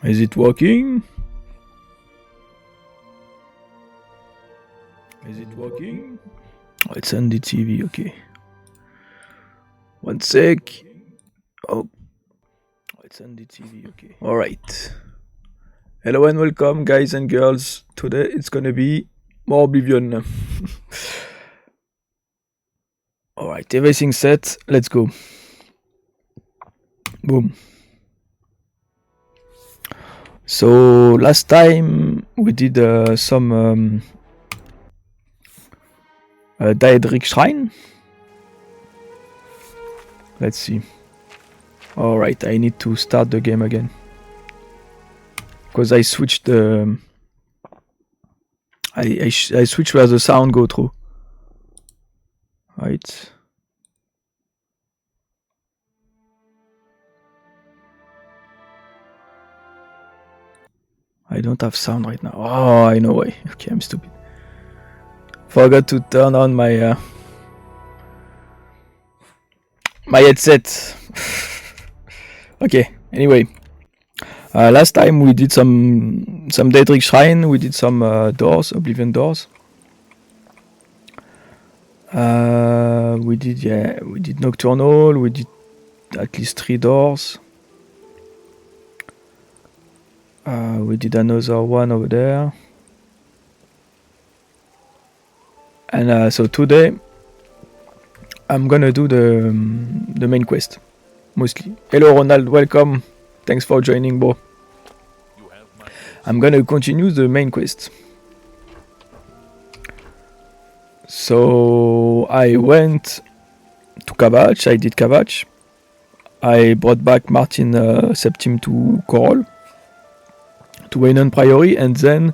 Is it working? Is it working? Oh, it's on the TV, okay. One sec. Oh, it's on the TV, okay. Alright. Hello and welcome, guys and girls. Today it's gonna be more Oblivion. Alright, everything set. Let's go. Boom. So last time we did some Daedric Shrine. Let's see. Alright, I need to start the game again. Because I switched the... I switched where the sound go through. Right. I don't have sound right now. Oh, I know why. Okay, I'm stupid. Forgot to turn on my my headset. Okay. Anyway, last time we did some Daedric Shrine. We did some doors, Oblivion doors. We did Nocturnal. We did at least 3 doors. We did another one over there. And so today I'm gonna do the main quest mostly. Hello Ronald, welcome. Thanks for joining, bro. I'm gonna continue the main quest. So I went to Kavach, I did Kavach. I brought back Martin Septim to Corol, to Waynon Priory, and then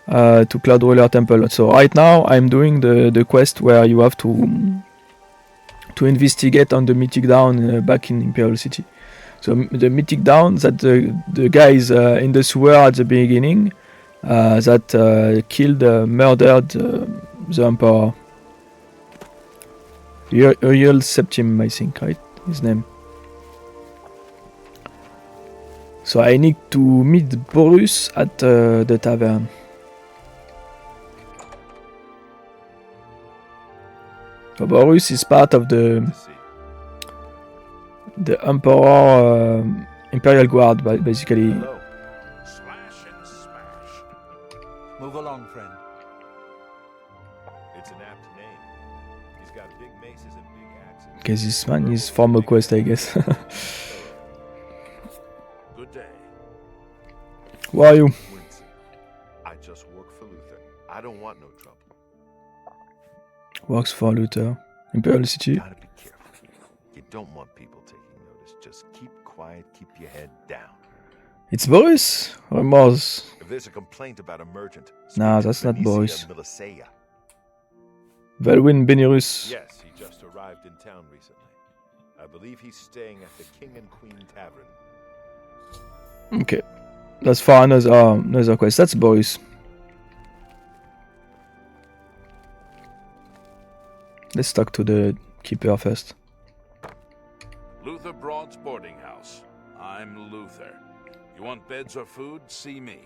to Cloud Roller Temple. So right now I'm doing the quest where you have to investigate on the Mythic Down back in Imperial City. So the Mythic Down, that the guys in the sewer at the beginning that killed, murdered the Emperor. Uriel Septim, I think, right? His name. So I need to meet Borus at the tavern. So Borus is part of the Emperor Imperial Guard, basically. Hello. Slash and smash. Move along, friend. It's an apt name. He's got big maces and big axes. Okay, this man is from a quest, I guess. Good day. Who are you? Winston. I just work for Luther. I don't want no trouble. Works for Luther. Imperial City. Gotta be careful. You don't want people taking notice. Just keep quiet, keep your head down. It's Boris? Or Mars? If there's a complaint about a merchant, Nah, speak to that's not Benicia Boris. Miliceia. Velwin Benirus. Yes, he just arrived in town recently. I believe he's staying at the King and Queen Tavern. Okay. That's for another quest. That's Boris. Let's talk to the keeper first. Luther Broad's boarding house. I'm Luther. You want beds or food? See me.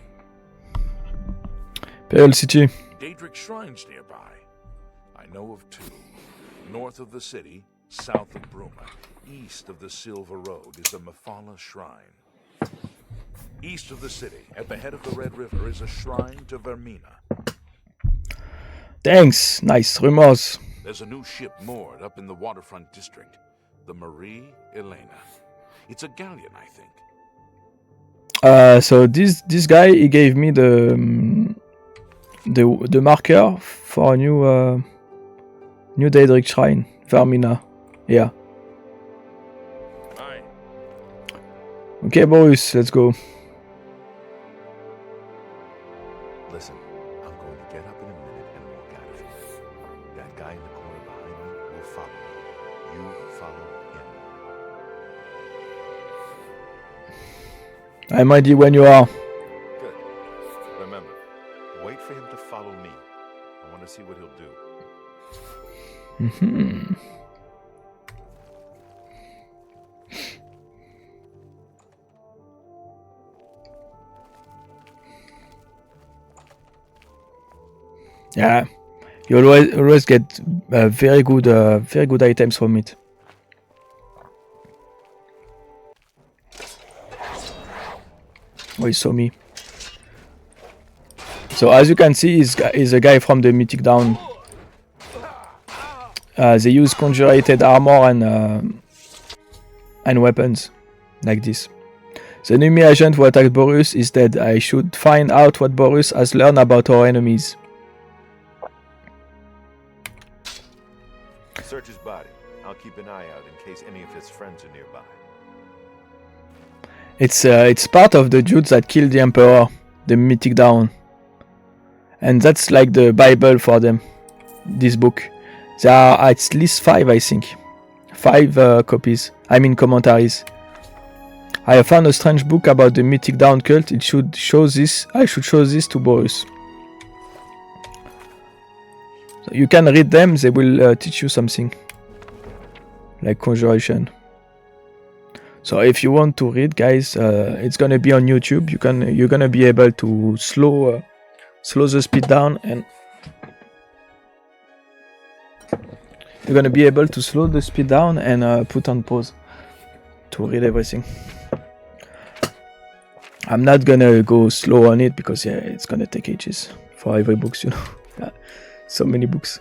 Imperial City. Daedric shrines nearby. I know of 2. North of the city, south of Bruma. East of the Silver Road is the Mephala Shrine. East of the city, at the head of the Red River, is a shrine to Vermina. Thanks. Nice. Rumors. There's a new ship moored up in the waterfront district, the Marie Elena. It's a galleon, I think. So this guy, he gave me the marker for a new Daedric Shrine, Vermina. Yeah. Aye. Okay, boys, let's go. Listen, I'm going to get up in a minute and walk out of here. That guy in the corner behind me will follow me. You follow him. I'm ready when you are. Good. Remember, wait for him to follow me. I want to see what he'll do. Mm-hmm. Yeah, you always get very good items from it. Oh, he saw me. So as you can see, is a guy from the Mythic Down. They use conjurated armor and weapons like this. The enemy agent who attacked Boris is dead. I should find out what Boris has learned about our enemies. Search his body. I'll keep an eye out in case any of his friends are nearby. It's part of the dudes that killed the Emperor, the Mythic Down. And that's like the Bible for them, this book. There are at least 5, I think. 5 copies. I mean commentaries. I have found a strange book about the Mythic Down cult. I should show this to Boris. So you can read them, they will teach you something. Like conjuration. So if you want to read, guys, it's gonna be on YouTube. You're gonna be able to slow the speed down, and you're gonna be able to slow the speed down and put on pause to read everything. I'm not gonna go slow on it because yeah, it's gonna take ages for every book, you know. Yeah, so many books.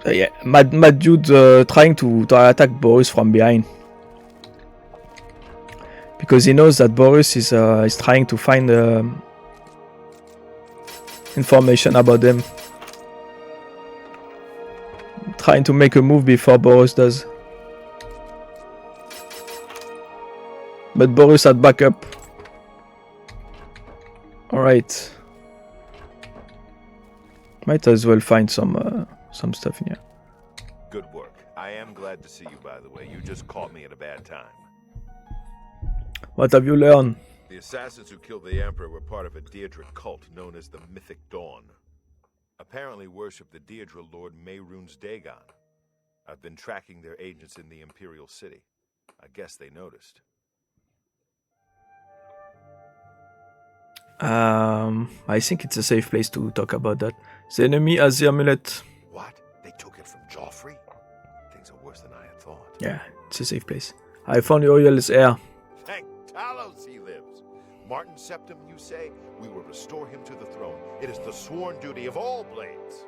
Yeah, Mad Dude trying to attack Boris from behind because he knows that Boris is trying to find information about them, trying to make a move before Boris does. But Boris had backup. Alright. Might as well find some stuff in here. Good work. I am glad to see you, by the way. You just caught me at a bad time. What have you learned? The assassins who killed the Emperor were part of a Deirdre cult known as the Mythic Dawn. Apparently worship the Deirdre Lord Mehrunes Dagon. I've been tracking their agents in the Imperial City. I guess they noticed. I think it's a safe place to talk about that. The enemy has the amulet. What? They took it from Joffrey? Things are worse than I had thought. Yeah, it's a safe place. I found Uriel's heir. Thank Talos he lives. Martin Septim, you say? We will restore him to the throne. It is the sworn duty of all blades.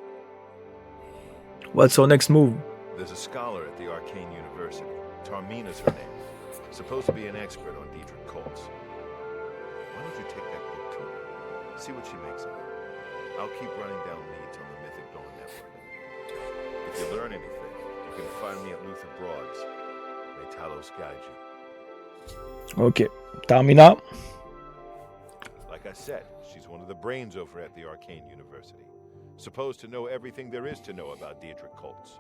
What's our next move? There's a scholar at the Arcane University. Tarmina's her name. Supposed to be an expert on Deirdre cults. Why don't you take that book to her? See what she makes of it. I'll keep running down leads on the Mythic Dawn network. If you learn anything, you can find me at Luther Broad's. May Talos guide you. Okay, Tarmina. Like I said, she's one of the brains over at the Arcane University. Supposed to know everything there is to know about Deirdre cults.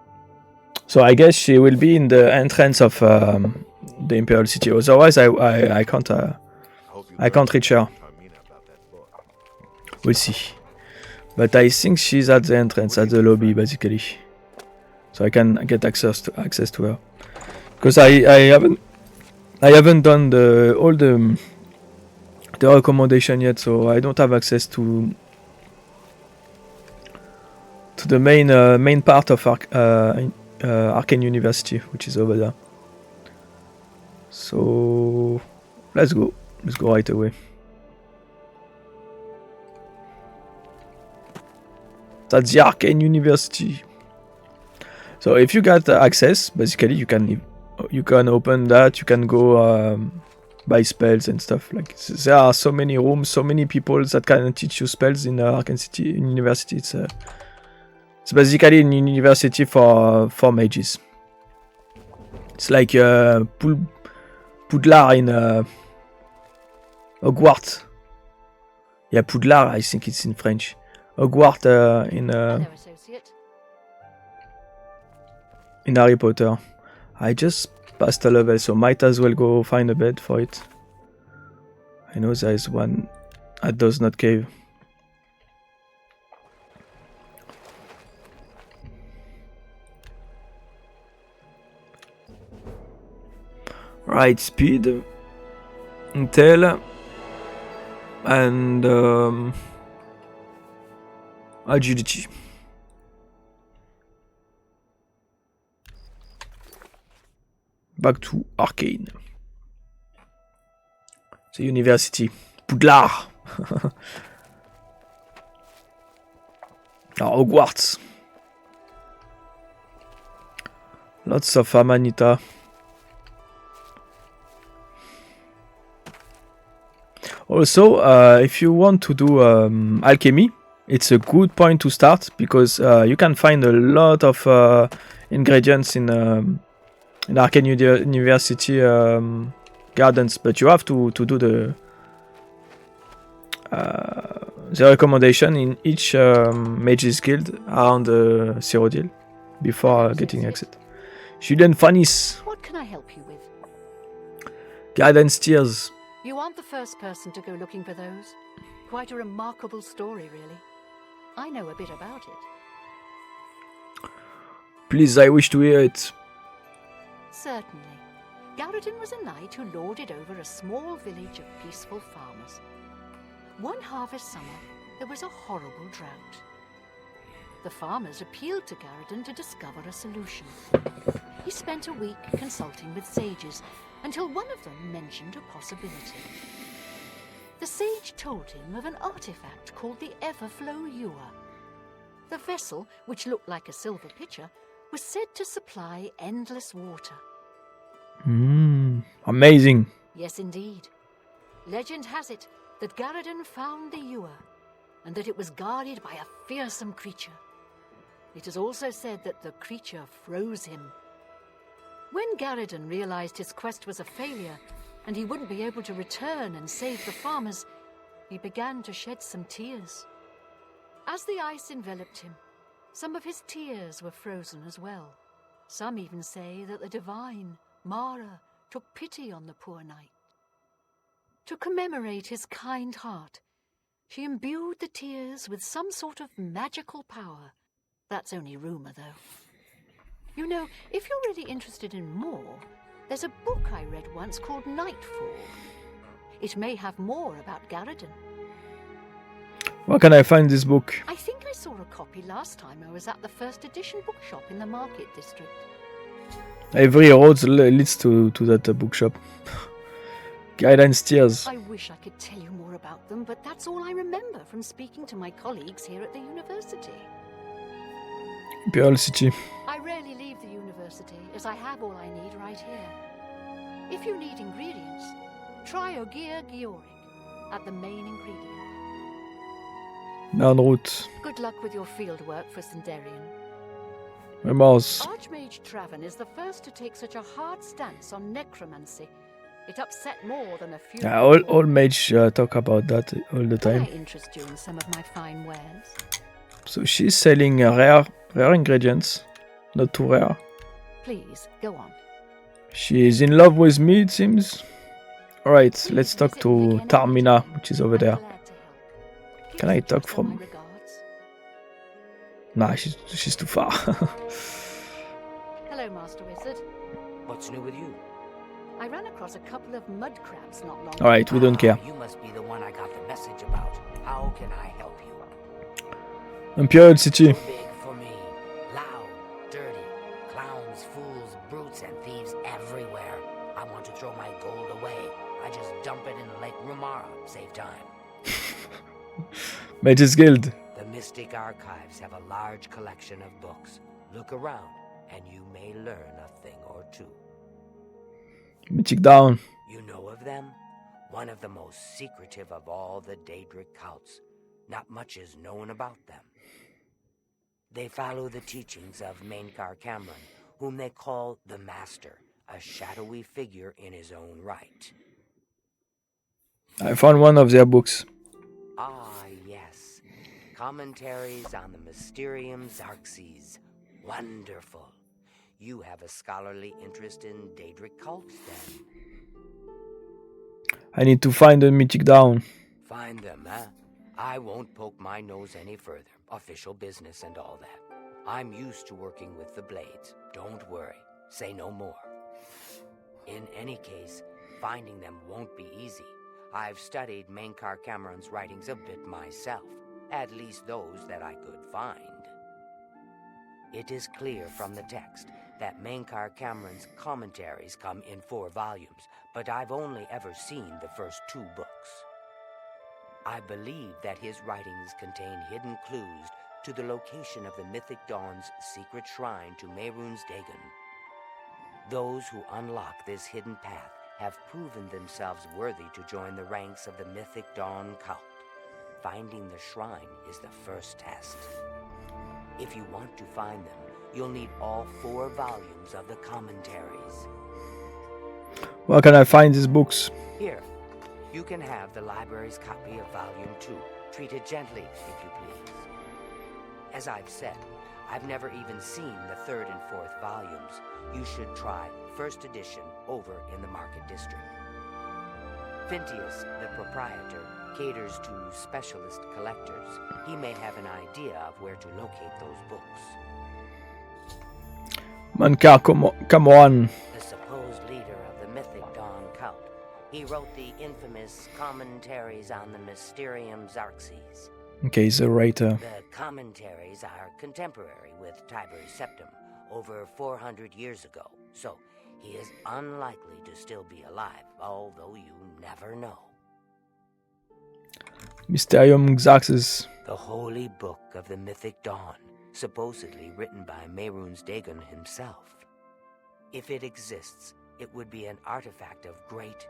So I guess she will be in the entrance of the Imperial City. Otherwise, I can't reach her. We'll see. But I think she's at the entrance, at the lobby, basically. So I can get access to her. Because I haven't done all the recommendation yet, so I don't have access to the main part of Arcane University, which is over there. So let's go right away. That's the Arcane University. So if you got access, basically you can open that. You can go buy spells and stuff. Like there are so many rooms, so many people that can teach you spells in Arcane City University. It's basically a university for mages. It's like Poudlard in Hogwarts. Yeah, Poudlard, I think it's in French. Hogwarts in Harry Potter. I just passed a level, so might as well go find a bed for it. I know there is one at Does Not Cave. Right, speed, intel, and Agility. Back to Arcane. The University. Poudlard. Hogwarts. Lots of Amanita. Also, if you want to do alchemy, it's a good point to start because you can find a lot of ingredients in Arcane University gardens, but you have to do the recommendation in each Mage's Guild around the Cyrodiil before getting exit. Julien Fanis. What can I help you with? Guidance Tears. You aren't the first person to go looking for those. Quite a remarkable story, really. I know a bit about it. Please, I wish to hear it. Certainly. Garradin was a knight who lorded over a small village of peaceful farmers. One harvest summer, there was a horrible drought. The farmers appealed to Garradin to discover a solution. He spent a week consulting with sages until one of them mentioned a possibility. The sage told him of an artifact called the Everflow Ewer. The vessel, which looked like a silver pitcher, was said to supply endless water. Amazing. Yes, indeed. Legend has it that Garradin found the ewer, and that it was guarded by a fearsome creature. It is also said that the creature froze him. When Garradin realized his quest was a failure, and he wouldn't be able to return and save the farmers, he began to shed some tears. As the ice enveloped him, some of his tears were frozen as well. Some even say that the divine, Mara, took pity on the poor knight. To commemorate his kind heart, she imbued the tears with some sort of magical power. That's only rumor, though. You know, if you're really interested in more, there's a book I read once called Nightfall. It may have more about Garradin. Where can I find this book? I think I saw a copy last time I was at the first edition bookshop in the market district. Every road leads to that bookshop. Guidance Tears. I wish I could tell you more about them, but that's all I remember from speaking to my colleagues here at the university. Imperial City. I rarely leave the university, as I have all I need right here. If you need ingredients, try Ogier Georic at the main ingredient. En route. Good luck with your field work for Sindarian. Remorse. Archmage Traven is the first to take such a hard stance on necromancy. It upset more than a few. All mage talk about that all the time. Can I interest you in some of my fine wares? So she's selling rare ingredients, not too rare. Please, go on. She is in love with me, it seems. Alright, let's talk to Tarmina, which is over there. Can I talk from... Nah, she's too far. Hello, Master Wizard. What's new with you? I ran across a couple of mud crabs not long ago. Alright, we don't care. You must be the one I got the message about. How can I help you? Imperial City. Too big for me. Loud, dirty, clowns, fools, brutes, and thieves everywhere. I want to throw my gold away. I just dump it in Lake Rumara. Save time. Mage's Guild. The Mystic Archives have a large collection of books. Look around, and you may learn a thing or two. Mythic Down. You know of them? One of the most secretive of all the Daedric cults. Not much is known about them. They follow the teachings of Mainkar Cameron, whom they call the Master, a shadowy figure in his own right. I found one of their books. Ah, yes. Commentaries on the Mysterium Xarxes. Wonderful. You have a scholarly interest in Daedric cults, then? I need to find the Mythic Down. Find them, huh? I won't poke my nose any further. Official business and all that. I'm used to working with the blades. Don't worry. Say no more. In any case, finding them won't be easy. I've studied Mainkar Cameron's writings a bit myself. At least those that I could find. It is clear from the text that Mainkar Cameron's commentaries come in 4 volumes, but I've only ever seen the first 2 books. I believe that his writings contain hidden clues to the location of the Mythic Dawn's secret shrine to Mehrunes Dagon. Those who unlock this hidden path have proven themselves worthy to join the ranks of the Mythic Dawn cult. Finding the shrine is the first test. If you want to find them, you'll need all 4 volumes of the commentaries. Where can I find these books? Here, you can have the library's copy of Volume 2. Treat it gently, if you please. As I've said, I've never even seen the 3rd and 4th volumes. You should try first edition over in the Market District. Phintius, the proprietor, caters to specialist collectors. He may have an idea of where to locate those books. Mainkar Cameron. The supposed leader of the Mythic Dawn cult. He wrote the infamous commentaries on the Mysterium Xarxes. Okay, he's a writer. The commentaries are contemporary with Tiber's Septim, over 400 years ago, so he is unlikely to still be alive, although you never know. Mysterium Xarxes. The holy book of the Mythic Dawn, supposedly written by Mehrunes Dagon himself. If it exists, it would be an artifact of great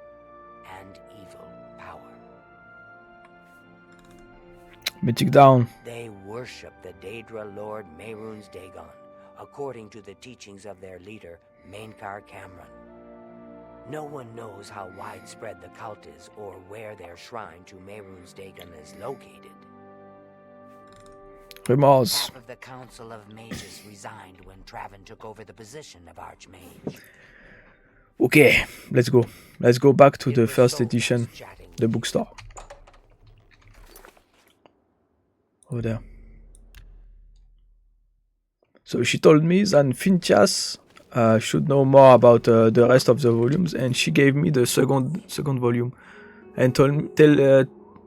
and evil power. Mythic Dawn. They worship the Daedra Lord Mehrunes Dagon, according to the teachings of their leader, Mainkar Cameron. No one knows how widespread the cult is or where their shrine to Mehrunes Dagon is located. Remorse. Half of the Council of Mages resigned when Traven took over the position of Archmage. Okay, let's go. Let's go back to the first edition, the bookstore. Over there. So she told me that Phintias should know more about the rest of the volumes, and she gave me the second volume, and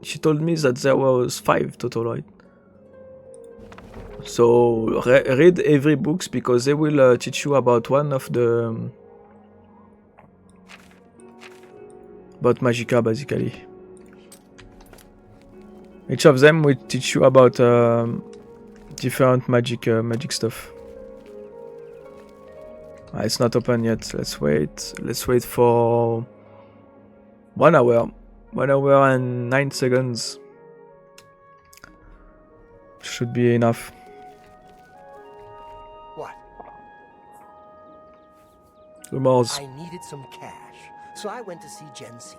she told me that there was 5 total, right? So read every books because they will teach you about one of the about Magicka basically. Each of them will teach you about different magic stuff. It's not open yet. Let's wait. Let's wait for 1 hour. 1 hour and 9 seconds. Should be enough. What? Remorse. I needed some cash, so I went to see Jensine.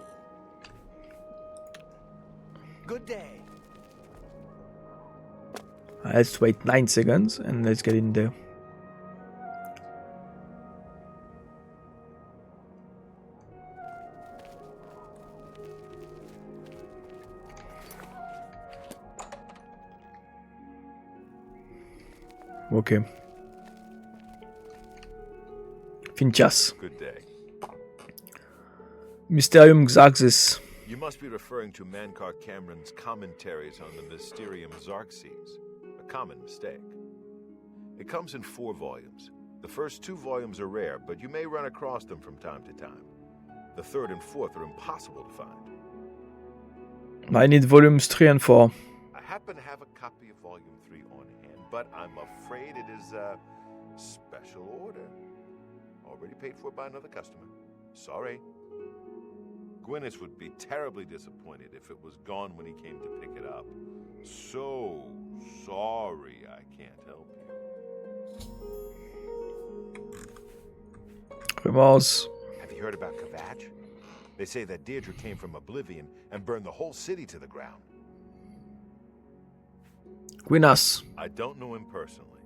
Good day. Let's wait 9 seconds and let's get in there. Okay. Phintias. Good day. Mysterium Xarxes. You must be referring to Mainkar Cameron's commentaries on the Mysterium Xarxes. A common mistake. It comes in 4 volumes. The first 2 volumes are rare, but you may run across them from time to time. The 3rd and 4th are impossible to find. I need volumes 3 and 4. I happen to have a copy of volume 3 on hand, but I'm afraid it is a special order. Already paid for by another customer. Sorry. Gwyneth would be terribly disappointed if it was gone when he came to pick it up. So sorry I can't help you. Remorse. Have you heard about Kvatch? They say that Deirdre came from Oblivion and burned the whole city to the ground. Gwynas. I don't know him personally,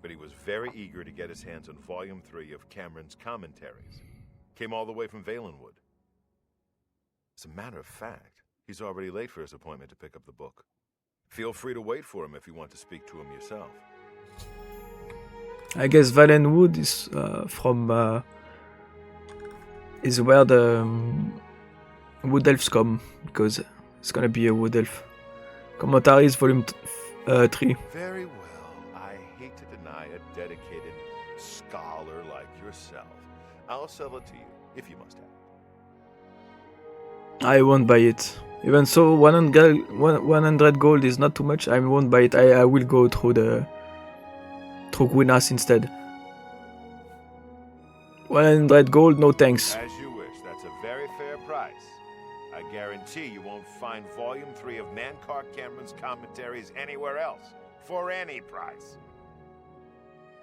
but he was very eager to get his hands on Volume 3 of Cameron's commentaries. Came all the way from Valenwood. As a matter of fact, he's already late for his appointment to pick up the book. Feel free to wait for him if you want to speak to him yourself. I guess Valenwood is is where the wood elves come, because it's gonna be a wood elf. Commentaries volume 3. Very well. I hate to deny a dedicated scholar like yourself. I'll sell it to you, if you must have it. I won't buy it. Even so, 100 gold is not too much. I won't buy it. I will go through Guinness instead. 100 gold, no thanks. As you wish. That's a very fair price. I guarantee you won't find Volume 3 of Mankar Cameron's commentaries anywhere else. For any price.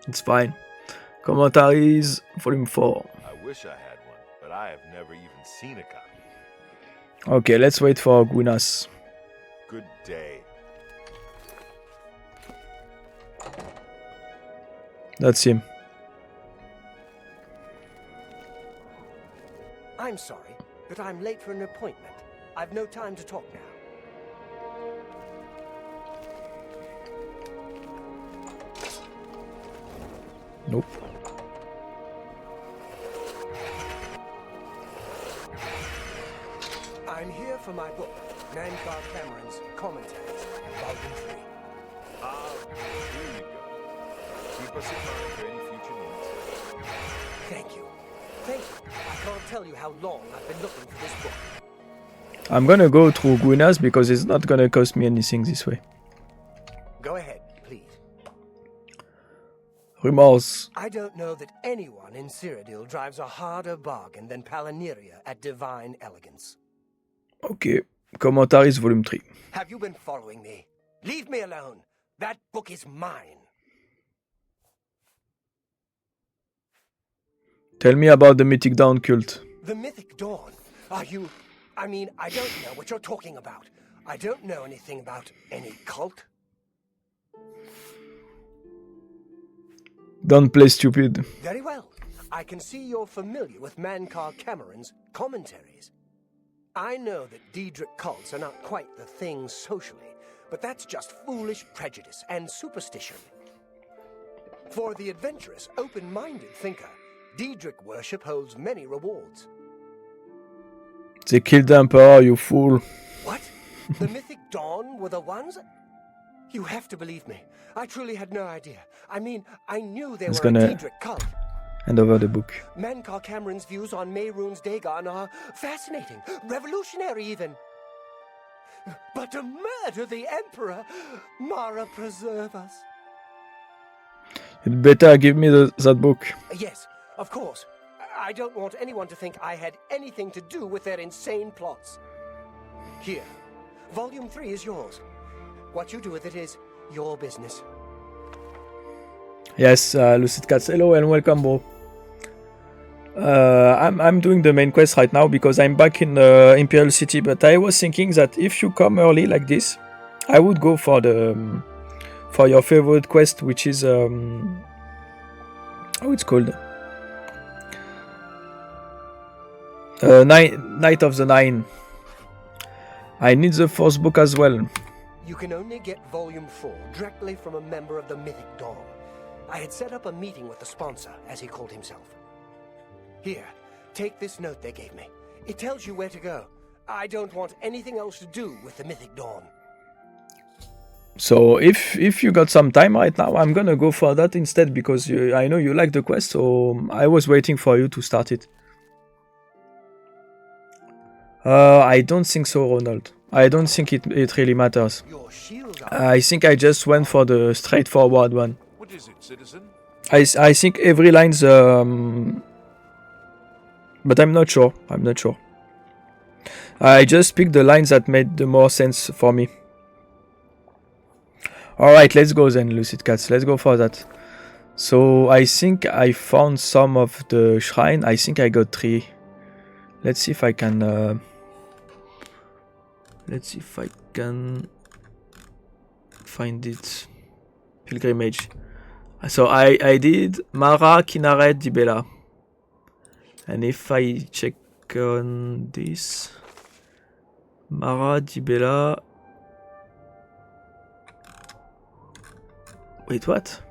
It's fine. Commentaries volume 4. I wish I had one, but I have never even seen a copy. Okay, let's wait for Guinness. Good day. That's him. I'm sorry, but I'm late for an appointment. I've no time to talk now. Nope. I'm here for my book, Mankar Cameron's Commentaries, Volume 3. Here you go. Keep us in mind for any future needs. Thank you. Thank you. I can't tell you how long I've been looking for this book. I'm gonna go through Guinness because it's not gonna cost me anything this way. Go ahead, please. Rumors. I don't know that anyone in Cyrodiil drives a harder bargain than Palaniria at Divine Elegance. Okay. Commentaries volume 3. Have you been following me? Leave me alone. That book is mine. Tell me about the Mythic Dawn cult. The Mythic Dawn? Are you... I mean, I don't know what you're talking about. I don't know anything about any cult. Don't play stupid. Very well. I can see you're familiar with Mankar Cameron's commentaries. I know that Daedric cults are not quite the thing socially, but that's just foolish prejudice and superstition. For the adventurous, open-minded thinker, Daedric worship holds many rewards. They killed the Emperor, you fool. What? The Mythic Dawn were the ones? You have to believe me. I truly had no idea. I mean, I knew they were a Daedric cult. Hand over the book. Mankar Cameron's views on Mehrunes Dagon are fascinating, revolutionary even. But to murder the Emperor, Mara preserve us. You'd better give me that book. Yes, of course. I don't want anyone to think I had anything to do with their insane plots. Here, Volume 3 is yours. What you do with it is your business. Yes, Lucid Cats, hello and welcome, bro. I'm doing the main quest right now because I'm back in Imperial City, but I was thinking that if you come early like this, I would go for the for your favorite quest, which is how it's called, Night of the Nine. I need the fourth book as well. You can only get Volume 4 directly from a member of the Mythic Dawn. I had set up a meeting with the sponsor, as he called himself. Here, take this note they gave me. It tells you where to go. I don't want anything else to do with the Mythic Dawn. So if you got some time right now, I'm gonna go for that instead because I know you like the quest, so I was waiting for you to start it. I don't think so, Ronald. I don't think it really matters. I think I just went for the straightforward one. What is it, citizen? I think every line's but I'm not sure. I just picked the lines that made the more sense for me. Alright, let's go then, Lucid Cats. Let's go for that. So I think I found some of the shrine. I think I got 3. Let's see if I can find it. Pilgrimage. So I did Mara, Kinaret, Dibella. And if I check on this, Mara, Dibella. Wait, what?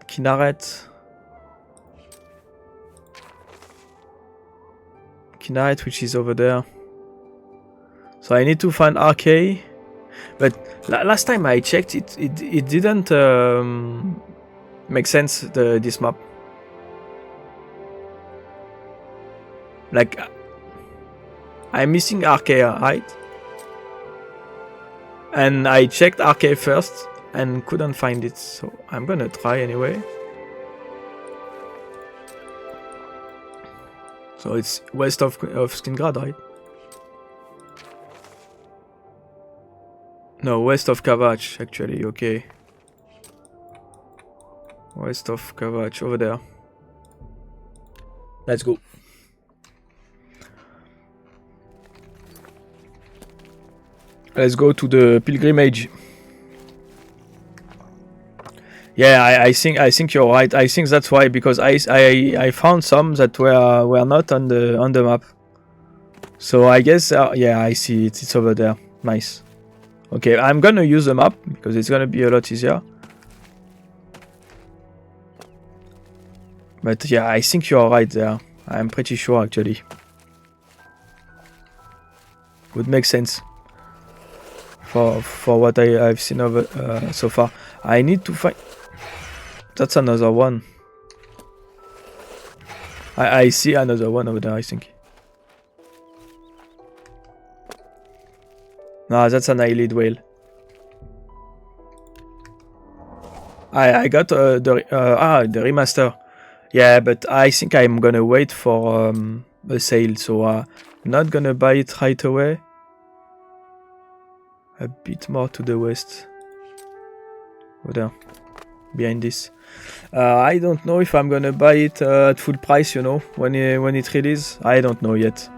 Kinaret, which is over there. So I need to find RK. But last time I checked, it didn't make sense, this map. Like, I'm missing RK, right? And I checked RK first and couldn't find it, so I'm gonna try anyway. So it's west of Skingrad, right? No, west of Kavach, actually, okay. West of Kavach, over there. Let's go. Let's go to the pilgrimage. Yeah, I think you're right. I think that's why, because I found some that were not on the map. So I guess yeah, I see it. It's over there. Nice. Okay, I'm gonna use the map because it's gonna be a lot easier. But yeah, I think you're right there. I'm pretty sure actually. Would make sense for what I've seen over so far. I need to find. That's another one. I see another one over there, I think. Nah, that's an eyelid whale. I got the remaster. Yeah, but I think I'm gonna wait for a sale, so I'm not gonna buy it right away. A bit more to the west. Over there. Behind this. I don't know if I'm gonna buy it at full price, you know, when it releases. I don't know yet.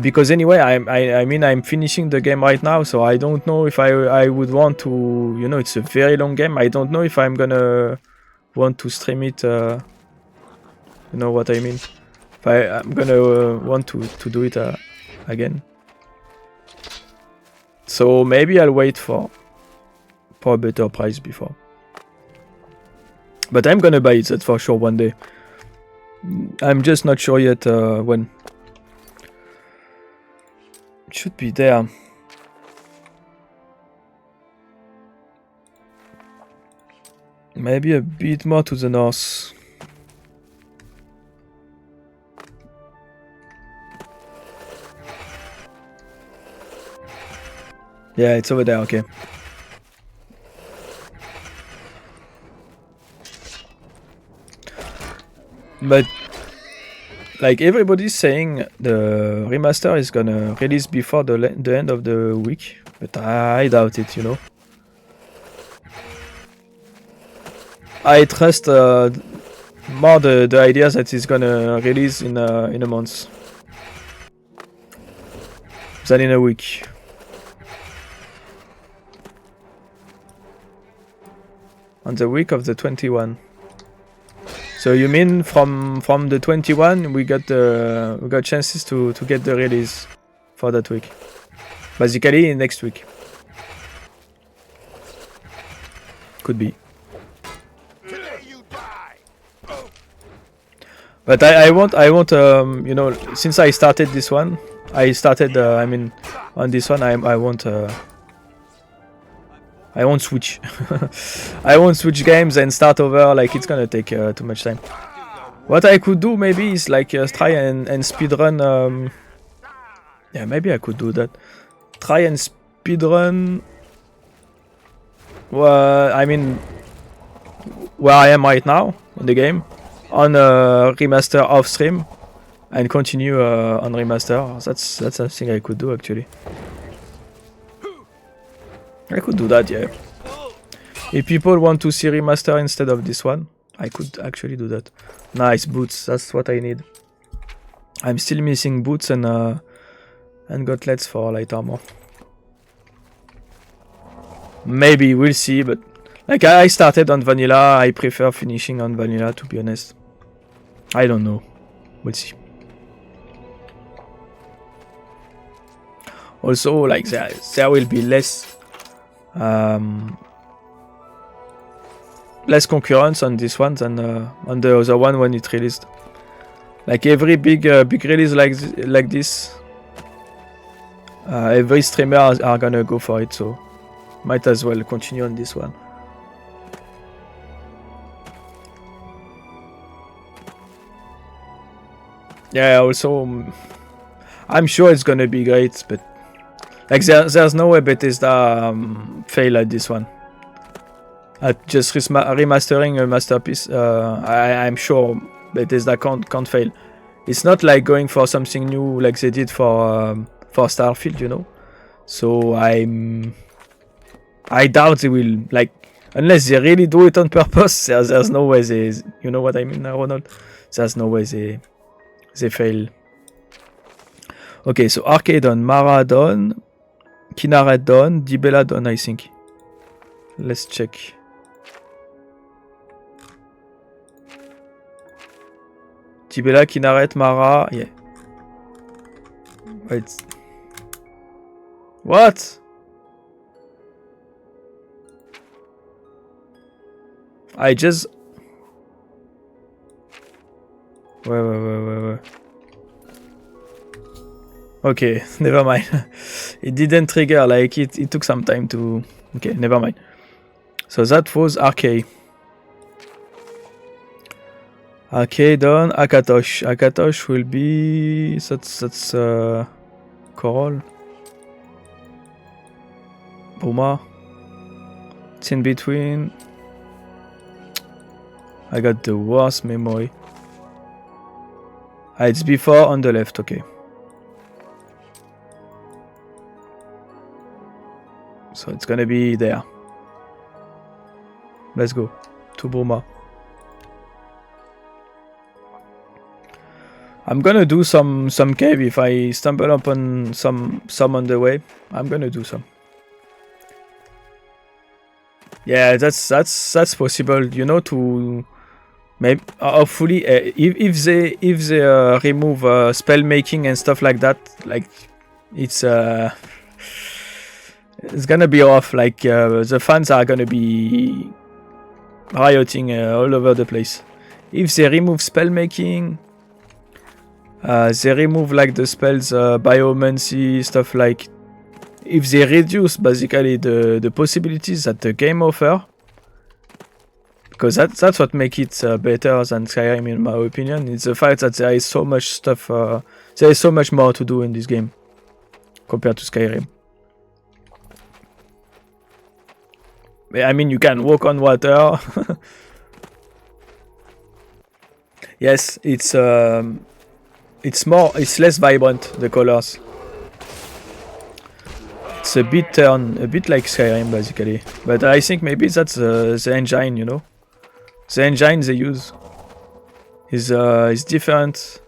Because anyway, I mean I'm finishing the game right now, so I don't know if I would want to, you know, it's a very long game. I don't know if I'm gonna want to stream it. You know what I mean? If I'm gonna want to do it again. So maybe I'll wait for a better price before. But I'm gonna buy it, that's for sure, one day. I'm just not sure yet when. It should be there. Maybe a bit more to the north. Yeah, it's over there, okay. But like everybody's saying, the remaster is gonna release before the end of the week, but I doubt it, you know. I trust more the idea that it's gonna release in a month than in a week. On the week of the 21. So you mean from the 21 we got chances to get the release for that week. Basically next week. Could be. But I want you know, since I started this one, I mean on this one I won't switch. I won't switch games and start over, like it's gonna take too much time. What I could do maybe is like try and speedrun. Yeah, maybe I could do that. Try and speedrun. Well, I mean, where I am right now in the game, on a remaster off stream, and continue on remaster. That's something I could do actually. I could do that, yeah. If people want to see remaster instead of this one, I could actually do that. Nice boots, that's what I need. I'm still missing boots and gauntlets for light armor. Maybe, we'll see, but like I started on vanilla, I prefer finishing on vanilla, to be honest. I don't know. We'll see. Also, like there will be less concurrence on this one than on the other one when it released. Like every big release like this, Every streamer are gonna go for it, so might as well continue on this one. Yeah, also, I'm sure it's gonna be great, but like there's no way Bethesda fail at this one. At just remastering a masterpiece, I'm sure Bethesda can't fail. It's not like going for something new like they did for Starfield, you know. So I doubt they will, like, unless they really do it on purpose. There's no way they, you know what I mean, Ronald. There's no way they fail. Okay, so Arcade done, Mara done, Kinaret done, Dibella done, I think. Let's check. Dibella, Kinaret, Mara, yeah. Wait. What? I just... Wait. Okay, never mind. It didn't trigger, like it took some time to... Okay, never mind. So that was Arcade. Arcade done, Akatosh. Akatosh will be... That's Coral. Boma. It's in between. I got the worst memory. It's before on the left, okay. So it's gonna be there. Let's go to Boma. I'm gonna do some cave if I stumble upon some on the way. I'm gonna do some. Yeah, that's possible. You know, to maybe hopefully if they remove spell making and stuff like that, like it's gonna be off. Like the fans are gonna be rioting all over the place. If they remove spell making, they remove like the spells biomancy stuff, like if they reduce basically the possibilities that the game offer, because that's what makes it better than Skyrim in my opinion. It's the fact that there is so much stuff, there is so much more to do in this game compared to Skyrim. I mean, you can walk on water. Yes, it's less vibrant, the colors. It's a bit like Skyrim basically, but I think maybe that's the engine, you know. The engine they use is different.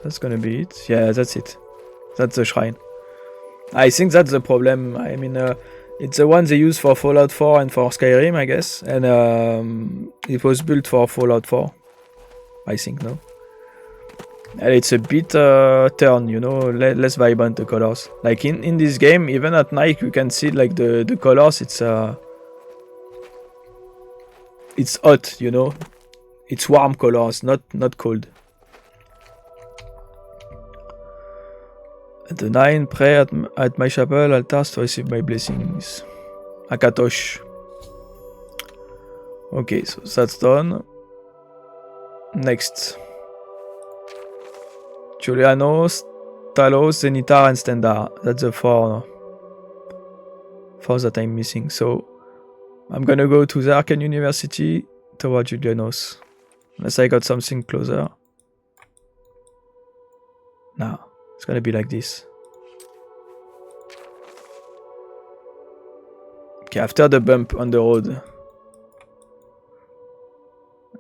That's gonna be it. Yeah, that's it. That's the shrine. I think that's the problem. I mean, it's the one they use for Fallout 4 and for Skyrim, I guess, and it was built for Fallout 4, I think, no? And it's a bit turn, you know, less vibrant, the colors. Like in this game, even at night, you can see like the colors. It's hot, you know. It's warm colors, not cold. At the 9, pray at my chapel altars to receive my blessings. Akatosh. Okay, so that's done. Next. Julianos, Talos, Zenitar, and Stendar. That's the 4 that I'm missing. So I'm gonna go to the Arcane University toward Julianos. Unless I got something closer. Nah, it's gonna be like this. Okay, after the bump on the road.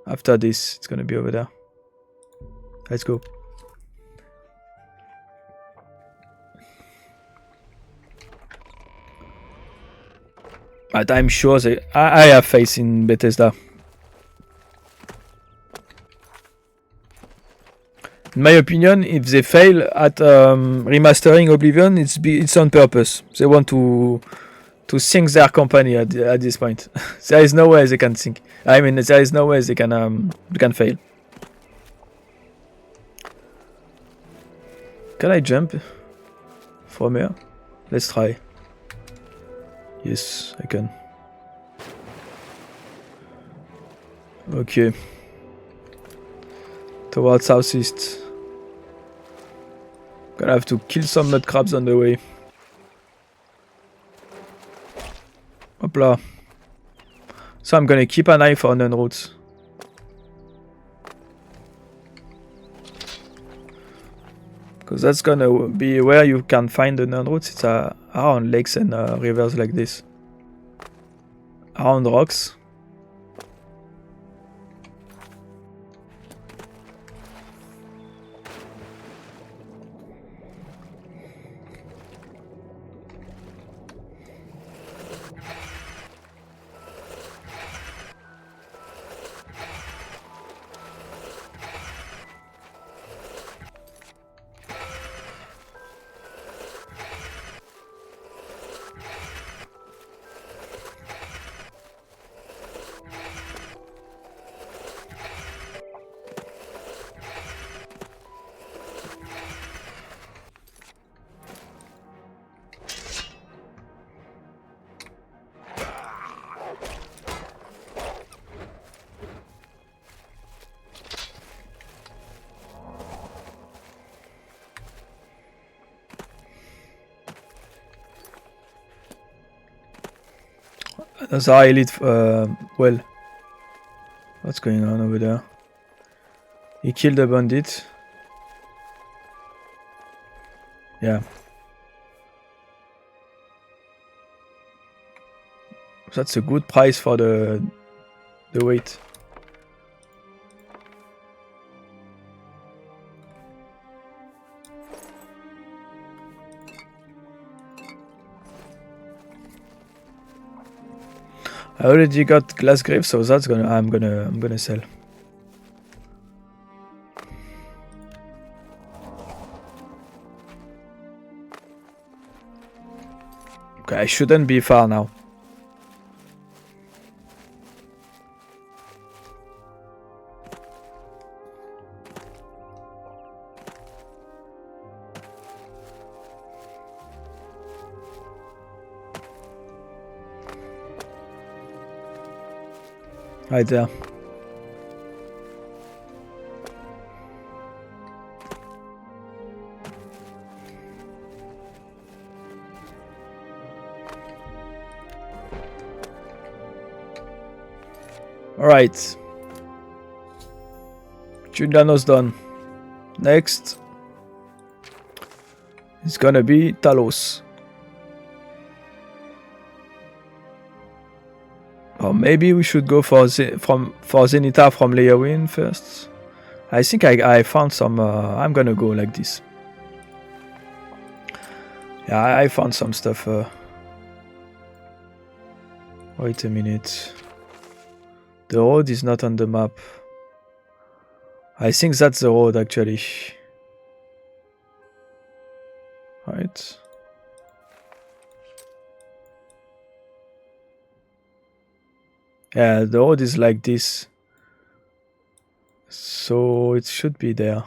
After this, it's gonna be over there. Let's go. But I'm sure I have faith in Bethesda. In my opinion, if they fail at remastering Oblivion, it's on purpose. They want to sink their company at this point. There is no way they can sink. I mean, there is no way they can fail. Can I jump? from here? Let's try. Yes, I can. Okay. Towards southeast. Gonna have to kill some mud crabs on the way. Hopla. So I'm gonna keep an eye for unknown routes. Because that's gonna be where you can find the unknown routes. It's around lakes and rivers like this. Around rocks. That's our elite. Well, what's going on over there? He killed a bandit. Yeah. That's a good price for the weight. I already got glass grave, so that's I'm gonna sell. Okay, I shouldn't be far now. Right there. Alright. Giuliano's done. Next. It's gonna be Talos. Or maybe we should go for Zenithar from Leowin first. I think I found some. I'm gonna go like this. Yeah, I found some stuff. Wait a minute. The road is not on the map. I think that's the road actually. Right. Yeah, the road is like this. So it should be there.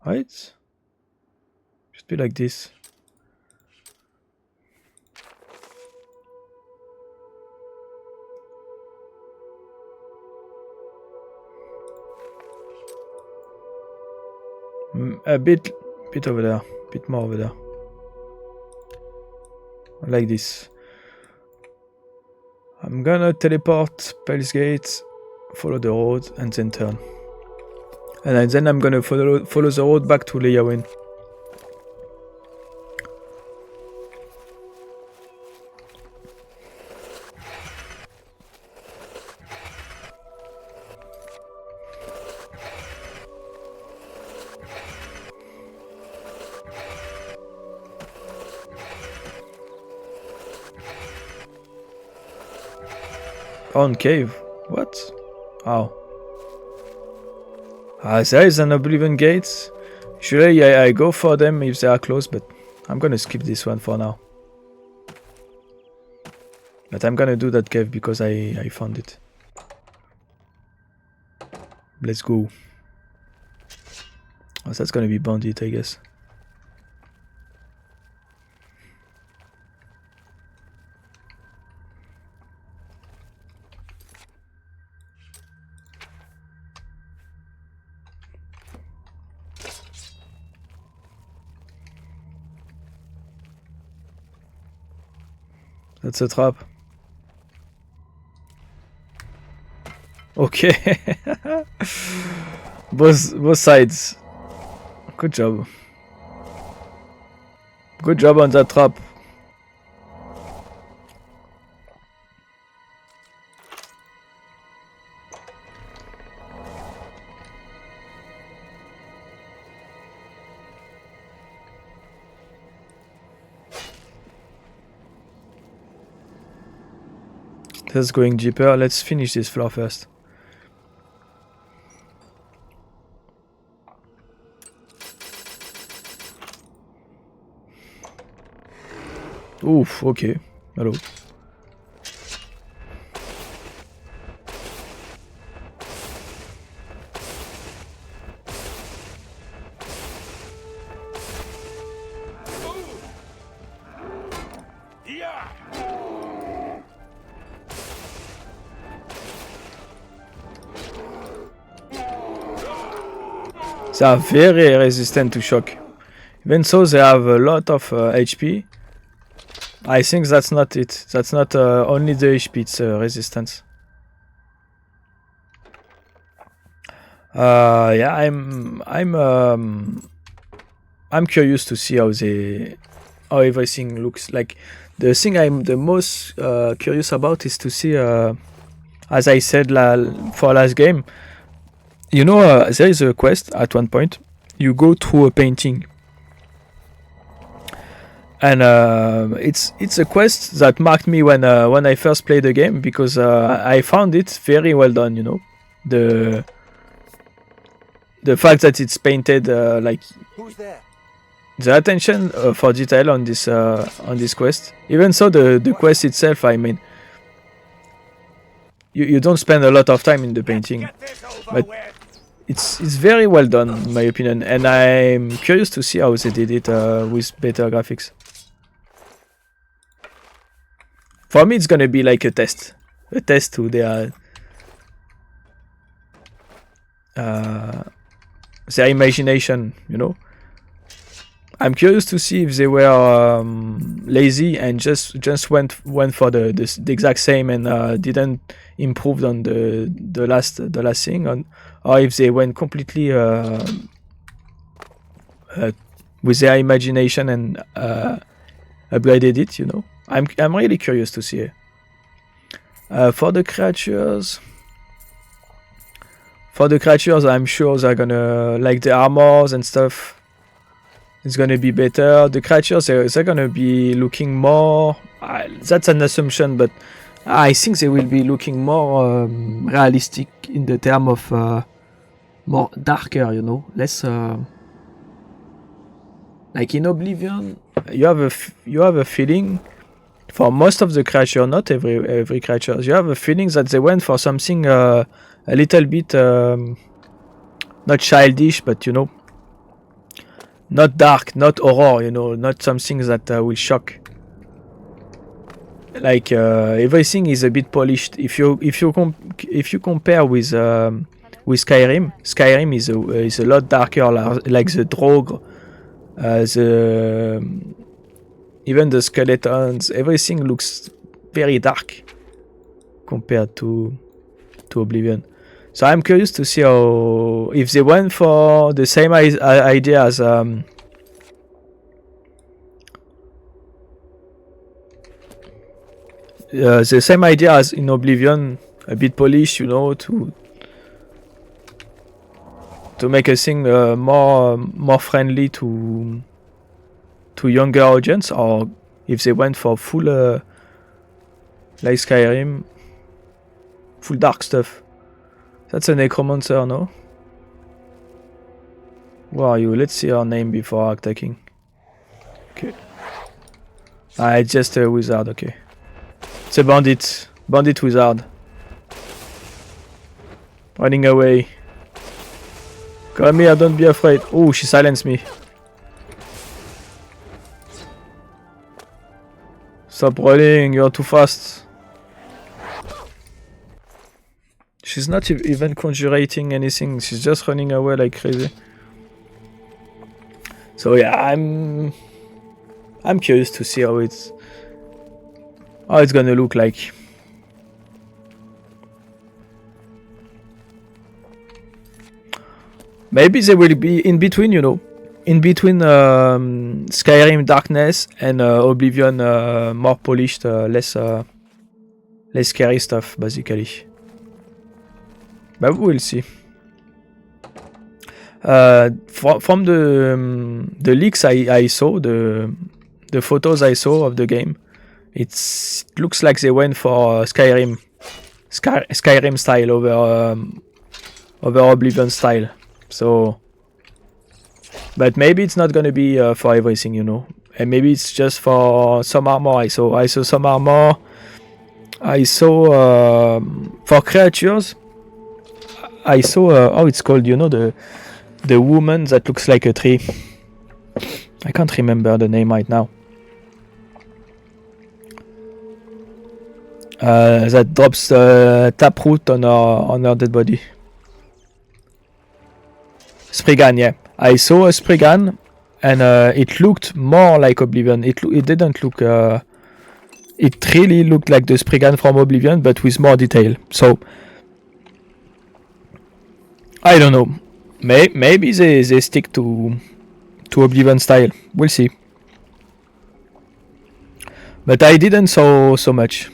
Right? Should be like this. A bit over there. Bit more over there. Like this. I'm gonna teleport Palace Gate, follow the road, and then turn. And then I'm gonna follow the road back to Leowin. On cave? What? Oh. There is an Oblivion gate. Usually I go for them if they are close, but I'm gonna skip this one for now. But I'm gonna do that cave because I found it. Let's go. Oh, that's gonna be bandit, I guess. That's a trap. Okay. both sides. Good job. Good job on that trap. That's going deeper. Let's finish this floor first. Oof, okay. Hello. They are very resistant to shock. Even so, they have a lot of HP. I think that's not it. That's not only the HP, it's resistance. Yeah, I'm curious to see how everything looks like. The thing I'm the most curious about is to see, as I said for last game, you know, there is a quest at one point. You go through a painting, and it's a quest that marked me when I first played the game, because I found it very well done. You know, the fact that it's painted like. Who's there? The attention for detail on this quest. Even so, the quest itself, I mean, you don't spend a lot of time in the painting, but it's very well done in my opinion, and I'm curious to see how they did it with better graphics. For me, it's gonna be like a test to their imagination, you know. I'm curious to see if they were lazy and just went for the exact same and didn't improve on the last thing, or if they went completely with their imagination and upgraded it. You know, I'm really curious to see. For the creatures, I'm sure they're gonna like the armors and stuff. It's gonna be better. The creatures, they're gonna be looking more. That's an assumption, but I think they will be looking more realistic in the term of more darker. You know, less like in Oblivion. You have a feeling for most of the creature, not every creature. You have a feeling that they went for something a little bit not childish, but you know. Not dark, not horror, you know, not something that will shock. Like everything is a bit polished. If you compare with Skyrim is a lot darker. Like the Drogue, even the skeletons, everything looks very dark compared to Oblivion. So I'm curious to see how, if they went for the same idea as the same idea as in Oblivion, a bit polished, you know, to make a thing more friendly to younger audience, or if they went for full like Skyrim, full dark stuff. That's a necromancer, no? Where are you? Let's see her name before attacking. Okay. It's just a wizard, okay. It's a bandit. Bandit wizard. Running away. Come here, don't be afraid. Oh, she silenced me. Stop running, you're too fast. She's not even conjurating anything, she's just running away like crazy. So yeah, I'm curious to see how it's gonna look like. Maybe they will be in between, you know, in between Skyrim Darkness and Oblivion more polished, less scary stuff, basically. But we'll see. From the leaks I saw, the photos I saw of the game, it looks like they went for Skyrim style over Oblivion style. So, but maybe it's not gonna be for everything, you know, and maybe it's just for some armor. I saw some armor. I saw for creatures. I saw how it's called, you know, the woman that looks like a tree. I can't remember the name right now. That drops taproot on her dead body. Spriggan, yeah. I saw a Spriggan, and it looked more like Oblivion. It didn't look. It really looked like the Spriggan from Oblivion, but with more detail. So I don't know. Maybe they stick to Oblivion style. We'll see. But I didn't saw so much.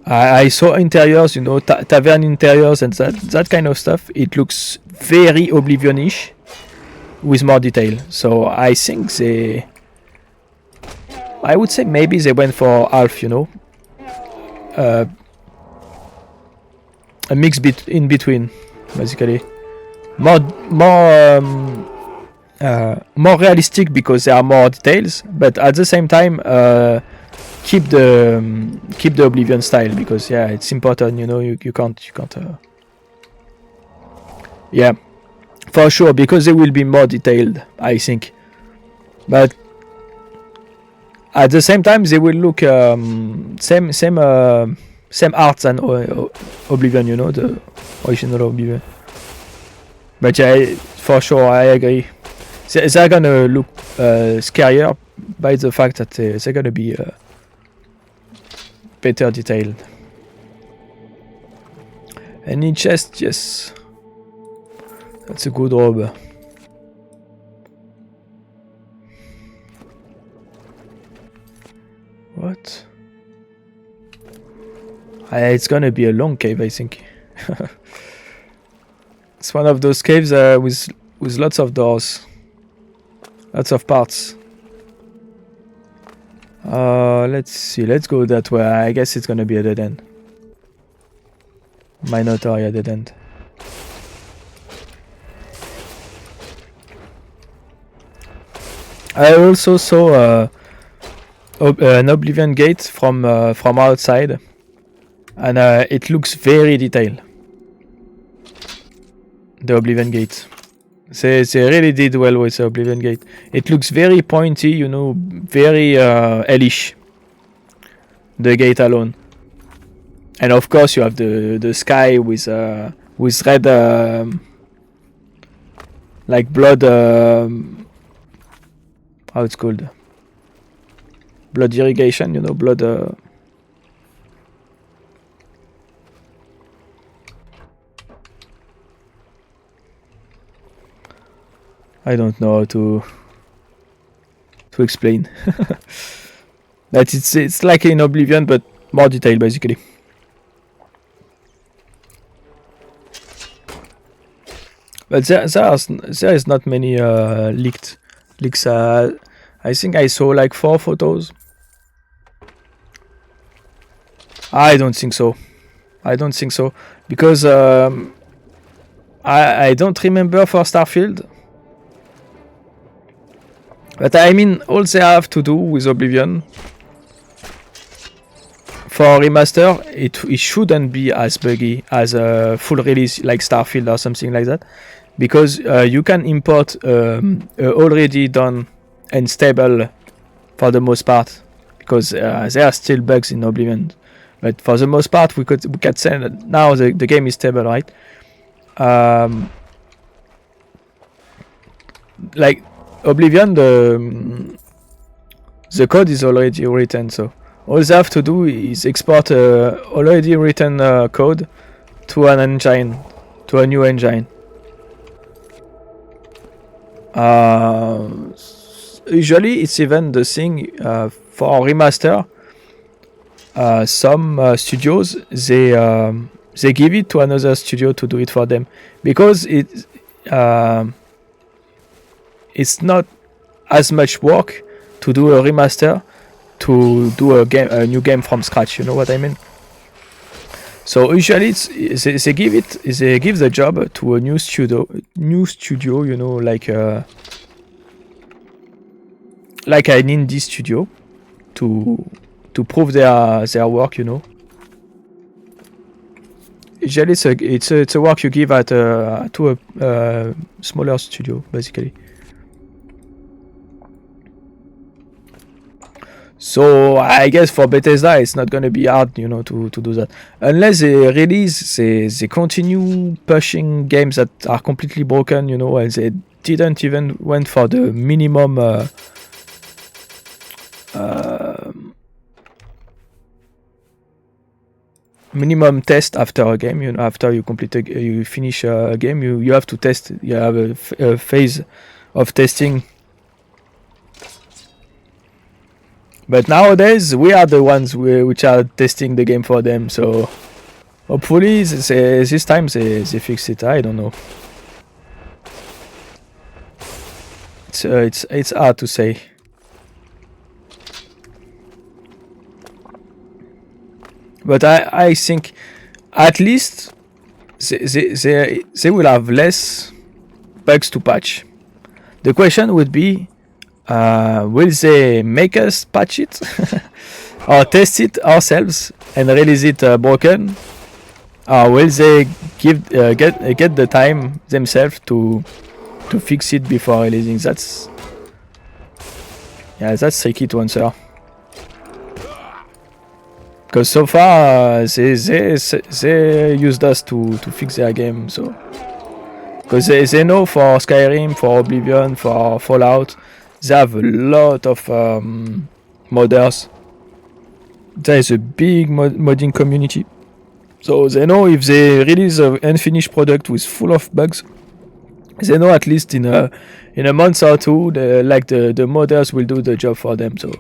I saw interiors, you know, tavern interiors and that kind of stuff. It looks very Oblivion-ish with more detail. So I think I would say maybe they went for half, you know, a mix in between, basically. More realistic because there are more details, but at the same time keep the Oblivion style, because yeah, it's important, you know. You can't yeah, for sure, because they will be more detailed, I think, but at the same time they will look same art than Oblivion, you know, the original Oblivion. But yeah, for sure, I agree. They're gonna look scarier by the fact that they're gonna be better detailed. Any chest? Yes. That's a good robe. What? It's gonna be a long cave, I think. It's one of those caves with lots of doors, lots of parts. Let's see. Let's go that way. I guess it's gonna be a dead end. Minotaur, yeah, dead end. I also saw an Oblivion gate from outside, and it looks very detailed. The Oblivion gate. They really did well with the Oblivion gate. It looks very pointy, you know, very hellish. The gate alone, and of course you have the sky with red like blood. How it's called? Blood irrigation, you know, blood. I don't know how to explain. That it's like in Oblivion, but more detailed, basically. But there is not many leaks. I think I saw like 4 photos. I don't think so. Because I don't remember for Starfield. But I mean, all they have to do with Oblivion for remaster, it shouldn't be as buggy as a full release like Starfield or something like that. because you can import already done and stable for the most part, because there are still bugs in Oblivion, but for the most part we can say that now the game is stable, right? Like Oblivion, the code is already written, so all they have to do is export already written code to an engine, to a new engine. Usually it's even the thing for remaster. Some studios they give it to another studio to do it for them, because it's not as much work to do a remaster to do a new game from scratch. You know what I mean? So usually they give the job to a new studio. You know, like an indie studio to prove their work. You know. Usually it's a work you give to a smaller studio, basically. So I guess for Bethesda it's not gonna be hard, you know, to do that, unless they continue pushing games that are completely broken, you know, and they didn't even went for the minimum minimum test after a game. You know, after you you finish a game, you have to test. You have a phase of testing. But nowadays we are the ones which are testing the game for them. So hopefully this time they fix it. I don't know. It's hard to say. But I think at least they will have less bugs to patch. The question would be, will they make us patch it or test it ourselves and release it broken, or will they get the time themselves to fix it before releasing? That's tricky to answer, because so far they used us to fix their game. So because they know for Skyrim, for Oblivion, for Fallout, they have a lot of modders. There is a big modding community, so they know if they release an unfinished product with full of bugs, they know at least in a month or two, the modders will do the job for them. So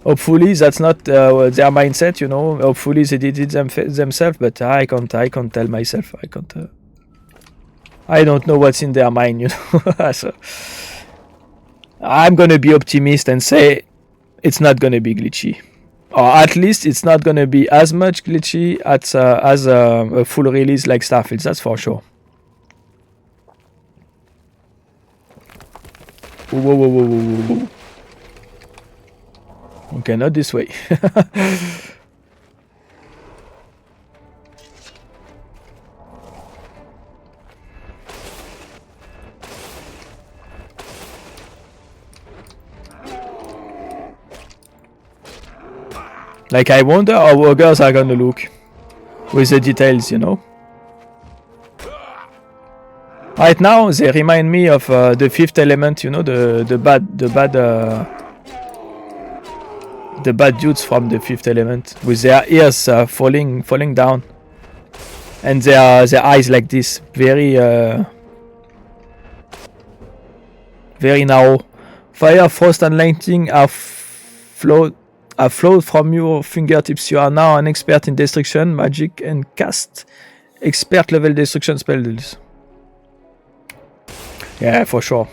hopefully that's not their mindset, you know. Hopefully they did it themselves, but I can't tell myself. I don't know what's in their mind, you know. So I'm gonna be optimist and say it's not gonna be glitchy, or at least it's not gonna be as much glitchy as a full release like Starfield. That's for sure. Whoa. Okay, not this way. Like, I wonder how our girls are gonna look with the details, you know. Right now, they remind me of the Fifth Element, you know, the bad dudes from the Fifth Element, with their ears falling down, and their eyes like this, very narrow. Fire, frost, and lightning are flowed from your fingertips. You are now an expert in destruction, magic, and cast expert level destruction spells. Yeah, for sure.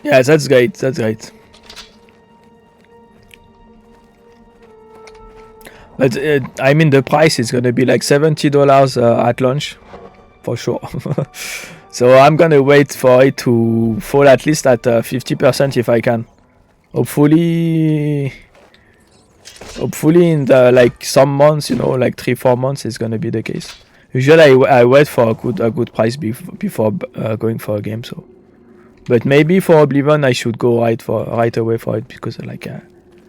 Yeah, that's great. But I mean, the price is gonna be like $70 at launch, for sure. So I'm gonna wait for it to fall at least at 50% if I can. Hopefully Hopefully in the like some months, you know, like 3-4 months, it's gonna be the case. Usually I wait for a good price before going for a game. So, but maybe for Oblivion I should go right away for it because like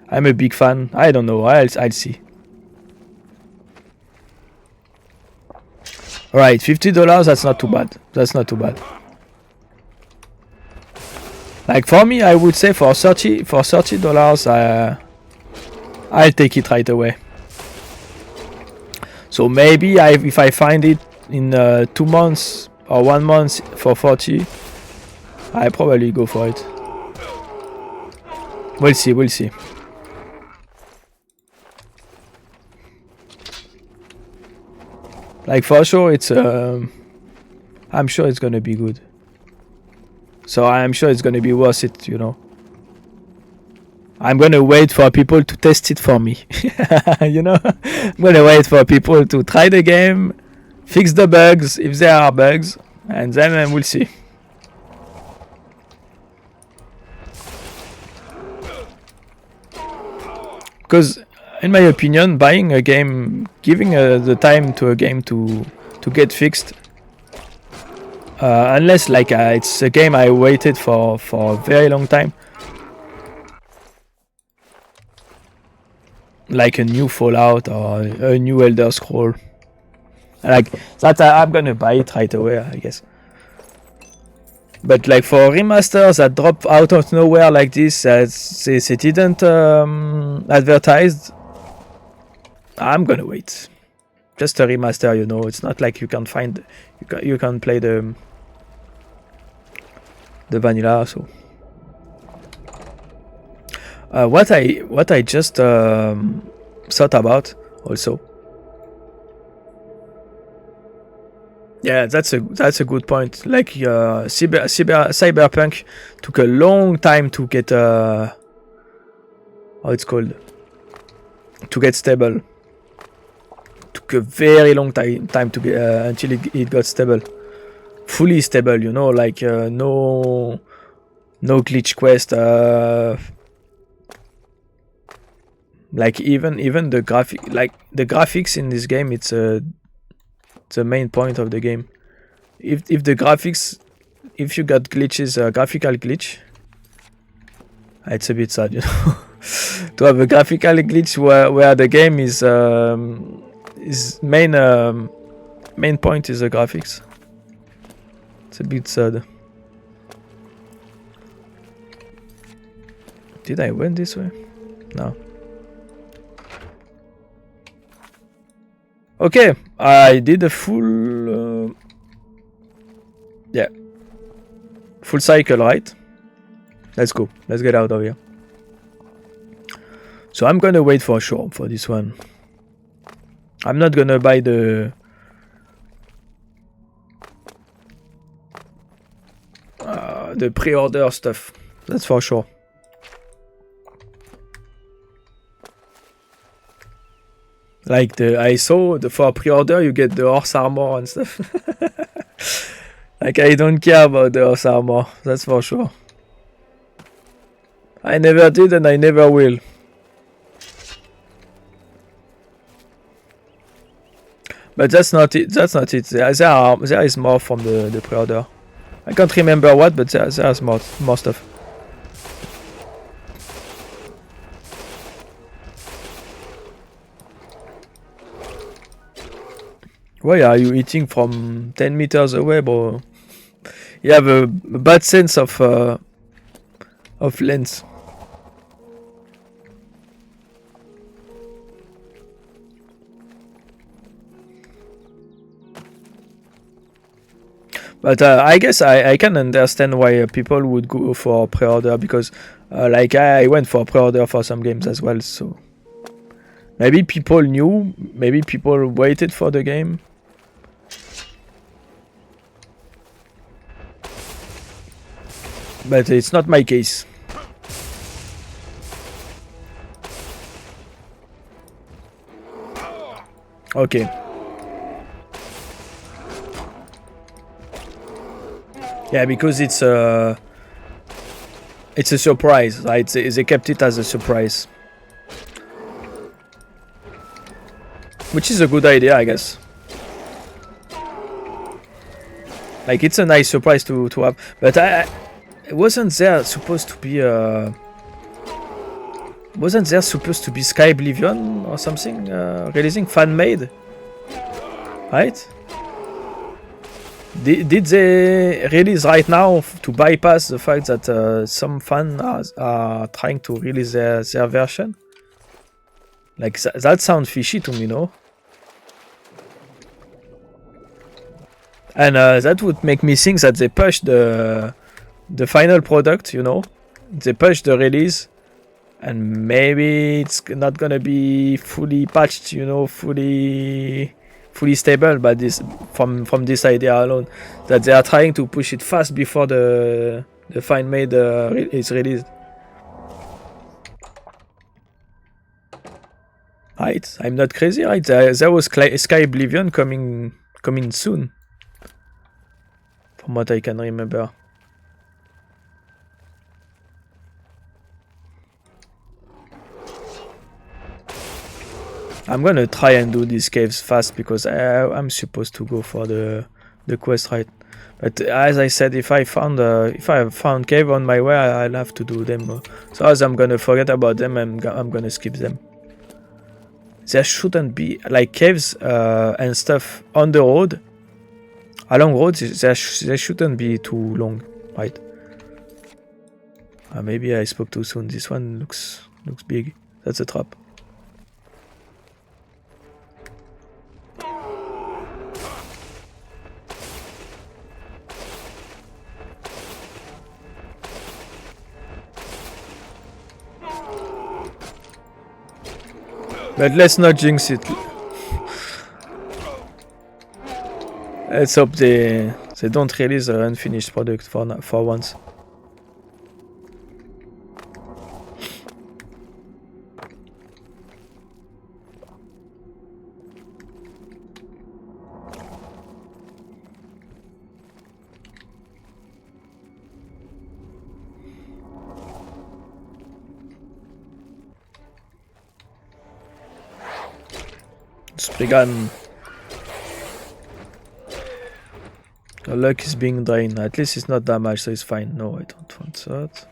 I'm a big fan. I don't know. I'll see. Alright, $50. That's not too bad. That's not too bad. Like for me, I would say for $30, I'll take it right away. So maybe if I find it in 2 months or 1 month for 40, I probably go for it. We'll see. We'll see. Like for sure, it's I'm sure it's gonna be good. So I'm sure it's gonna be worth it, you know. I'm gonna wait for people to test it for me. You know, I'm gonna wait for people to try the game, fix the bugs if there are bugs, and then we'll see. Because, in my opinion, buying a game, giving the time to a game to get fixed, unless like it's a game I waited for a very long time, like a new Fallout or a new Elder Scroll, like that, I'm gonna buy it right away, I guess. But like for remasters that drop out of nowhere like this, they didn't advertise, I'm gonna wait. Just a remaster, you know. It's not like you can find, you can play the vanilla. So what I just thought about also. Yeah, that's a good point. Like Cyberpunk took a long time to get how it's called, to get stable. Took a very long time to get until it got stable, fully stable. You know, like no glitch quest. Like even the graphics in this game, it's the main point of the game. If the graphics, if you got glitches, graphical glitch, it's a bit sad, you know. To have a graphical glitch where the game is main point is the graphics. It's a bit sad. Did I win this way? No. Okay, I did a full full cycle, right? Let's go. Let's get out of here. So I'm gonna wait for sure for this one. I'm not gonna buy the pre-order stuff. That's for sure. Like I saw for pre-order you get the horse armor and stuff. Like I don't care about the horse armor, that's for sure. I never did and I never will. But that's not it. That's not it. There is more from the pre-order. I can't remember what, but there's more stuff. Why are you eating from 10 meters away, bro? You have a bad sense of length. But I guess I can understand why people would go for pre-order, because like I went for pre-order for some games as well. So maybe people knew, maybe people waited for the game. But it's not my case. Okay. Yeah, because it's a surprise, right? They kept it as a surprise. which is a good idea, I guess. Like, it's a nice surprise to have, but it wasn't there supposed to be wasn't there supposed to be Sky Oblivion or something releasing fan-made, right? Did they release right now to bypass the fact that some fans are trying to release their version? Like, that sounds fishy to me, no? And that would make me think that they pushed the final product, you know? They pushed the release, and maybe it's not gonna be fully patched, you know, fully stable, but this from this idea alone, that they are trying to push it fast before the fan-made is released. Right, I'm not crazy, right? There was Sky Oblivion coming soon, from what I can remember. I'm gonna try and do these caves fast because I'm supposed to go for the quest, right? But as I said, if I found cave on my way, I'll have to do them. So as I'm gonna forget about them, I'm gonna skip them. There shouldn't be like caves and stuff on the road. Along roads, they shouldn't be too long, right? Maybe I spoke too soon. This one looks big. That's a trap. But let's not jinx it. Let's hope they don't release an unfinished product for once. Spriggan. Your luck is being drained. At least it's not damaged, so it's fine. No, I don't want that.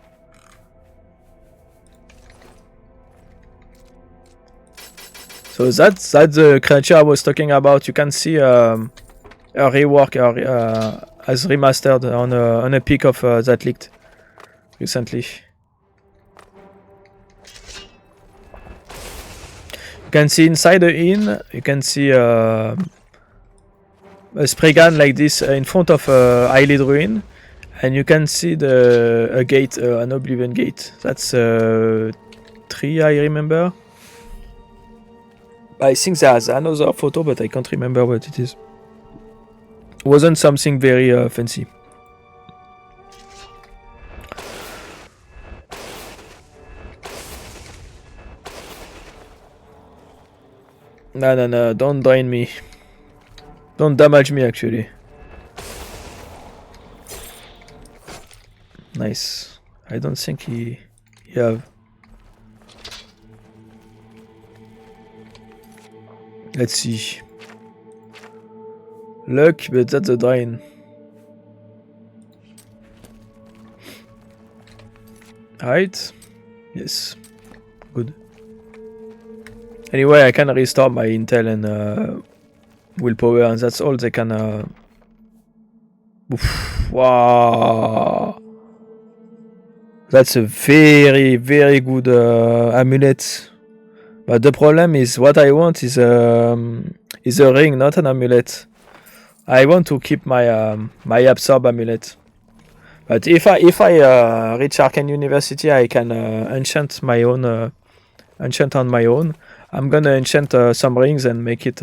So that's the creature I was talking about. You can see a rework as remastered on a pic of that leaked recently. You can see inside the inn, you can see a Spriggan like this in front of Eyelid Ruin, and you can see a gate, an Oblivion gate. That's 3, I remember. I think there's another photo, but I can't remember what it is. It wasn't something very fancy. No, don't drain me. Don't damage me, actually. Nice. I don't think he have. Let's see. Luck, but that's a drain. Right? Yes. Good. Anyway, I can restore my intel and willpower, and that's all they can. Oof, wow, that's a very, very good amulet. But the problem is, what I want is a ring, not an amulet. I want to keep my my absorb amulet. But if I reach Arcane University, I can enchant my own. Enchant on my own. I'm gonna enchant some rings and make it.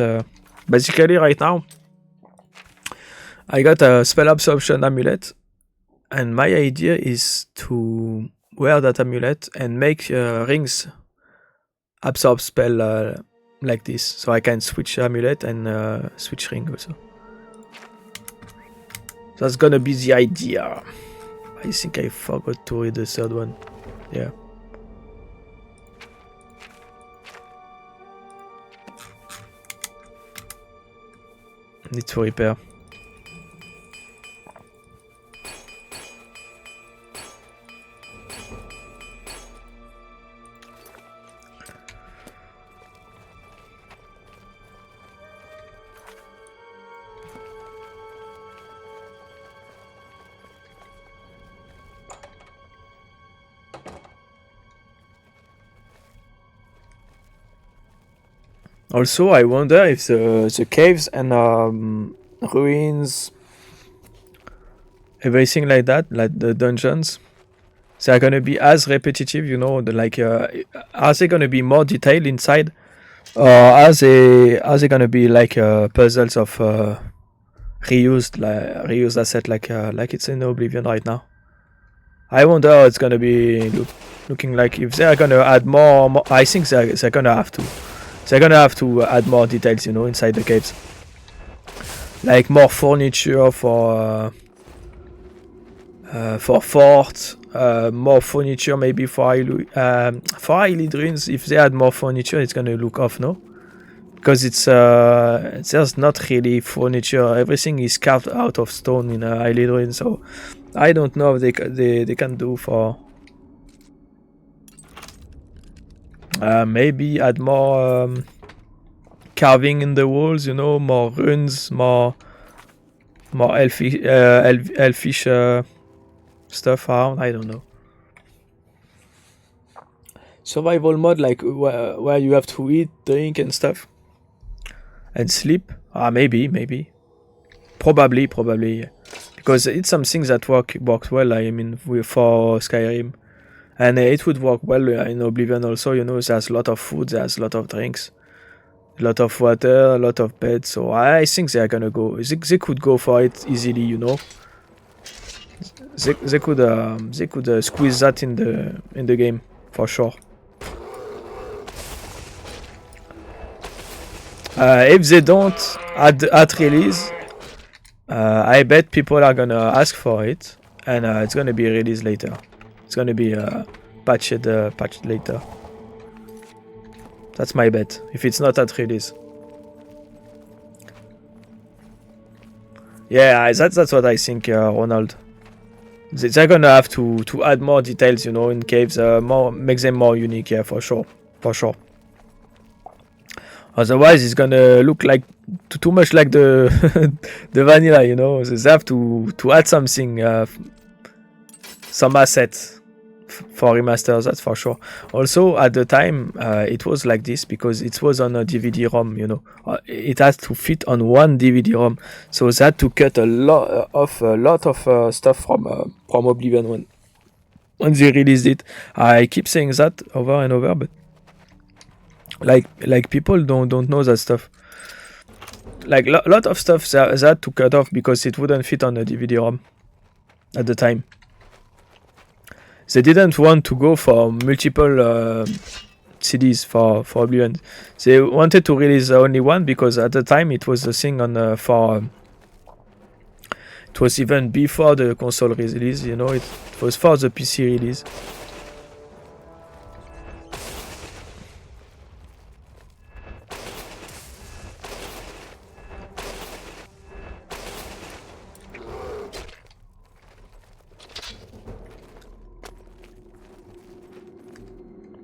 Basically, right now, I got a spell absorption amulet, and my idea is to wear that amulet and make rings absorb spell like this, so I can switch amulet and switch ring also. That's gonna be the idea. I think I forgot to read the third one. Yeah. Need to repair. Also, I wonder if the caves and ruins, everything like that, like the dungeons, they are gonna be as repetitive, you know, are they gonna be more detailed inside, or are they gonna be like puzzles of reused asset like it's in Oblivion right now? I wonder how it's gonna be looking like. If they are gonna add more I think they're gonna have to. They're gonna have to add more details, you know, inside the caves. Like more furniture for forts, more furniture maybe for Eyelid Ruins. If they add more furniture, it's gonna look off, no? Because there's not really furniture. Everything is carved out of stone in Eyelid Ruins, so I don't know if they can do for. Maybe add more carving in the walls, you know, more runes, more elfish stuff around. I don't know. Survival mode, like where you have to eat, drink, and stuff, and sleep. Maybe, probably, yeah. Because it's something that worked well. I mean, for Skyrim. And it would work well in Oblivion also, you know, there's a lot of food, there's a lot of drinks, a lot of water, a lot of beds, so I think they're gonna go, they could go for it easily, you know. They could squeeze that in the game, for sure. If they don't at release, I bet people are gonna ask for it, and it's gonna be released later. It's gonna be patched later. That's my bet. If it's not at release. Yeah, that's what I think, Ronald. They're gonna have to add more details, you know, in caves, make them more unique. Yeah, for sure. Otherwise, it's gonna look like too much like the the vanilla, you know. They have to add something, some assets for remasters, that's for sure. Also, at the time, it was like this because it was on a DVD-ROM, you know. It has to fit on one DVD-ROM, so they had to cut a lot of stuff from Oblivion when they released it. I keep saying that over and over, but like people don't know that stuff. Like lot of stuff they had to cut off because it wouldn't fit on a DVD-ROM at the time. They didn't want to go for multiple CDs for Oblivion. They wanted to release only one because at the time it was a thing on it was even before the console release, you know, it was for the PC release.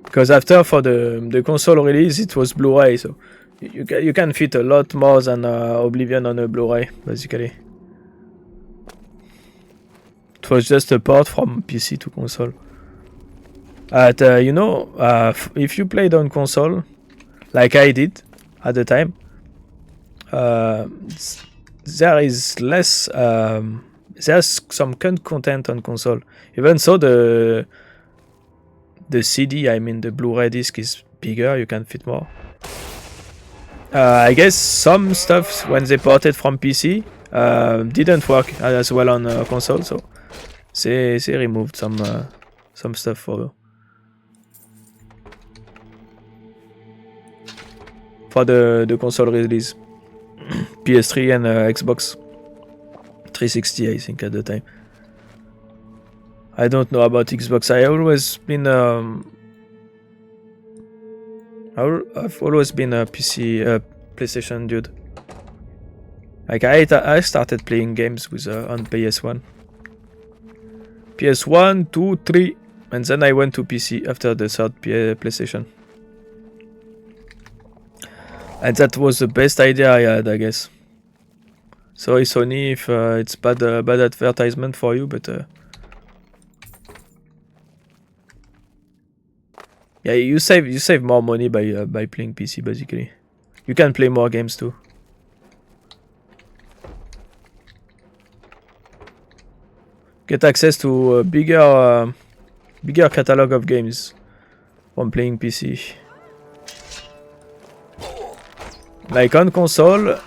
Because after for the console release it was Blu-ray, so you can fit a lot more than Oblivion on a Blu-ray basically. It was just a port from PC to console. You know, if you played on console, like I did at the time, there is less. There's some content on console. Even so, the CD, I mean the Blu-ray disc, is bigger. You can fit more. I guess some stuff when they ported from PC didn't work as well on console, so they removed some stuff for the console release. PS3 and Xbox 360, I think, at the time. I don't know about Xbox. I've always been a PC PlayStation dude. Like I started playing games with on PS1. PS1, 2, 3, and then I went to PC after the third PlayStation. And that was the best idea I had, I guess. Sorry, Sony, if it's bad advertisement for you, but yeah, you save more money by playing PC basically. You can play more games too. Get access to a bigger catalog of games from playing PC. Like on console,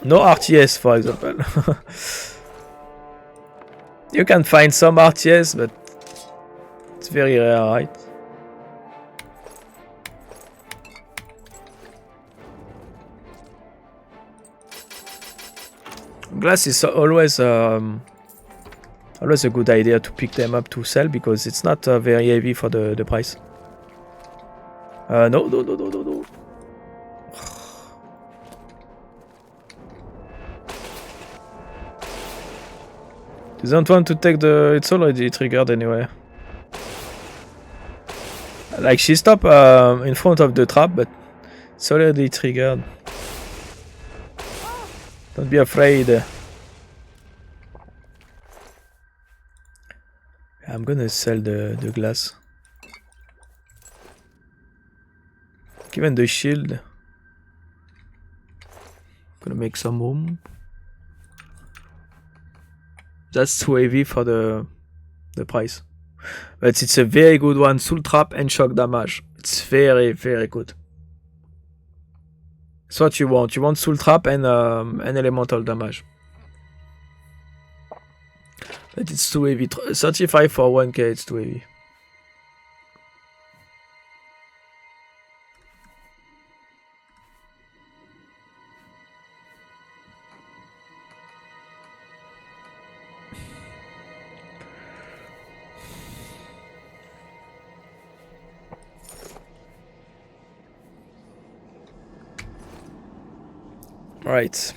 no RTS, for example. You can find some RTS, but it's very rare, right? Glass is always a good idea to pick them up to sell because it's not very heavy for the price. No. You don't want to take the... It's already triggered anyway. Like she stopped in front of the trap, but it's already triggered. Don't be afraid. I'm gonna sell the glass. Given the shield, gonna make some room. That's too heavy for the price. But it's a very good one. Soul trap and shock damage. It's very, very good. It's what you want. You want soul trap and elemental damage. But it's too heavy. 35 for 1k, it's too heavy. Right.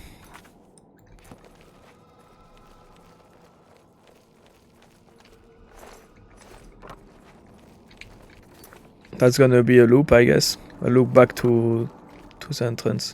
That's gonna be a loop, I guess. A loop back to the entrance.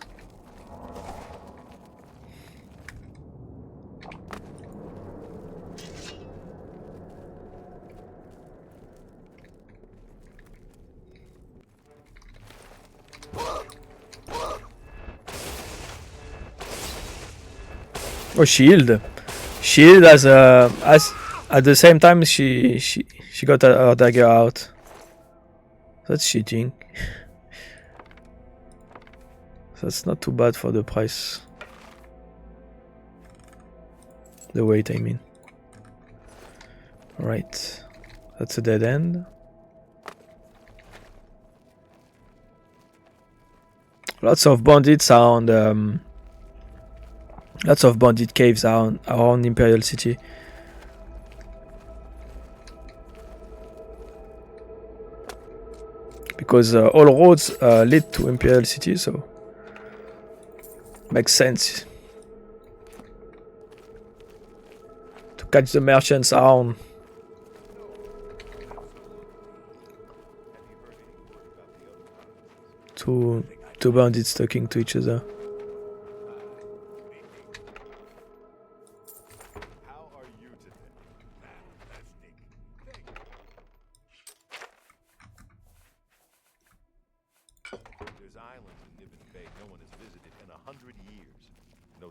Oh, shield. Shield as at the same time she got her dagger out. That's cheating. That's not too bad for the price. The weight, I mean. Alright. That's a dead end. Lots of bandits are on the... lots of bandit caves are on Imperial City. Because all roads lead to Imperial City, so makes sense to catch the merchants on. Two bandits talking to each other.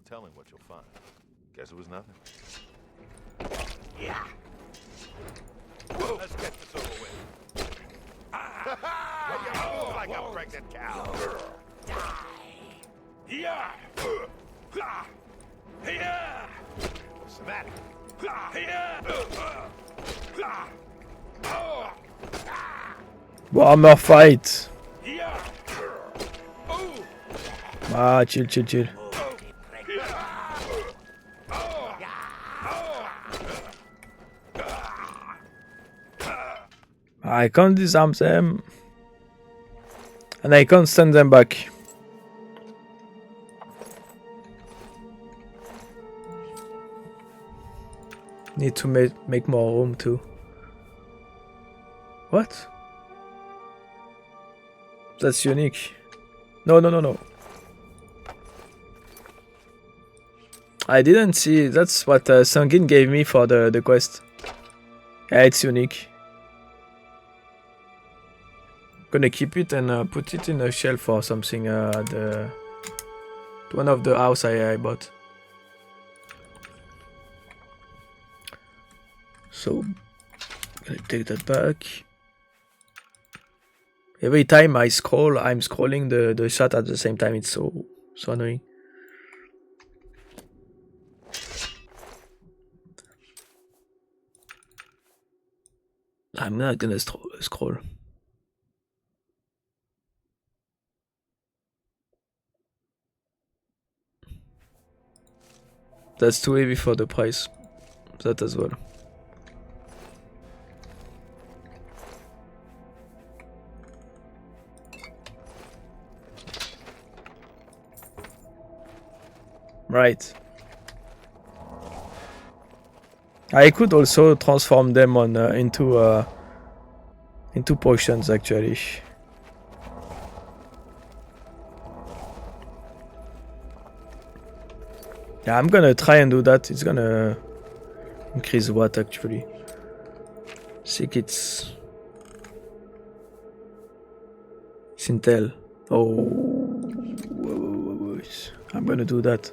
Telling what you'll find. Guess it was nothing. Yeah. Let's get this over with. Like a pregnant cow. Yeah. Yeah. What's the matter? Warhammer fight. Yeah. Ah, chill. I can't disarm them. And I can't send them back. Need to make more room too. What? That's unique. No. I didn't see. That's what Sungin gave me for the quest. Yeah, it's unique. Gonna keep it and put it in a shelf or something. One of the house I bought. So, gonna take that back. Every time I scroll, I'm scrolling the shot at the same time. It's so annoying. I'm not gonna scroll. That's too heavy for the price. That as well. Right. I could also transform them into potions actually. Yeah, I'm gonna try and do that. It's gonna increase what actually? I think it's Intel. Oh, I'm gonna do that.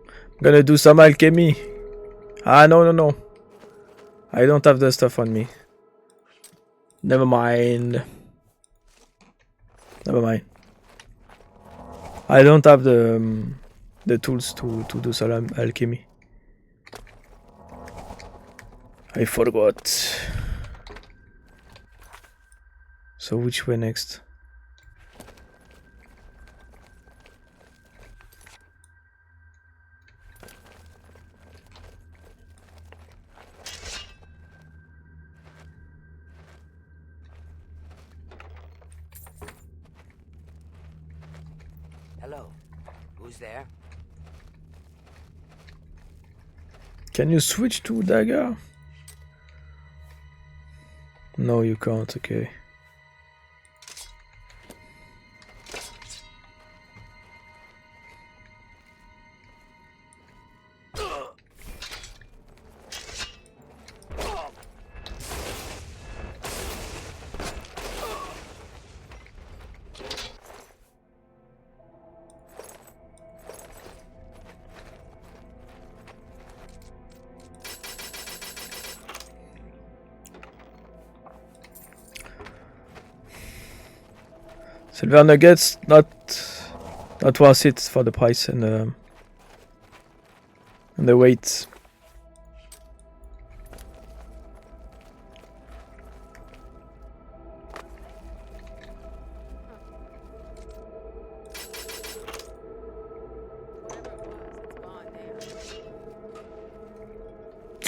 I'm gonna do some alchemy. Ah, no. I don't have the stuff on me. Never mind. I don't have the tools to do some alchemy. I forgot. So which way next? Hello. Who's there? Can you switch to dagger? No, you can't. Okay. Silver nuggets, not worth it for the price and the weight.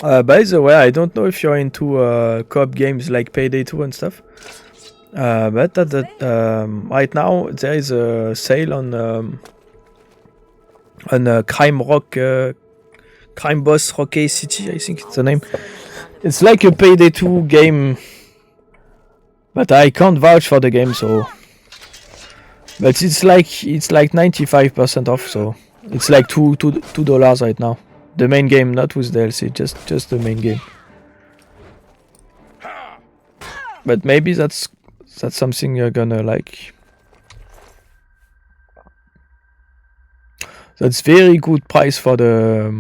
By the way, I don't know if you're into co-op games like Payday 2 and stuff. But right now there is a sale on Crime Boss Rocky City, I think it's the name. It's like a Payday 2 game, but I can't vouch for the game, so. But it's like 95% off, so it's like $2 right now. The main game, not with DLC, just the main game. But maybe that's something you're gonna like. That's very good price for the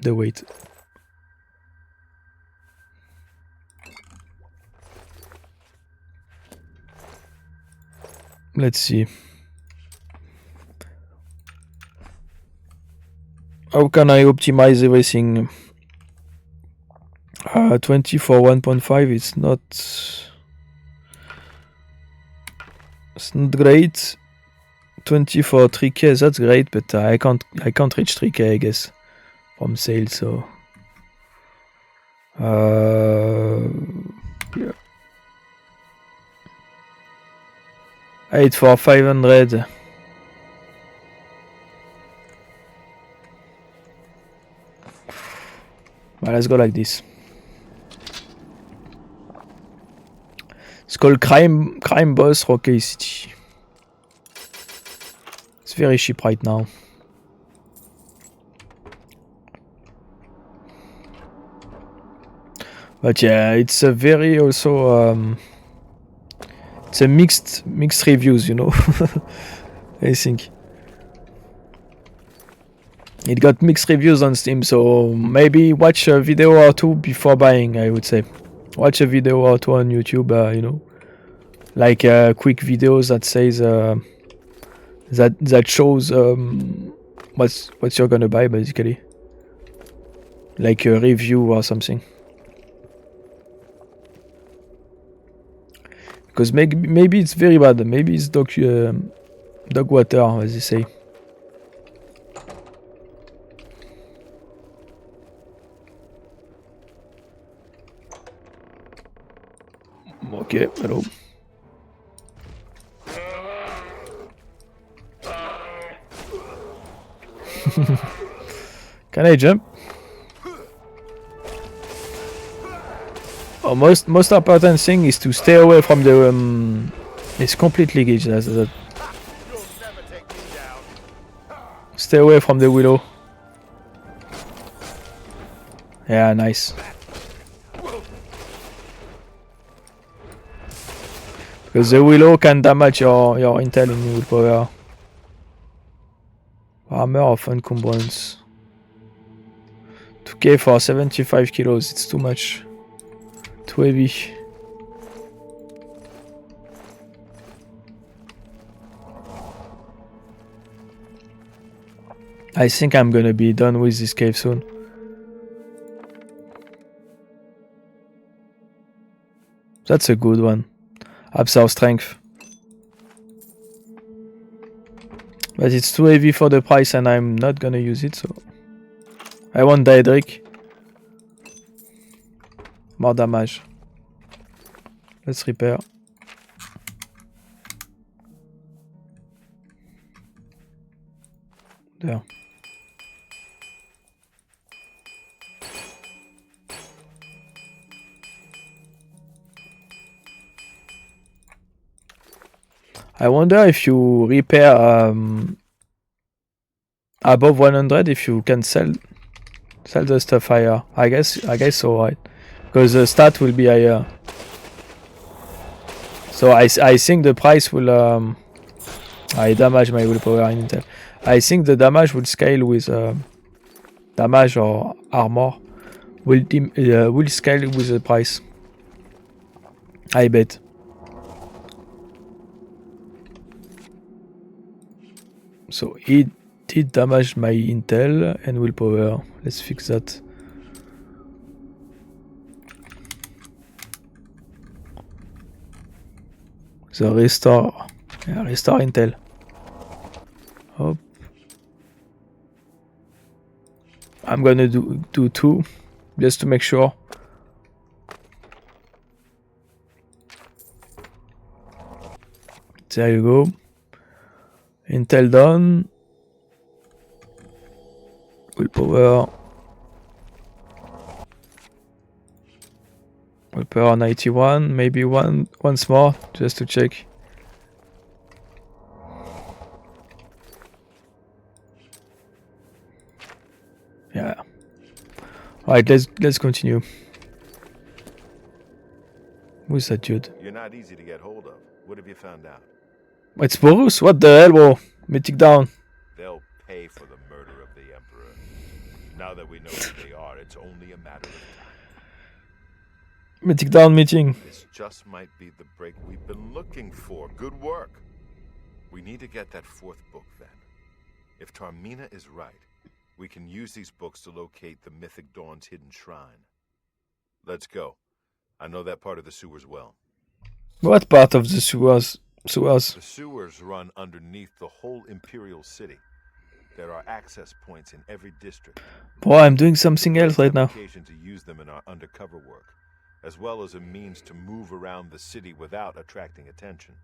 weight. Let's see. How can I optimize everything? 20 for 1.5, it's not great. 20 for 3K, that's great, but I can't reach 3K, I guess, from sale. So yeah. 8 for 500. Alright, let's go like this. It's called Crime Boss Rocky City. It's very cheap right now. But yeah, it's a very also it's a mixed reviews, you know. I think it got mixed reviews on Steam, so maybe watch a video or two before buying. I would say watch a video or two on YouTube, you know, like quick videos that says that shows what you're gonna buy, basically, like a review or something. Because maybe it's very bad. Maybe it's dog water, as they say. Okay, hello. Can I jump? Oh, most important thing is to stay away from the it's completely glitched. That. Stay away from the willow. Yeah, nice. Because the willow can damage your intel in willpower. Armor of encumbrance. 2k for 75 kilos. It's too much. Too heavy. I think I'm gonna be done with this cave soon. That's a good one. Absorb strength. But it's too heavy for the price and I'm not gonna use it, so I want Daedric. More damage. Let's repair. There. I wonder if you repair above 100, if you can sell the stuff higher. I guess so, right? Because the stat will be higher. So I think the price will I damage my willpower in Intel. I think the damage will scale with damage or armor will scale with the price. I bet. So it did damage my intel and willpower. Let's fix that. So restore intel. Hop. I'm gonna do 2 just to make sure. There you go. Intel done. Willpower. Willpower 91. Maybe once more just to check. Yeah. Alright, let's continue. Who's that dude? You're not easy to get hold of. What have you found out? It's Borus? What the hell, bro? Mythic down. They'll pay for the murder of the Emperor. Now that we know who they are, it's only a matter of time. Mythic down meeting. This just might be the break we've been looking for. Good work. We need to get that 4th book then. If Tarmina is right, we can use these books to locate the Mythic Dawn's hidden shrine. Let's go. I know that part of the sewers well. What part of the sewers? The sewers run underneath the whole Imperial City. There are access points in every district. Bro, I'm doing something else right now. Occasion to use them in our undercover work, as well as a means to move around the city without attracting attention.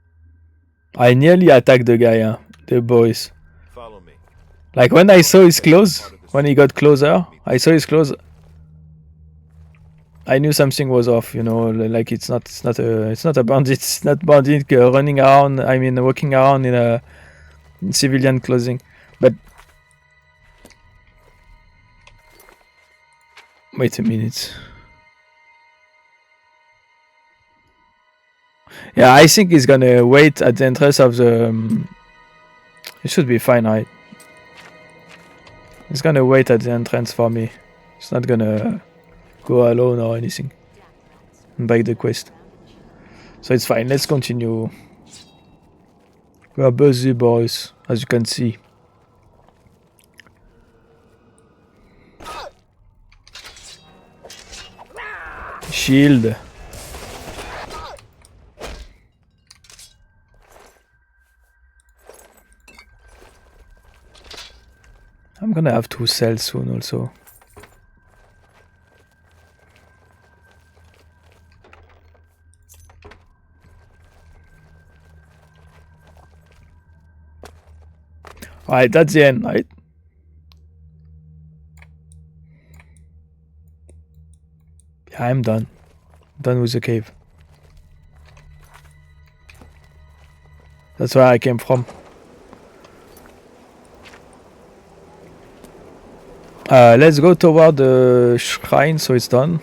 I nearly attacked the guy, the boys. Follow me. Like when I saw his clothes, when he got closer, I saw his clothes. I knew something was off. You know, like it's not a bandit. It's not bandit running around. I mean, walking around in civilian clothing. But wait a minute. Yeah, I think he's gonna wait at the entrance of the. It should be fine, right? He's gonna wait at the entrance for me. He's not gonna go alone or anything and break the quest. So it's fine. Let's continue. We are busy, boys, as you can see. Shield. I'm gonna have to sell soon also. Alright, that's the end, right? Yeah, I'm done. Done with the cave. That's where I came from. Let's go toward the shrine so it's done.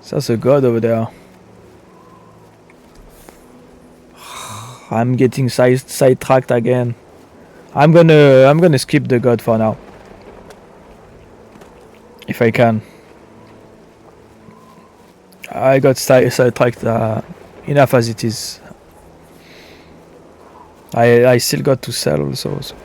There's a god over there. I'm getting sidetracked again. I'm gonna skip the god for now. If I can. I got sidetracked enough as it is. I still got to sell also. So.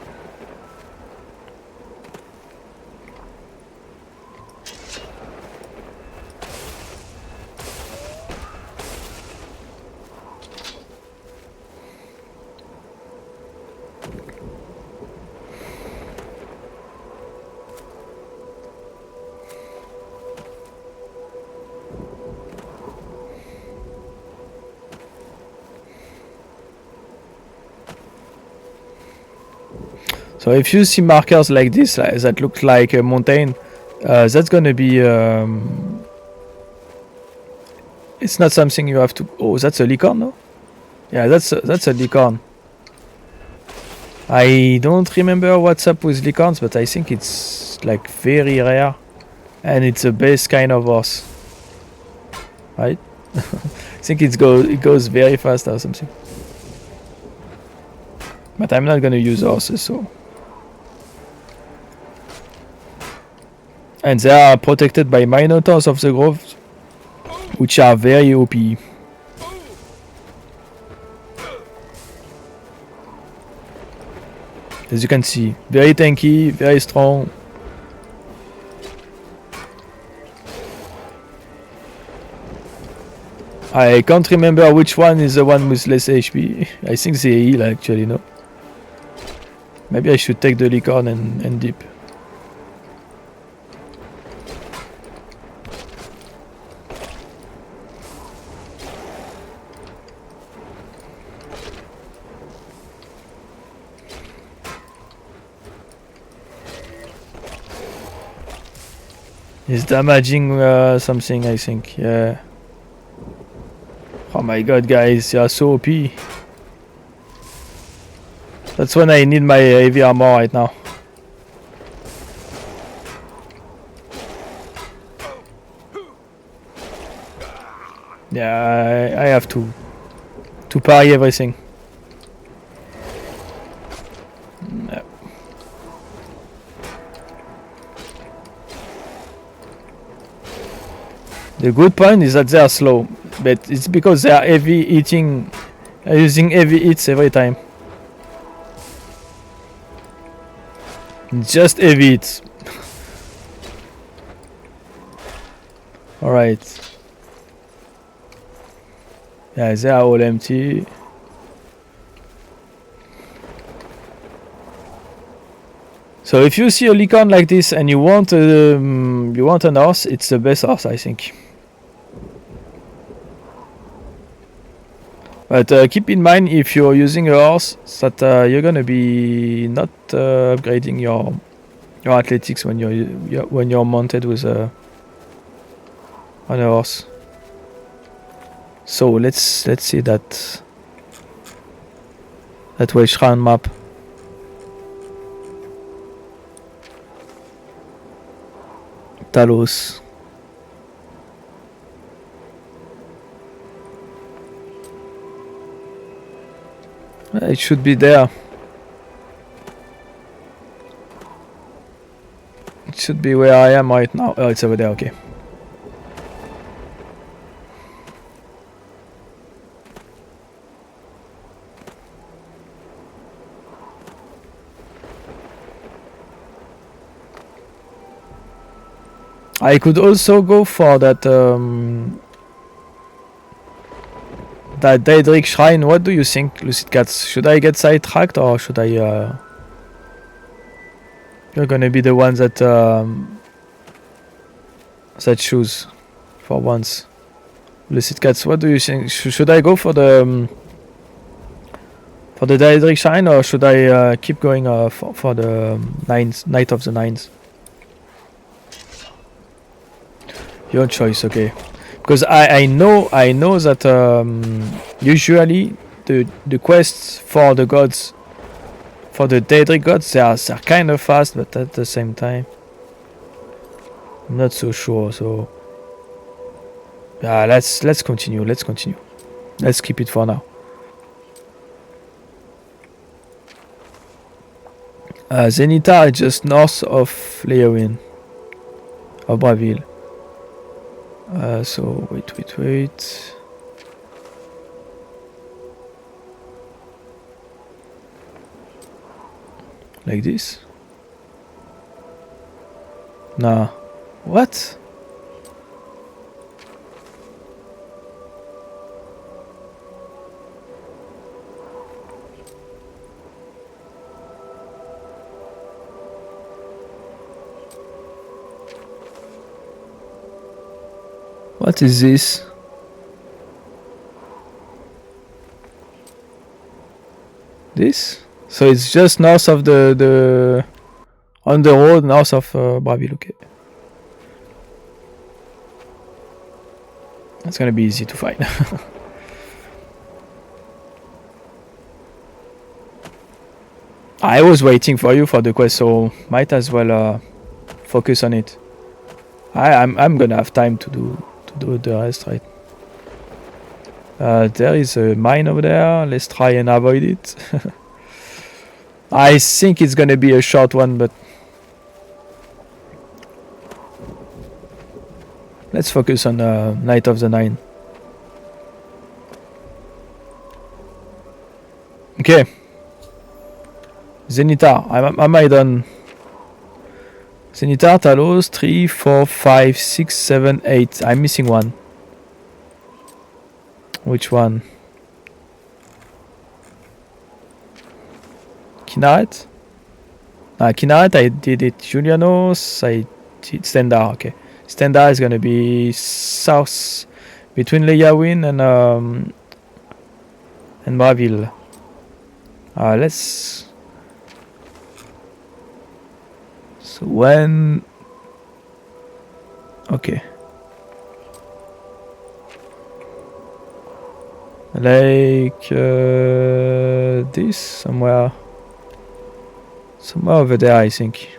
So if you see markers like this that look like a mountain, that's gonna be. It's not something you have to. Oh, that's a licorn, no? Yeah, that's a licorn. I don't remember what's up with licorns, but I think it's like very rare, and it's the best kind of horse, right? I think it goes very fast or something. But I'm not gonna use horses, so. And they are protected by Minotaurs of the Grove, which are very OP. As you can see, very tanky, very strong. I can't remember which one is the one with less HP. I think they heal actually, no? Maybe I should take the licorn and dip. He's damaging something, I think. Yeah. Oh my god, guys, you are so OP. That's when I need my heavy armor right now. Yeah, I have to parry everything. Yeah. The good point is that they are slow, but it's because they are using heavy hits every time. Just heavy hits. Alright. Yeah, they are all empty. So if you see a licorn like this and you want an horse, it's the best horse, I think. But keep in mind, if you're using a horse, that you're gonna be not upgrading your athletics when you're mounted with a on a horse. So let's see that way shrine map. Talos. It should be there. It should be where I am right now. Oh, it's over there, okay. I could also go for that that Daedric Shrine. What do you think, Lucid Cats? Should I get sidetracked or should I you're gonna be the ones that choose for once. Lucid Cats, what do you think? Should I go for the Daedric Shrine or should I keep going for the Night of the Nines? Your choice, okay. Because I know that usually the quests for the gods, for the Daedric gods, they are kind of fast, but at the same time, I'm not so sure. So yeah, let's continue. Let's keep it for now. Zenithar is just north of Leowin, of Bravil. So wait. Like this? Nah. What? What is this? This? So it's just north of the on the road north of Bravil, okay. That's gonna be easy to find. I was waiting for you for the quest, so might as well focus on it. I'm gonna have time to do the rest, right? There is a mine over there. Let's try and avoid it. I think it's gonna be a short one, but let's focus on Night of the Nine. Okay. Zenithar. Am I done? Zenithar, Talos, 3, 4, 5, 6, 7, 8. I'm missing one. Which one? Kinaret? Kinaret, I did it. Julianos, I did Stendar, okay. Stendar is gonna be south between Leowin and Bravil. Let's. So when. Okay. Like this somewhere over there, I think.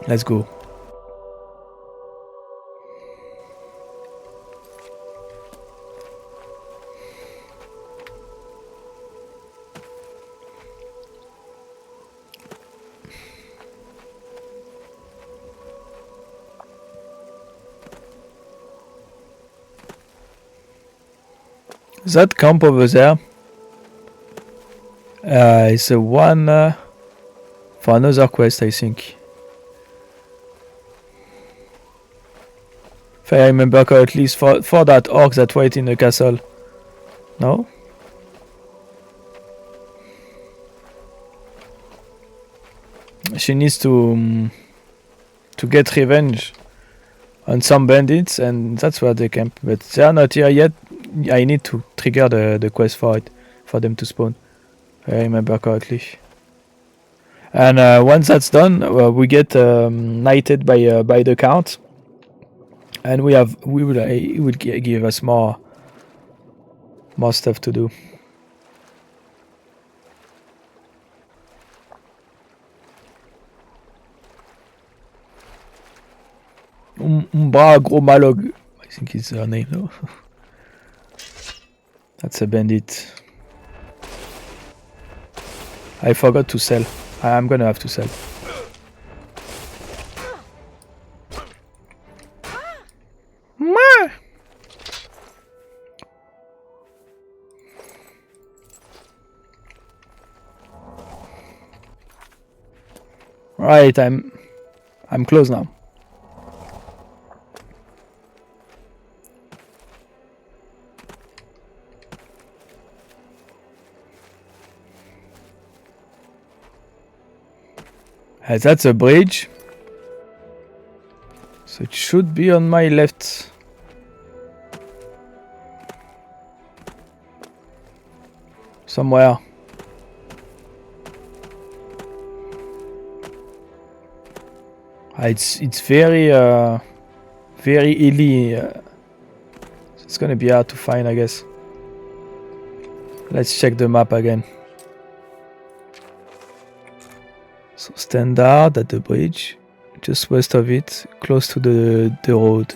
Let's go. That camp over there is the one for another quest, I think. If I remember correctly, for that orc that wait in the castle. No? She needs to get revenge on some bandits, and that's where they camp. But they are not here yet. I need to trigger the quest for it, for them to spawn. If I remember correctly. And once that's done, we get knighted by the count. And it would give us more stuff to do. Umbra Gromalog, I think it's her name, no? That's a bandit. I forgot to sell. I'm gonna have to sell. Right, I'm close now. That's a bridge. So it should be on my left. Somewhere. It's very hilly. It's gonna be hard to find, I guess. Let's check the map again. So standard at the bridge, just west of it, close to the road.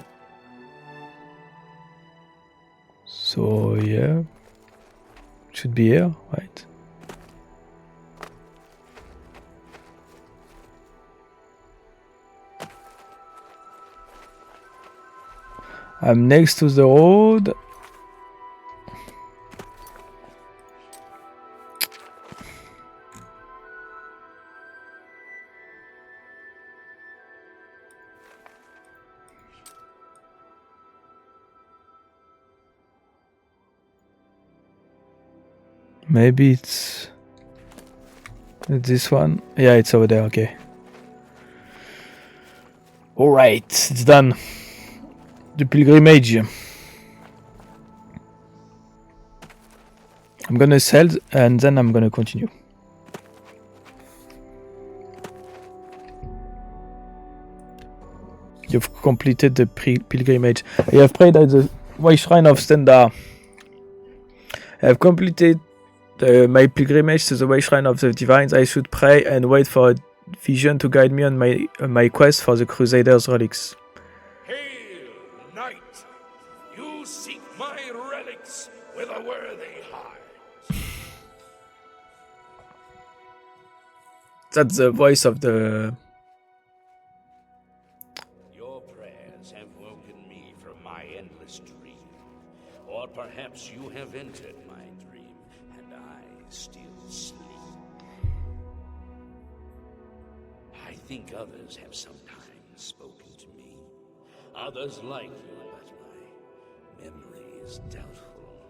So yeah, should be here, right? I'm next to the road. Maybe it's this one. Yeah, it's over there. Okay. All right, it's done. The pilgrimage. I'm gonna sell and then I'm gonna continue. You've completed the pilgrimage. You have prayed at the White Shrine of Stendar. I have completed my pilgrimage to the White Shrine of the Divines. I should pray and wait for a vision to guide me on my quest for the Crusaders' relics. Hail, knight! You seek my relics with a worthy heart. That's the voice of the... Your prayers have woken me from my endless dream. Or perhaps you have entered my dream, and I still sleep. I think others have sometimes spoken to me. Others like you, but my memory is doubtful.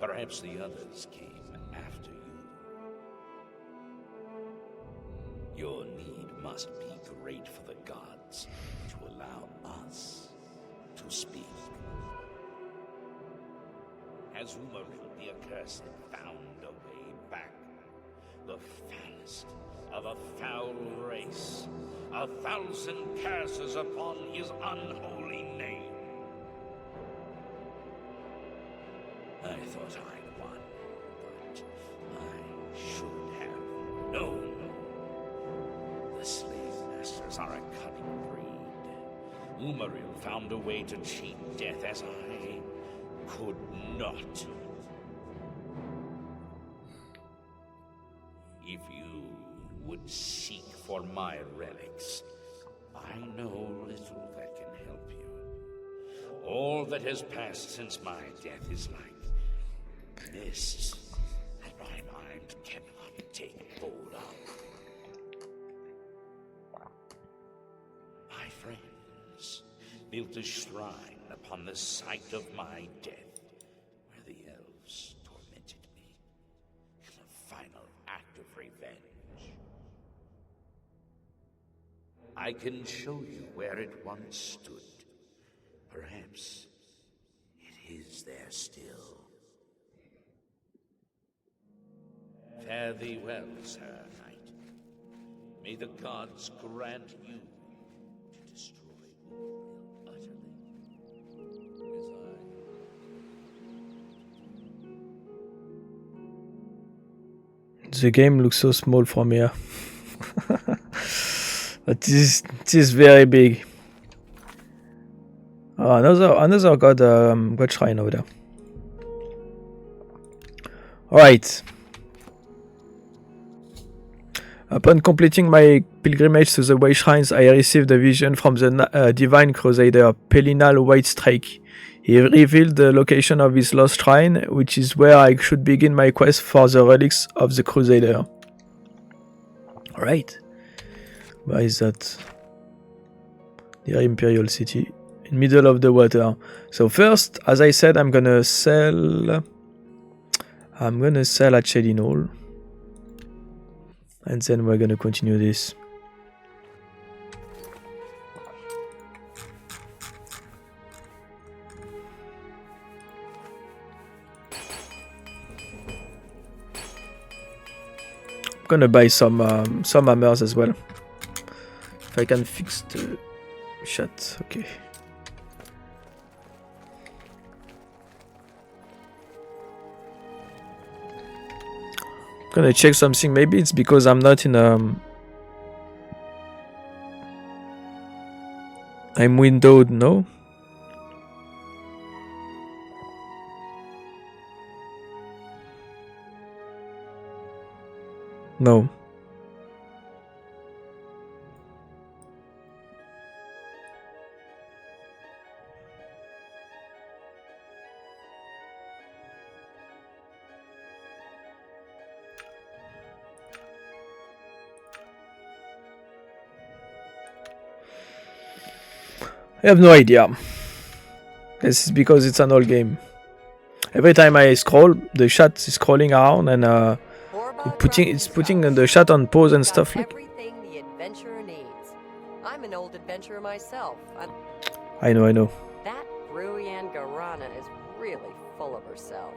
Perhaps the others came after you. Your need must be great for the gods to allow us to speak. Has Umaril the Accursed found a way back? The foulest of a foul race. 1,000 curses upon his unholy name. I thought I'd won, but I should have known. The slave masters are a cunning breed. Umaril found a way to cheat death as I could not. If you would seek for my relics, I know little that can help you. All that has passed since my death is like mist that my mind cannot take hold of. My friends built a shrine upon the site of my death, where the elves tormented me in a final act of revenge. I can show you where it once stood. Perhaps it is there still. Fare thee well, Sir Knight. May the gods grant you to destroy Umaril utterly. The game looks so small from here. But this is very big. Oh, another god shrine over there. Alright. Upon completing my pilgrimage to the Way Shrines, I received a vision from the Divine Crusader, Pelinal Whitestrake. He revealed the location of his lost shrine, which is where I should begin my quest for the relics of the Crusader. Alright. Where is that? Near Imperial City. In middle of the water. So first, as I said, I'm gonna sell at Shading Hall. And then we're gonna continue this. I'm gonna buy some hammers as well. If I can fix the shot, okay. Gonna check something. Maybe it's because I'm not in I'm windowed, no? No. I have no idea. This is because it's an old game. Every time I scroll, the chat is scrolling around and it's putting the chat on pause and stuff like. Everything the adventurer needs. I'm an old adventurer myself. I know. That Ruyan Garana is really full of herself.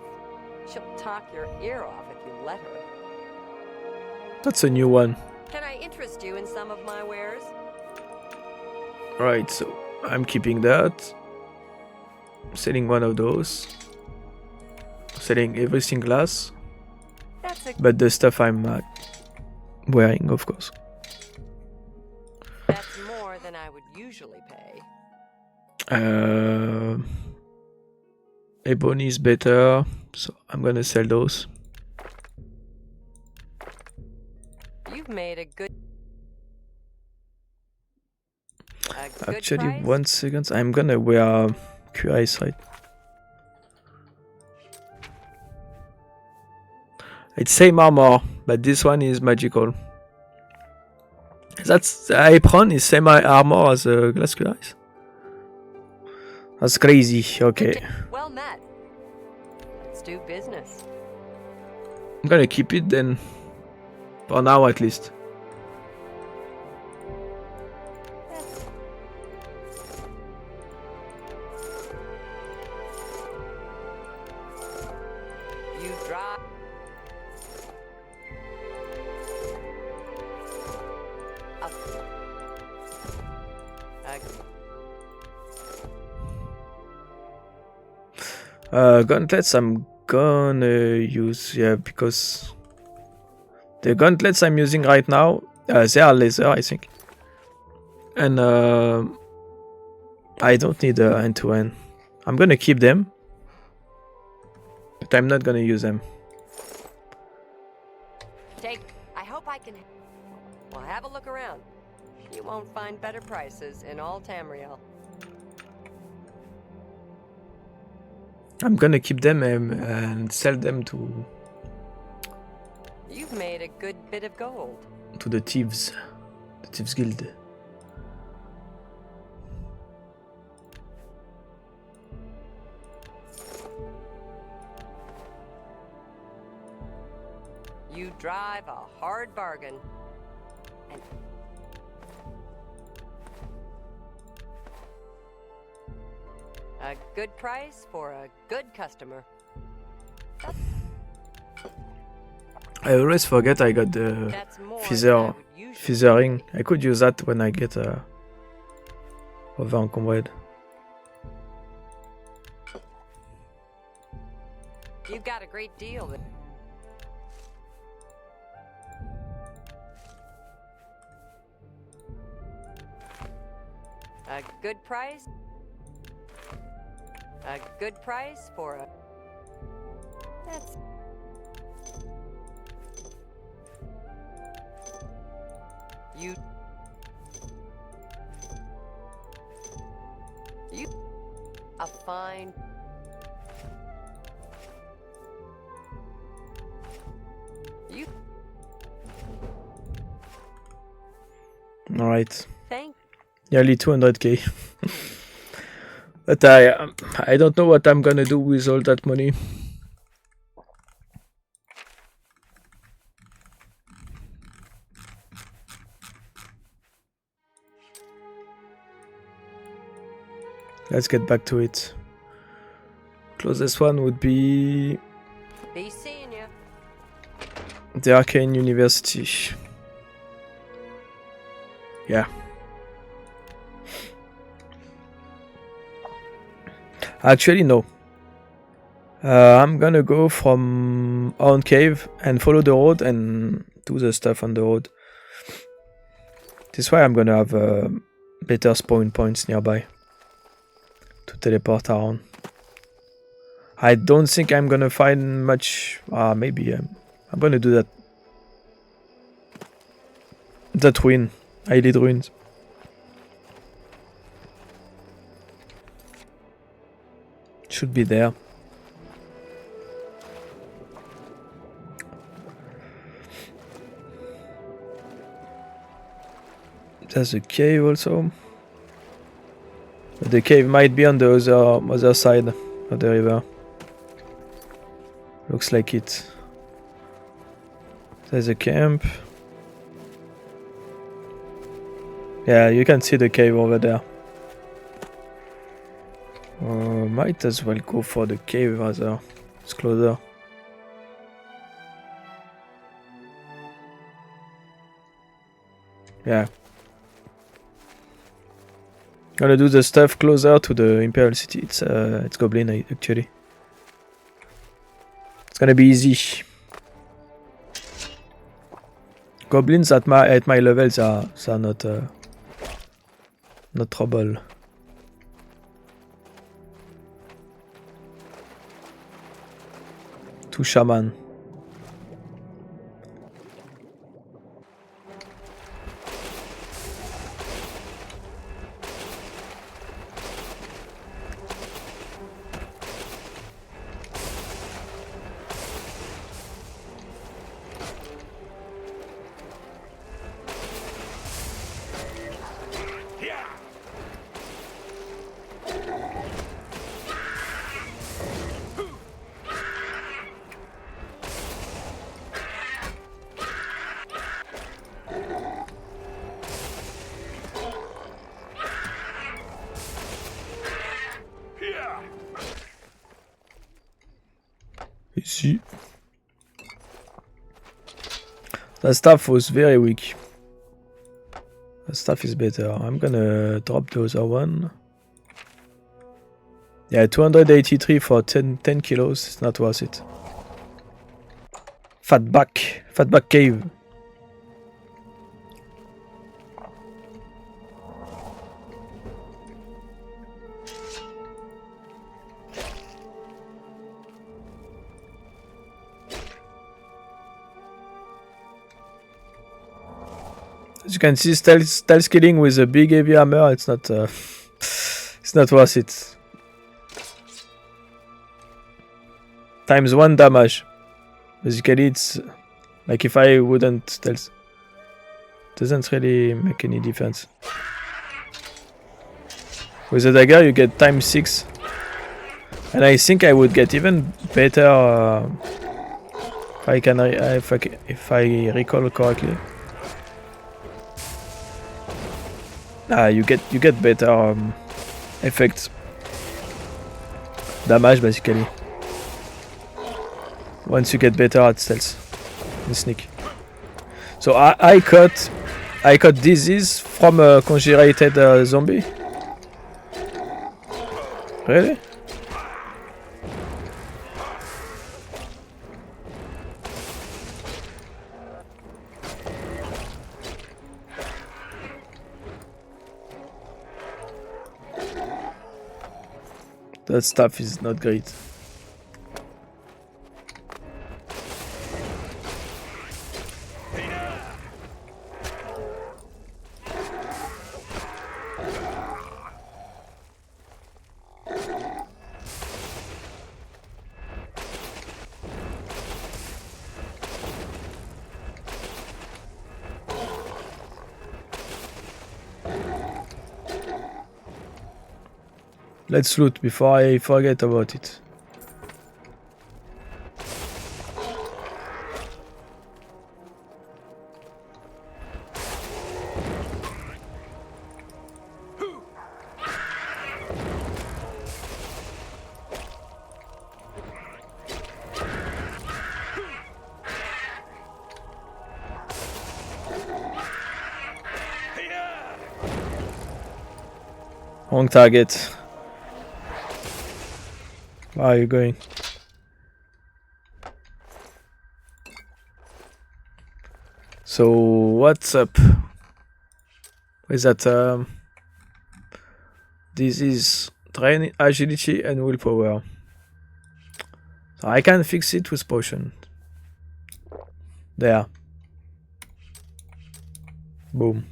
She'll talk your ear off if you let her. That's a new one. Can I interest you in some of my wares? Right, so I'm keeping that. Selling one of those. Selling everything glass. But the stuff I'm wearing, of course. That's more than I would usually pay. Ebony is better, so I'm gonna sell those. You've made a good Actually, price? 1 second. I'm gonna wear QI, right? It's same armor, but this one is magical. That's the apron is same armor as the glass QIs. That's crazy. Okay, Well met. Let's do business. I'm gonna keep it then. For now, at least. You drive. Gauntlets I'm gonna use, yeah, because the gauntlets I'm using right now, they are laser, I think. And I don't need end-to-end. I'm gonna keep them, but I'm not gonna use them. I hope I can. Well, have a look around. You won't find better prices in all Tamriel. I'm gonna keep them and sell them to You've made a good bit of gold. the thieves guild. You drive a hard bargain. And a good price for a good customer. I always forget I got the That's more than I Fizzer would usually ring. I could use that when I get over encumbered. You've got a great deal. A good price? A good price for a... That's... You... A fine... You... Alright. Thank... Nearly 200k. But I don't know what I'm gonna do with all that money. Let's get back to it. Closest one would be Be seeing you. the Arcane University. Yeah. Actually, no. I'm gonna go from Horn Cave and follow the road and do the stuff on the road. This is why I'm gonna have better spawn points nearby to teleport around. I don't think I'm gonna find much. Maybe I'm gonna do that. That ruin. I did ruins. Should be there. There's a cave also. But the cave might be on the other side of the river. Looks like it. There's a camp. Yeah, you can see the cave over there. Might as well go for the cave rather. It's closer. Yeah. Gonna do the stuff closer to the Imperial City. It's Goblin actually. It's gonna be easy. Goblins at my levels are not trouble. Two shaman. Easy. The staff was very weak. The staff is better. I'm gonna drop the other one. Yeah, 283 for 10 kilos. It's not worth it. Fatback cave. As you can see, stealth killing with a big heavy hammer, it's not worth it. Times 1 damage. Basically, it's like if I wouldn't stealth. Doesn't really make any difference. With the dagger, you get times 6. And I think I would get even better if I recall correctly. You get better effects, damage basically. Once you get better at stealth and sneak. So I caught disease from a conjurated zombie. Really? That stuff is not great. Let's loot before I forget about it. Wrong target. Where are you going? So what's up? Is that this is train agility and willpower. So I can fix it with potion. There. Boom.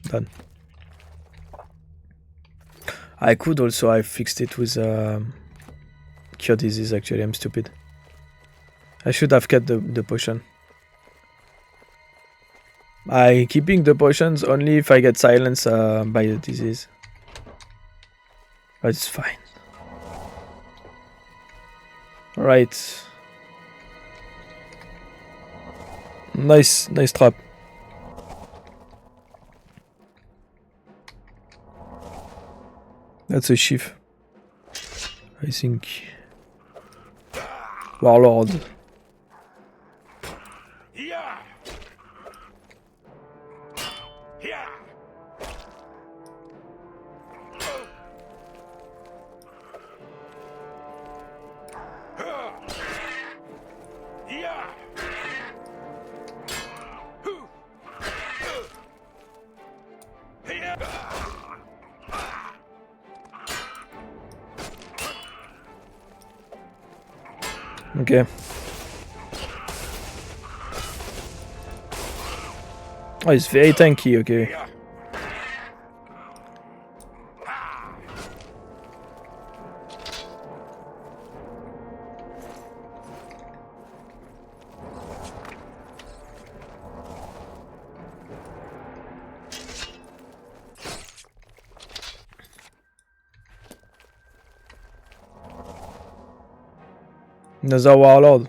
Done. I could also have fixed it with cure disease. Actually, I'm stupid. I should have kept the potion. I keeping the potions only if I get silenced by the disease. But it's fine. Alright. Nice trap. That's a chief. I think. Warlord. Okay. Oh, it's very tanky, okay. Another warlord.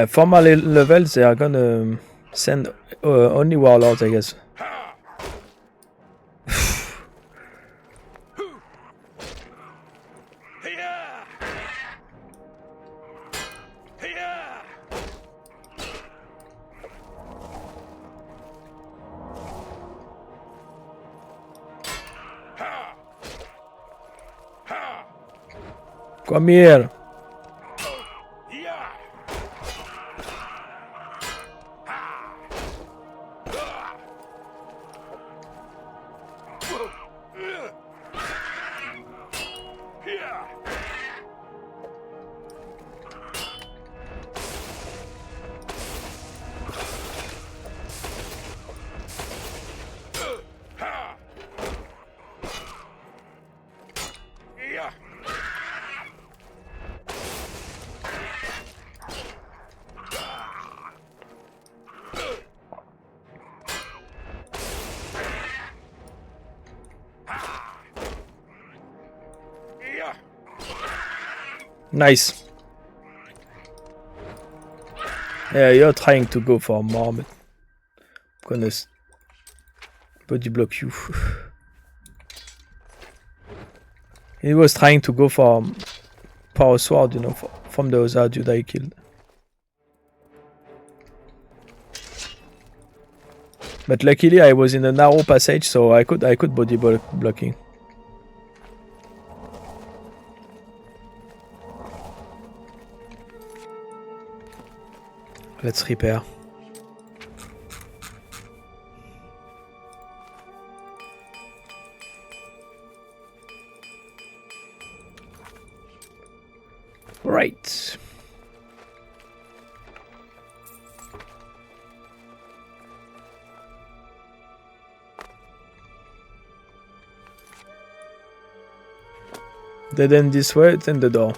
For my levels, they are gonna send only warlords, I guess. Come here. Nice. Yeah, you're trying to go for more, but I'm gonna body block you. He was trying to go for power sword, you know, from the other dude I killed. But luckily I was in a narrow passage, so I could body blocking. Let's repair. Dead end this way, then the door.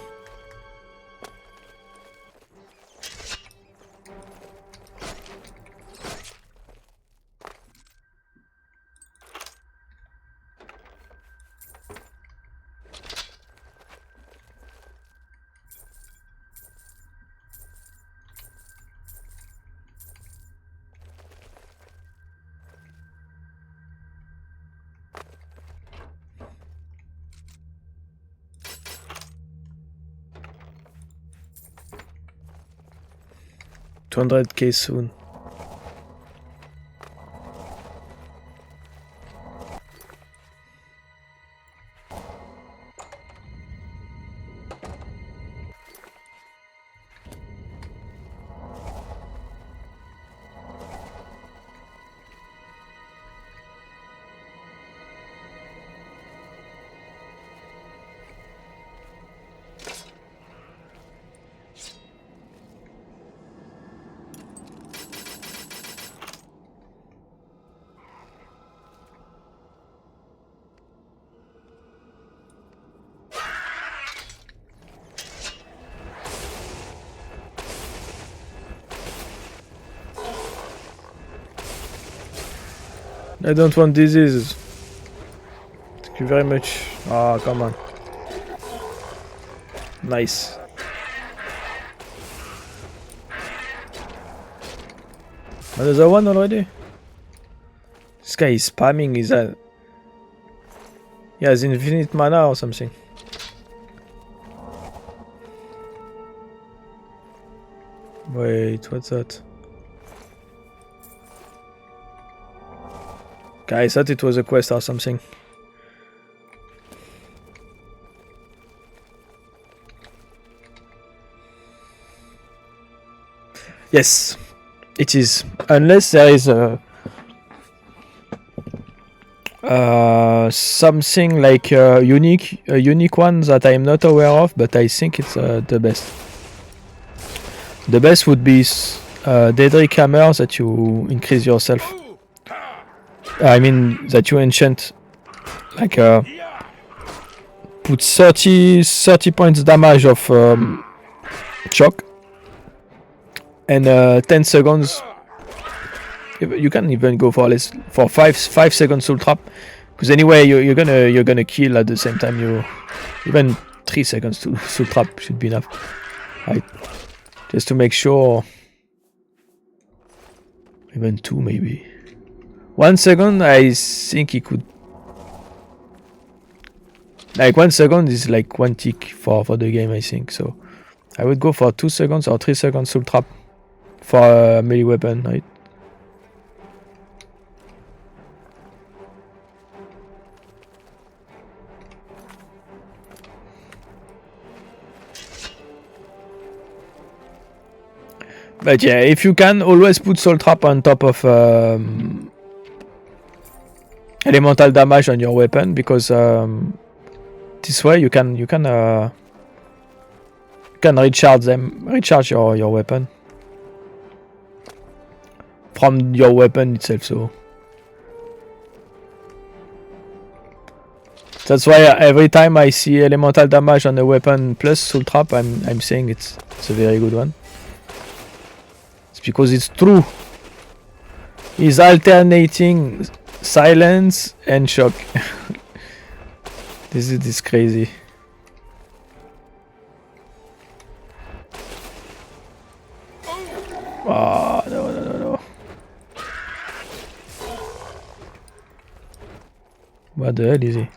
$200K soon. I don't want diseases. Thank you very much. Ah, oh, come on. Nice. Another one already? This guy is spamming his... he has infinite mana or something. Wait, what's that? I thought it was a quest or something. Yes, it is. Unless there is a something like a unique one that I'm not aware of, but I think it's the best. The best would be Daedric Hammer that you increase yourself. I mean that you enchant, like put 30 points damage of shock, and 10 seconds. You can even go for less, for 5 seconds soul trap, because anyway you're gonna kill at the same time. You even 3 seconds to soul trap should be enough, right? Just to make sure. Even 2 maybe. 1 second, I think he could. Like 1 second is like 1 tick for the game, I think. So I would go for 2 seconds or 3 seconds soul trap for a melee weapon, right? But yeah, if you can, always put soul trap on top of elemental damage on your weapon, because this way you can recharge your weapon from your weapon itself. So that's why every time I see elemental damage on a weapon plus soul trap, I'm saying it's a very good one. It's because it's true. He's alternating silence and shock. This is crazy. Oh, no. What the hell is he?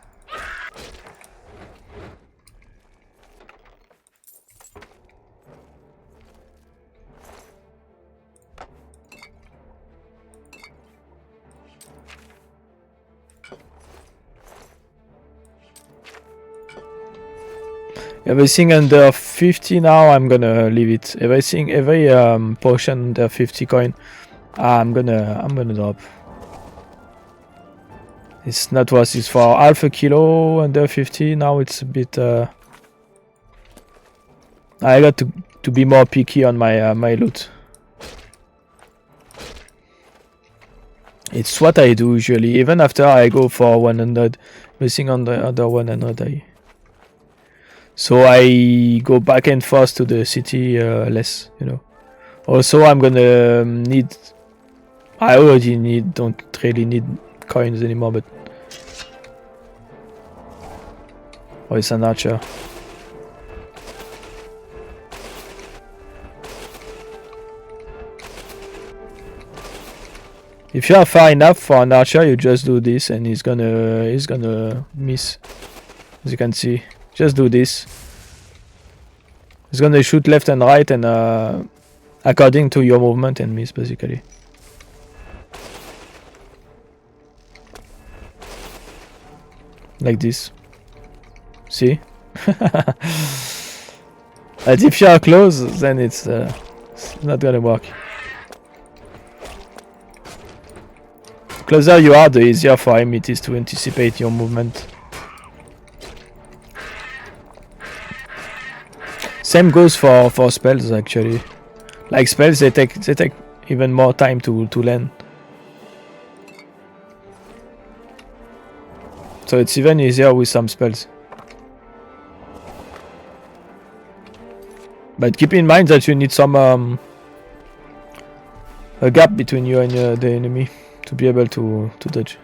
Everything under 50 now, I'm gonna leave it. Every potion under 50 coin, I'm gonna drop. It's not worth it for half a kilo under 50. Now it's a bit. I got to be more picky on my my loot. It's what I do usually. Even after I go for 100, everything under 100, So I go back and forth to the city less, you know. Also, I'm gonna need. I already don't really need coins anymore, but. Oh, it's an archer. If you are far enough for an archer, you just do this, and he's gonna miss. As you can see, just do this. He's gonna shoot left and right, and according to your movement, and miss basically. Like this. See? But if you are close, then it's not gonna work. Closer you are, the easier for him it is to anticipate your movement. Same goes for spells actually. Like spells, they take even more time to land. So it's even easier with some spells. But keep in mind that you need some a gap between you and the enemy to be able to dodge.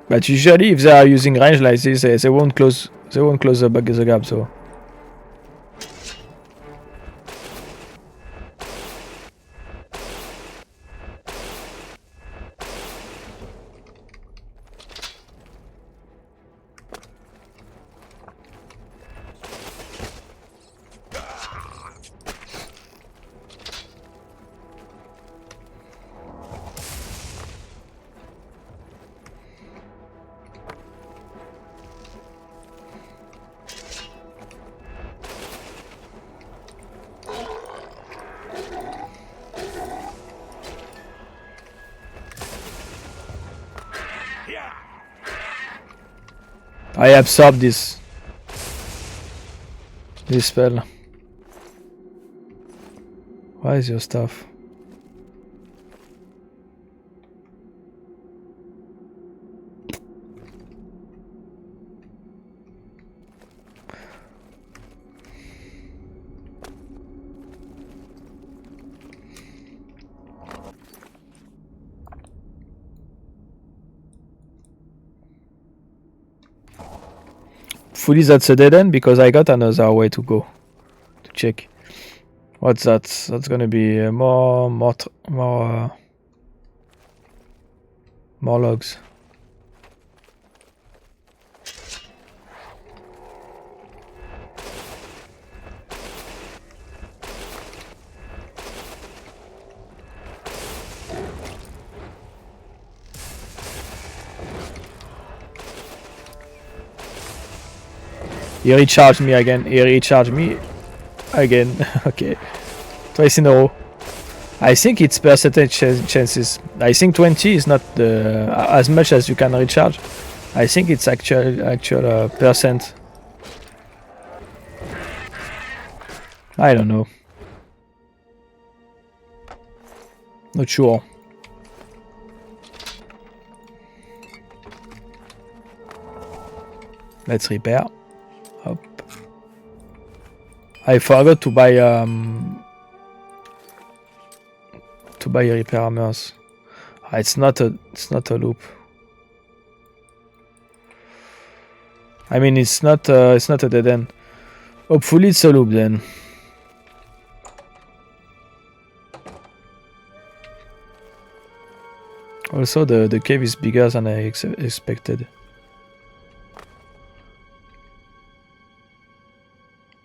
But usually, if they are using range like this, they won't close the gap. So. I absorb this spell. Why is your stuff? Fully that's a dead end because I got another way to go to check. What's that? That's gonna be more logs. He recharged me again. Okay. Twice in a row. I think it's percentage chances. I think 20 is not as much as you can recharge. I think it's actual percent. I don't know. Not sure. Let's repair. Up. I forgot to buy repair hammers. It's not a loop. I mean it's not a dead end. Hopefully it's a loop then. Also the cave is bigger than I expected.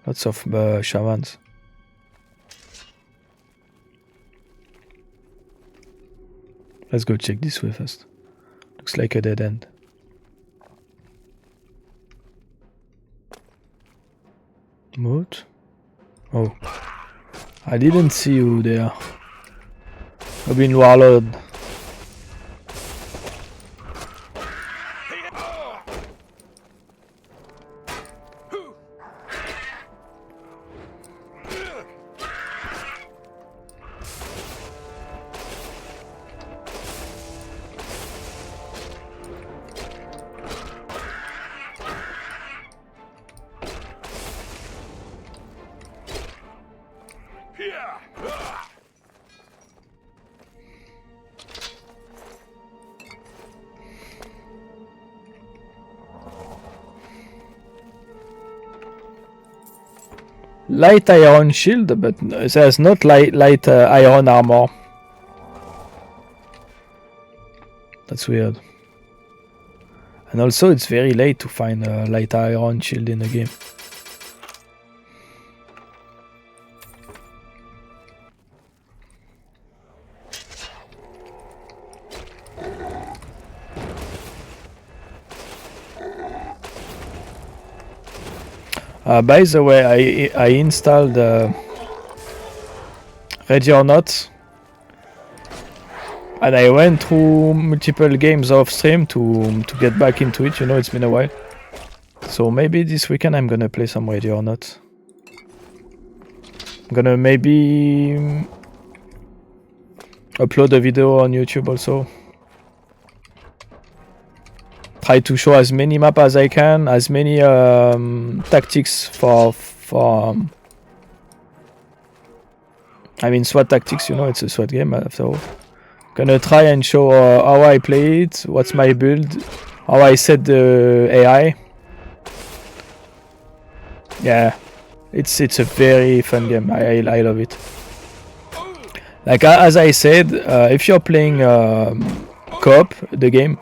Lots of shamans. Let's go check this way first. Looks like a dead end. What? Oh. I didn't see you there. I've been warlord. Light iron shield, but there's not light iron armor. That's weird. And also, it's very late to find a light iron shield in the game. By the way, I installed Ready or Not, and I went through multiple games off stream to get back into it. You know, it's been a while. So maybe this weekend I'm gonna play some Ready or Not. I'm gonna maybe upload a video on YouTube also. Try to show as many maps as I can, as many tactics for I mean SWAT tactics, you know, it's a SWAT game after all. Gonna try and show how I play it, what's my build, how I set the AI. Yeah, it's a very fun game. I love it. Like as I said, if you're playing co-op the game,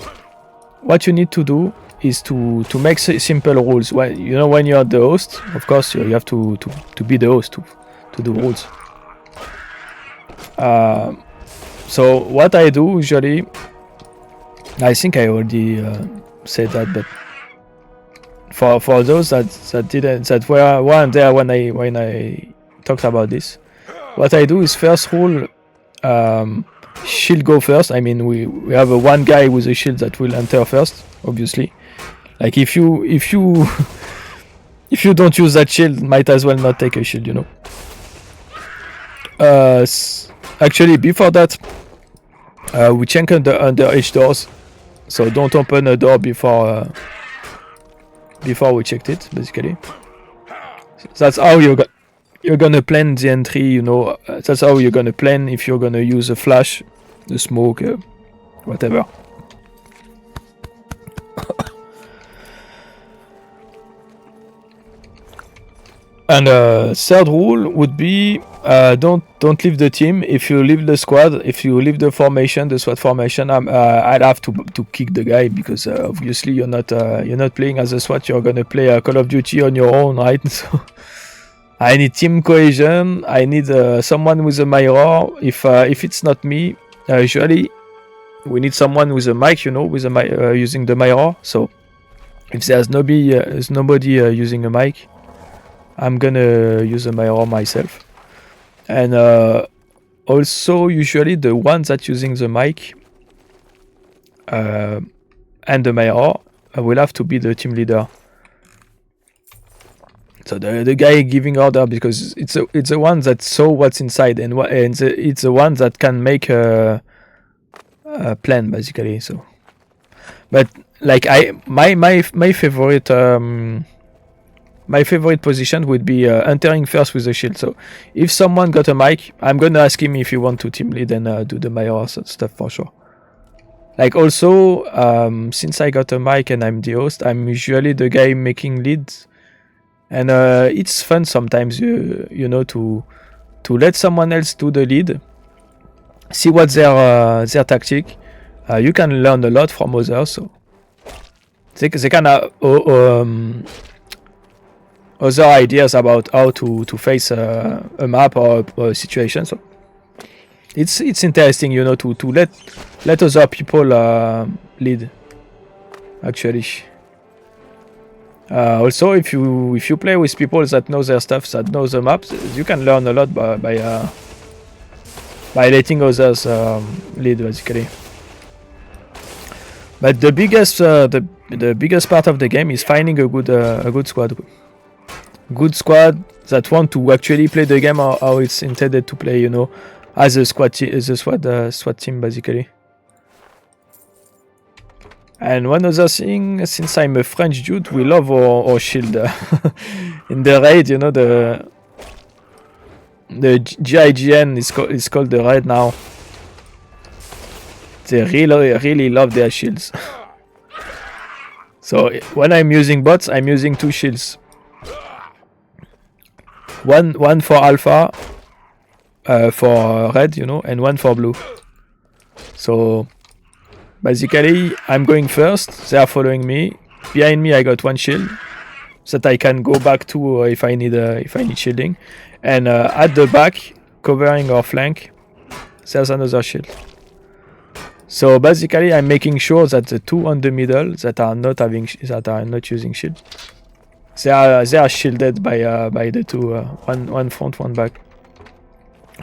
what you need to do is to make simple rules. Well, you know, when you're the host, of course you have to be the host to do rules. So what I do usually, I think I already said that, but for those that didn't, that weren't there when I talked about this, what I do is first rule, shield go first. I mean, we have one guy with a shield that will enter first, obviously. Like if you if you don't use that shield, might as well not take a shield, you know. Actually, before that, we check under each doors, so don't open a door before we checked it, basically. That's how you're gonna plan the entry, you know. That's how you're gonna plan if you're gonna use a flash, the smoke, whatever. And third rule would be don't leave the team. If you leave the squad, if you leave the formation, the SWAT formation, I'd have to kick the guy, because obviously you're not playing as a SWAT. You're gonna play Call of Duty on your own, right? So I need team cohesion. I need someone with a mirror. If it's not me, usually we need someone with a mic, you know, with a using the mirror. So if there's nobody using a mic, I'm gonna use a mirror myself. And also usually the ones that using the mic and the mirror will have to be the team leader. So the guy giving order, because it's the one that saw what's inside, and it's the one that can make a plan, basically. So, but like my favorite position would be entering first with the shield. So if someone got a mic, I'm gonna ask him if he want to team lead and do the mirror stuff for sure. Like also, since I got a mic and I'm the host, I'm usually the guy making leads. And it's fun sometimes, you know, to let someone else do the lead, see what's their tactic. You can learn a lot from others, so they can have other ideas about how to face a map or a situation. So it's interesting, you know, to let other people lead, actually. Also, if you play with people that know their stuff, that know the maps, you can learn a lot by letting others lead, basically. But the biggest part of the game is finding a good squad that want to actually play the game how it's intended to play, you know, as a SWAT team, basically. And one other thing, since I'm a French dude, we love our shield. In the raid, you know, the GIGN is called the Red now. They really love their shields. So when I'm using bots, I'm using 2 shields. One for alpha, for red, you know, and one for blue. So basically, I'm going first. They are following me. Behind me, I got 1 shield that I can go back to if I need shielding. And at the back, covering our flank, there's another shield. So basically, I'm making sure that the 2 on the middle that are not using shield, they are shielded by the 2, one front, one back,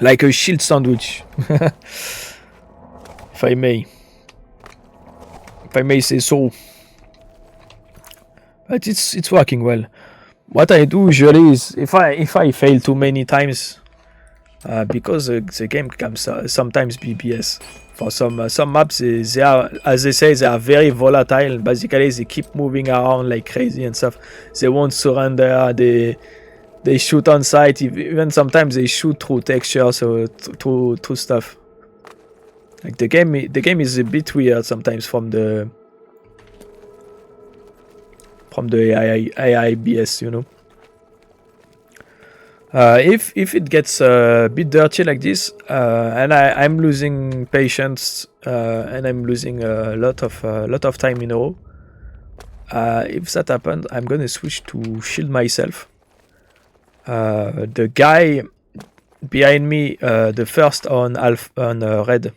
like a shield sandwich, if I may say so. But it's working well. What I do usually is if I fail too many times, because the game can sometimes be BS. For some maps, they are, as they say, they are very volatile. Basically, they keep moving around like crazy and stuff. They won't surrender. They shoot on sight. Even sometimes they shoot through textures or through stuff. Like the game is a bit weird sometimes from the AI BS, you know. If it gets a bit dirty like this, and I'm losing patience, and I'm losing a lot of time in a row, if that happens, I'm gonna switch to shield myself. The guy behind me, the first on red.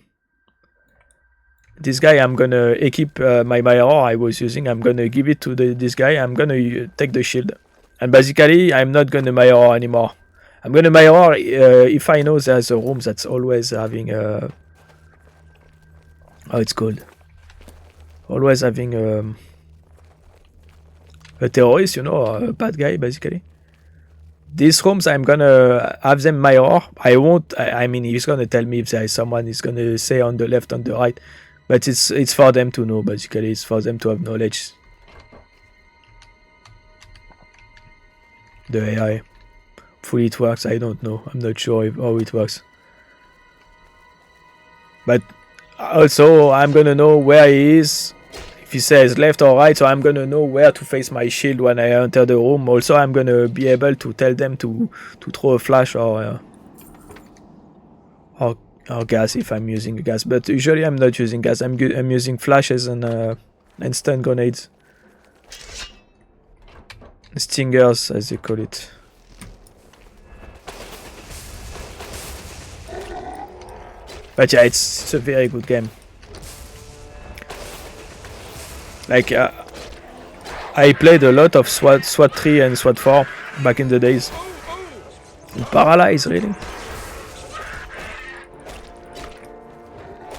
This guy, I'm gonna equip my mirror I was using. I'm gonna give it to this guy. I'm gonna take the shield, and basically, I'm not gonna mirror anymore. I'm gonna mirror if I know there's a room that's always having how it's called, always having a terrorist, you know, or a bad guy, basically. These rooms, I'm gonna have them mirror. I won't. I mean, he's gonna tell me if there is someone. He's gonna say on the left, on the right, but it's for them to know. Basically, it's for them to have knowledge. The AI. Hopefully it works. I don't know. I'm not sure how it works. But also, I'm gonna know where he is. If he says left or right, so I'm gonna know where to face my shield when I enter the room. Also, I'm gonna be able to tell them to throw a flash or gas if I'm using gas. But usually I'm not using gas. I'm using flashes and stun grenades, stingers as they call it. But yeah, it's a very good game. Like I played a lot of SWAT 3 and SWAT 4 back in the days. Paralyzed, really.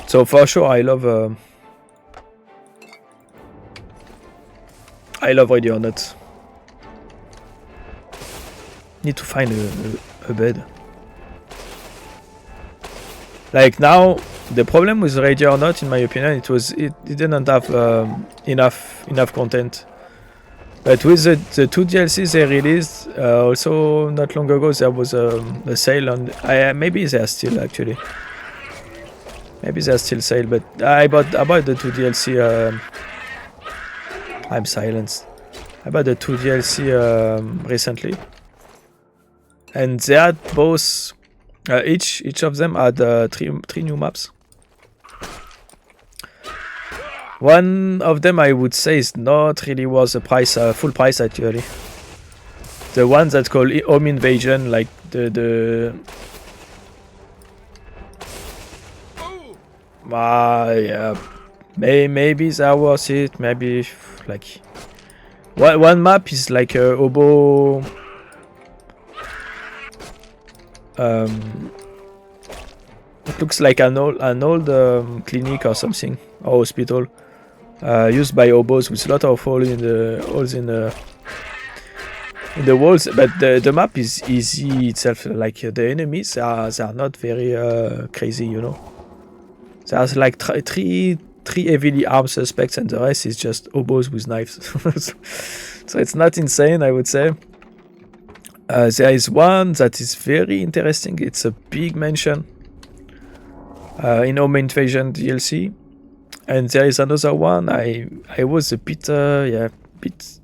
So for sure, I love Ready or Not. Need to find a bed. Like now, the problem with Ready or Not, in my opinion, it didn't have enough content. But with the 2 DLCs they released, also not long ago, there was a sale on. Maybe they are still actually. Maybe they are still sale, but I bought the 2 DLC. I'm silenced. I bought the 2 DLC recently, and they had both. Each of them had 3 new maps. One of them I would say is not really worth the price, full price actually. The one that's called Home Invasion, like yeah, maybe that was it. Maybe like one map is like a hobo. It looks like an old clinic or something, or hospital, used by hobos with a lot of holes in the walls. But the map is easy itself. Like the enemies are not very crazy, you know. There's like three heavily armed suspects, and the rest is just hobos with knives. So it's not insane, I would say. There is one that is very interesting. It's a big mansion in Home Invasion DLC, and there is another one. I was a bit bit.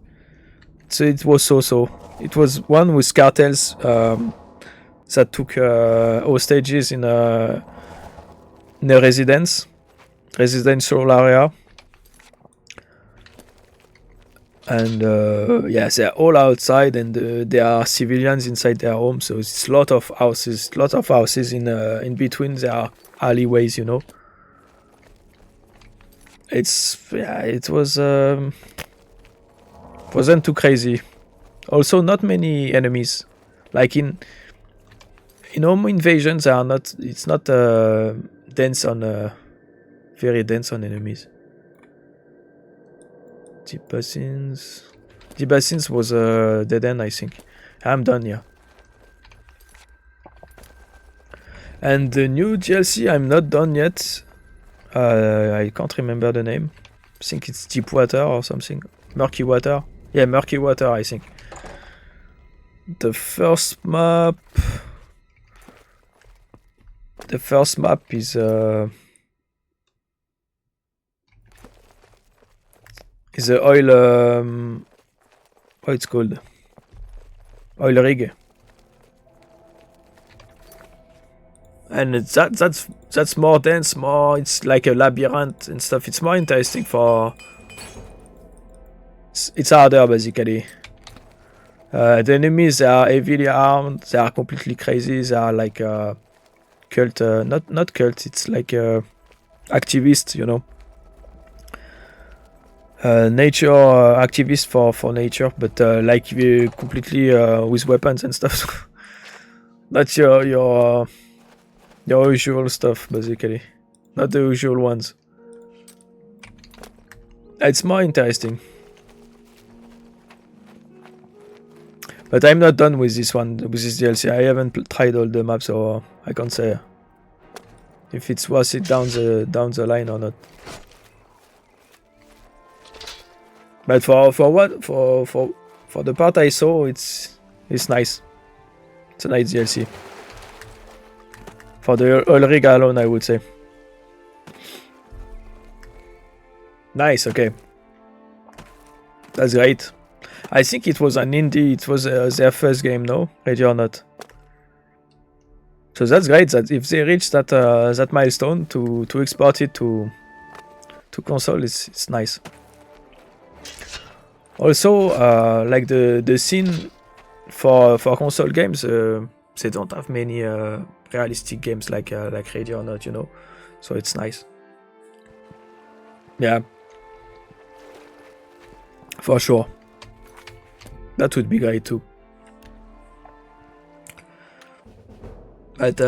So it was so. It was one with cartels that took hostages in a residential area. And they're all outside, and there are civilians inside their home. So it's a lot of houses, in between. There are alleyways, you know. It wasn't too crazy. Also, not many enemies. Like in Home Invasion, they are not. It's not dense on very dense on enemies. The basins was a dead end, I think. I'm done, yeah. And the new DLC, I'm not done yet. I can't remember the name. I think it's Deep Water or something. Murky Water. Yeah, Murky Water, I think. The first map is the oil. What it's called? Oil rig. And that's more dense, more. It's like a labyrinth and stuff. It's more interesting for. It's harder basically. The enemies, they are heavily armed. They are completely crazy. They are like cult. Not cult. It's like activists, you know. Nature activist for nature, but like completely with weapons and stuff. That's your usual stuff, basically, not the usual ones. It's more interesting, but I'm not done with this one, with this DLC. I haven't tried all the maps, so I can't say if it's worth it down the line or not. But for the part I saw, it's nice. It's a nice DLC. For the oil rig alone, I would say. Nice, okay. That's great. I think it was an indie. It was their first game, no? Ready or not? So that's great. That if they reach that milestone to export it to console, it's nice. Also, like the scene for console games, they don't have many realistic games like Ready or Not, you know. So it's nice. Yeah, for sure. That would be great too. But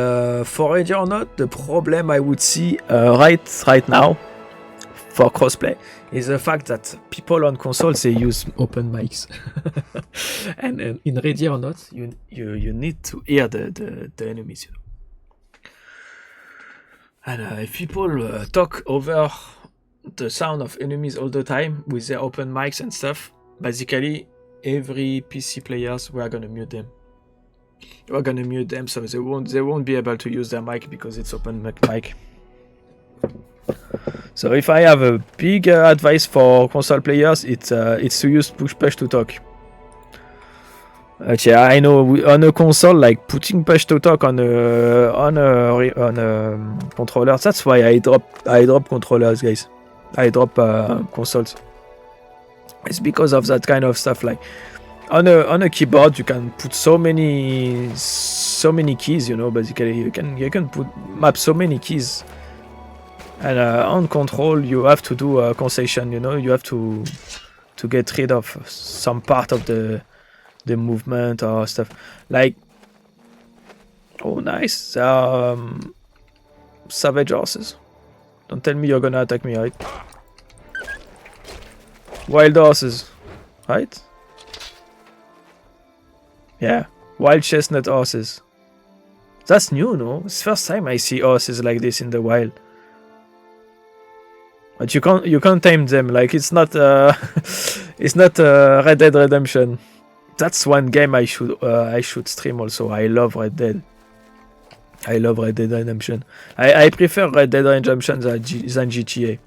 for Ready or Not, the problem I would see right now for crossplay is the fact that people on consoles, they use open mics. and in Ready or Not, you need to hear the enemies, you know. And if people talk over the sound of enemies all the time with their open mics and stuff, basically every PC players, we are gonna mute them. We're gonna mute them, so they won't be able to use their mic because it's open mic. So if I have a big advice for console players, it's to use push to talk. Yeah, I know on a console, like putting push to talk on a controller. That's why I drop controllers, guys. I drop consoles. It's because of that kind of stuff. Like on a keyboard, you can put so many keys. You know, basically you can map so many keys. And on control, you have to do a concession. You know, you have to get rid of some part of the movement or stuff. Like, oh, nice. Savage horses. Don't tell me you're gonna attack me, right? Wild horses, right? Yeah, wild chestnut horses. That's new, no? It's the first time I see horses like this in the wild. But you can't tame them. Like it's not Red Dead Redemption. that's one game I should stream also. I love Red Dead. I love Red Dead Redemption. I prefer Red Dead Redemption than GTA.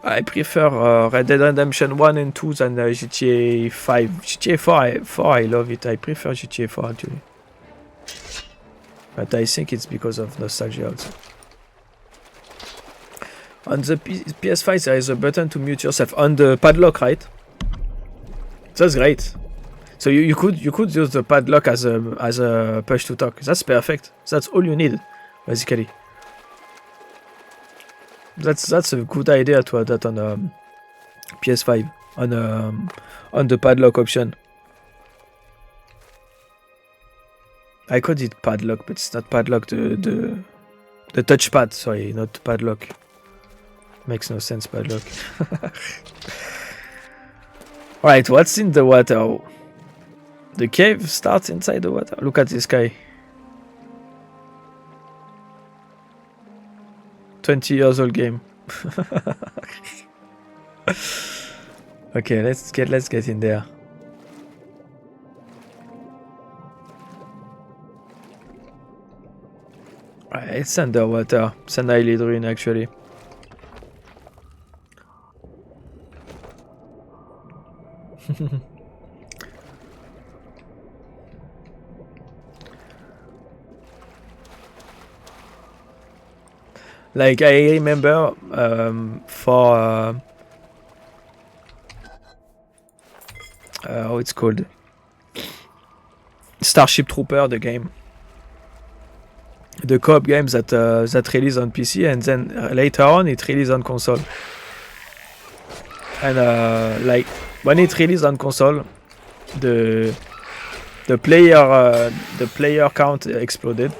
I prefer Red Dead Redemption 1 and 2 than GTA 5. GTA 4, I love it. I prefer GTA 4 actually. But I think it's because of nostalgia also. On the PS5 there is a button to mute yourself on the padlock, right? That's great. So you could use the padlock as a push to talk. That's perfect. That's all you need, basically. That's a good idea to add that on PS5 on the padlock option. I called it padlock, but it's not padlock. The touchpad. Sorry, not padlock. Makes no sense, padlock. Alright, what's in the water? The cave starts inside the water. Look at this guy. 20 years old game. Okay, let's get in there. Alright, it's underwater. It's an island ruin actually. Like I remember for how it's called, Starship Trooper, the game, the co-op games that released on PC and then later on it released on console. And like when it released on console, the player count exploded,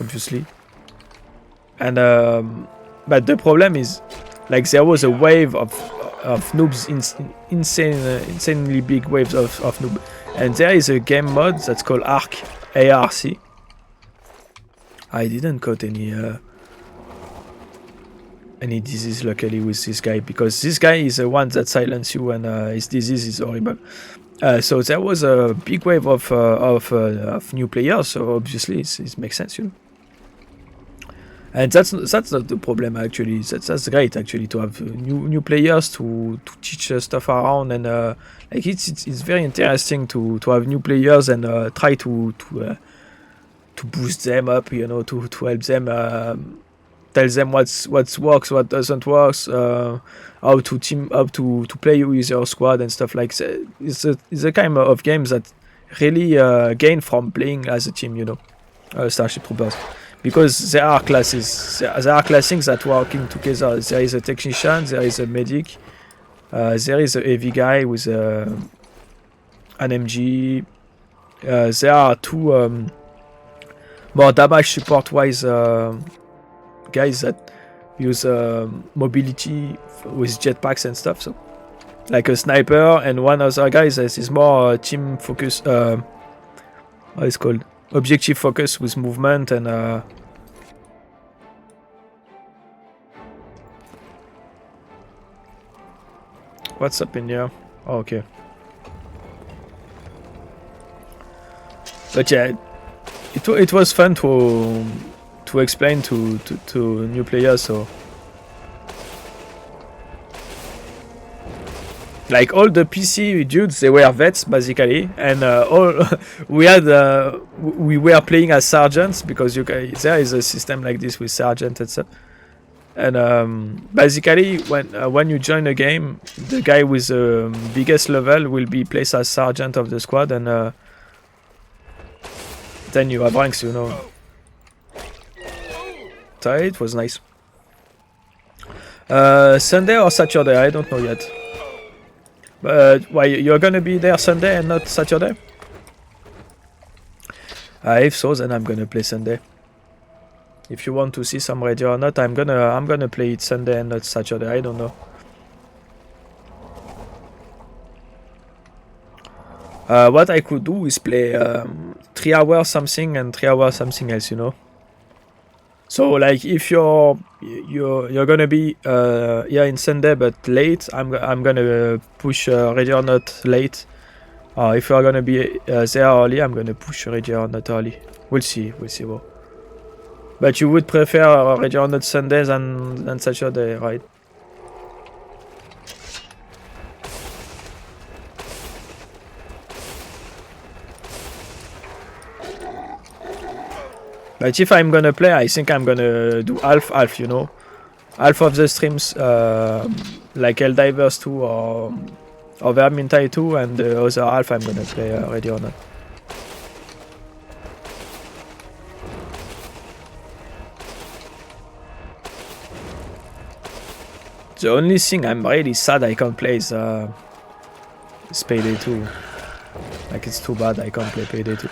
obviously. And but the problem is, like, there was a wave of noobs, insanely big waves of noob. And there is a game mode that's called ARC. I didn't caught any disease luckily with this guy, because this guy is the one that silences you and his disease is horrible. So there was a big wave of new players, so obviously it makes sense, you know. And that's not the problem actually. That's great actually to have new players to teach stuff around, and like it's very interesting to have new players and try to boost them up, you know, to help them, tell them what works, what doesn't work, how to team up to play with your squad and stuff like that. It's a kind of games that really gain from playing as a team, you know, Starship Troopers. Because there are classes, there are classes that working together. There is a technician, there is a medic, there is a heavy guy with an MG. There are two more damage support-wise guys that use mobility with jetpacks and stuff. So, like a sniper, and one other guy that is more team focus. What is it called? Objective focus with movement and what's up in here? Oh, okay. But yeah, it was fun to explain to new players. So like all the PC dudes, they were vets basically, and we were playing as sergeants, because there is a system like this with sergeant and stuff. And basically, when you join a game, the guy with the biggest level will be placed as sergeant of the squad, and then you have ranks, you know. So it was nice. Sunday or Saturday, I don't know yet. But why, you're gonna be there Sunday and not Saturday? If so, then I'm gonna play Sunday. If you want to see some radio or not, I'm gonna play it Sunday and not Saturday. I don't know. What I could do is play 3 hours something and 3 hours something else, you know. So like if you're gonna be here in Sunday but late, I'm gonna push Ready or Not late. If you're gonna be there early, I'm gonna push Ready or Not early. We'll see. Bro. But you would prefer Ready or Not Sunday than Saturday, right? But if I'm gonna play, I think I'm gonna do half, you know. Half of the streams, like Helldivers 2 or Vermintide 2, and the other half I'm gonna play Ready or Not. The only thing I'm really sad I can't play is Payday 2. Like, it's too bad I can't play Payday 2.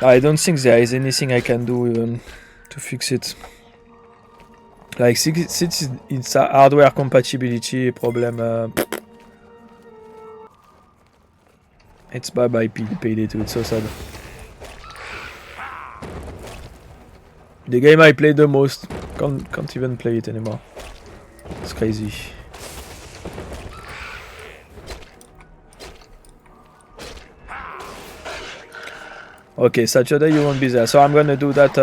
I don't think there is anything I can do even to fix it. Like, since it's a hardware compatibility problem, it's bye-bye Payday 2, it's so sad. The game I played the most, can't even play it anymore. It's crazy. Okay, Saturday you won't be there, so I'm gonna do that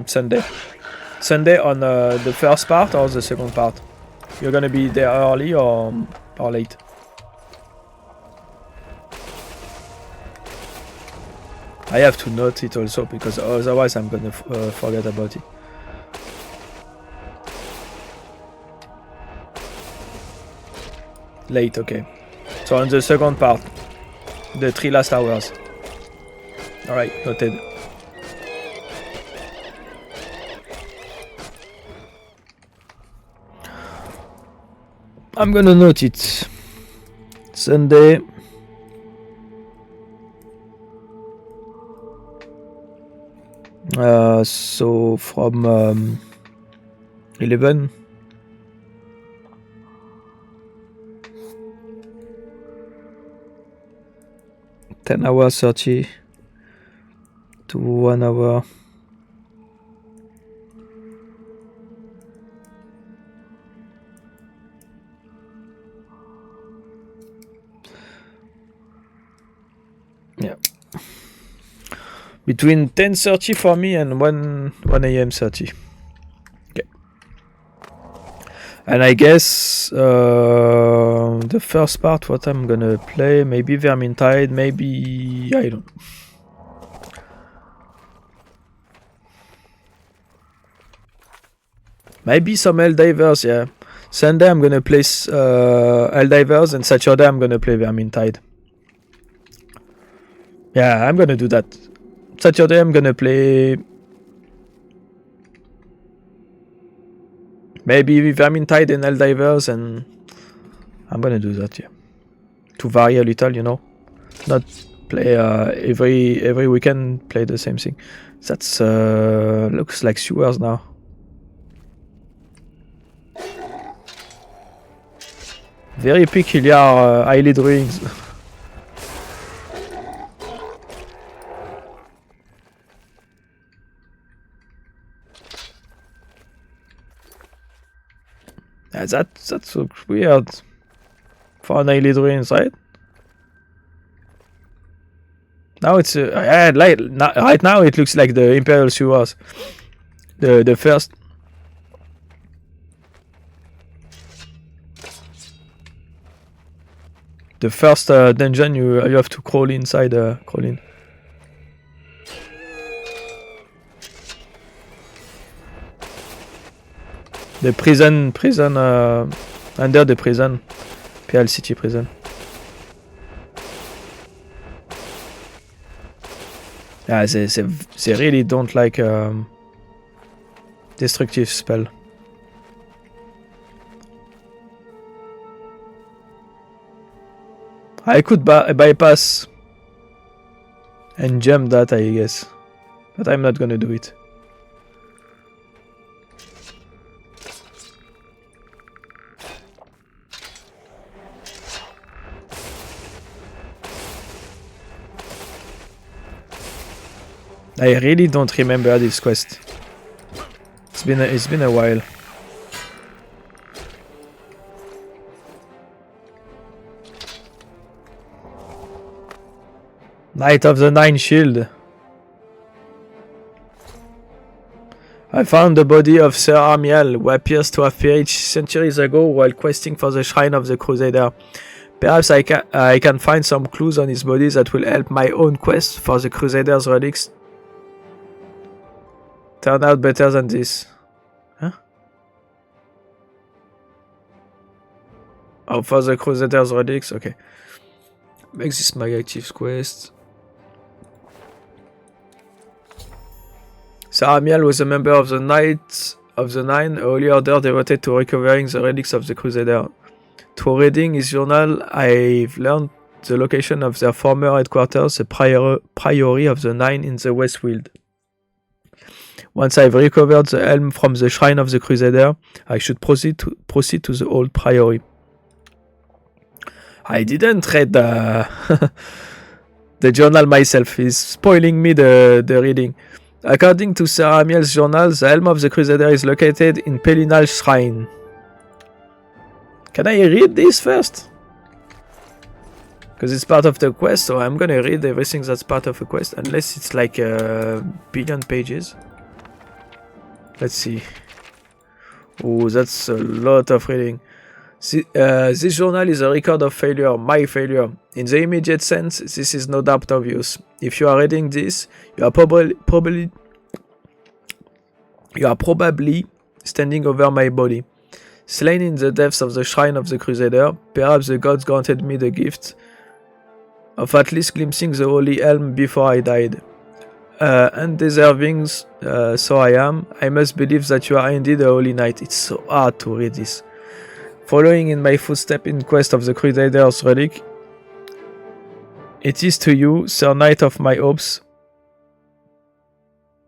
Sunday. Sunday on the first part or the second part? You're gonna be there early or late? I have to note it also because otherwise I'm gonna forget about it. Late, okay. So on the second part, the 3 last hours. Alright, noted. I'm gonna note it. Sunday. So from 11. $10 hours 30 to 1 hour. Yeah. Between 10:30 for me and 1 a.m. 30. Okay. And I guess the first part, what I'm gonna play, maybe Vermintide, maybe I don't know. Maybe some Helldivers, yeah. Sunday I'm gonna play Helldivers, and Saturday I'm gonna play Vermintide. Yeah, I'm gonna do that. Saturday I'm gonna play maybe Vermintide and Helldivers, and I'm gonna do that, yeah. To vary a little, you know. Not play every weekend, play the same thing. That's looks like 2 hours now. Very peculiar eyelid rings. Yeah, that looks weird for an eyelid rings, right? Now it's right now it looks like the Imperial Sewers, the first. The first dungeon you have to crawl inside. Crawl in. The prison under the prison, PL City prison. Yeah, they really don't like destructive spell. I could bypass and jump that, I guess, but I'm not gonna do it. I really don't remember this quest. It's been a while. Knight of the Nine Shield. I found the body of Sir Amiel, who appears to have perished centuries ago while questing for the Shrine of the Crusader. Perhaps I can find some clues on his body that will help my own quest for the Crusader's relics turn out better than this. Huh? Oh, for the Crusader's relics? Okay. Make this my active quest. Sir Amiel was a member of the Knights of the Nine, a holy order devoted to recovering the relics of the Crusader. Through reading his journal, I've learned the location of their former headquarters, the Priory of the Nine in the Westfield. Once I've recovered the helm from the Shrine of the Crusader, I should proceed to the old Priory. I didn't read the journal myself. He's spoiling me the reading. According to Sir Amiel's journal, the helm of the Crusader is located in Pelinal Shrine. Can I read this first? Because it's part of the quest, so I'm gonna read everything that's part of the quest, unless it's like a billion pages. Let's see. Oh, that's a lot of reading. This journal is a record of failure, my failure. In the immediate sense, this is no doubt obvious. If you are reading this, you are probably standing over my body. Slain in the depths of the Shrine of the Crusader, perhaps the gods granted me the gift of at least glimpsing the holy helm before I died. Undeserving, so I am. I must believe that you are indeed a holy knight. It's so hard to read this. Following in my footsteps in quest of the Crusader's relic, it is to you, Sir Knight of my hopes,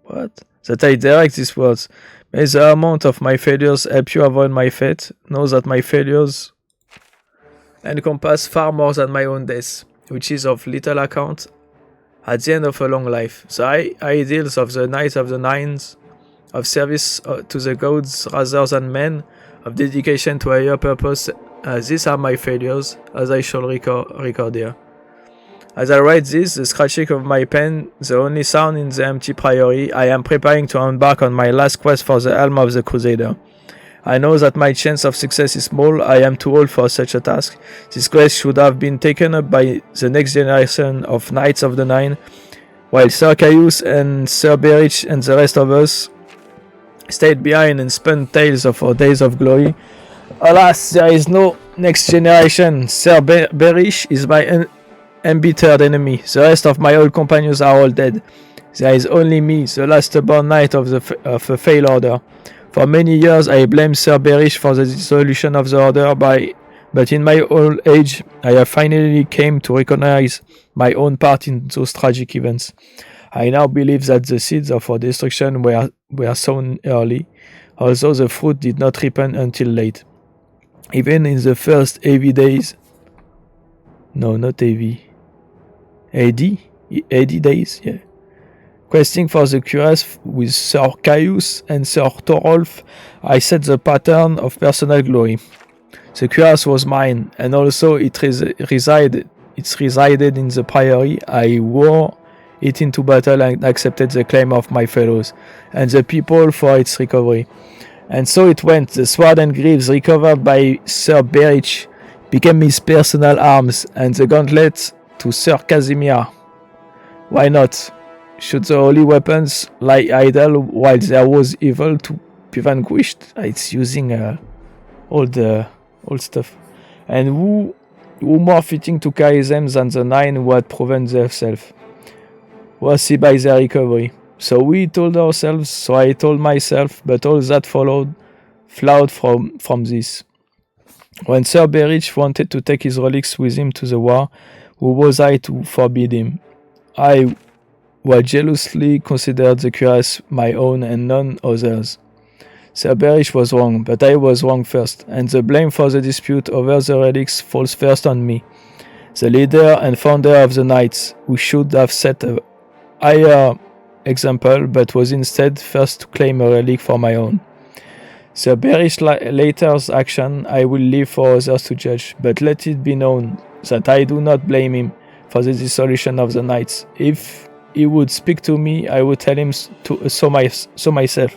that I direct these words. May the amount of my failures help you avoid my fate. Know that my failures encompass far more than my own death, which is of little account at the end of a long life. The ideals of the Knights of the Nines, of service to the gods rather than men, of dedication to a higher purpose, these are my failures, as I shall record here. As I write this, the scratching of my pen, the only sound in the empty priory, I am preparing to embark on my last quest for the helm of the Crusader. I know that my chance of success is small. I am too old for such a task. This quest should have been taken up by the next generation of Knights of the Nine, while Sir Caius and Sir Berich and the rest of us stayed behind and spun tales of our days of glory. Alas, there is no next generation. Sir Berich is my embittered enemy. The rest of my old companions are all dead. There is only me, the last stubborn knight of a failed order. For many years I blamed Sir Berich for the dissolution of the order, but in my old age I have finally came to recognize my own part in those tragic events. I now believe that the seeds of our destruction were sown early, although the fruit did not ripen until late. Even in the first AV days, no, not AV, AD days, yeah. Questing for the cuirass with Sir Caius and Sir Thorolf, I set the pattern of personal glory. The cuirass was mine, and also it resided in the priory. I wore it into battle and accepted the claim of my fellows and the people for its recovery. And so it went. The sword and greaves recovered by Sir Berich became his personal arms, and the gauntlet to Sir Casimir. Why not? Should the holy weapons lie idle while there was evil to be vanquished? It's using old stuff. And who more fitting to carry them than the nine who had proven themselves? Was he by their recovery? So we told ourselves, so I told myself, but all that flowed from this. When Sir Berich wanted to take his relics with him to the war, who was I to forbid him? I who jealously considered the cuirass my own and none others. Sir Berich was wrong, but I was wrong first, and the blame for the dispute over the relics falls first on me, the leader and founder of the Knights, who should have set a higher example, but was instead first to claim a relic for my own. The bearish latter's action I will leave for others to judge, but let it be known that I do not blame him for the dissolution of the Knights. If he would speak to me, I would tell him so myself.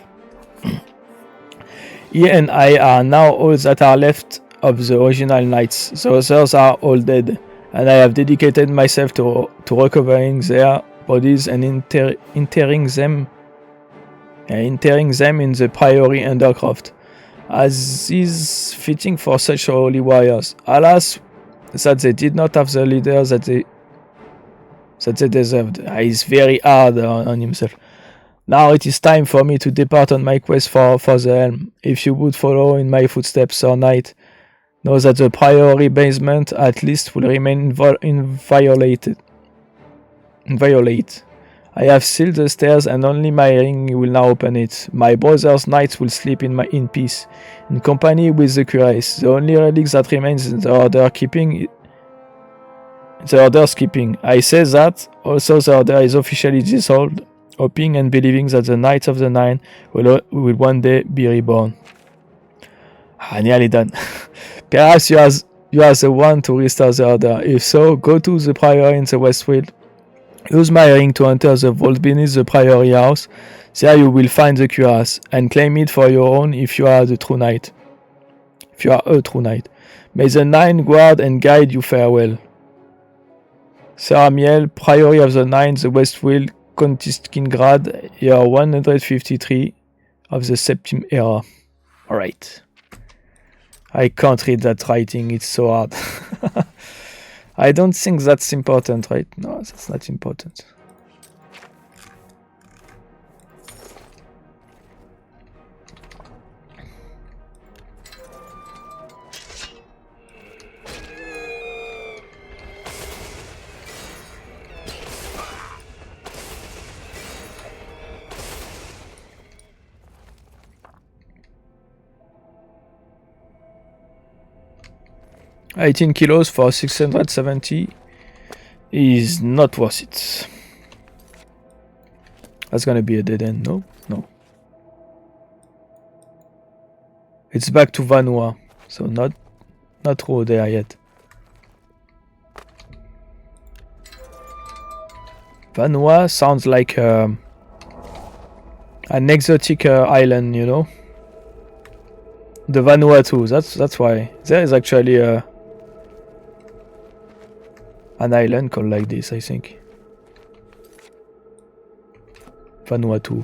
He and I are now all that are left of the original Knights. The others are all dead, and I have dedicated myself to recovering their bodies and interring them in the Priory undercroft, as is fitting for such holy warriors. Alas, that they did not have the leader that they deserved. He's very hard on himself. Now it is time for me to depart on my quest for the helm. If you would follow in my footsteps, Sir Knight, know that the Priory basement at least will remain inviolate. I have sealed the stairs, and only my ring will now open it. My brother's knights will sleep in peace, in company with the cuirass. The only relic that remains in the order's keeping. I say that also the order is officially dissolved, hoping and believing that the Knights of the Nine will one day be reborn. Nearly done. Perhaps you are the one to restore the order. If so, go to the Priory in the Westfield. Use my ring to enter the vault beneath the Priory house. There you will find the cuirass, and claim it for your own if you are a true knight. May the Nine guard and guide you farewell. Sir Amiel, Priory of the Nine, the Westfield, Kontiskingrad, year 153 of the Septim era. Alright. I can't read that writing, it's so hard. I don't think that's important, right? No, that's not important. $18 kilos for 670 is not worth it. That's gonna be a dead end. No. It's back to Vanua, so not through there yet. Vanua sounds like an exotic island, you know. The Vanuatu. That's why there is actually an island called like this, I think. Vanuatu.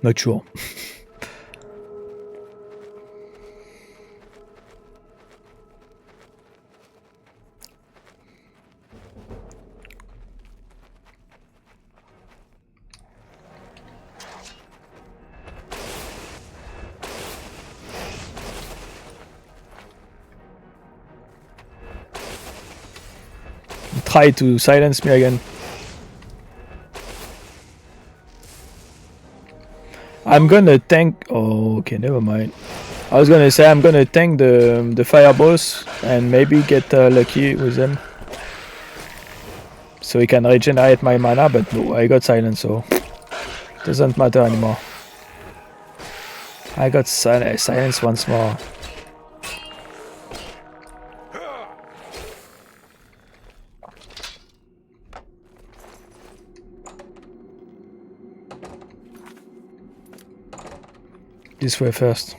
Not sure. Try to silence me again. I'm gonna tank. Oh, okay, never mind. I was gonna say I'm gonna tank the fireballs and maybe get lucky with them, so we can regenerate my mana. But no, I got silence, so doesn't matter anymore. I got silence once more. This way first.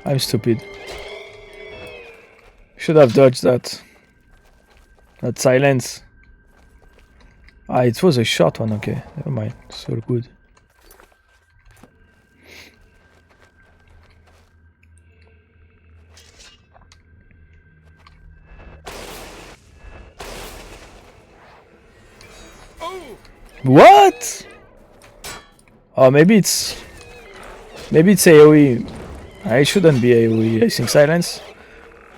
I'm stupid. Should have dodged that. That silence. Ah, it was a short one, okay. Never mind. So good. What? Oh, maybe it's AoE. I shouldn't be AoE. I think silence.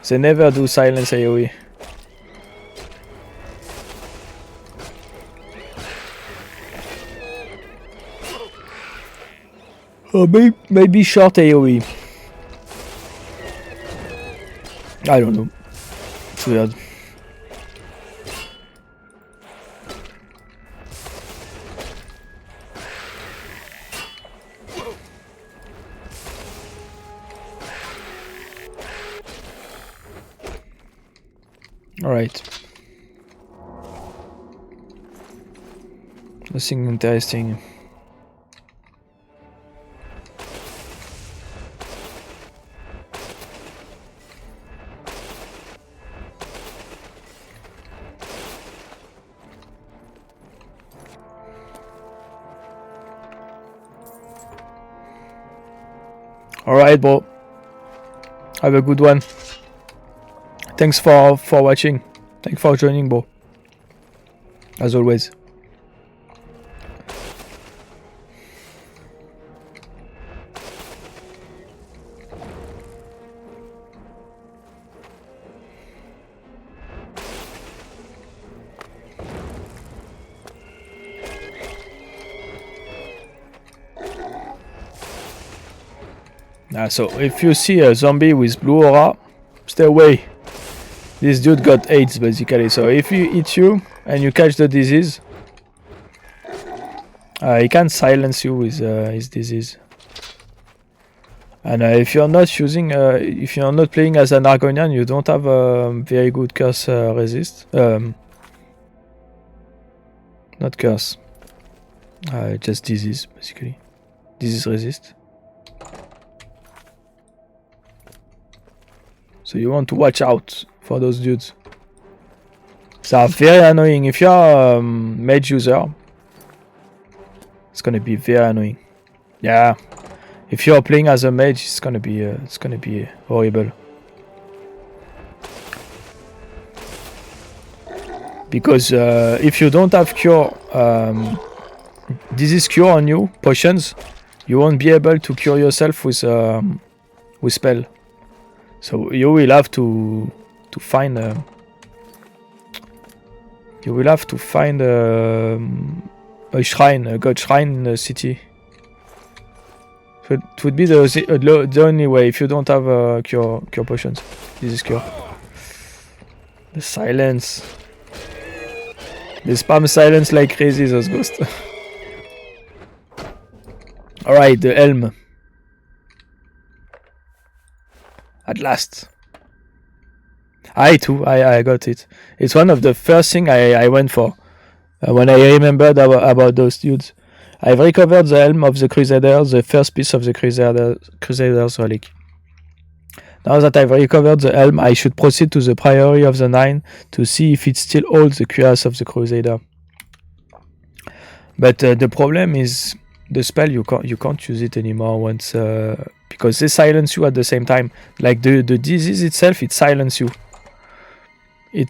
They never do silence AoE. Or maybe short AoE. I don't know. It's weird. Alright. Nothing interesting. Alright, bro. Have a good one. Thanks for watching. Thanks for joining, bro. As always. So if you see a zombie with blue aura, stay away. This dude got AIDS basically, so if he hits you and you catch the disease, he can silence you with his disease. And if you're not if you're not playing as an Argonian, you don't have a very good curse resist. Not curse, just disease basically. Disease resist. So you want to watch out for those dudes. They are very annoying. If you're a mage user, it's gonna be very annoying. Yeah, if you're playing as a mage, it's gonna be horrible. Because if you don't have cure, disease cure on you, potions, you won't be able to cure yourself with spell. So you will have to find a shrine, a god shrine in the city. So it would be the only way if you don't have cure potions. This is cure. The silence. They spam silence like crazy, those ghosts. Alright, the helm. At last. I got it. It's one of the first thing I went for when I remembered about those dudes. I've recovered the helm of the Crusaders, the first piece of the Crusaders relic. Now that I've recovered the helm, I should proceed to the Priory of the Nine to see if it still holds the cuirass of the Crusader. But the problem is the spell you can't use it anymore once because they silence you at the same time. Like the disease itself, it silences you. It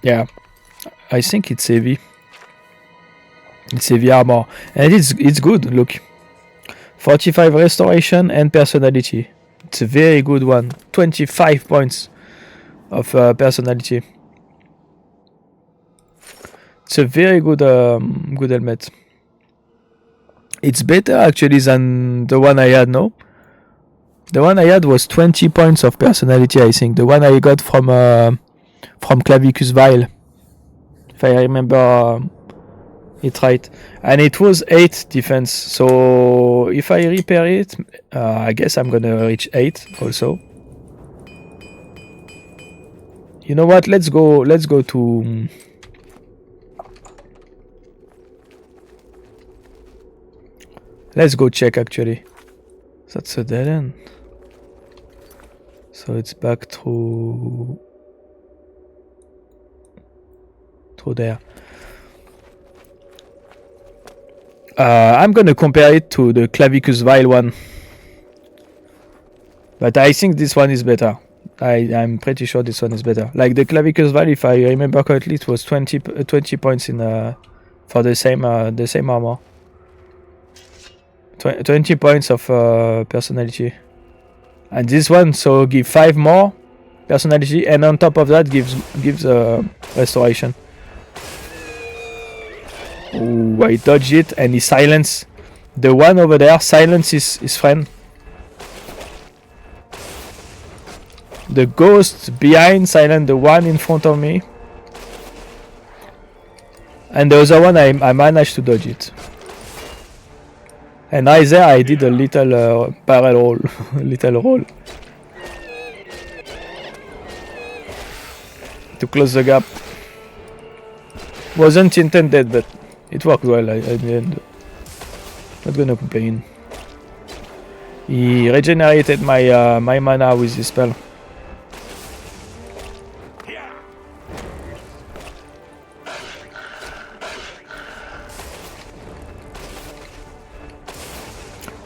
yeah, I think it's heavy. It's heavy armor, and it's good. Look, 45 restoration and personality. It's a very good one. 25 points of personality. It's a very good good helmet. It's better actually than the one I had now. The one I had was 20 points of personality, I think. The one I got from Clavicus Vile, if I remember it right. And it was 8 defense. So if I repair it, I guess I'm gonna reach 8 also. You know what? Let's go to... Let's go check actually. That's a dead end. So it's back through So there. I'm gonna compare it to the Clavicus Vile one. But I think this one is better. I'm pretty sure this one is better. Like the Clavicus Vile, if I remember correctly, it was 20 points in for the same armor. 20 points of personality. And this one so give 5 more personality, and on top of that gives restoration. Ooh, I dodged it and he silenced the one over there. Silence his friend. The ghost behind silent the one in front of me, and the other one I managed to dodge it. And right there I did a little barrel roll, little roll to close the gap. Wasn't intended, but it worked well at the end. Not gonna complain. He regenerated my my mana with this spell.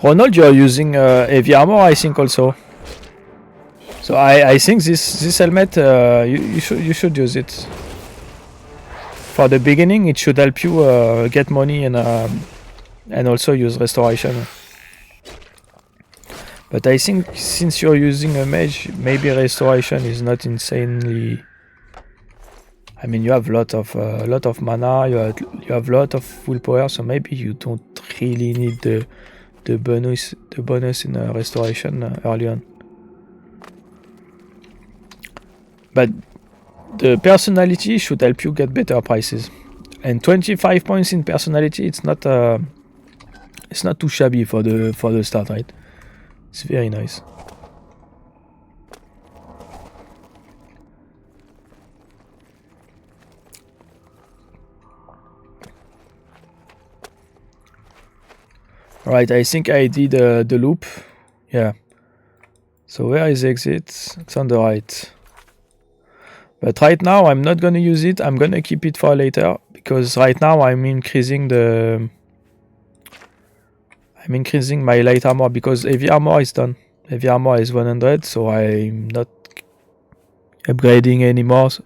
Ronald, you're using heavy armor, I think also. So I think this helmet you should use it. For the beginning, it should help you get money and also use restoration. But I think since you're using a mage, maybe restoration is not insanely. I mean, you have a lot of mana, you have a lot of full power, so maybe you don't really need the bonus in restoration early on. But the personality should help you get better prices, and 25 points in personality, it's not too shabby for the start, right? It's very nice. Right, I think I did the loop. Yeah. So where is exit? It's on the right. But right now I'm not gonna use it. I'm gonna keep it for later because right now I'm increasing my light armor because heavy armor is done. Heavy armor is 100, so I'm not upgrading anymore. So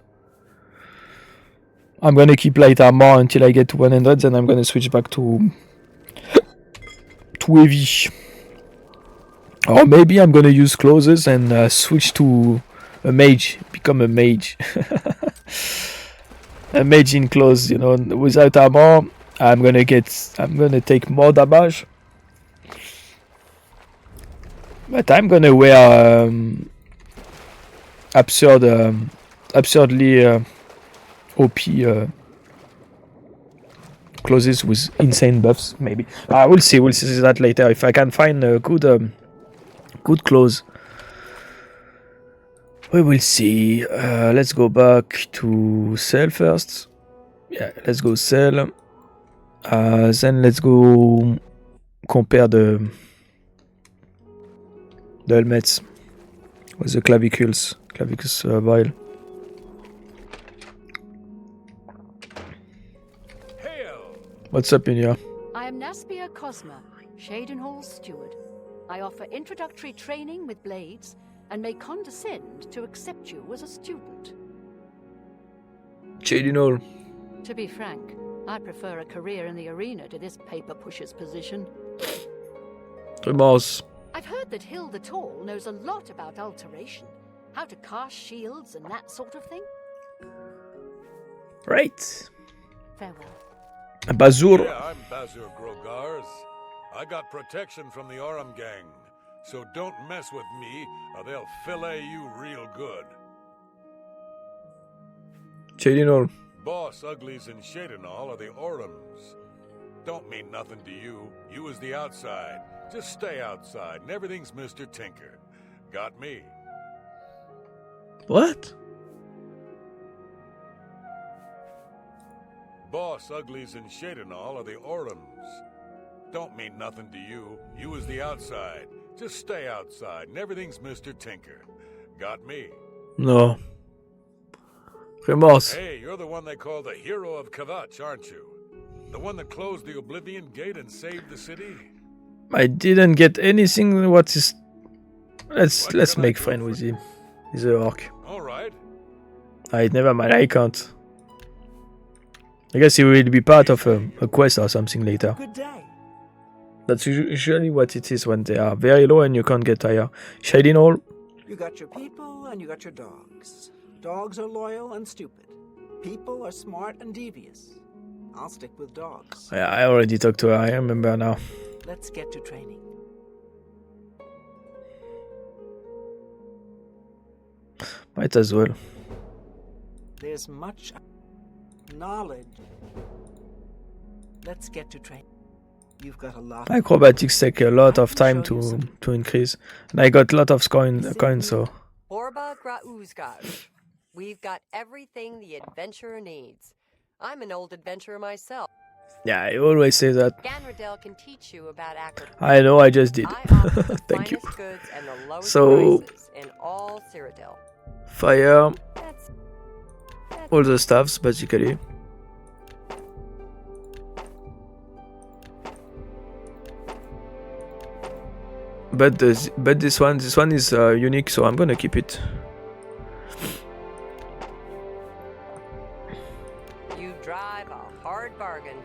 I'm gonna keep light armor until I get to 100, then I'm gonna switch back to heavy. Or maybe I'm gonna use closes and switch to a mage, become a mage. A mage in close, you know, without armor. I'm gonna take more damage. But I'm gonna wear absurdly OP closes with insane buffs, maybe. We'll see that later if I can find a good close. We will see. Let's go back to sell first. Yeah, let's go sell. Then let's go compare the helmets with the clavicus vial. What's up in here? I am Naspia Cosma, Shadenhall's steward. I offer introductory training with blades and may condescend to accept you as a student. Shadenhall. To be frank, I prefer a career in the arena to this paper pusher's position. Remorse. I've heard that Hill the Tall knows a lot about alteration, how to cast shields and that sort of thing. Right. Farewell. Bazur. Yeah, I'm Bazur Grogars. I got protection from the Aurum gang, so don't mess with me or they'll fillet you real good. Shadenhall. Boss Uglies and Shadenall are the Aurums. Don't mean nothing to you. You is the outside. Just stay outside and everything's Mr. Tinker. Got me. What? Boss Uglies and Shadenall are the Aurums. Don't mean nothing to you. You is the outside. Just stay outside and everything's Mr. Tinker. Got me. No. Remorse. Hey, you're the one they call the hero of Kvatch, aren't you? The one that closed the Oblivion gate and saved the city? I didn't get anything. What is? What Let's can I make do friend for with you? him. He's a orc. All right. Never mind. I can't. I guess he will be part of a quest or something later. Good day. That's usually what it is when they are very low and you can't get higher. Shading all. You got your people and you got your dogs. Dogs are loyal and stupid. People are smart and devious. I'll stick with dogs. I already talked to her. I remember now. Let's get to training. Might as well. There's much knowledge. Let's get to training. You've got a lot. Acrobatics take a lot of time to increase. And I got a lot of coins, so... Orba Grauzgaj. We've got everything the adventurer needs. I'm an old adventurer myself. Yeah, I always say that. Ganradel can teach you about acrobatics. I know, I just did. I offer the Thank you. finest goods and the lowest So- prices in all Cyrodiil. Fire, That's all the stuffs, basically. But this one is unique, so I'm gonna keep it. You drive a hard bargain.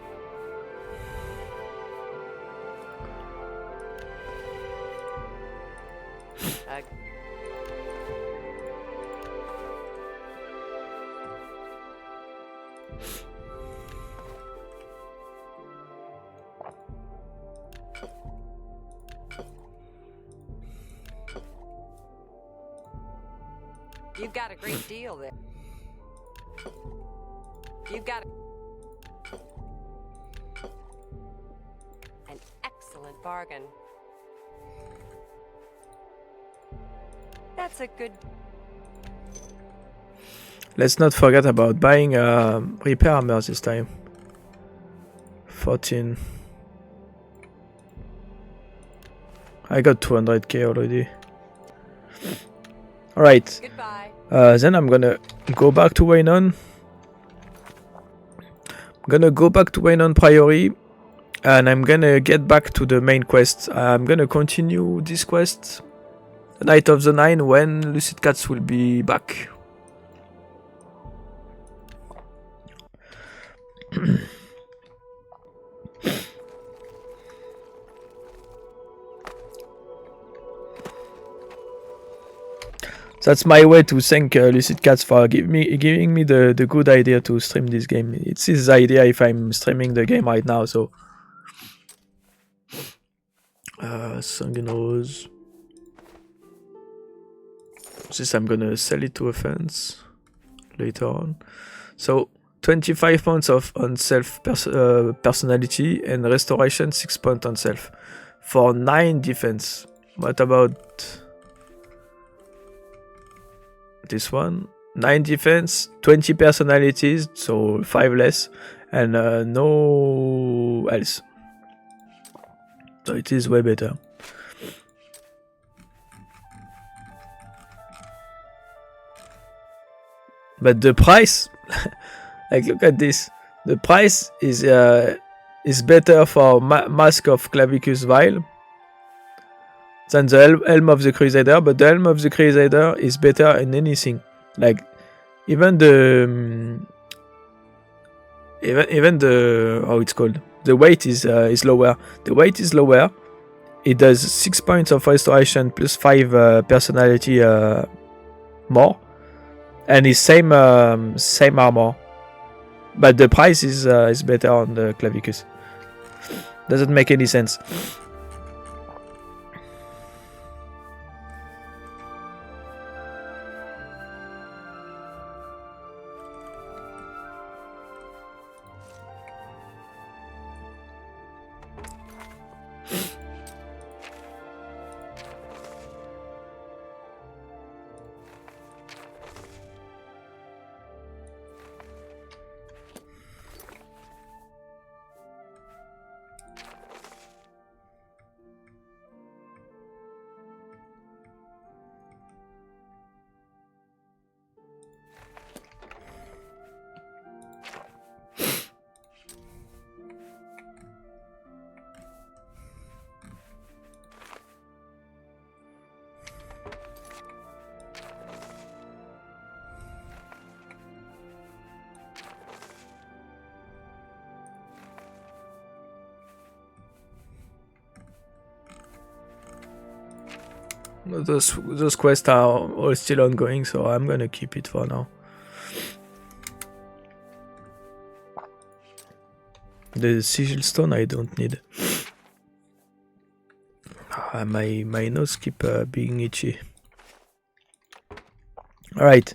Uh, You've got a great deal there. You've got an excellent bargain. That's a good. Let's not forget about buying repair armor this time. 14. I got 200k already. Alright. Goodbye. Then I'm gonna go back to Waynon. I'm gonna go back to Waynon Priory. And I'm gonna get back to the main quest. I'm gonna continue this quest. The Night of the Nine when Lucid Cats will be back. That's my way to thank Lucid Cats for giving me the good idea to stream this game. It's his idea if I'm streaming the game right now, so... Sanguinose. This I'm gonna sell it to a fence later on. So 25 points on self personality and restoration 6 points on self for 9 defense. What about this one? 9 defense, 20 personalities, so 5 less, and no else. So it is way better. But the price, like look at this. The price is better for Mask of Clavicus Vile than the Helm of the Crusader, but the Helm of the Crusader is better in anything. Like even the even the how it's called. The weight is lower. The weight is lower. It does 6 points of restoration plus 5 personality more, and it's same armor. But the price is better on the Clavicus. Doesn't make any sense. Those quests are all still ongoing, so I'm gonna keep it for now. The sigil stone I don't need. My nose keep being itchy. All right.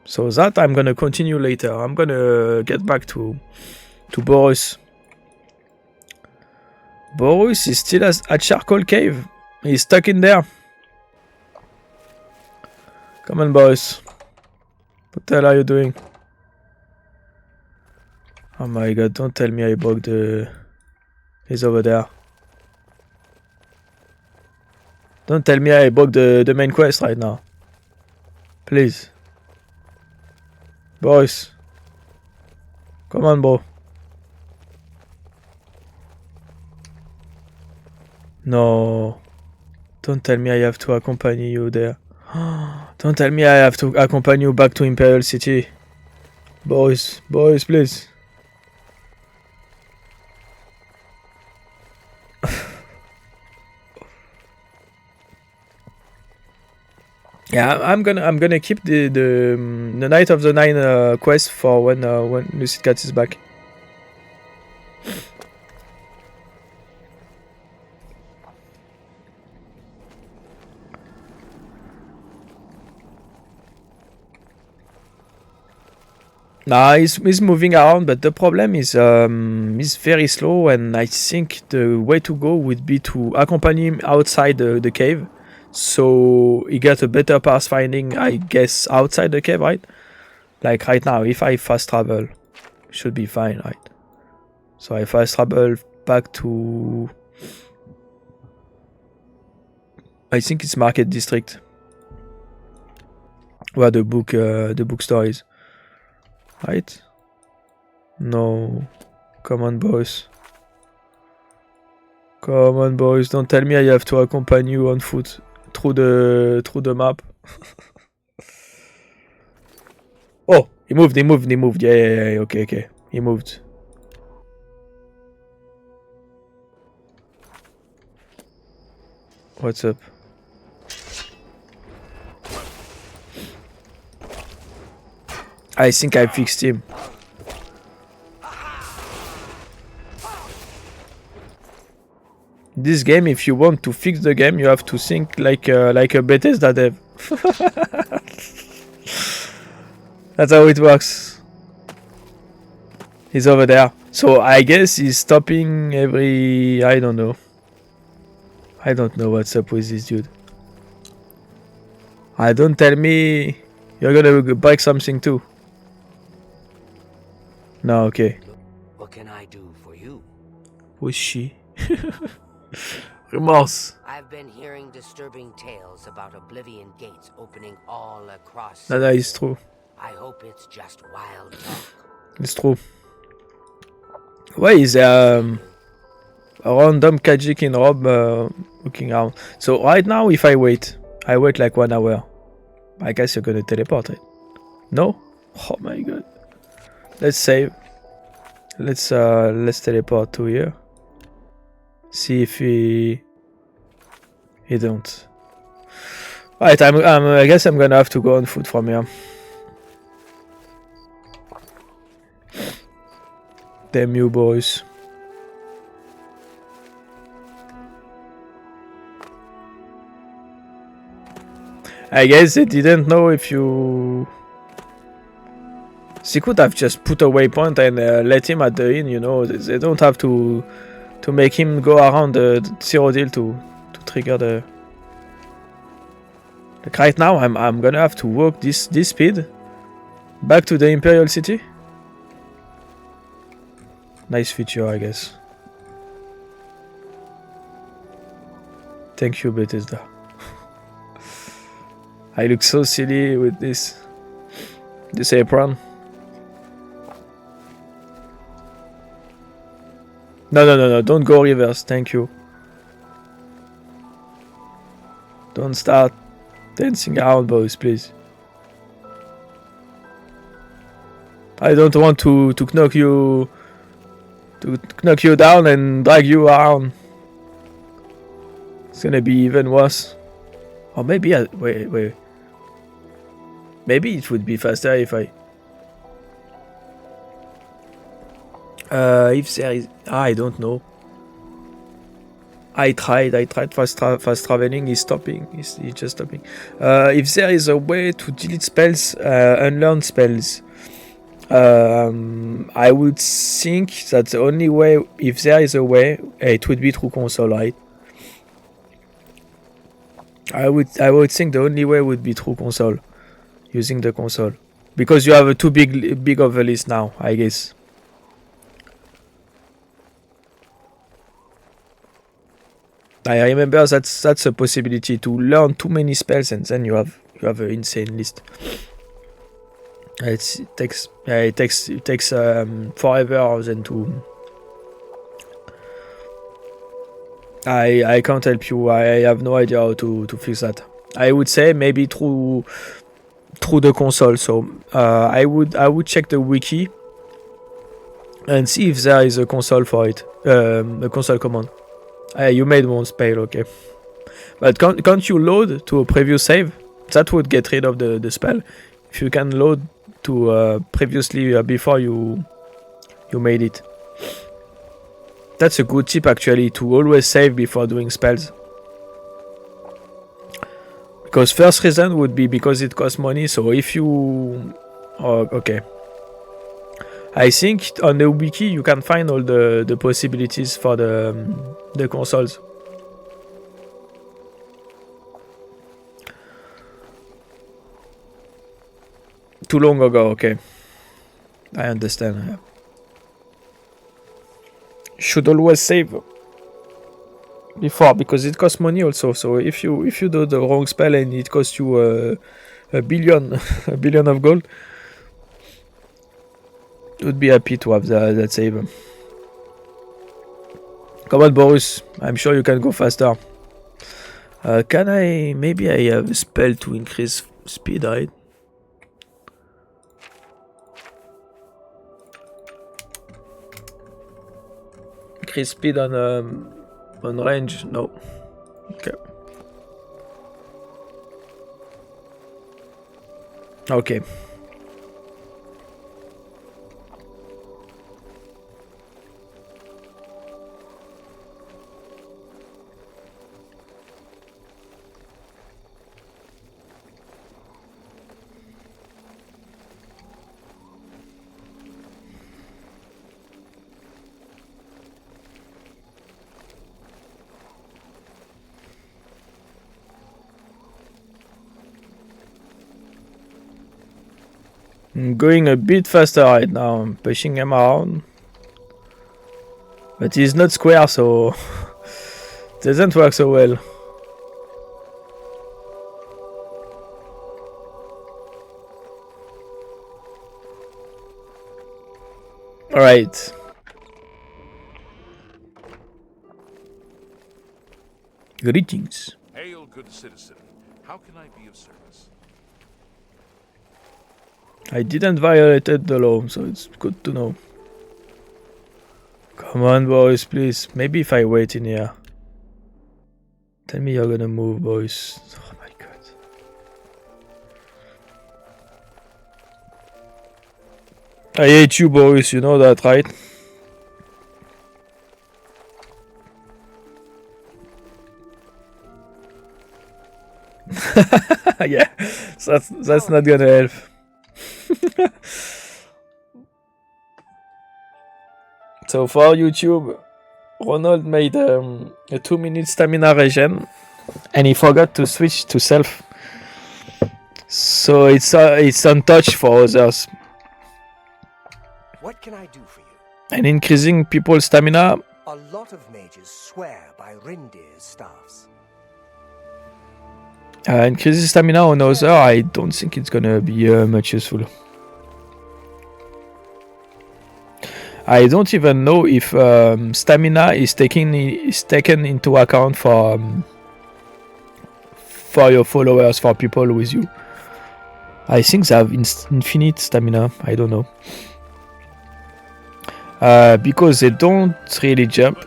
So that I'm gonna continue later. I'm gonna get back to Boris. Boris is still at Charcoal Cave. He's stuck in there. Come on, Boris. What the hell are you doing? Oh my god, don't tell me I broke the... He's over there. Don't tell me I broke the main quest right now. Please. Boris. Come on, bro. No. Don't tell me I have to accompany you there. Don't tell me I have to accompany you back to Imperial City. Boris, Boris, please. Yeah, I'm gonna keep the Night of the Nine quest for when Lucid Cat is back. Nah, he's moving around, but the problem is he's very slow, and I think the way to go would be to accompany him outside the cave, so he gets a better path finding, I guess, outside the cave, right? Like right now, if I fast travel, should be fine, right? So I fast travel back to, I think it's Market District, where the bookstore is. Right? No. Come on, boys. Come on, boys. Don't tell me I have to accompany you on foot through the map. Oh, he moved. Yeah. Okay. He moved. What's up? I think I fixed him. This game, if you want to fix the game, you have to think like a Bethesda dev. That's how it works. He's over there. So I guess he's stopping every... I don't know. I don't know what's up with this dude. Don't tell me you're gonna break something too. No, okay. What can I do for you? Who's she? Remorse. I've been hearing disturbing tales about Oblivion gates opening all across. That is true. I hope it's just wild talk. It's true. Why is a random Kajik in robe looking around? So right now, if I wait like 1 hour, I guess you're gonna teleport, right? No? Oh my god. Let's save. Let's teleport to here. See if he don't. Right, I guess I'm gonna have to go on foot from here. Damn you, boys. I guess they didn't know if you... They could have just put a waypoint and let him at the inn, you know. They don't have to make him go around the zero deal to trigger the... Like right now, I'm gonna have to walk this speed back to the Imperial City. Nice feature, I guess. Thank you, Bethesda. I look so silly with this apron. No, don't go reverse, thank you. Don't start dancing around, boys, please. I don't want to knock you down and drag you around. It's gonna be even worse. Or maybe wait. Maybe it would be faster if I. If there is, I don't know. I tried fast traveling. Is stopping. He's just stopping. If there is a way to delete spells, unlearn spells, I would think that the only way, if there is a way, it would be through console, right? I would think the only way would be through console, using the console, because you have a too big of a list now, I guess. I remember that's a possibility to learn too many spells and then you have an insane list. It takes forever then to. I can't help you. I have no idea how to fix that. I would say maybe through the console. So I would check the wiki and see if there is a console for it. A console command. You made one spell, okay. But can't you load to a previous save? That would get rid of the spell. If you can load to previously before you made it. That's a good tip actually, to always save before doing spells. Because first reason would be because it costs money, so if you... Oh, okay. I think on the wiki you can find all the possibilities for the consoles. Too long ago, okay. I understand. Should always save before, because it costs money also. So if you do the wrong spell and it costs you a billion of gold, would be happy to have that save. Come on, Boris. I'm sure you can go faster. Can I... Maybe I have a spell to increase speed, right? Increase speed on range? No. Okay. Okay. I'm going a bit faster right now. I'm pushing him around. But he's not square, so it doesn't work so well. Alright. Greetings. Hail, good citizen. How can I be of service? I didn't violate the law, so it's good to know. Come on, boys, please. Maybe if I wait in here. Tell me you're gonna move, boys. Oh my god. I hate you, boys. You know that, right? Yeah, that's not gonna help. So for YouTube, Ronald made a 2-minute stamina regen, and he forgot to switch to self. So it's untouched for others. What can I do for you? And increasing people's stamina. A lot of mages swear by Rindir's staffs. Increasing stamina on other, I don't think it's gonna be much useful. I don't even know if stamina is taken into account for your followers, for people with you. I think they have infinite stamina. I don't know. Because they don't really jump.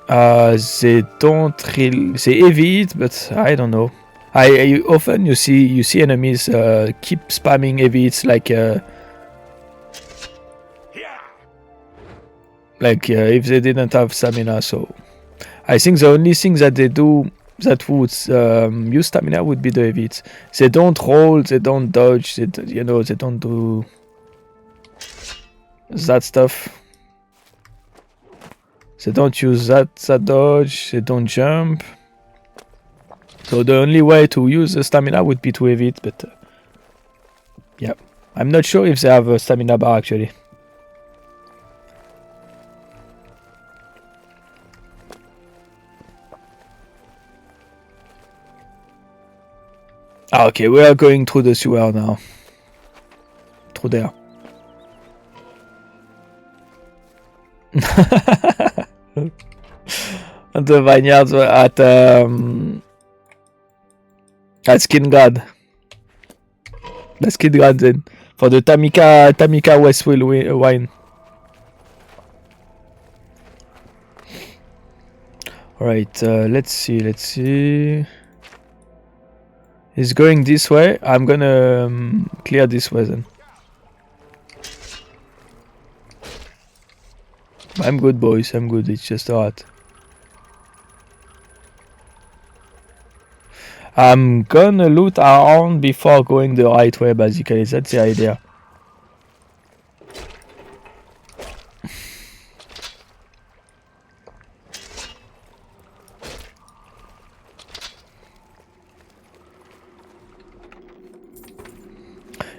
They don't really. They evade, but I don't know. I often you see enemies keep spamming evades like if they didn't have stamina. So I think the only thing that they do that would use stamina would be the evades. They don't roll, they don't dodge, they don't do that stuff. They don't use that dodge, they don't jump. So the only way to use the stamina would be to evade, but yeah. I'm not sure if they have a stamina bar actually. Okay, we are going through the sewer now. Through there. The vineyards were at Skingard. The Skingard then for the Tamika Westfield wine. Alright, let's see. He's going this way. I'm gonna clear this way then. I'm good, boys. I'm good. It's just a rat. I'm gonna loot around before going the right way, basically. That's the idea.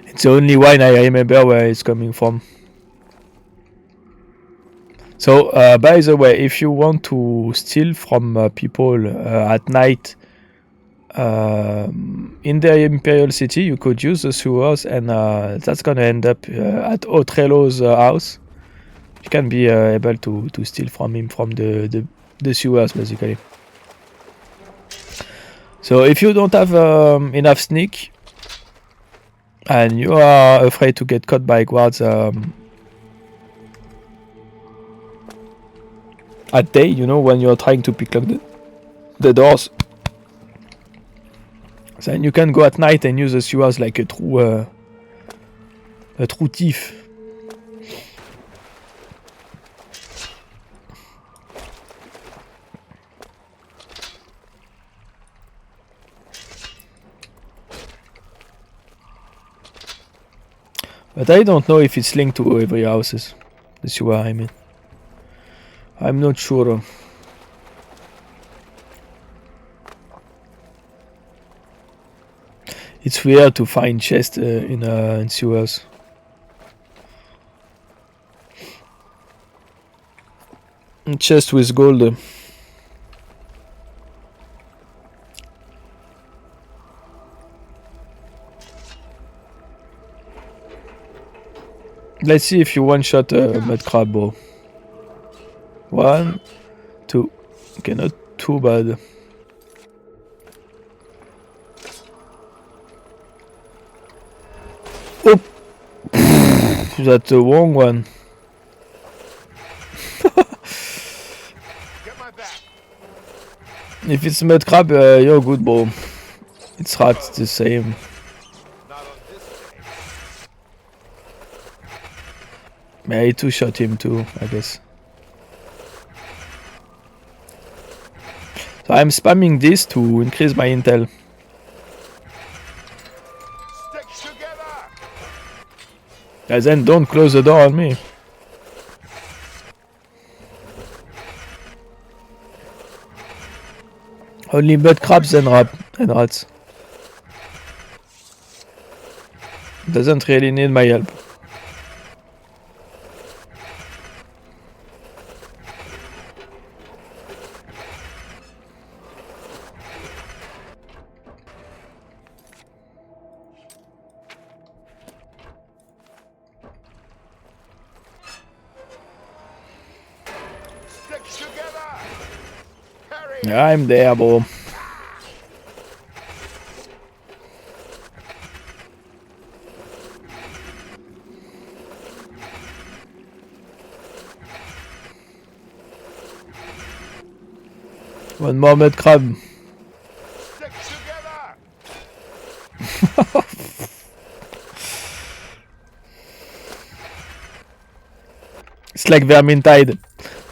It's the only wine I remember where it's coming from. So, by the way, if you want to steal from people at night in the Imperial City, you could use the sewers, and that's gonna end up at Otrello's house. You can be able to steal from him from the sewers, basically. So, if you don't have enough sneak, and you are afraid to get caught by guards at day, when you're trying to pick lock the doors, then you can go at night and use the sewers like a true thief. But I don't know if it's linked to every houses. The sewer, I mean. I'm not sure. It's weird to find chests in sewers. Chest with gold. Let's see if you one-shot a mud crab bow. 1, 2. Okay, not too bad. Oh! That's the wrong one. If it's mud crab, you're good, bro. It's rats the same. I two-shot him too, I guess. So I'm spamming this to increase my intel. And then don't close the door on me. Only mud crabs and rats. Doesn't really need my help. I'm there, bro. One more mud crab. Stick together! It's like Vermintide.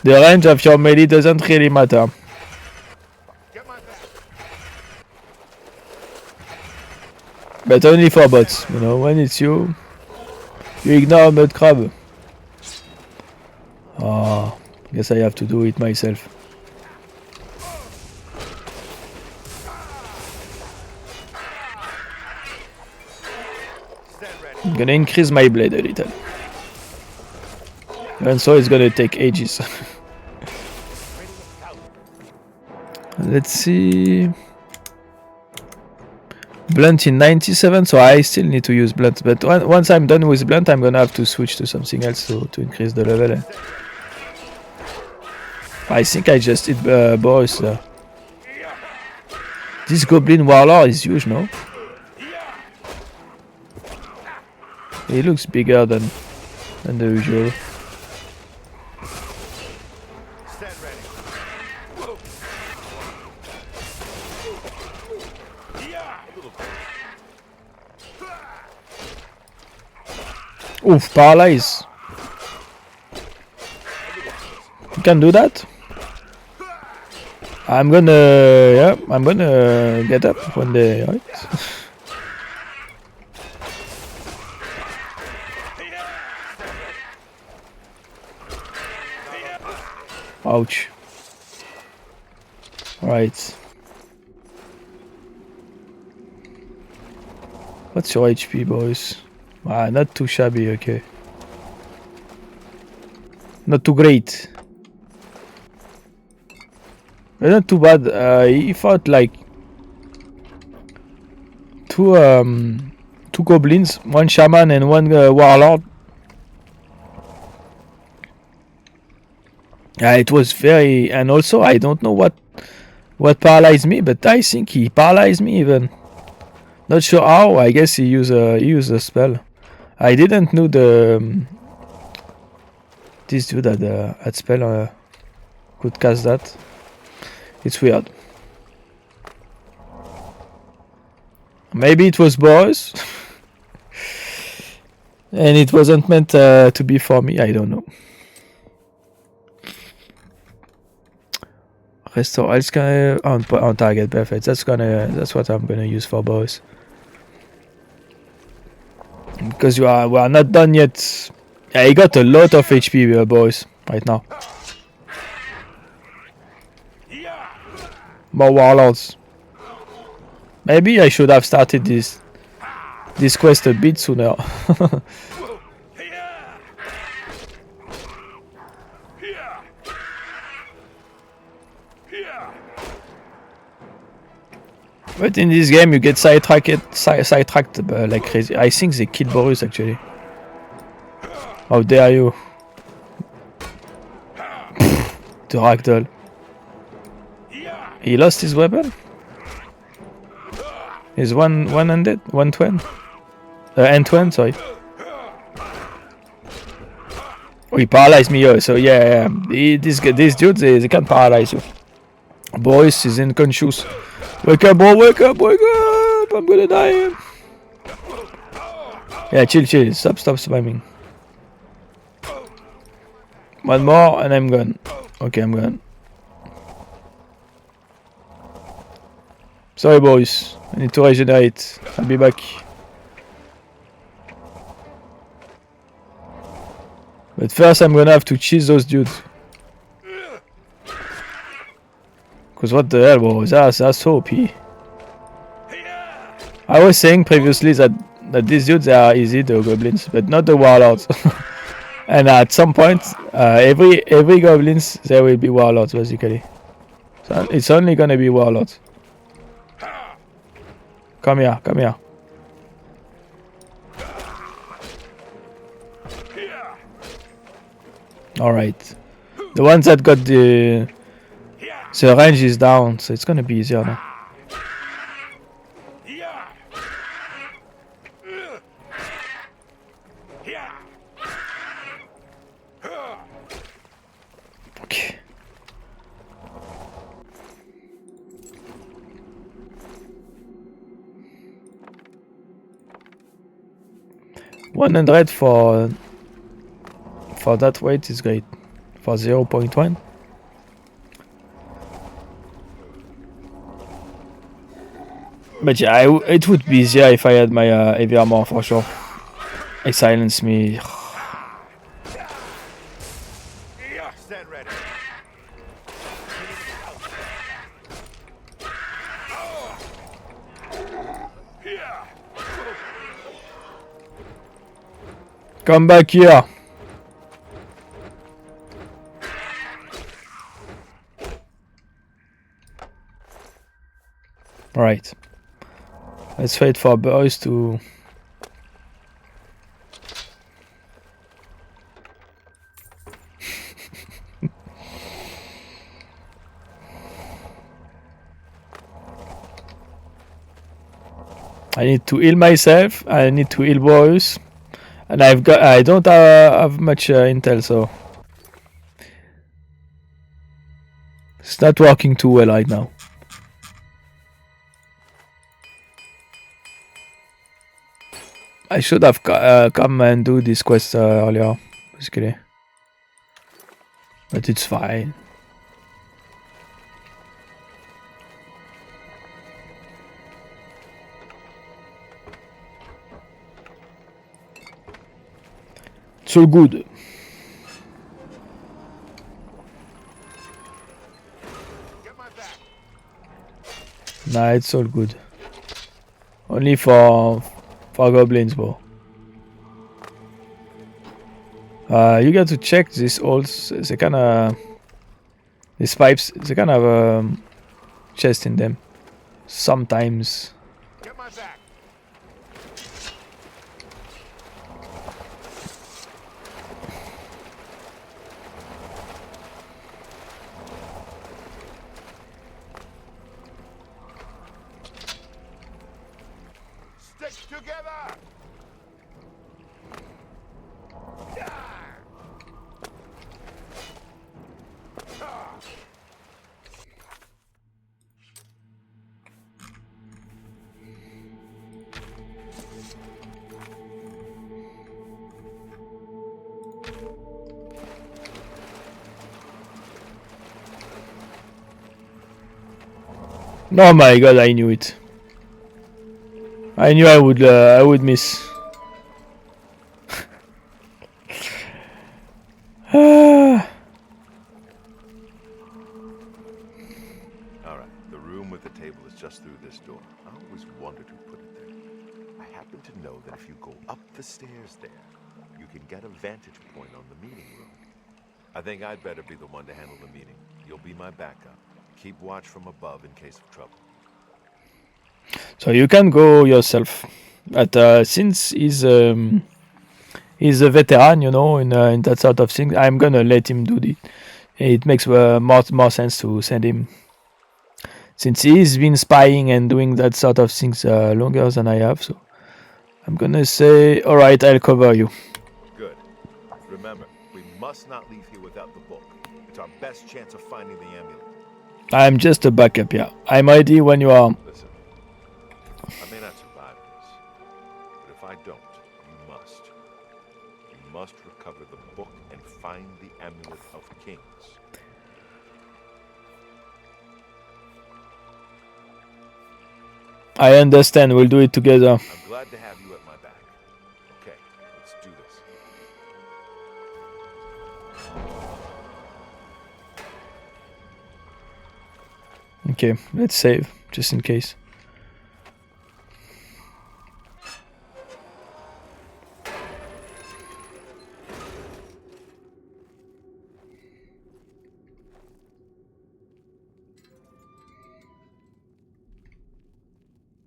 The range of your melee doesn't really matter. Get my back. But only for bots, you know, when it's you ignore mud crab. Oh, guess I have to do it myself. Stand ready. I'm gonna increase my blade a little. And so it's gonna take ages. Let's see. Blunt in 97, so I still need to use blunt. But once I'm done with blunt, I'm gonna have to switch to something else to increase the level. I think I just hit Boris. This goblin warlord is huge, no? He looks bigger than the usual. Stand ready. Oof, paralyze. You can do that? I'm gonna get up one day, right? Ouch. Right. What's your HP, boys? Ah, not too shabby, okay. Not too great. But not too bad. He fought like two goblins, one shaman and one warlord. It was very, and also I don't know what paralyzed me, but I think he paralyzed me even. Not sure how. I guess he used a spell. I didn't know this dude had spell could cast that. It's weird. Maybe it was Boris, and it wasn't meant to be for me. I don't know. Restore all sky on target. Perfect. That's what I'm gonna use for Boris. Because we are not done yet. Yeah, he got a lot of HP, boys, right now. More warlords. Maybe I should have started this quest a bit sooner. But in this game, you get sidetracked like crazy. I think they killed Boris actually. How dare you? The ragdoll. He lost his weapon? He's one-handed? 120? N20, sorry. Oh, he paralyzed me, so yeah. These dudes, they can't paralyze you. Boris is unconscious. Wake up, bro, wake up! I'm gonna die. Yeah, chill. Stop spamming. One more and I'm gone. Okay, I'm gone. Sorry, boys. I need to regenerate. I'll be back. But first, I'm gonna have to cheese those dudes. Cause what the hell, bro? That's so OP. I was saying previously that these dudes are easy, the goblins, but not the warlords. And at some point, every goblins there will be warlords basically. So it's only gonna be warlords. Come here. All right, the ones that got the range is down, so it's gonna be easier now. Okay. 100 for that weight is great. For 0.1. But yeah, it would be easier if I had my heavy armor for sure. It silenced me. Stand ready. Come back here. Right. Let's wait for boys to... I need to heal myself. I need to heal boys. And I don't have much intel, so... It's not working too well right now. I should have come and do this quest earlier, basically. But it's fine. It's all good. Nah, it's all good. Only for goblins, bro. You got to check this holes. They kinda... These pipes, they kind of have a chest in them. Sometimes. Get my back. Stick together. Oh my god, I knew it. I knew I would miss. Alright, the room with the table is just through this door. I always wondered who put it there. I happen to know that if you go up the stairs there, you can get a vantage point on the meeting room. I think I'd better be the one to handle the meeting. You'll be my backup. Keep watch from above in case of trouble. So you can go yourself. But since he's a veteran, you know, in that sort of thing, I'm gonna let him do it. It makes more sense to send him. Since he's been spying and doing that sort of things longer than I have, so I'm gonna say, alright, I'll cover you. Good. Remember, we must not leave here without the book. It's our best chance of finding the amulet. I'm just a backup, yeah. I'm ready when you are. Listen, I may not survive this, but if I don't, you must. You must recover the book and find the amulet of kings. I understand, we'll do it together. I'm glad to have you at my back. Okay, let's do this. Okay, let's save, just in case.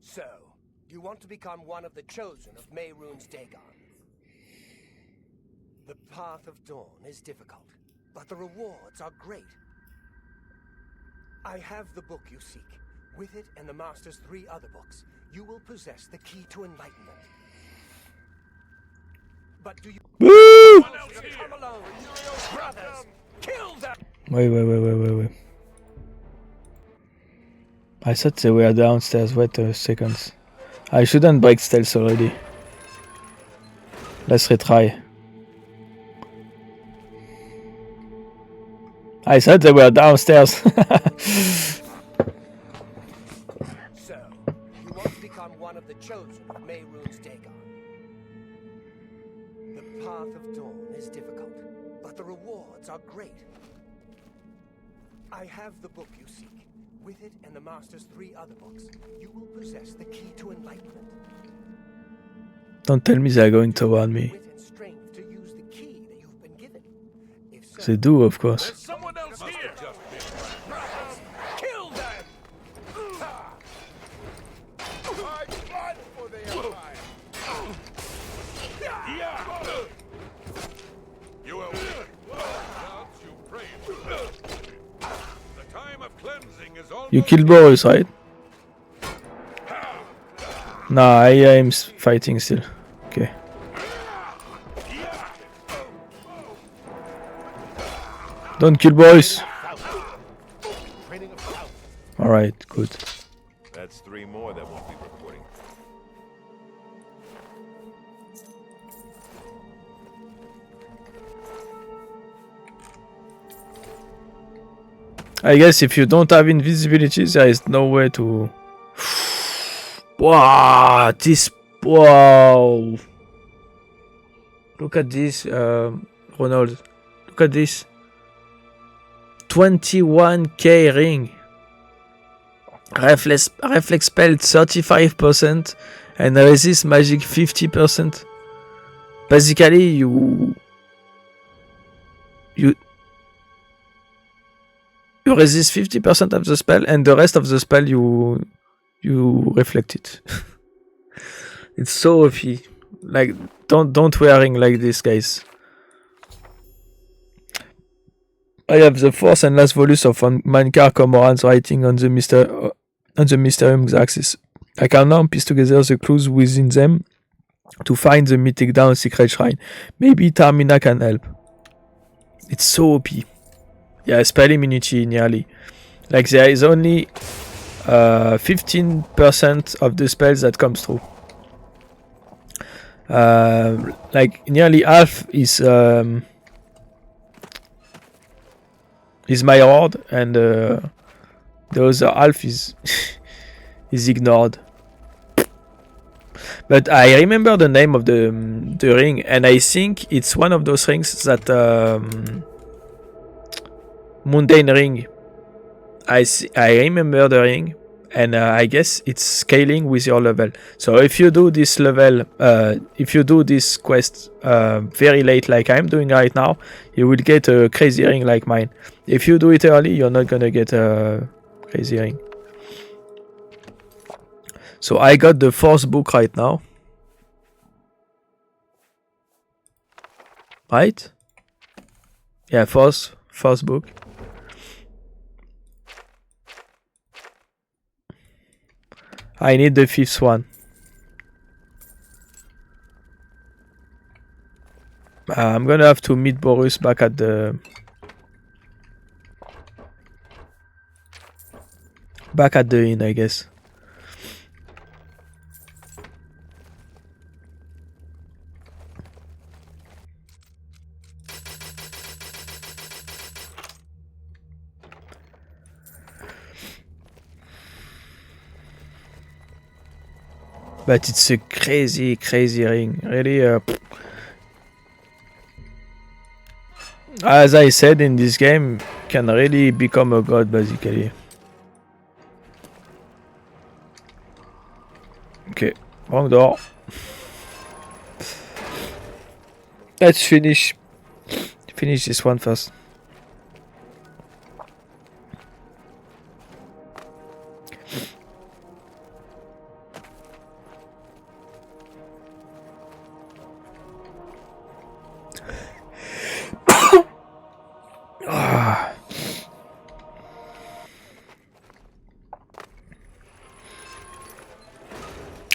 So, you want to become one of the chosen of Mehrunes Dagon? The path of dawn is difficult, but the rewards are great. I have the book you seek. With it and the Master's 3 other books, you will possess the key to enlightenment. But do you... Woo! Come alone! Brothers, kill them! Wait. I thought they were downstairs. Wait a second. I shouldn't break stealth already. Let's retry. I said they were downstairs. So, you want to become one of the chosen of Mehrunes Dagon. The path of dawn is difficult, but the rewards are great. I have the book you seek. With it and the Master's 3 other books, you will possess the key to enlightenment. Don't tell me they're going to warn me. Wit and strength to use the key that you've been given. If so, They do, of course. There's someone else here! kill them! My blood for the Empire! You are weak. Gods, you pray to them. The time of cleansing is almost. You killed Boris, right? Nah, I am fighting still. Okay. Don't kill Boris. Alright, good. That's 3 more that won't be reporting. I guess if you don't have invisibility, there is no way to. Wow, this. Wow. Look at this, Ronald. Look at this. 21k ring. Reflex spell 35% and resist magic 50%. Basically, you resist 50% of the spell, and the rest of the spell you reflect it. It's so OP. Like, don't wearing like this, guys. I have the fourth and last volume of Mankar Cormoran's writing on the Mysterium axis. I can now piece together the clues within them to find the Mythic Down secret shrine. Maybe Tamina can help. It's so OP. Yeah, spell immunity nearly. Like, there is only 15% of the spells that comes through. Like, nearly half is my rod, and the other half is is ignored. But I remember the name of the ring, and I think it's one of those rings that mundane ring. I remember the ring, and I guess it's scaling with your level. So if you do this level, if you do this quest very late, like I'm doing right now, you will get a crazy ring like mine. If you do it early, you're not gonna get a crazy ring. So I got the 4th book right now. Right? Yeah, 4th book. I need the 5th one. I'm gonna have to meet Boris back at the inn, I guess. But it's a crazy ring. Really, as I said, in this game, can really become a god, basically. Okay, wrong door. Let's finish this one first.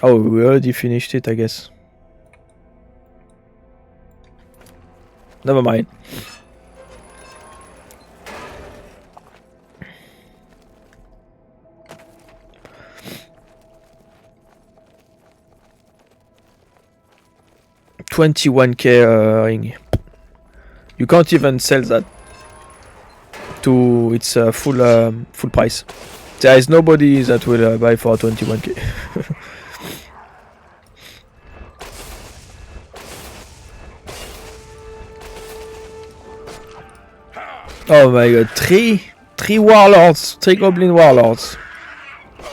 Oh, we already finished it, I guess. Never mind. 21k ring. You can't even sell that to its full price. There is nobody that will buy for 21k. Oh my god, three warlords, 3 goblin warlords.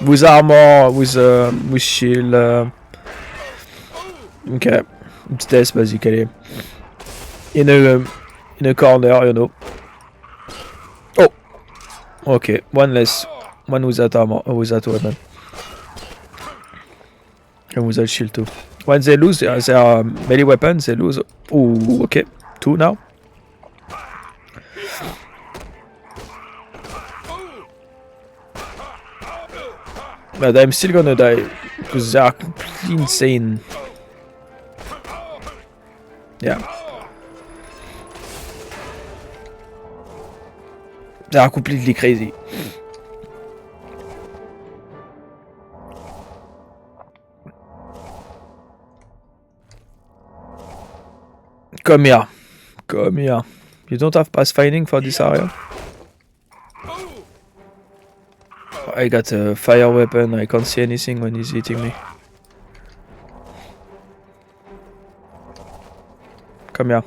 With armor, with shield. Okay, it's death basically. In a corner, you know. Oh, okay, one less, one without armor, without weapon, and without shield too. When they lose their melee weapons, they lose. Oh, okay, 2 now. But I'm still gonna die because they are completely insane. Yeah. They are completely crazy. Come here. Come here. You don't have pathfinding for this area? I got a fire weapon. I can't see anything when he's hitting me. Come here.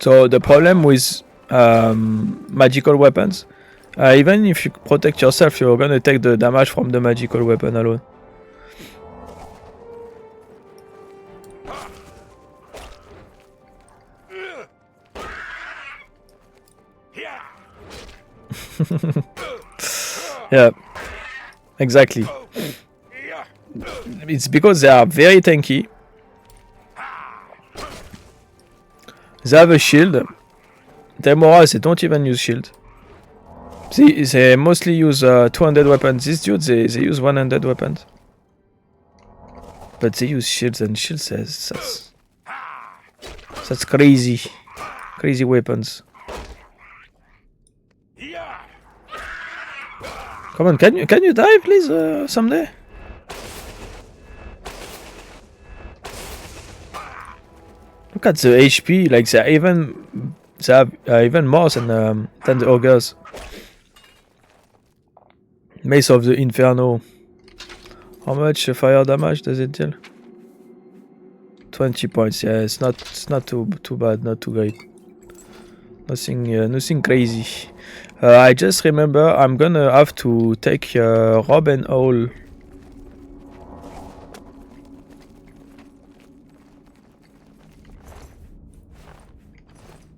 So the problem with magical weapons, even if you protect yourself, you're gonna take the damage from the magical weapon alone. Yeah, exactly. It's because they are very tanky. They have a shield. Demora, they don't even use shield. See, they mostly use 200 weapons. These dudes, they use 100 weapons. But they use shields, and shields, that's crazy. Crazy weapons. Come on, can you die, please, someday? Look at the HP, like they have even more than the ogres. Mace of the Inferno. How much fire damage does it deal? 20 points. Yeah, it's not too bad, not too great. Nothing crazy. I just remember I'm gonna have to take Rob and Owl.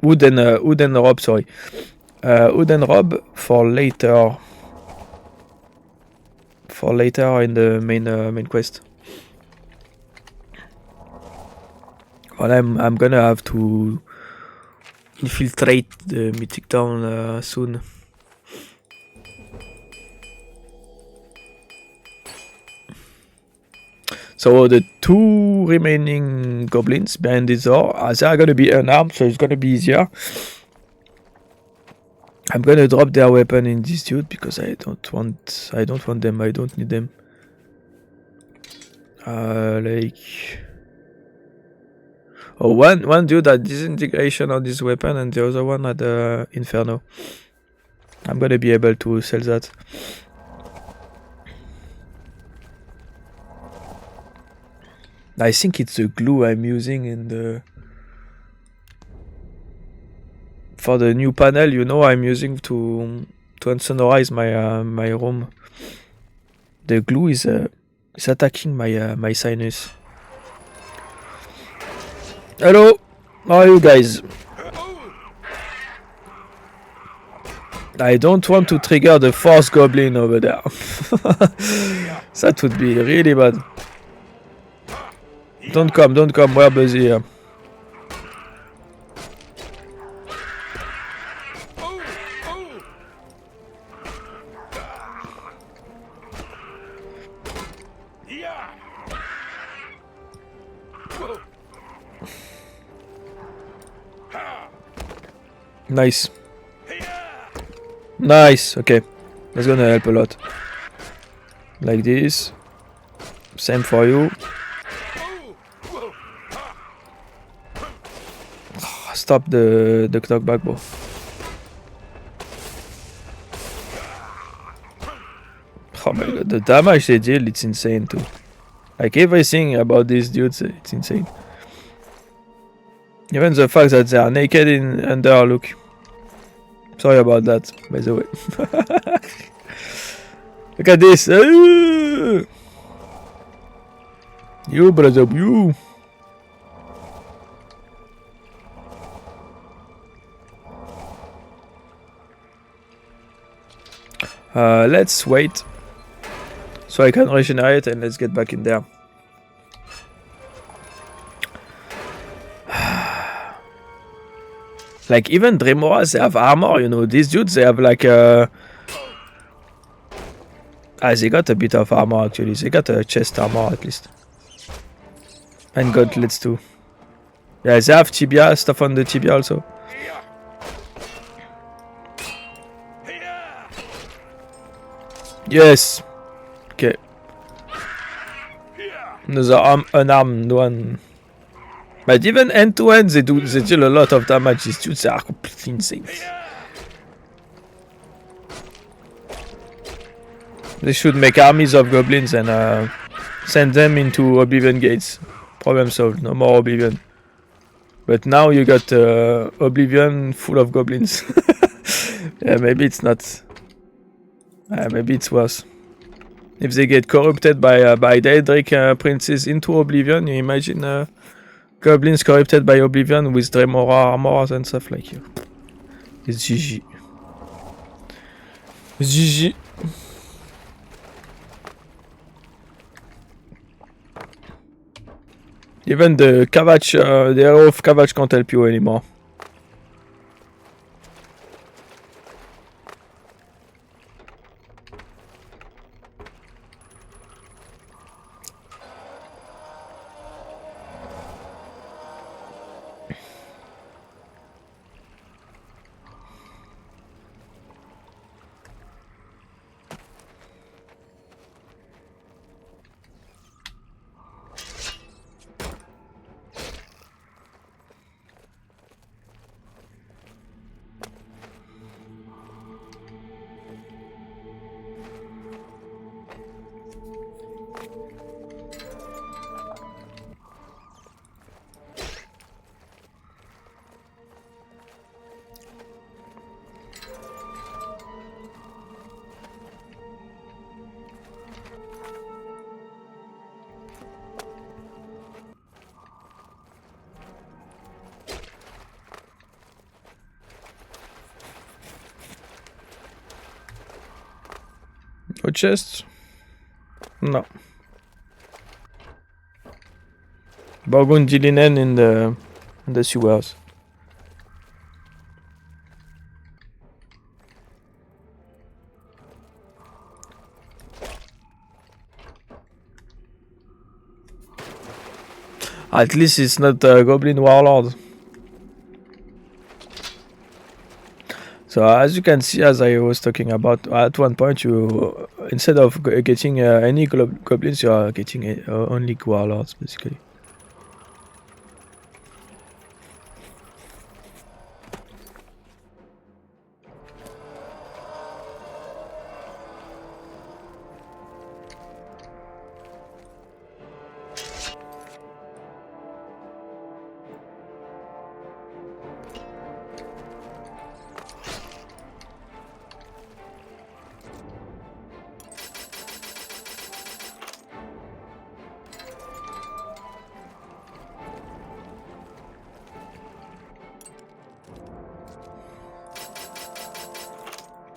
Wood and Rob, sorry. Wood and Rob for later. For later in the main quest. Well, I'm gonna have to infiltrate the Mythic town soon. So the 2 remaining goblins behind this door, they are gonna be unarmed, so it's gonna be easier. I'm gonna drop their weapon in this dude because I don't want them. I don't need them. One dude had disintegration on this weapon, and the other one had Inferno. I'm gonna be able to sell that. I think it's the glue I'm using in the for the new panel. You know, I'm using to insonorize my room. The glue is attacking my sinus. Hello, how are you guys? I don't want to trigger the 4th goblin over there. That would be really bad. Don't come, we're busy here. Nice. Nice. Okay, that's gonna help a lot. Like this. Same for you. Stop the knockback, bro. Oh my god, the damage they deal, it's insane too. Like everything about these dudes, it's insane. Even the fact that they are naked in under, look. Sorry about that, by the way. Look at this. You, brother, you. Let's wait so I can regenerate and let's get back in there. Like even Dremoras, they have armor, you know. These dudes, they have like they got a bit of armor actually. They got a chest armor at least. And gauntlets too. Yeah, they have tibia, stuff on the tibia also. Yes. Okay. Another unarmed one. But even end to end, they deal a lot of damage. These dudes are completely insane. They should make armies of goblins and send them into Oblivion gates. Problem solved. No more Oblivion. But now you got Oblivion full of goblins. Yeah, maybe it's not. Maybe it's worse. If they get corrupted by Daedric princes into Oblivion, you imagine goblins corrupted by Oblivion with Dremora armors and stuff like you. It's GG. It's GG. Even the Kavach, the hero of Kavach can't help you anymore. No chest? No. Burgundy linen in the sewers. At least it's not a goblin warlord. So as you can see, as I was talking about, at one point you, instead of getting any goblins, you are getting only warlords basically.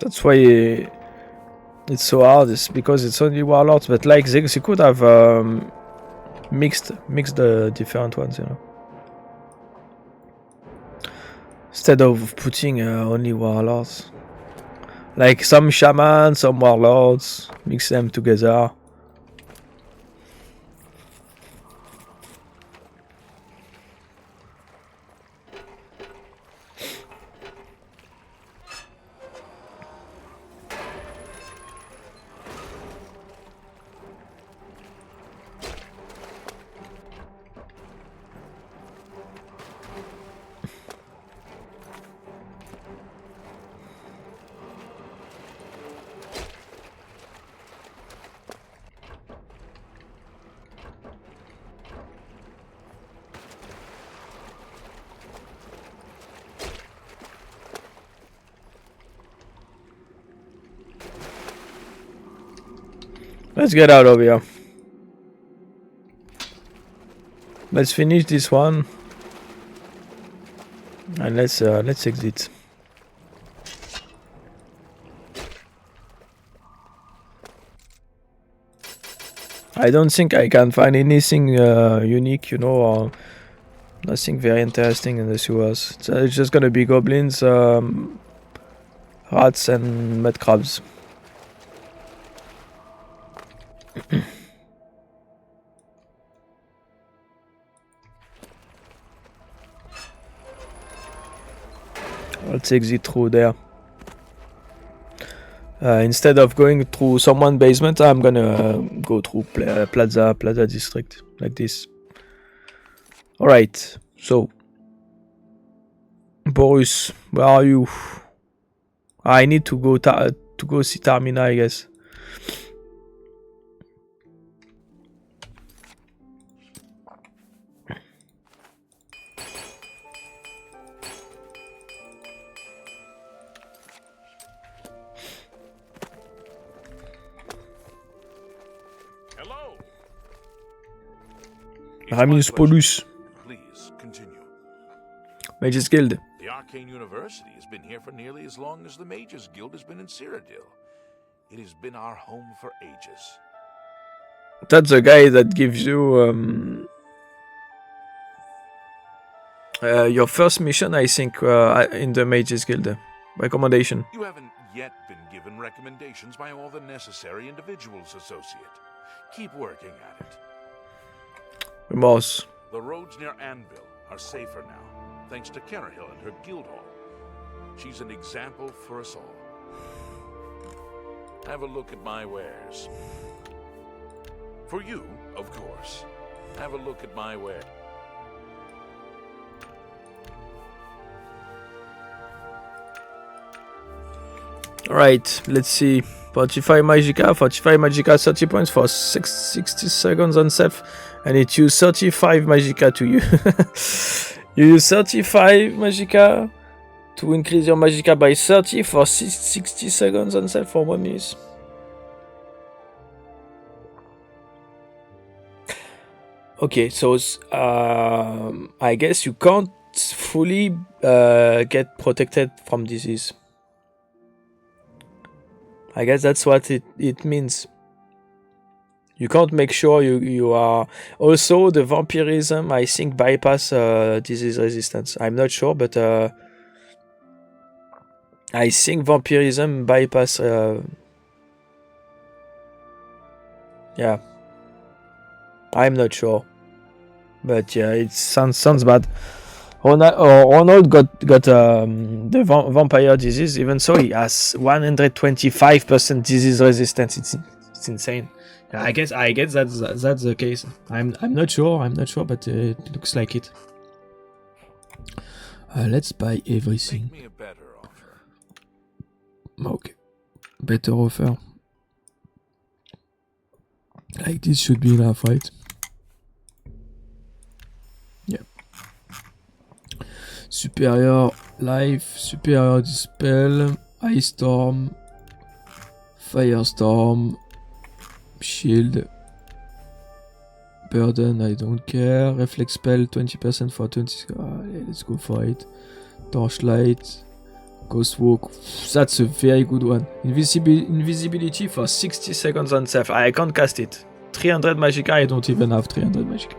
That's why it's so hard. It's because it's only warlords, but like they could have mixed the different ones, you know. Instead of putting only warlords, like some shamans, some warlords, mix them together. Let's get out of here. Let's finish this one. And let's exit. I don't think I can find anything unique, you know, or nothing very interesting in the sewers. So it's just gonna be goblins, rats, and mud crabs. Let's exit through there. Instead of going through someone's basement, I'm gonna go through Plaza District, like this. Alright, so Boris, where are you? I need to go see Tamina, I guess. Hello. Raminus Polus, Please continue. Mages Guild. The Arcane University has been here for nearly as long as the Mages Guild has been in Cyrodiil. It has been our home for ages. That's the guy that gives you your first mission, I think, in the Mages Guild. Recommendation. You haven't yet been given recommendations by all the necessary individuals, Associate. Keep working at it. Remorse. The roads near Anvil are safer now, thanks to Carahill and her guild hall. She's an example for us all. Have a look at my wares. For you, of course. Have a look at my wares. Alright, let's see. 45 Magica, 30 points for 60 seconds on self, and it used 35 Magica to you. You use 35 Magica to increase your Magica by 30 for 60 seconds on self for 1 minute. Okay, so I guess you can't fully get protected from disease. I guess that's what it means. You can't make sure you are... Also, the vampirism, I think, bypass disease resistance. I'm not sure, but I think vampirism bypass... yeah. I'm not sure. But yeah, it sounds bad. Ronald got the vampire disease. Even so, he has 125% disease resistance. It's insane. Yeah, I guess that's the case. I'm not sure, but it looks like it. Let's buy everything. Make me a better offer. Okay, better offer. Like this should be enough, right? Yeah. Superior life, superior dispel, ice storm, firestorm, shield, burden, I don't care, reflex spell 20% for 20. Let's go for it. Torchlight, ghost walk, that's a very good one. Invisibility for 60 seconds on self. I can't cast it. 300 Magica, I don't even have 300 Magica.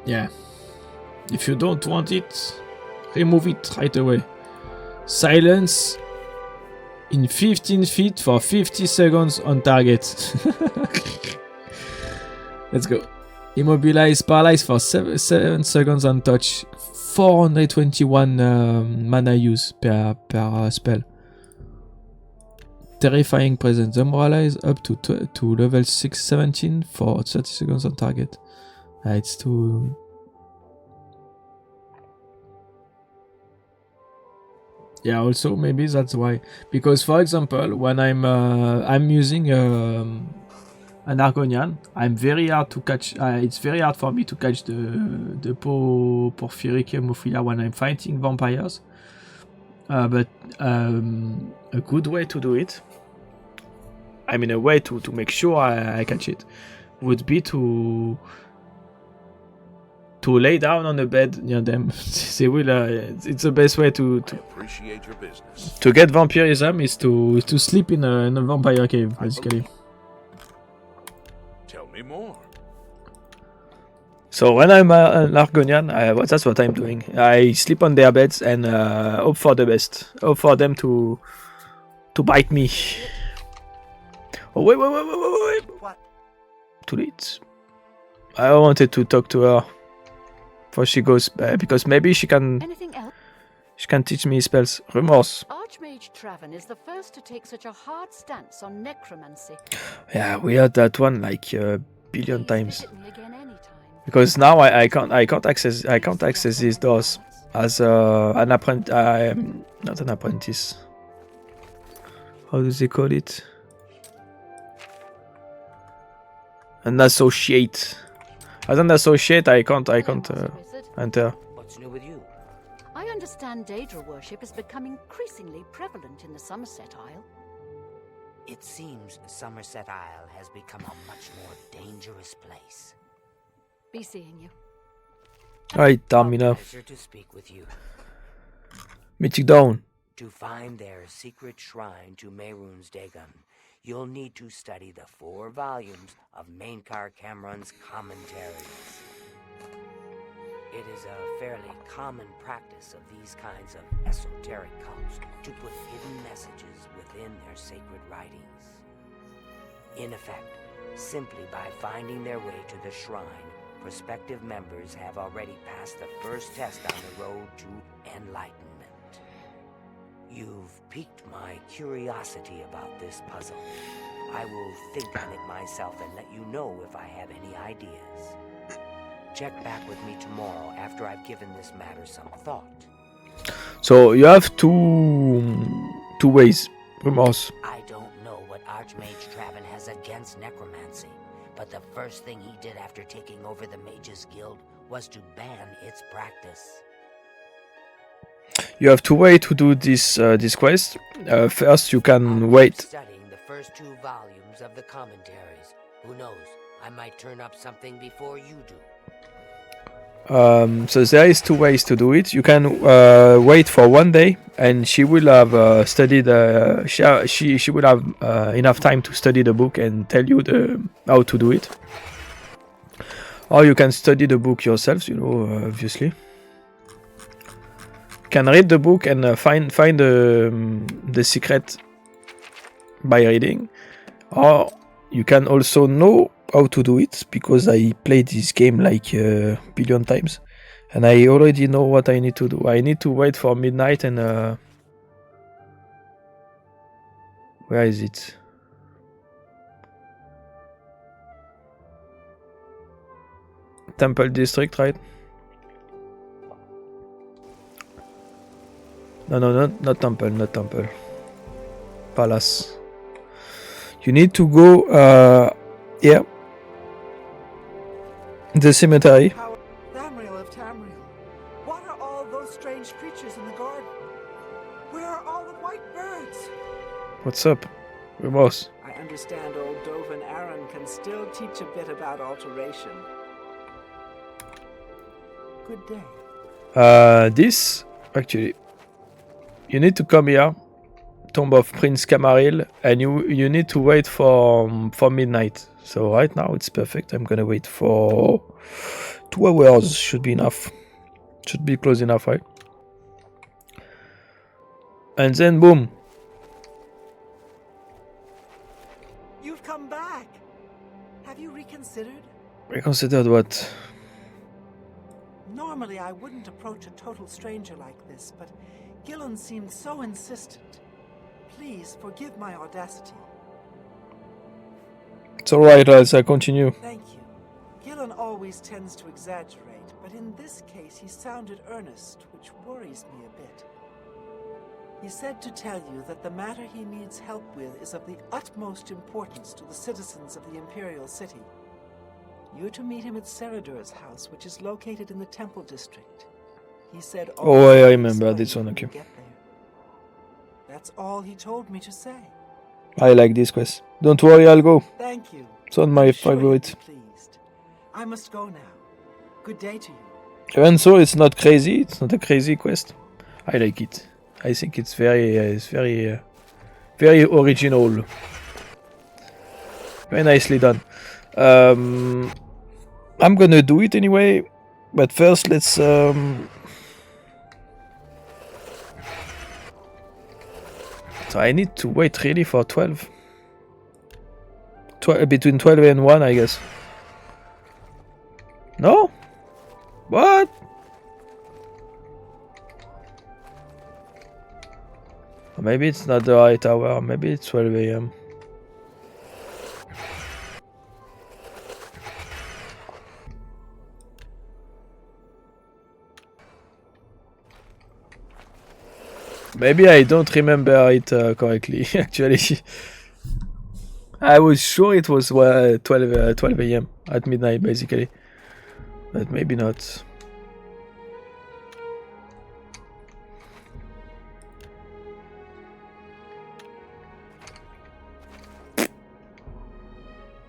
Yeah. If you don't want it, remove it right away. Silence in 15 feet for 50 seconds on target. Let's go. Immobilize, paralyze for 7 seconds on touch. 421 mana use per spell. Terrifying presence. Demoralize up to level 17 for 30 seconds on target. It's too... Yeah, also maybe that's why. Because for example, when I'm using an Argonian, I'm very hard to catch. It's very hard for me to catch the porphyric hemophilia when I'm fighting vampires. But a good way to do it I mean, a way to make sure I catch it would be to lay down on the bed near them. They will. It's the best way to I appreciate your business. get vampirism is to sleep in a vampire cave, basically. Tell me more. So when I'm an Argonian, that's what I'm doing. I sleep on their beds and hope for the best. Hope for them to bite me. Oh wait! What? Too late. I wanted to talk to her before she goes, because maybe she can Anything else? teach me spells. Remorse. Archmage Traven is the first to take such a hard stance on necromancy. Yeah, we had that one like a billion Please times. visit me again anytime. Because now I can't access these doors as an apprentice. Not an apprentice. How do they call it? An associate. As an associate, I can't Wizard. enter. What's new with you? I understand Daedra worship is becoming increasingly prevalent in the Somerset Isle. It seems Somerset Isle has become a much more dangerous place. Be seeing you. Alright, Tamina. Pleasure to speak with you. Mythic down. To find their secret shrine to Mehrunes Dagon, you'll need to study the 4 volumes of Mainkar Cameron's commentaries. It is a fairly common practice of these kinds of esoteric cults to put hidden messages within their sacred writings. In effect, simply by finding their way to the shrine, prospective members have already passed the first test on the road to enlightenment. You've piqued my curiosity about this puzzle. I will think on it myself and let you know if I have any ideas. Check back with me tomorrow after I've given this matter some thought. So you have two ways. Remorse. I don't know what Archmage Traven has against necromancy, but the first thing he did after taking over the Mages Guild was to ban its practice. You have two ways to do this quest. First, you can wait. Studying the first 2 volumes of the commentaries. Who knows? I might turn up something before you do. So there is 2 ways to do it. You can wait for 1 day, and she will have studied. She will have enough time to study the book and tell you how to do it. Or you can study the book yourself. Obviously. You can read the book and find the secret by reading, or you can also know how to do it, because I played this game like a billion times and I already know what I need to do. I need to wait for midnight and where is it? Temple District, right? No, not temple. Palace. You need to go here. The cemetery. Tamriel of Tamriel, what are all those strange creatures in the garden? Where are all the white birds? What's up? Remorse. I understand old Dovin Aaron can still teach a bit about alteration. Good day. This actually, you need to come here, Tomb of Prince Camaril, and you need to wait for midnight. So right now it's perfect. I'm gonna wait for 2 hours. Should be enough. Should be close enough, right? And then boom. You've come back. Have you reconsidered? Reconsidered what? Normally I wouldn't approach a total stranger like this, but Gillen seemed so insistent. Please forgive my audacity. It's alright, as I continue. Thank you. Gillen always tends to exaggerate, but in this case he sounded earnest, which worries me a bit. He said to tell you that the matter he needs help with is of the utmost importance to the citizens of the Imperial City. You're to meet him at Seradur's house, which is located in the Temple District. He said... Oh, I remember this one, okay. Get there. That's all he told me to say. I like this quest. Don't worry, I'll go. Thank you. It's on my I'm sure you'll favorite. be pleased. I must go now. Good day to you. Even so, it's not crazy. It's not a crazy quest. I like it. I think it's very original. Very nicely done. I'm gonna do it anyway, but first let's so I need to wait really for 12. Between 12 and 1, I guess. No? What? Maybe it's not the right hour. Maybe it's 12 a.m. Maybe I don't remember it correctly, actually. I was sure it was 12 a.m. at midnight, basically. But maybe not.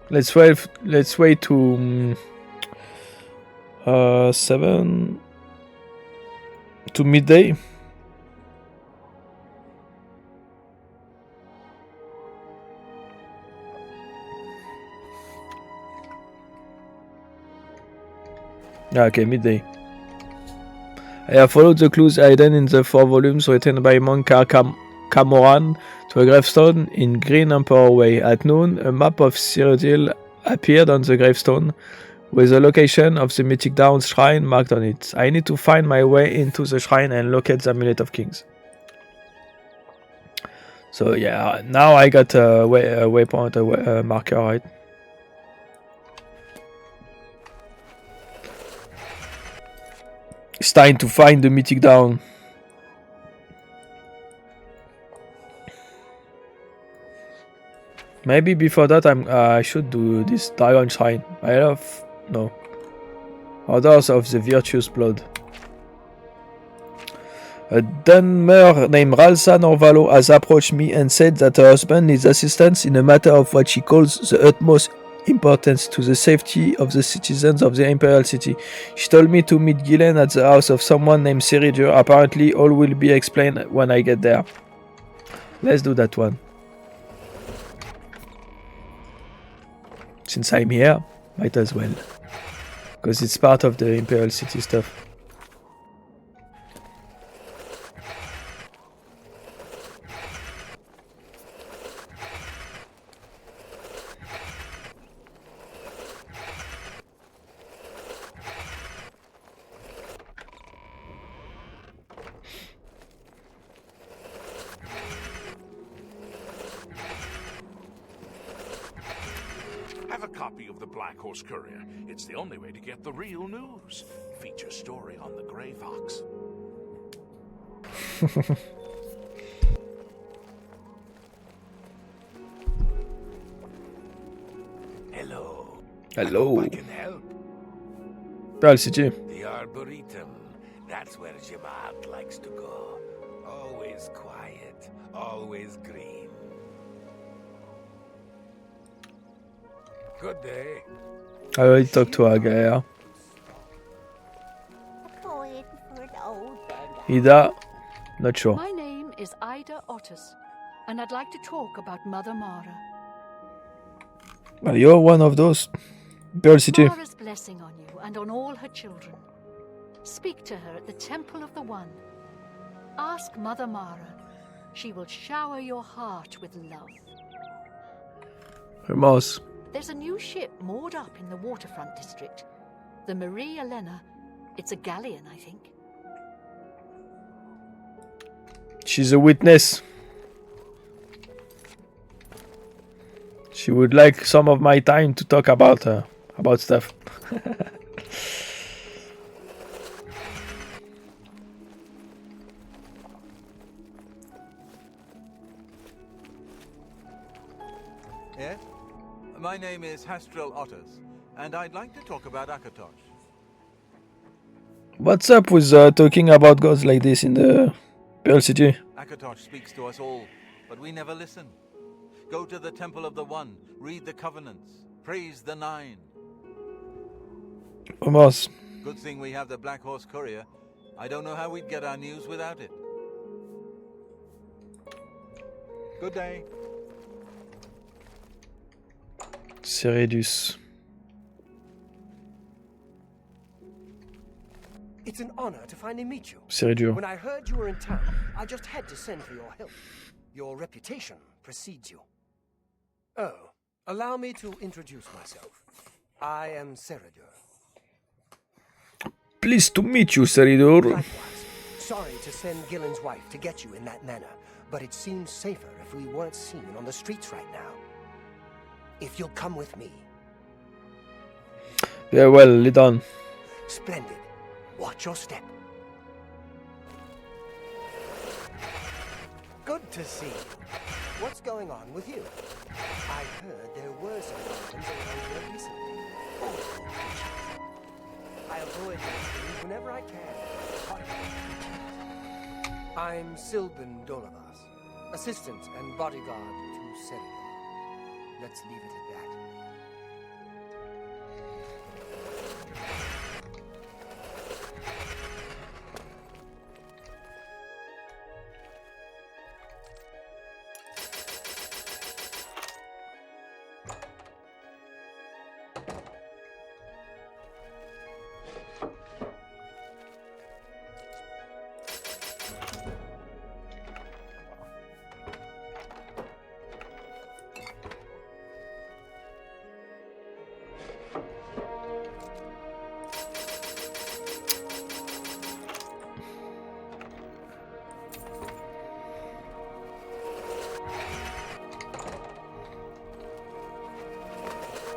Let's wait to 7 to midday. Okay, midday. I have followed the clues hidden in the 4 volumes written by Monkar Camoran to a gravestone in Green Emperor Way. At noon, a map of Cyrodiil appeared on the gravestone, with the location of the Mythic Downs shrine marked on it. I need to find my way into the shrine and locate the Amulet of Kings. So yeah, now I got a waypoint, a marker, right? It's time to find the Mythic Down. Maybe before that I should do this Dragon Shrine. Orders of the Virtuous Blood. A Dunmer named Ralsa Norvalo has approached me and said that her husband needs assistance in a matter of what she calls the utmost importance to the safety of the citizens of the Imperial City. She told me to meet Gillen at the house of someone named Cyrodiil. Apparently all will be explained when I get there. Let's do that one. Since I'm here, might as well. Because it's part of the Imperial City stuff. Have a copy of the Black Horse Courier. It's the only way to get the real news. Feature story on the Grey Fox. Hello. Hello. I can help. Imperial City. The Arboretum. That's where Jabad likes to go. Always quiet, always green. Good day. I already talked to our guy. Yeah. Ida, not sure. My name is Ida Otis, and I'd like to talk about Mother Mara. Well, you're one of those. Imperial City. Mara's blessing on you and on all her children. Speak to her at the Temple of the One. Ask Mother Mara. She will shower your heart with love. Remorse. There's a new ship moored up in the waterfront district. The Marie Elena. It's a galleon, I think. She's a witness. She would like some of my time to talk about stuff. Yes? My name is Hastrel Otters, and I'd like to talk about Akatosh. What's up with talking about gods like this in the Imperial City? Akatosh speaks to us all, but we never listen. Go to the Temple of the One, read the Covenants, praise the Nine. Vamos. Good thing we have the Black Horse Courier. I don't know how we'd get our news without it. Good day. Ceredus. It's an honor to finally meet you. Ceredur. When I heard you were in town, I just had to send for your help. Your reputation precedes you. Oh, allow me to introduce myself. I am Ceredur. Pleased to meet you, Ceredur. Likewise, sorry to send Gillen's wife to get you in that manner, but it seems safer if we weren't seen on the streets right now. If you'll come with me. Yeah, well, lead on. Splendid. Watch your step. Good to see you. What's going on with you? I heard there were some problems around here recently. I avoid these things whenever I can. I'm Sylvan Dolavas, assistant and bodyguard to Ceredur. Let's leave it at that.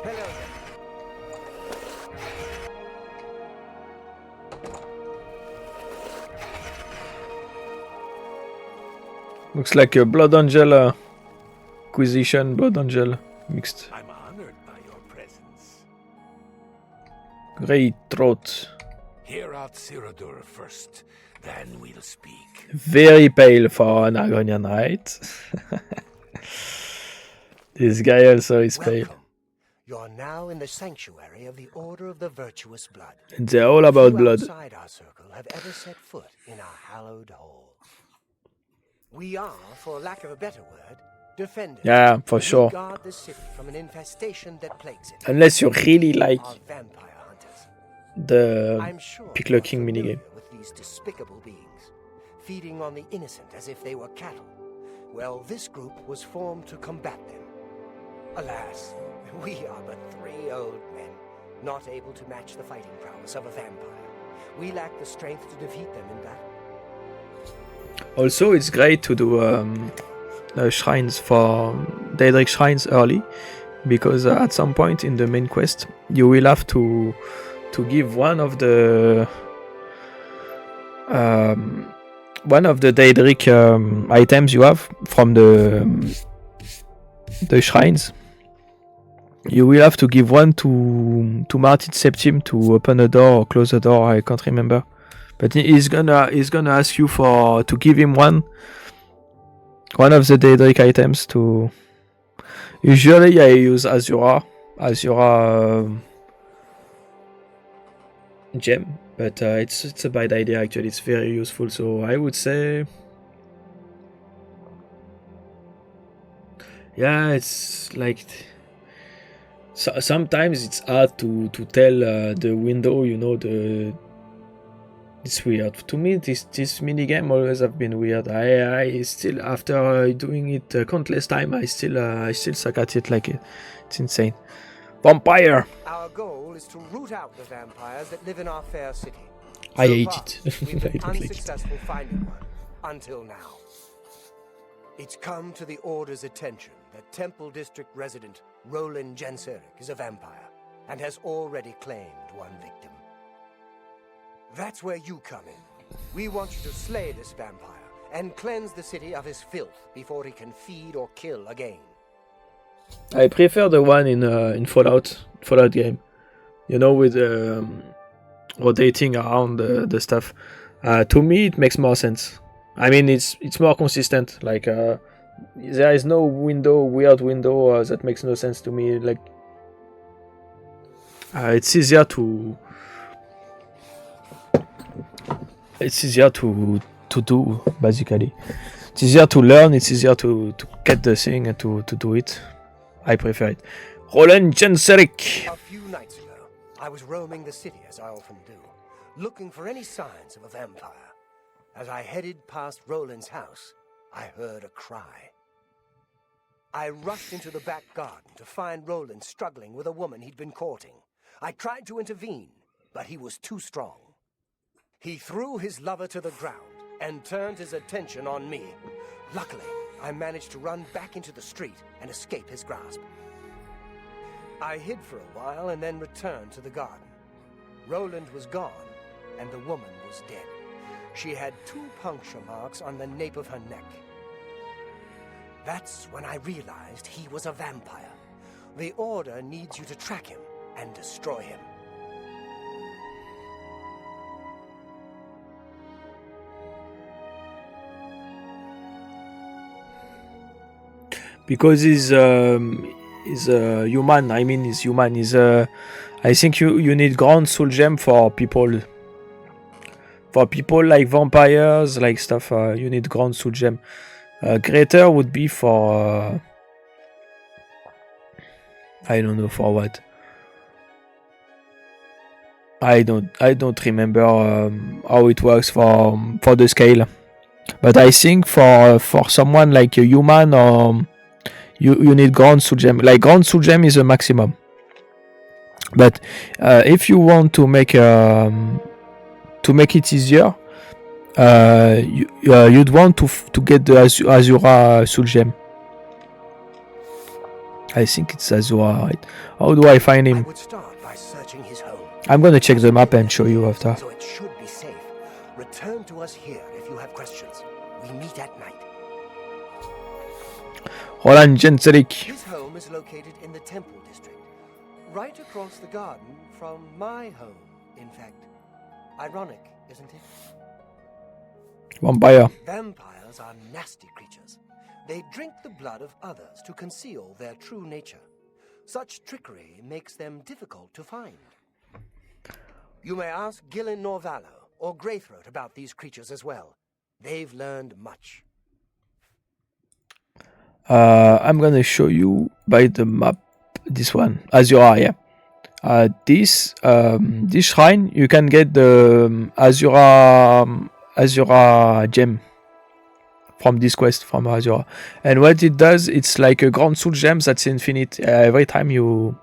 Hello there. Looks like a Blood Angel acquisition, Blood Angel mixed. I'm honored by your presence. Great throat. Hear out Ceredur first, then we'll speak. Very pale for an Argonian, right? This guy also is pale. Welcome. You're now in the sanctuary of the Order of the Virtuous Blood. And they're all about Few blood. outside our circle have ever set foot in our hallowed halls. We are, for lack of a better word, defenders. Yeah, for We sure. guard the city from an infestation that plagues it. Unless you really like Our vampire hunters. the I'm sure picklocking you're minigame. familiar with these despicable beings, feeding on the innocent as if they were cattle. Well, this group was formed to combat them. Alas, we are but 3 old men, not able to match the fighting prowess of a vampire. We lack the strength to defeat them in battle. Also, it's great to do shrines for Daedric shrines early, because at some point in the main quest, you will have to give one of the Daedric items you have from the shrines. You will have to give one to Martin Septim to open a door or close a door. I can't remember, but he's gonna ask you to give him one of the Daedric items to. Usually I use Azura gem, but it's a bad idea actually. It's very useful, so I would say. Yeah, it's like sometimes it's hard to tell the window, it's weird. To me, this minigame always have been weird. I still, after doing it countless time, I still suck at it. Like it's insane. Vampire. Our goal is to root out the vampires that live in our fair city. I So hate far, it. We've been I don't like it. unsuccessful finding one until now. It's come to the Order's attention that Temple District resident Roland Genseric is a vampire and has already claimed one victim. That's where you come in. We want you to slay this vampire and cleanse the city of his filth before he can feed or kill again. I prefer the one in Fallout game. With rotating around the stuff. To me, it makes more sense. I mean, it's more consistent. Like There is no weird window that makes no sense to me. Like it's easier to do, basically. It's easier to learn. It's easier to get the thing and to do it. I prefer it. Roland Jenseric. A few nights ago, I was roaming the city as I often do, looking for any signs of a vampire. As I headed past Roland's house, I heard a cry. I rushed into the back garden to find Roland struggling with a woman he'd been courting. I tried to intervene, but he was too strong. He threw his lover to the ground and turned his attention on me. Luckily, I managed to run back into the street and escape his grasp. I hid for a while and then returned to the garden. Roland was gone, and the woman was dead. She had 2 puncture marks on the nape of her neck. That's when I realized he was a vampire. The Order needs you to track him and destroy him. Because he's human. I mean, he's human. I think you need ground soul gem for people. For people like vampires, like stuff, you need ground soul gem. Greater would be for I don't know for what. I don't remember how it works for the scale. But I think for someone like a human or you need ground soul gem. Like ground soul gem is a maximum. But if you want to make it easier, you'd want to get the Azura soul gem. I think it's Azura, right? How do I find him? I would start by searching his home. I'm gonna check the map and show you after. So it should be safe. Return to us here if you have questions. We meet at night. Roland Jenseric. His home is located in the Temple District, right across the garden from my home, in fact. Ironic, isn't it? Vampire. Vampires are nasty creatures. They drink the blood of others to conceal their true nature. Such trickery makes them difficult to find. You may ask Gillen Norvallo or Greythroat about these creatures as well. They've learned much. I'm gonna show you by the map this one, Azura, yeah. This shrine, you can get the Azura gem from this quest from Azura. And what it does, it's like a ground soul gem that's infinite. Every time you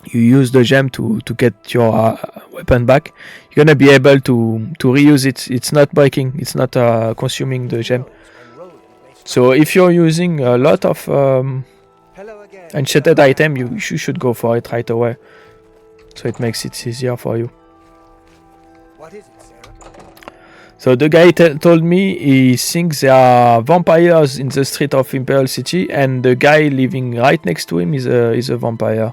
use the gem to get your weapon back, you're gonna be able to reuse it. It's not breaking, it's not consuming the gem. So if you're using a lot of enchanted item, you should go for it right away. So it makes it easier for you. What is it, Sarah? So the guy told me he thinks there are vampires in the street of Imperial City, and the guy living right next to him is a vampire.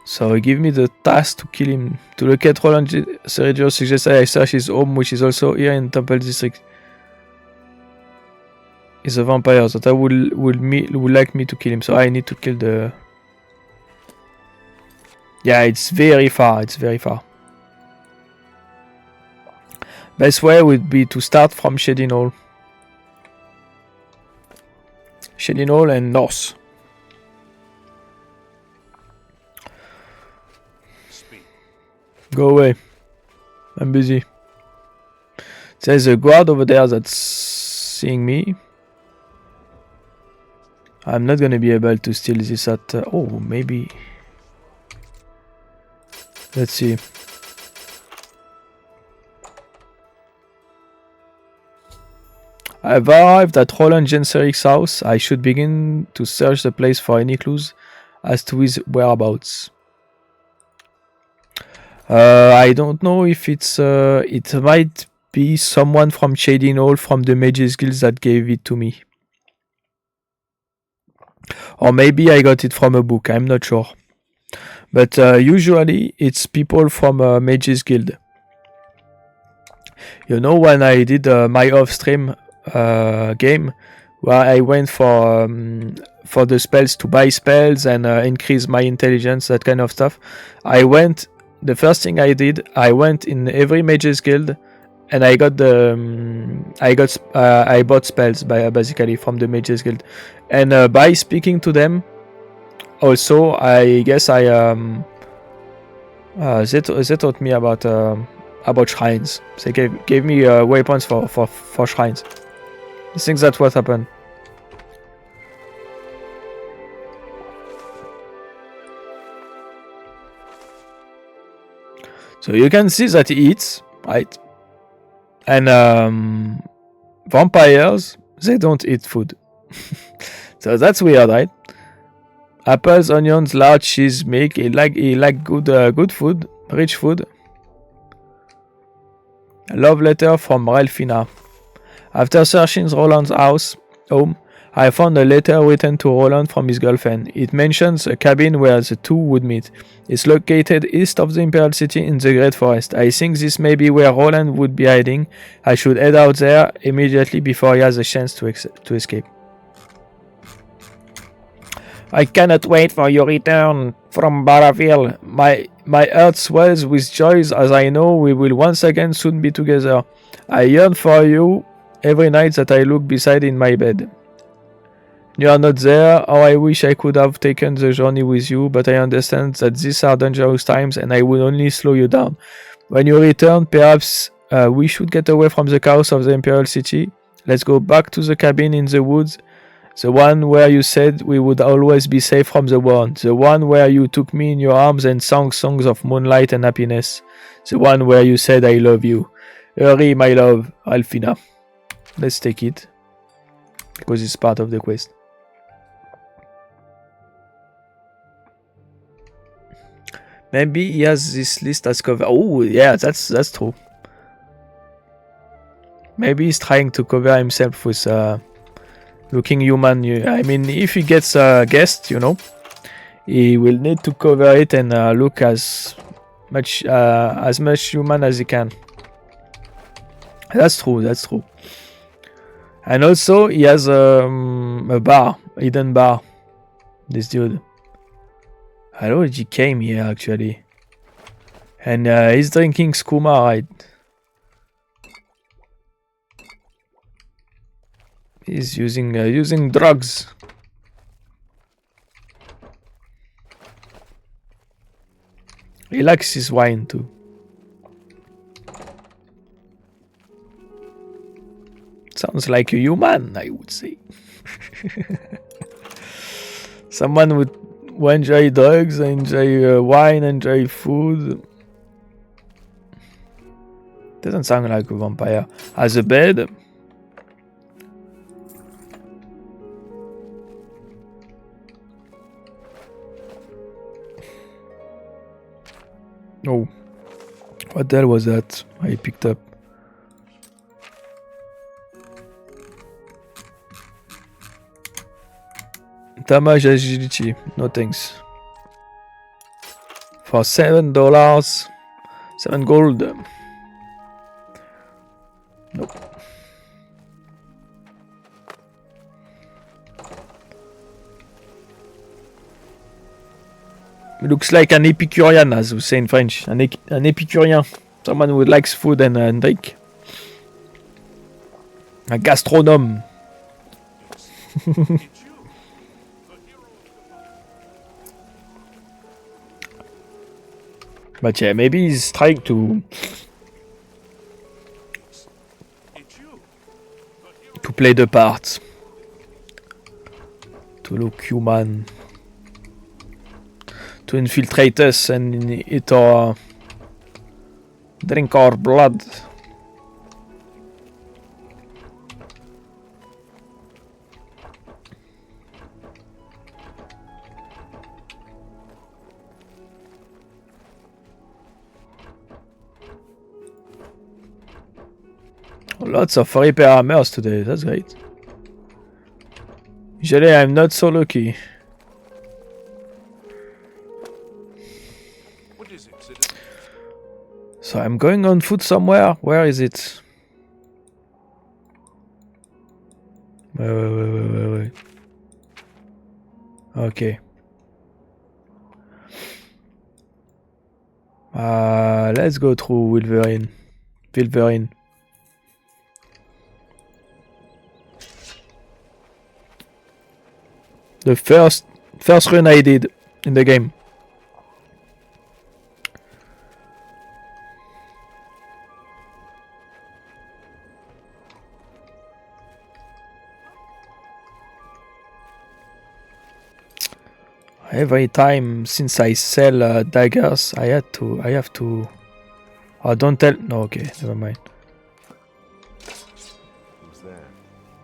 So he gave me the task to kill him. To locate Roland Sergio suggested I search his home, which is also here in Temple District. He's a vampire that I would like me to kill him. So I need to kill the... Yeah, it's very far. It's very far. Best way would be to start from Shading Hall. Shading Hall and north. Go away. I'm busy. There's a guard over there that's seeing me. I'm not gonna be able to steal this at... oh, maybe... Let's see. I've arrived at Roland Jenseric's house. I should begin to search the place for any clues as to his whereabouts. I don't know if it's... it might be someone from Shading Hall from the Mages Guild that gave it to me. Or maybe I got it from a book, I'm not sure. But usually it's people from Mages Guild. You know when I did my off-stream game, where I went for the spells to buy spells and increase my intelligence, that kind of stuff. The first thing I did, I went in every mages guild, and I got I bought spells basically from the mages guild, and by speaking to them, also I guess they taught me about shrines. They gave me weapons for shrines. I think that's what happened. So you can see that he eats, right? And vampires, they don't eat food. So that's weird, right? Apples, onions, large cheese, milk. He like good food, rich food. A love letter from Ralphina. After searching Roland's home, I found a letter written to Roland from his girlfriend. It mentions a cabin where the two would meet. It's located east of the Imperial City in the Great Forest. I think this may be where Roland would be hiding. I should head out there immediately before he has a chance to escape. I cannot wait for your return from Baraville. My heart swells with joy as I know we will once again soon be together. I yearn for you every night that I look beside in my bed. You are not there, or I wish I could have taken the journey with you, but I understand that these are dangerous times and I will only slow you down. When you return, perhaps we should get away from the chaos of the Imperial City. Let's go back to the cabin in the woods, the one where you said we would always be safe from the world, the one where you took me in your arms and sang songs of moonlight and happiness, the one where you said I love you. Hurry, my love, Alfina. Let's take it, because it's part of the quest. Maybe he has this list as cover. Oh, yeah, that's true. Maybe he's trying to cover himself with looking human. I mean, if he gets a guest, you know, he will need to cover it and look as much human as he can. That's true. That's true. And also, he has a hidden bar. This dude. I know he came here actually, and he's drinking skooma, right? He's using drugs. He likes his wine too. Sounds like a human, I would say. Someone who enjoy drugs, enjoy wine, enjoy food. Doesn't sound like a vampire. Has a bed. Oh, what the hell was that I picked up? Damage agility, no thanks. For $7, 7 gold. Nope. He looks like an Epicurean, as we say in French. An Epicurean. Someone who likes food and drink. A gastronome. But yeah, maybe he's trying to play the part, to look human, to infiltrate us and eat our, drink our blood. Lots of repair armors today, that's great. Usually I'm not so lucky. What is it, citizen? So I'm going on foot somewhere. Where is it? Wait. Okay. Let's go through Wolverine. The first run I did in the game. Every time since I sell daggers, I have to. Oh, don't tell. No, okay, never mind. Who's there?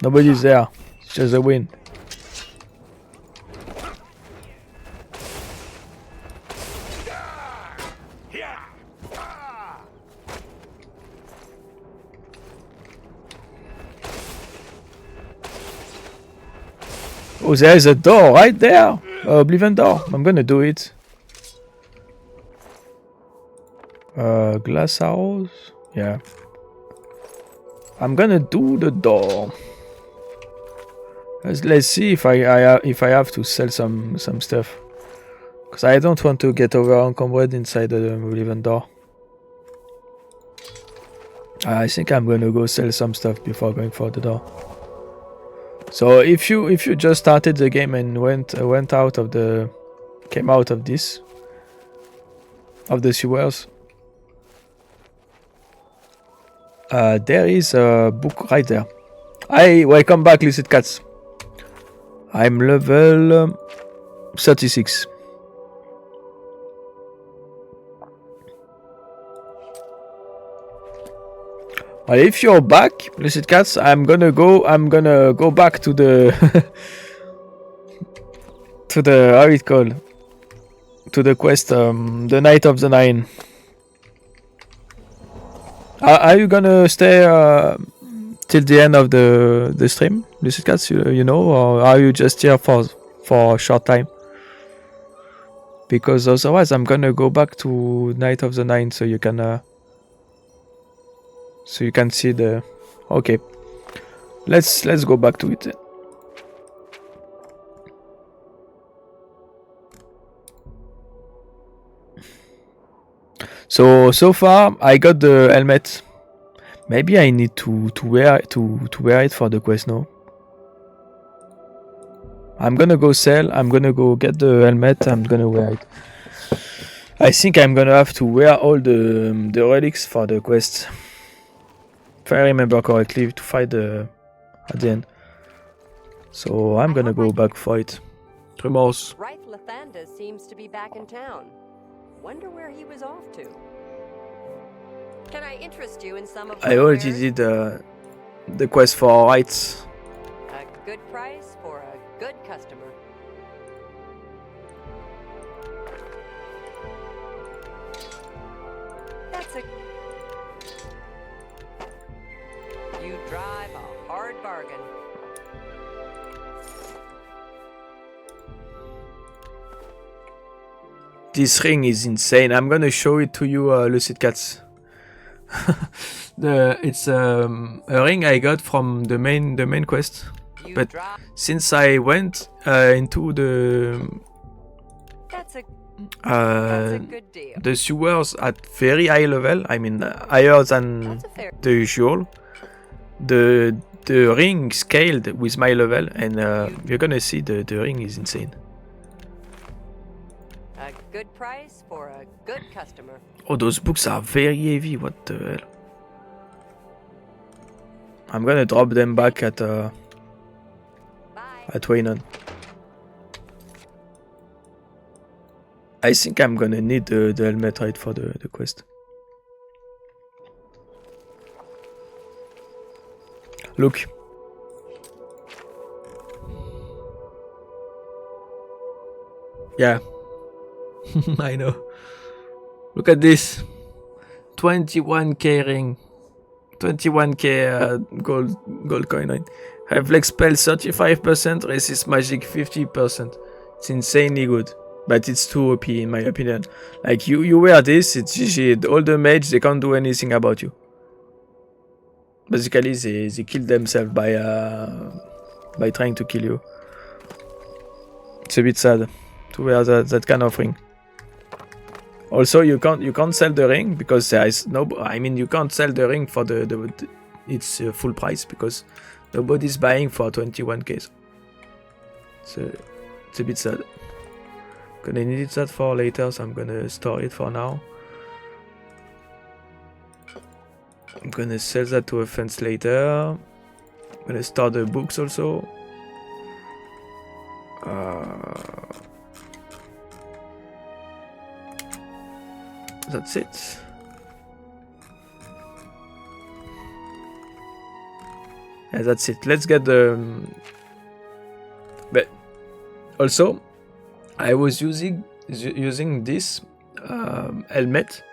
Nobody's there. It's just the wind. Oh, there is a door right there. Oblivion door. I'm gonna do it. Glass house. Yeah. I'm gonna do the door. Let's see if I have to sell some stuff, because I don't want to get over encumbered inside the Oblivion door. I think I'm gonna go sell some stuff before going for the door. So if you just started the game and went out of the came out of this of the sewers, there is a book right there. Welcome back, Lucid Cats. I'm level 36. Well, if you're back, Lucid Cats, I'm gonna go back to the to the how it called, to the quest, the Night of the Nine. Are you gonna stay till the end of the stream, Lucid Cats? You know, or are you just here for a short time? Because otherwise, I'm gonna go back to Night of the Nine, so you can see the. Okay, let's go back to it then. So far I got the helmet. Maybe I need to wear it for the quest now. I'm gonna go sell. I'm gonna go get the helmet. I'm gonna wear it. I think I'm gonna have to wear all the relics for the quest, if I remember correctly, to fight at the end. So I'm gonna go back for it. Tremors. Right Lathander seems to be back in town. Wonder where he was off to. Can I interest you in some of I already did the quest for rights. A good price for a good customer. That's a... You drive a hard bargain. This ring is insane. I'm gonna show it to you, Lucid Cats. It's a ring I got from the main quest, but since I went into that's a good deal. the sewers at very high level, I mean higher than the usual, the ring scaled with my level, and you're gonna see the ring is insane. A good price for a good customer. Oh, those books are very heavy. What the hell? I'm gonna drop them back at Waynon. I think I'm gonna need the helmet right for the quest. Look. Yeah. I know. Look at this. 21k ring. 21k gold coin. Reflex spell 35%, resist magic 50%. It's insanely good. but it's too OP in my opinion. Like you wear this, it's GG. All the mage, they can't do anything about you. Basically, they kill themselves by trying to kill you. It's a bit sad to wear that kind of ring. Also, you can't sell the ring because there is no. I mean, you can't sell the ring for its full price because nobody's buying for 21k. So it's a bit sad. Gonna need that for later, so I'm gonna store it for now. I'm gonna sell that to a fence later. I'm gonna store the books also. That's it. Yeah, that's it. Let's get the... But also, I was using this helmet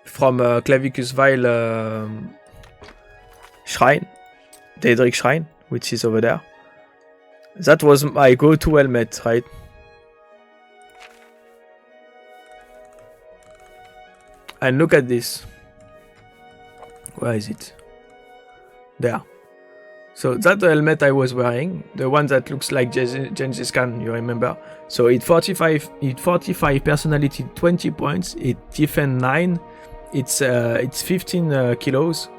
from Clavicus Vile Shrine, Daedric Shrine, which is over there. That was my go-to helmet, right? And look at this. Where is it? There. So that's the helmet I was wearing, the one that looks like Gengis Khan, you remember? So it 45 personality, 20 points, it defend 9, it's 15 kilos,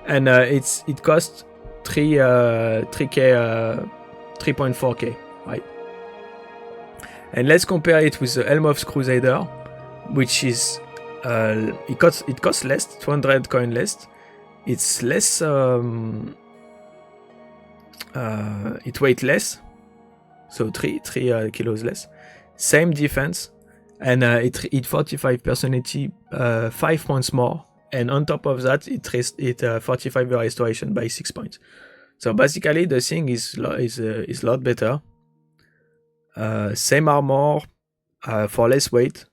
and it costs 3.4k, right? And let's compare it with the Helm of Crusader, which is it costs less, 200 coin less. It's less. It weighs less, so 3 kilos less. Same defense, and it 45 personality, 5 points more, and on top of that, it 45 restoration by 6 points. So basically, the thing is a lot better. Same armor, for less weight.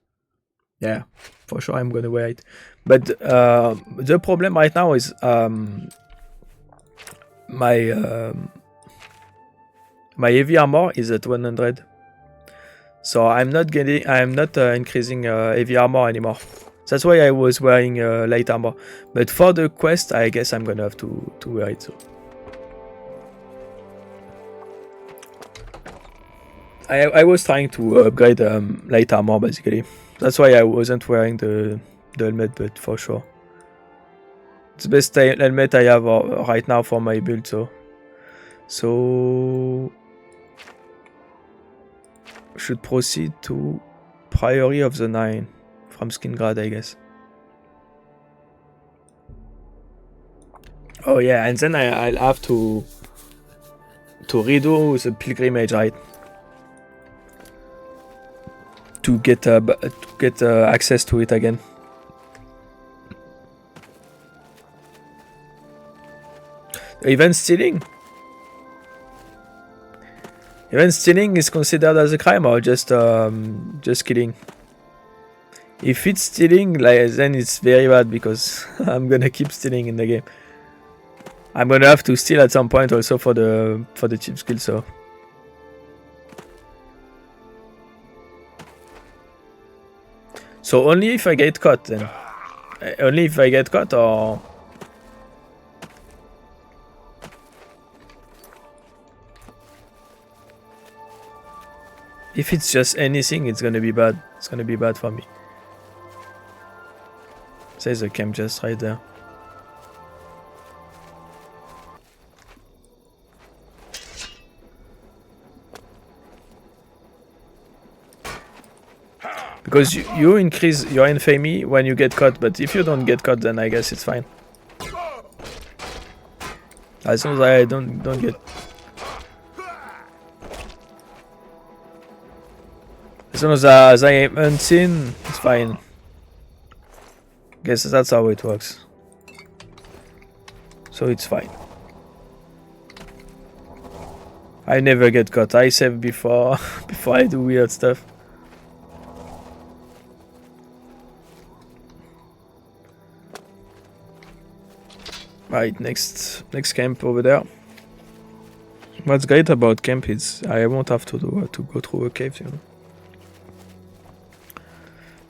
Yeah, for sure I'm gonna wear it. But the problem right now is my heavy armor is at 100, so I'm not increasing heavy armor anymore. That's why I was wearing light armor. But for the quest, I guess I'm gonna have to wear it. So I was trying to upgrade light armor basically. That's why I wasn't wearing the helmet, but for sure it's the best helmet I have right now for my build. So should proceed to Priory of the Nine from Skingrad, I guess. Oh yeah, and then I'll have to redo the pilgrimage, right? To get access to it again. Even stealing is considered as a crime, or just killing? If it's stealing, then it's very bad, because I'm gonna keep stealing in the game. I'm gonna have to steal at some point also for the cheap skill. So only if I get caught then. Only if I get caught, or... If it's just anything, it's gonna be bad. It's gonna be bad for me. There's a camp just right there. Because you increase your infamy when you get caught, but if you don't get caught, then I guess it's fine. As long as I don't get... As long as I am unseen, it's fine. Guess that's how it works. So it's fine. I never get caught. I save before I do weird stuff. Right, next camp over there. What's great about camp is I won't have to go through a cave, you know.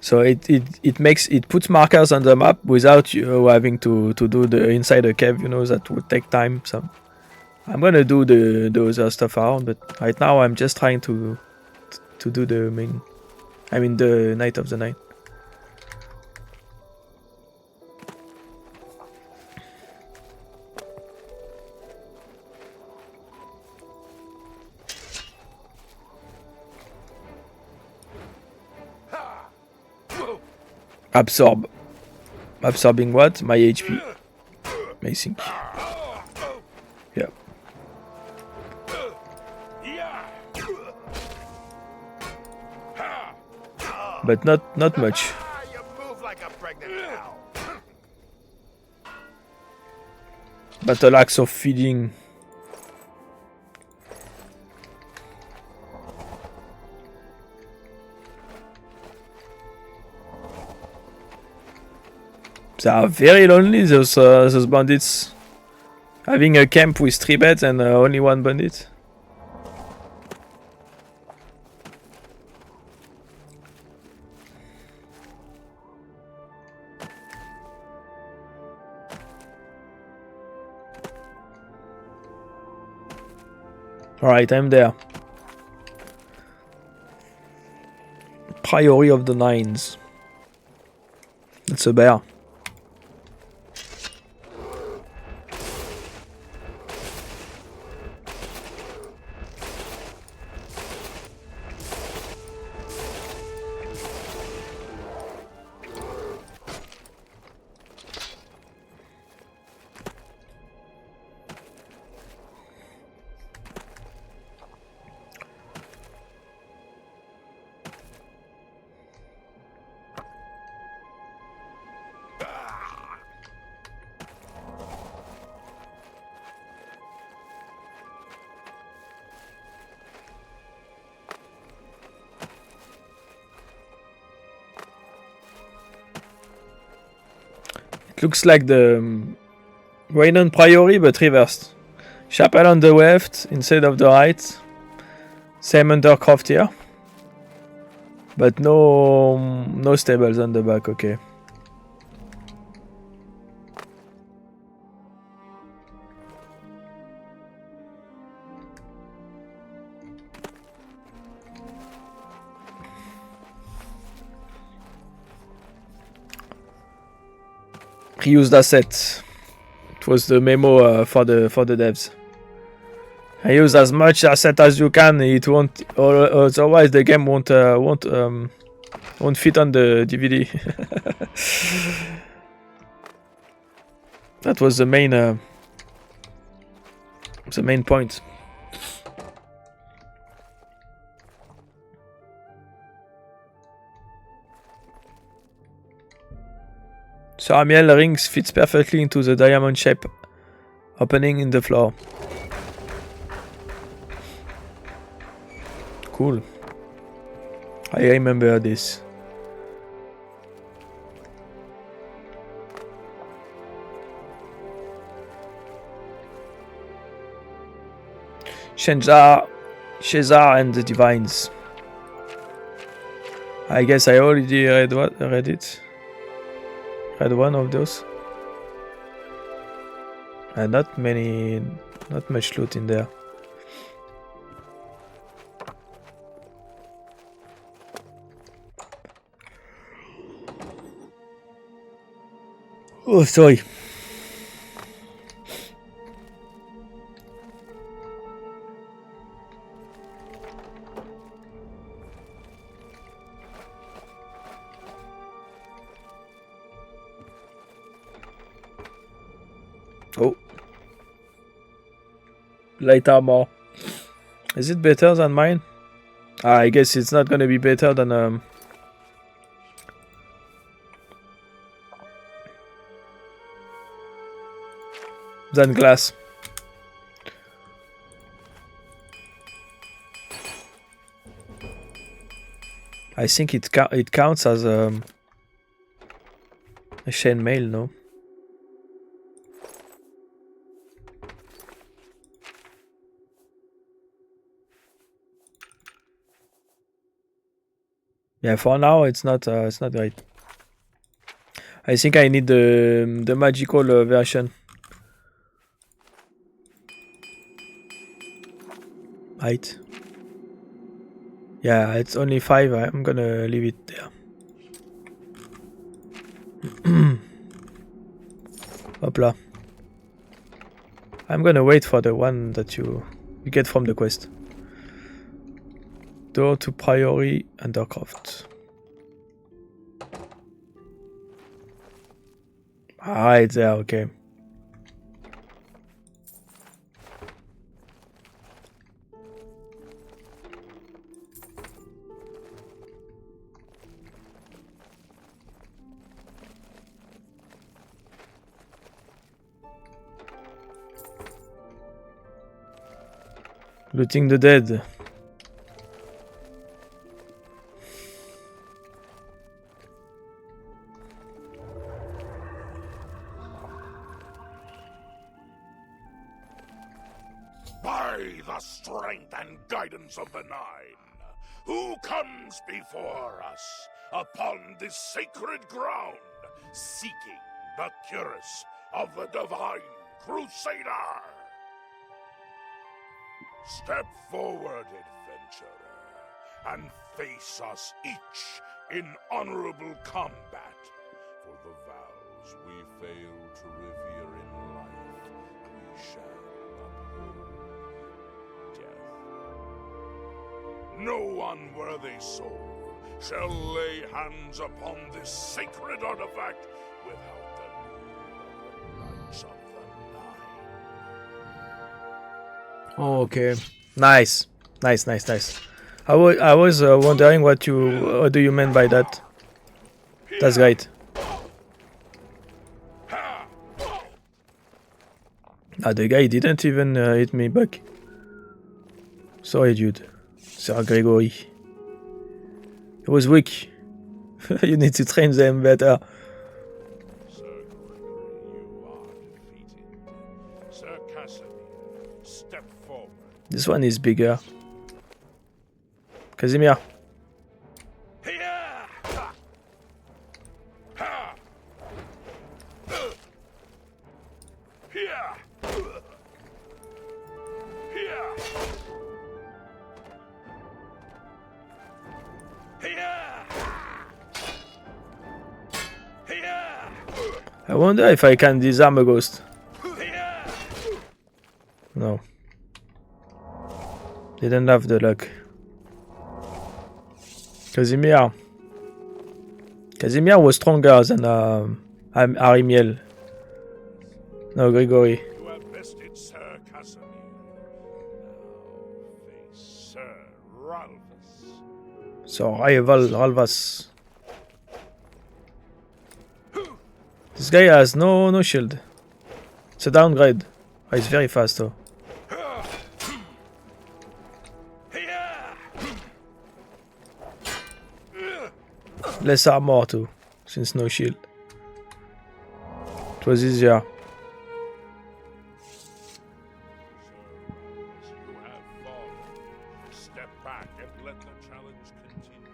So it puts markers on the map without you having to do the inside the cave. You know, that would take time. So I'm gonna do the other stuff around, but right now I'm just trying to do the main. I mean the Night of the Night. Absorbing what? My HP. I think. Yeah. But not much. You move like a pregnant cow. But the lack of feeding. They are very lonely, those bandits. Having a camp with 3 beds and only 1 bandit. Alright, I'm there. Priory of the Nines. That's a bear. It looks like the Raynon Priory, but reversed. Chapel on the left instead of the right. Same undercroft here. But no stables on the back, okay. Reused asset. It was the memo for the devs. Use as much asset as you can. It won't. Otherwise, the game won't fit on the DVD. That was the main point. Ceramiel rings fits perfectly into the diamond shape opening in the floor. Cool. I remember this. Shezar and the Divines. I guess I already read it. Read one of those. And not much loot in there. Oh, sorry. Oh. Light armor. Is it better than mine? I guess it's not gonna be better than glass. I think it counts as a chainmail, no? Yeah, for now it's not great. I think I need the magical version. Right. Yeah, it's only 5. I'm gonna leave it there. Hopla. I'm gonna wait for the one that you get from the quest. Door to Priory Undercroft. Ah, it's there, okay. Looting the dead. By the strength and guidance of the Nine, who comes before us upon this sacred ground, seeking the cuirass of the Divine Crusader? Step forward, adventurer, and face us each in honorable combat. For the vows we fail to revere in life, we shall uphold death. No unworthy soul shall lay hands upon this sacred artifact without the Knights of the Nine. Okay, nice. I was wondering what do you mean by that. That's great. Ah, the guy didn't even hit me back. Sorry, dude. Sir Gregory. He was weak. You need to train them better. This one is bigger. Casimir. I wonder if I can disarm a ghost. No. Didn't have the luck. Casimir was stronger than Arimiel. No, Gregory. You have bested Sir Casimir. Now face Sir Ralphus. So, rival Ralvas. This guy has no shield. It's a downgrade. Oh, he's very fast though. Less armor too, since no shield. It was easier. You have fallen. Step back and let the challenge continue.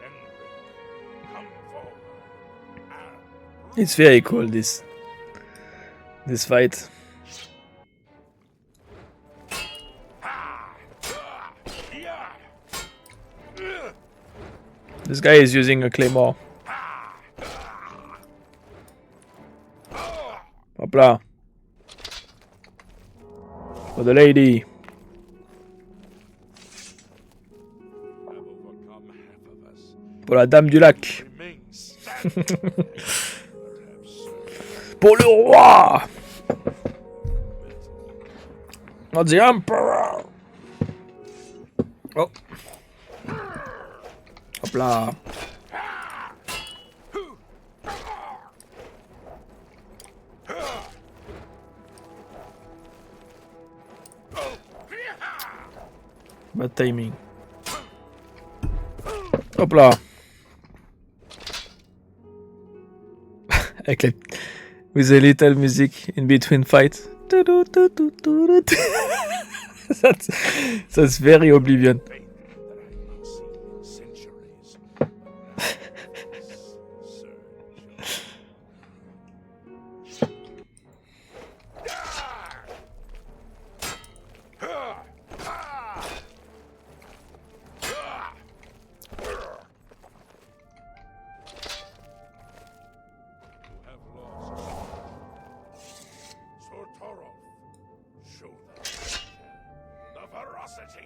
Henrik, come forward. And It's very cool this fight. This guy is using a claymore. Hopla. For the lady. have overcome half of us. Pour la dame du lac. Remain standing. Pour le roi. Not the emperor. Oh. Hopla. Bad timing. Hopla. With a little music in between fights. That's very Oblivion. Faith that I may see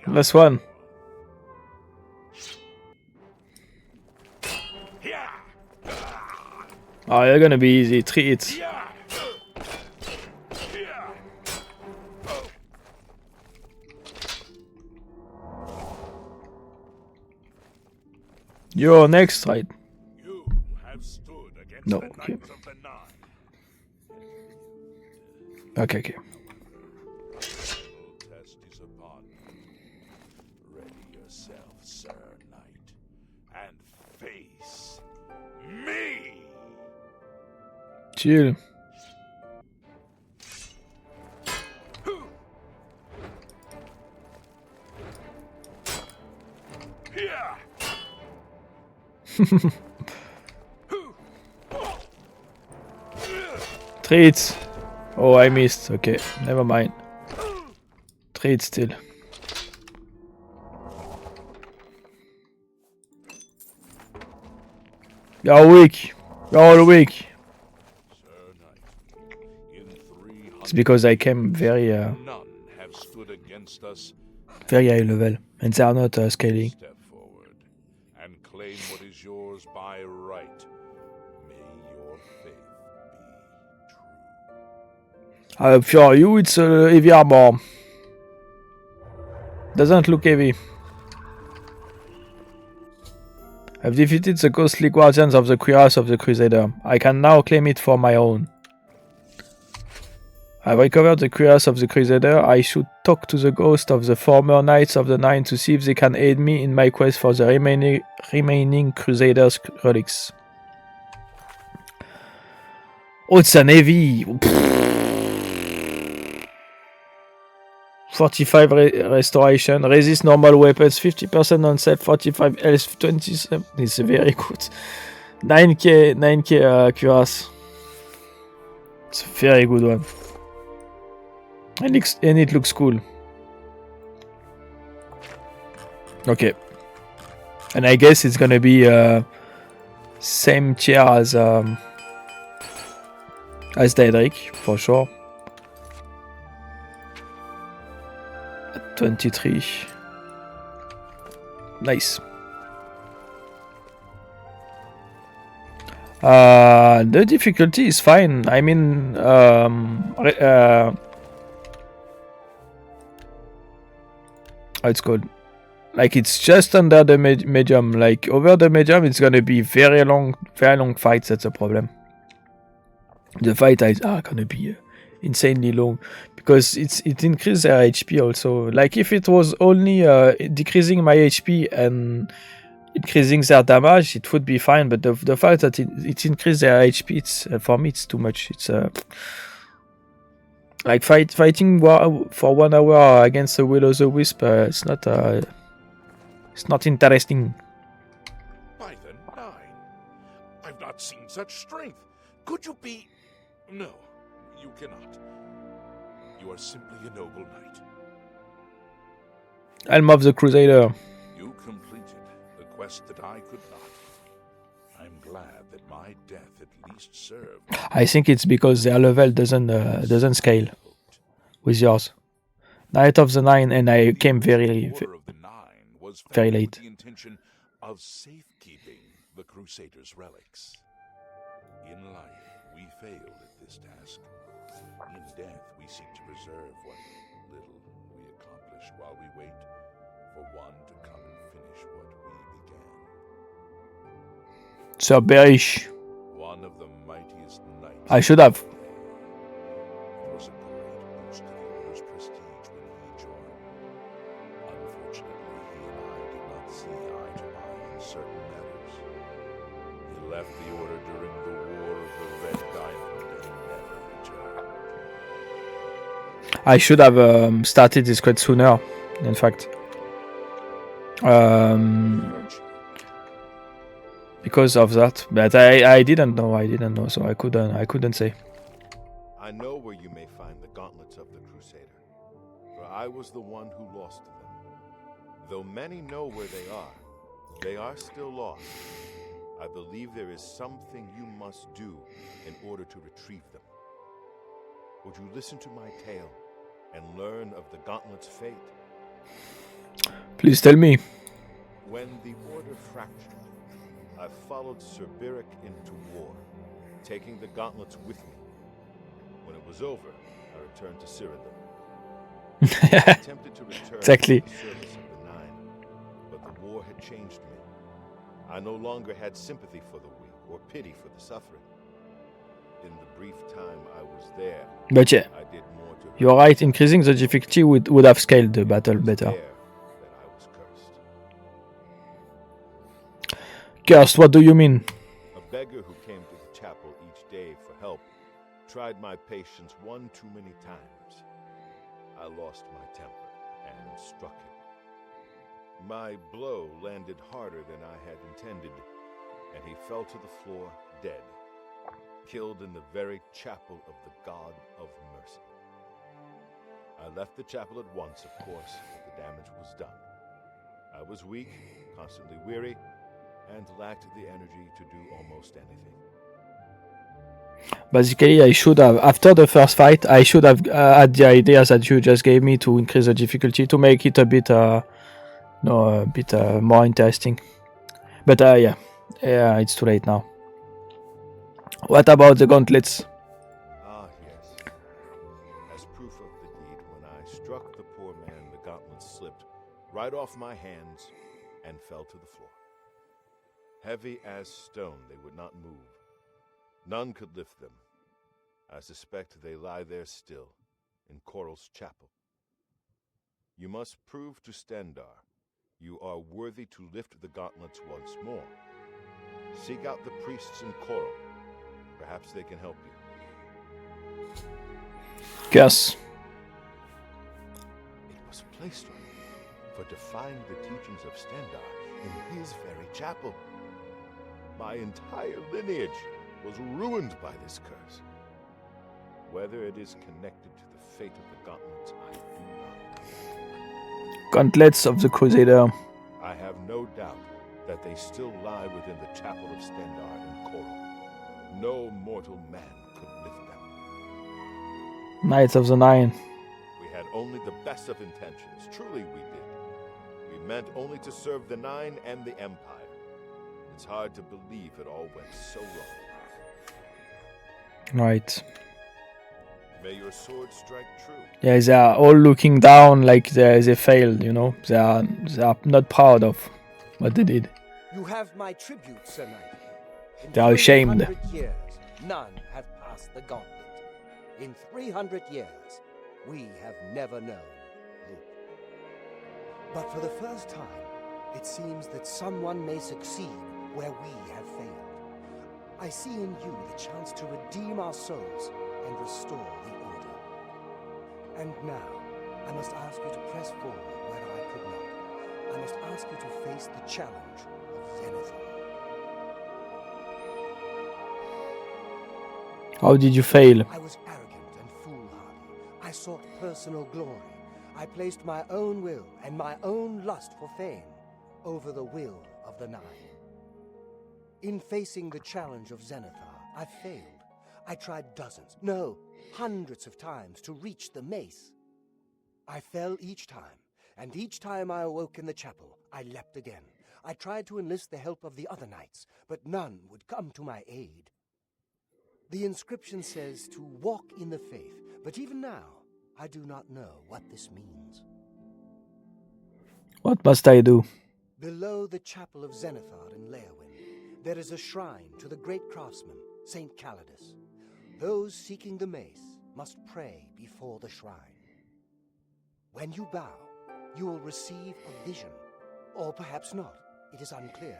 Last one. Oh, you're gonna be easy. 3 hits. You're next, right? You have stood against No, the okay. Knights of the Nine. Okay, okay. The test is upon you. Ready yourself, Sir Knight, and face me! Chill. Yeah! 3 hits. Oh, I missed. Okay, never mind. 3 hits still. You're weak. You're all weak. Sir Knight, in 300 It's because I came very none have stood against us. very high level, and they are not scaling. Step forward and claim what is yours by right. May your faith be true. For you, it's heavy armor. Doesn't look heavy. I've defeated the ghostly guardians of the cuirass of the Crusader. I can now claim it for my own. I've recovered the cuirass of the Crusader. I should talk to the ghost of the former Knights of the Nine to see if they can aid me in my quest for the remaining Crusaders' relics. Oh, it's an heavy. 45 restoration, resist normal weapons, 50% on self, 45 health, 27. It's very good. 9k cuirass. It's a very good one. And it looks cool. Okay. And I guess it's gonna be same tier as Daedric, for sure. 23. Nice. The difficulty is fine. I mean, how it's called? Like, it's just under the medium. Like, over the medium, it's gonna be very long fights. That's a problem. The fights are gonna be insanely long because it increases their HP also. Like, if it was only decreasing my HP and increasing their damage, it would be fine. But the fact that it increases their HP, it's for me it's too much. It's like fighting for 1 hour against a will-o'-the-wisp. It's not interesting. By the Nine, I've not seen such strength. Could you be? No, you cannot. You are simply a noble knight. Helm of the Crusader. You completed the quest that I could not. I'm glad that my death at least served. I think it's because their level doesn't scale with yours. Knight of the Nine, and I came very Order of the Nine was very founded late. with the intention of safekeeping the Crusaders' relics. In life, we failed at this task. In death, we seek to preserve what little we accomplish while we wait for one to come and finish what we began. Sir Berish. One of the mightiest knights. I should have. It was a great boost to the Order's prestige when he joined. Unfortunately, he and I did not see eye to eye on certain matters. He left the Order during the War of the Red Diamond and never returned. I should have started this quest sooner. In fact, because of that. But I didn't know. So I couldn't say. I know where you may find the gauntlets of the Crusader, for I was the one who lost them. Though many know where they are still lost. I believe there is something you must do in order to retrieve them. Would you listen to my tale and learn of the gauntlet's fate? Please tell me. When the Order fractured, I followed Sir Beric into war, taking the gauntlets with me. When it was over, I returned to Cyrodiil. I attempted to return Exactly. to the service of the Nine, but the war had changed me. I no longer had sympathy for the weak or pity for the suffering. In the brief time I was there, But yeah, I did more to hurt you're right. Increasing the difficulty would have scaled the battle better. there that I was cursed. Cursed, what do you mean? A beggar who came to the chapel each day for help tried my patience one too many times. I lost my temper and struck him. My blow landed harder than I had intended, and he fell to the floor dead, killed in the very chapel of the God of Mercy. I left the chapel at once, of course, but the damage was done. I was weak, constantly weary, and lacked the energy to do almost anything. Basically, I should have, after the first fight, I should have had the ideas that you just gave me to increase the difficulty to make it a bit, more interesting. But yeah, it's too late now. What about the gauntlets? Ah, yes. As proof of the deed, when I struck the poor man, the gauntlets slipped right off my hands and fell to the floor. Heavy as stone, they would not move. None could lift them. I suspect they lie there still, in Coral's chapel. You must prove to Stendar you are worthy to lift the gauntlets once more. Seek out the priests in Coral. Perhaps they can help you. Curse. It was placed on me for defying the teachings of Stendar in his very chapel. My entire lineage was ruined by this curse. Whether it is connected to the fate of the gauntlets, I do not know. Gauntlets of the Crusader. I have no doubt that they still lie within the chapel of Stendar in Coral. No mortal man could lift them. Knights of the Nine. We had only the best of intentions. Truly we did. We meant only to serve the Nine and the Empire. It's hard to believe it all went so wrong. Right. May your sword strike true. Yeah, they are all looking down like they failed, you know. They are not proud of what they did. You have my tribute, Sir Knight. In They are ashamed. 300 years, none have passed the gauntlet. In 300 years, we have never known hope. But for the first time, it seems that someone may succeed where we have failed. I see in you the chance to redeem our souls and restore the Order. And now, I must ask you to press forward where I could not. I must ask you to face the challenge of Zenithal. How did you fail? I was arrogant and foolhardy. I sought personal glory. I placed my own will and my own lust for fame over the will of the Nine. In facing the challenge of Zenithar, I failed. I tried dozens, no, hundreds of times to reach the mace. I fell each time, and each time I awoke in the chapel, I leapt again. I tried to enlist the help of the other knights, but none would come to my aid. The inscription says to walk in the faith, but even now, I do not know what this means. What must I do? Below the chapel of Zenithar in Leowyn, there is a shrine to the great craftsman, Saint Calidus. Those seeking the mace must pray before the shrine. When you bow, you will receive a vision, or perhaps not. It is unclear.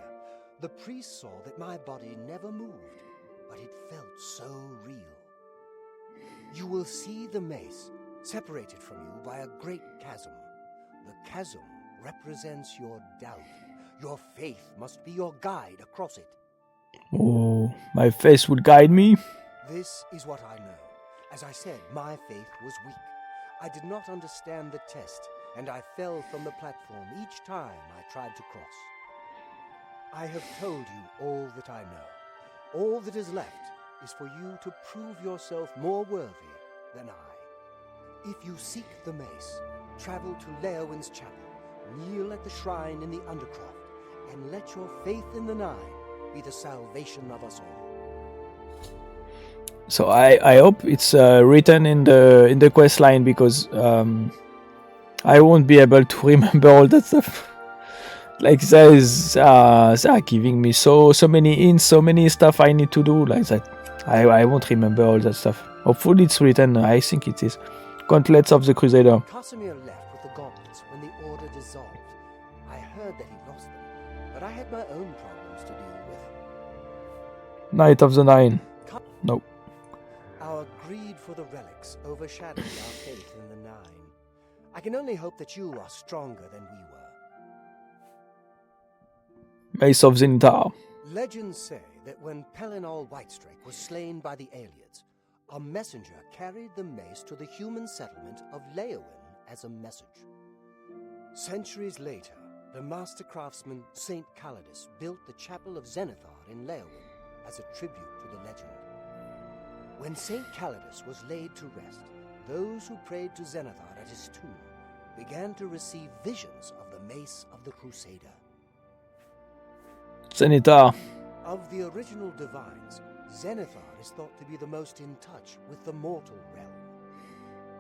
The priest saw that my body never moved, but it felt so real. You will see the mace separated from you by a great chasm. The chasm represents your doubt. Your faith must be your guide across it. Oh, my face will guide me. This is what I know. As I said, my faith was weak. I did not understand the test, and I fell from the platform each time I tried to cross. I have told you all that I know. All that is left is for you to prove yourself more worthy than I. If you seek the mace, travel to Leowyn's chapel, kneel at the shrine in the Undercroft, and let your faith in the Nine be the salvation of us all. So I hope it's written in the quest line, because I won't be able to remember all that stuff. Like they are giving me so many hints, so many stuff I need to do like that. I won't remember all that stuff. Hopefully it's written. I think it is. Gauntlets of the Crusader. Casimir left with the gauntlets when the Order dissolved. I heard that he lost them, but I had my own problems to deal with. Knight of the Nine. No. Our greed for the relics overshadowed our faith in the Nine. I can only hope that you are stronger than we were. Mace of Zintar. Legends say that when Pelinal Whitestrake was slain by the Aelids, a messenger carried the mace to the human settlement of Leowin as a message. Centuries later, the master craftsman St. Calidus built the Chapel of Zenithar in Leowin as a tribute to the legend. When St. Calidus was laid to rest, those who prayed to Zenithar at his tomb began to receive visions of the mace of the Crusader. Zenithar. Of the original divines, Zenithar is thought to be the most in touch with the mortal realm.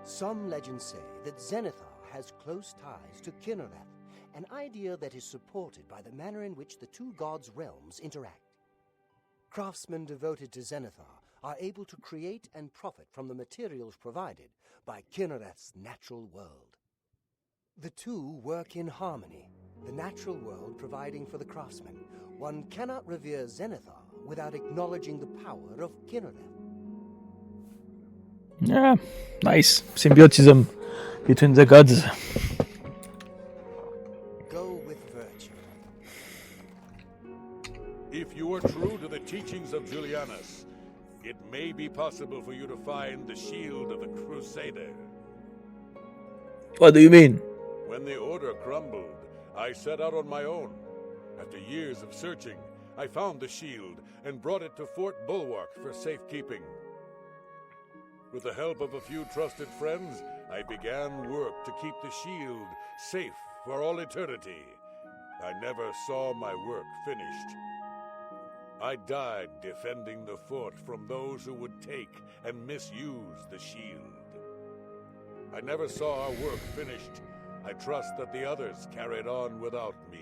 Some legends say that Zenithar has close ties to Kinnereth, an idea that is supported by the manner in which the two gods' realms interact. Craftsmen devoted to Zenithar are able to create and profit from the materials provided by Kinnereth's natural world. The two work in harmony, the natural world providing for the craftsmen. One cannot revere Zenithar without acknowledging the power of Kinnereth. Yeah, nice. Symbiotism between the gods. Go with virtue. If you are true to the teachings of Julianus, it may be possible for you to find the shield of the Crusader. What do you mean? When the Order crumbled, I set out on my own. After years of searching, I found the shield and brought it to Fort Bulwark for safekeeping. With the help of a few trusted friends, I began work to keep the shield safe for all eternity. I never saw my work finished. I died defending the fort from those who would take and misuse the shield. I never saw our work finished. I trust that the others carried on without me.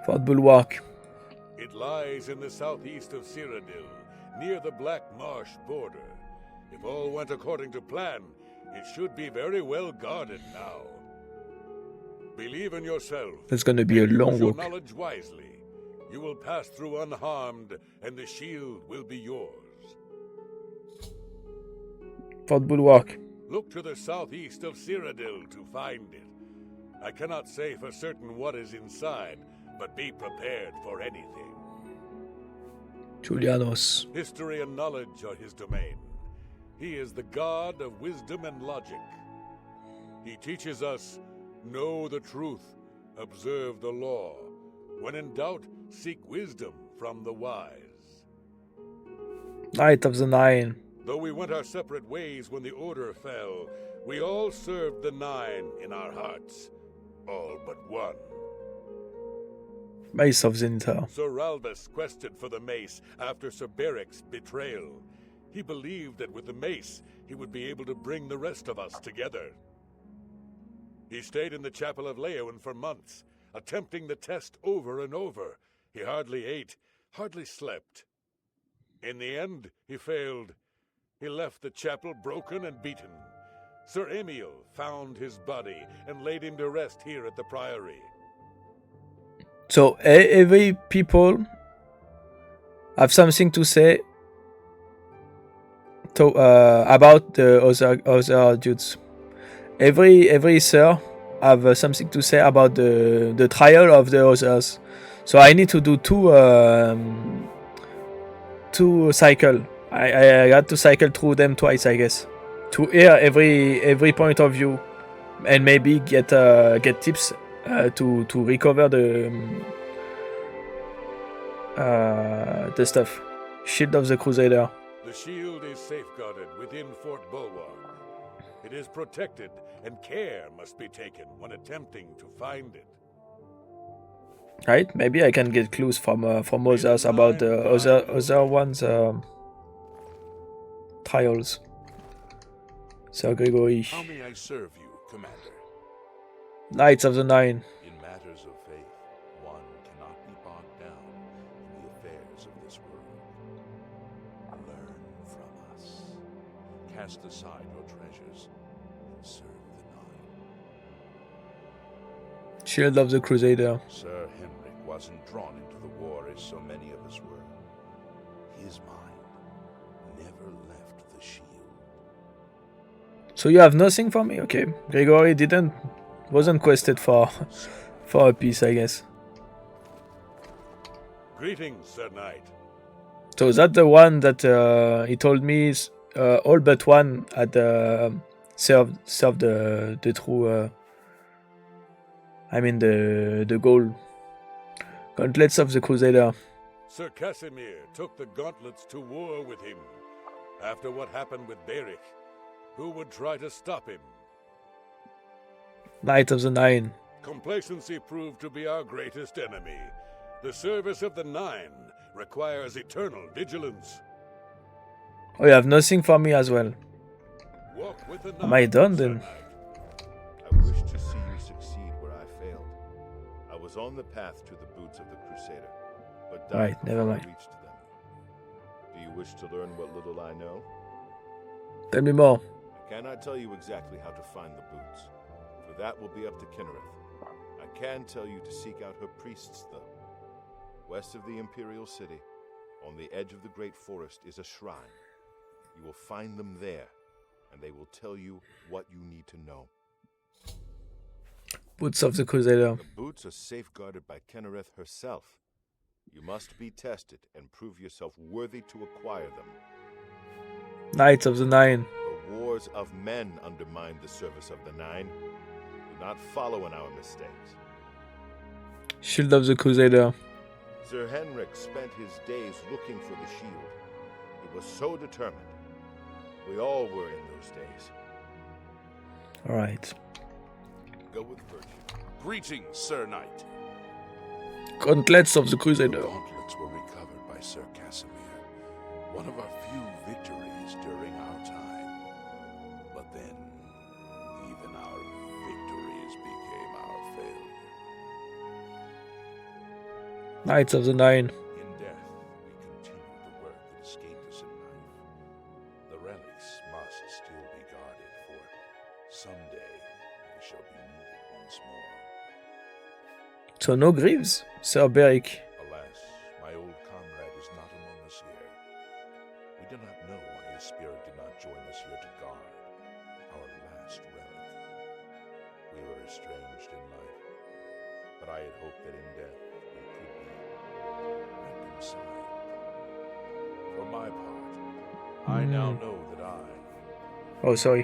Fort Bulwark. It lies in the southeast of Cyrodiil, near the Black Marsh border. If all went according to plan, it should be very well guarded now. Believe in yourself. It's gonna be a long use your walk. knowledge wisely. You will pass through unharmed, and the shield will be yours. Fort Bulwark. Look to the southeast of Cyrodiil to find it. I cannot say for certain what is inside, but be prepared for anything. Julianus. History and knowledge are his domain. He is the god of wisdom and logic. He teaches us, know the truth, observe the law. When in doubt, seek wisdom from the wise. Knight of the Nine. Though we went our separate ways when the Order fell, we all served the Nine in our hearts. All but one. Mace of Zintar. Sir Ralbus quested for the mace after Sir Beric's betrayal. He believed that with the mace, he would be able to bring the rest of us together. He stayed in the Chapel of Leowin for months, attempting the test over and over. He hardly ate, hardly slept. In the end, he failed. He left the chapel broken and beaten. Sir Emil found his body and laid him to rest here at the Priory. So every people have something to say to, about the other dudes. Every sir have something to say about the trial of the others. So I need to do two cycle. I had to cycle through them twice, I guess, to hear every point of view, and maybe get tips to recover the stuff. Shield of the Crusader. The shield is safeguarded within Fort Bulwark. It is protected, and care must be taken when attempting to find it. Right? Maybe I can get clues from others about the other ones trials. Sir Gregory. How may I serve you, Commander? Knights of the Nine. In matters of faith, one cannot be bogged down in the affairs of this world. Learn from us. Cast aside your treasures and serve the Nine. Shield of the Crusader. Sir Henrik wasn't drawn into the war as so many of us were. His mind never left the shield. So you have nothing for me? Okay. Gregory wasn't quested for a piece, I guess. Greetings, Sir Knight. So is that the one that he told me is all but one had served the true the goal. Gauntlets of the Crusader. Sir Casimir took the gauntlets to war with him. After what happened with Beric, who would try to stop him? Knight of the Nine. Complacency proved to be our greatest enemy. The service of the Nine requires eternal vigilance. Oh, you have nothing for me as well. Walk with the Am I Nine, done Sir then? Knight. I wish to see you succeed where I failed. I was on the path to the boots of the Crusader, but died Right, never before I mind. reached them. Do you wish to learn what little I know? Tell me more. I cannot tell you exactly how to find the boots, for that will be up to Kinnereth. I can tell you to seek out her priests, though. West of the Imperial City, on the edge of the Great Forest, is a shrine. You will find them there, and they will tell you what you need to know. Boots of the Crusader. The boots are safeguarded by Kinnereth herself. You must be tested and prove yourself worthy to acquire them. Knights of the Nine. The wars of men undermine the service of the Nine. Do not follow in our mistakes. Shield of the Crusader. Sir Henrik spent his days looking for the shield. He was so determined. We all were in those days. Alright. Go with virtue. Greetings, Sir Knight. Gauntlets of the The Crusader. gauntlets were recovered by Sir Casimir, one of our few victories during our time. But then, even our victories became our failure. Knights of the Nine. In death, we continued the work that escaped us in life. The relics must still be guarded, for someday they shall be needed once more. So no Greaves, Sir Beric. Alas, my old comrade is not among us here. We do not know why his spirit did not join us here to guard our last relic. We were estranged in life, but I had hoped that in death we could be reconciled. For my part, I now know that Oh, sorry.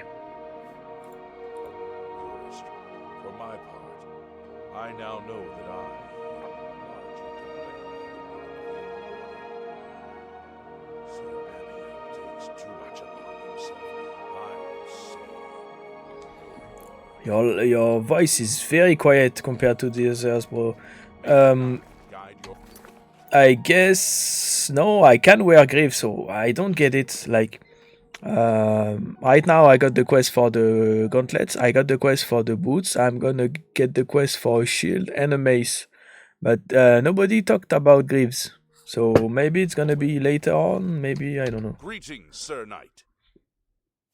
For my part, I now know that I am largely to blame. Sir Amiel takes too much upon himself. I will say. Your voice is very quiet compared to the others, bro. Guide your I guess no, I can wear Greaves, so I don't get it. Like, right now I got the quest for the gauntlets, I got the quest for the boots, I'm gonna get the quest for a shield and a mace, but nobody talked about Greaves. So maybe it's gonna be later on, maybe, I don't know. greetings, Sir Knight.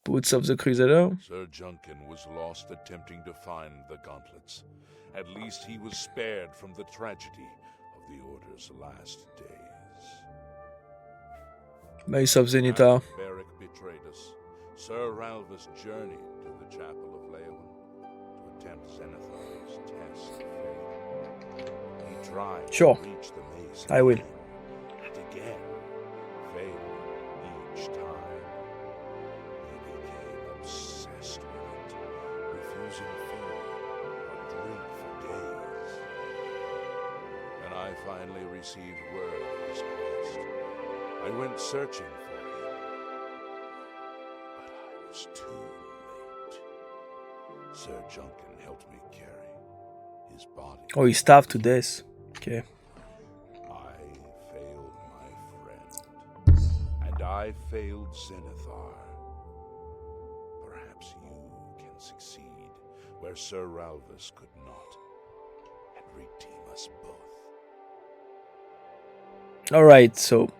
Boots of the Crusader. Sir Junkin was lost attempting to find the gauntlets. At least he was spared from the tragedy of the Order's last days. Mace of Zenithar. After Beric betrayed us, Sir Ralvus journeyed to the chapel of Leowen to attempt Zenithar's test of faith. He tried Sure. to reach the maze I will. again and again, failing each time. He became obsessed with it, refusing food or drink for days. And I finally received word of his quest. I went searching for him, but I was too late. Sir Junkin helped me carry his body. Oh, he starved to death. Okay. I failed my friend, and I failed Zenithar. Perhaps you can succeed where Sir Ralvis could not, and redeem us both. Alright, so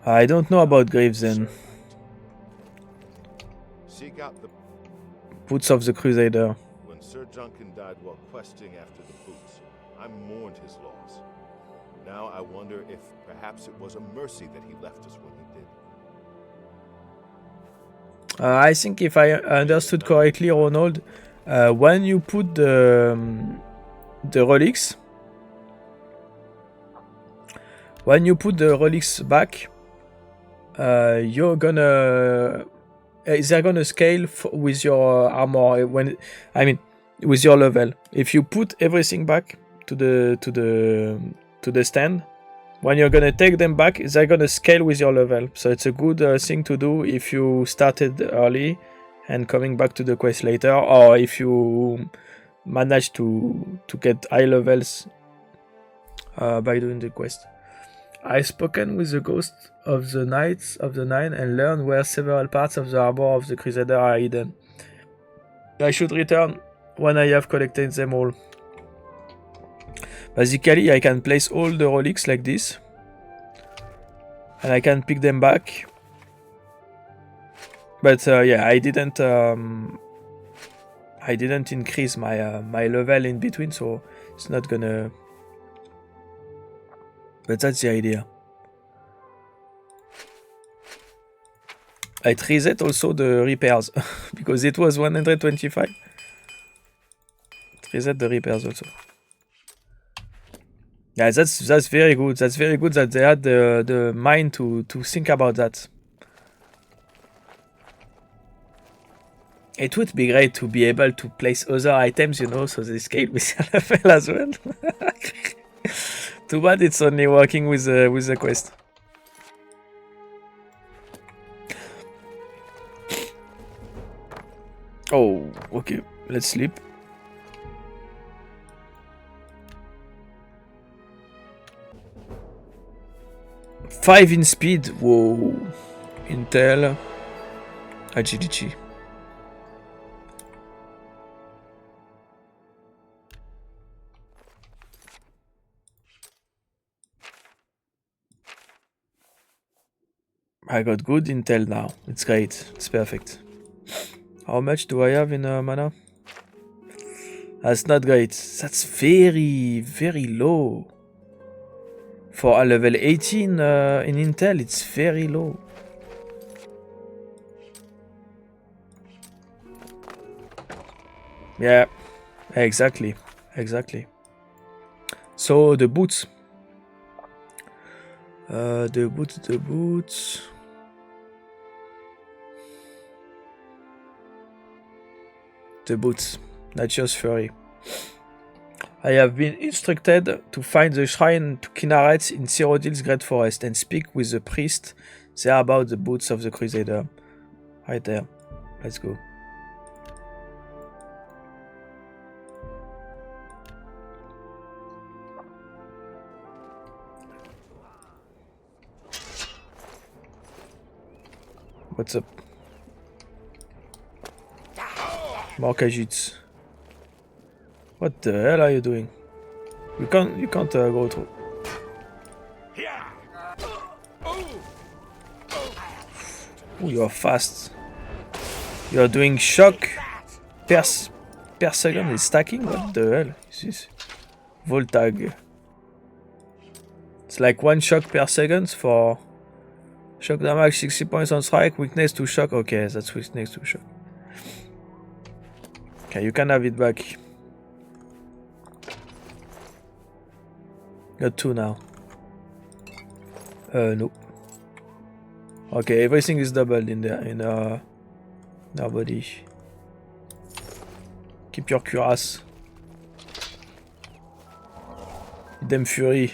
I don't know about Gravesend. Seek out the Boots of the Crusader. When Sir Junkin died while questing after the boots, I mourned his loss. Now I wonder if perhaps it was a mercy that he left us when he did. I think if I understood correctly, Ronald, when you put the relics, back, you're gonna they're gonna scale with your armor with your level. If you put everything back to the stand, when you're gonna take them back, they're gonna scale with your level. So it's a good thing to do if you started early and coming back to the quest later, or if you manage to get high levels by doing the quest. I've spoken with the ghost of the Knights of the Nine and learned where several parts of the armor of the Crusader are hidden. I should return when I have collected them all. Basically, I can place all the relics like this, and I can pick them back. But yeah, I didn't increase my my level in between, so it's not gonna. But that's the idea. I reset also the repairs because it was 125. Reset the repairs also. Yeah, that's very good. That's very good that they had the mind to think about that. It would be great to be able to place other items, you know, so they scale with your level as well. Too bad it's only working with the quest. Oh, okay. Let's sleep. Five in speed. Whoa. Intel. Agility. I got good intel now. It's great. It's perfect. How much do I have in mana? That's not great. That's very, very low. For a level 18 in intel, it's very low. Yeah, exactly. Exactly. So the boots. The boots. The boots. Nature's Fury. I have been instructed to find the shrine to Kinnaret in Cyrodiil's Great Forest and speak with the priest there about the boots of the Crusader. Right there. Let's go. What's up? More Khajiits. What the hell are you doing? You can't go through. Oh, you are fast. You are doing shock per second is stacking. What the hell is this? Voltag. It's like one shock per second for shock damage, 60 points on strike, weakness to shock. Okay, that's weakness to shock. Okay, you can have it back. Got 2 now. Nope. Okay, everything is doubled in there in our body. Keep your cuirass. Them fury.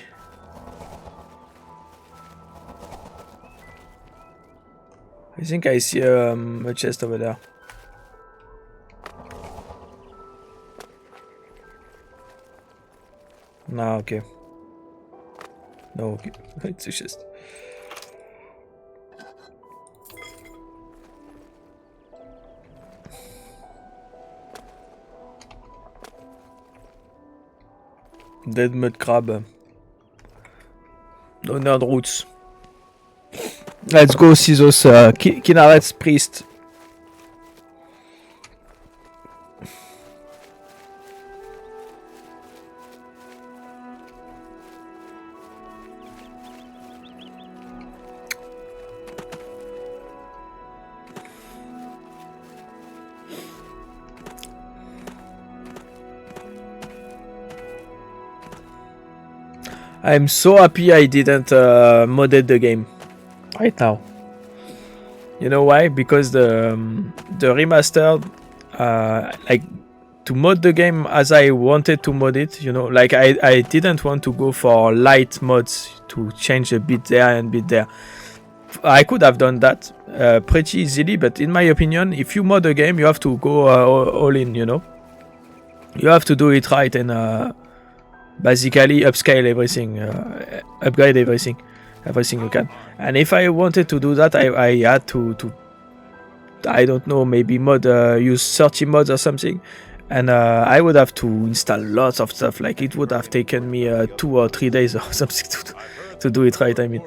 I think I see a chest over there. No, okay. No, okay. It's just. Dead mud crab. No nerd roots. Let's go see those Kinnaret's priest. I'm so happy I didn't modded the game right now. You know why? Because the remastered, like to mod the game as I wanted to mod it. You know, like I didn't want to go for light mods to change a bit there and bit there. I could have done that pretty easily, but in my opinion, if you mod a game, you have to go all in. You know, you have to do it right and. Basically upscale everything, upgrade everything you can. And if I wanted to do that, I had to I don't know, maybe use 30 mods or something, and I would have to install lots of stuff. Like it would have taken me 2 or 3 days or something to do it right. I mean,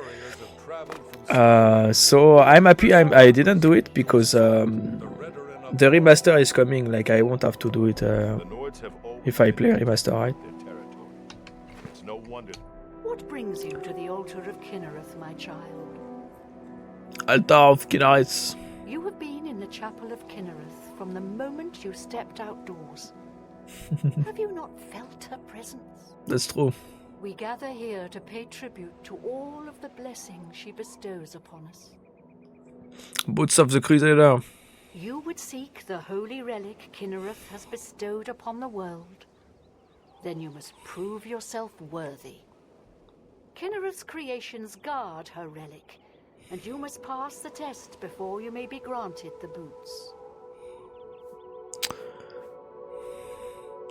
so I'm happy I didn't do it because the remaster is coming. Like I won't have to do it if I play remaster, right? What brings you to the altar of Kinnereth, my child? Altar of Kinnereth. You have been in the chapel of Kinnereth from the moment you stepped outdoors. Have you not felt her presence? That's true. We gather here to pay tribute to all of the blessings she bestows upon us. Boots of the Crusader. You would seek the holy relic Kinnereth has bestowed upon the world. Then you must prove yourself worthy. Kinnereth's creations guard her relic, and you must pass the test before you may be granted the boots.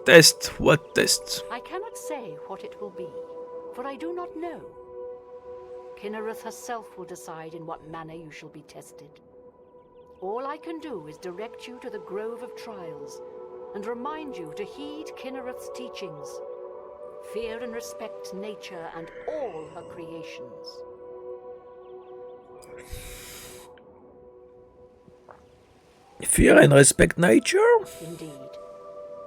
Test? What test? I cannot say what it will be, for I do not know. Kinnereth herself will decide in what manner you shall be tested. All I can do is direct you to the Grove of Trials, and remind you to heed Kinnereth's teachings. Fear and respect nature and all her creations. Fear and respect nature? Indeed.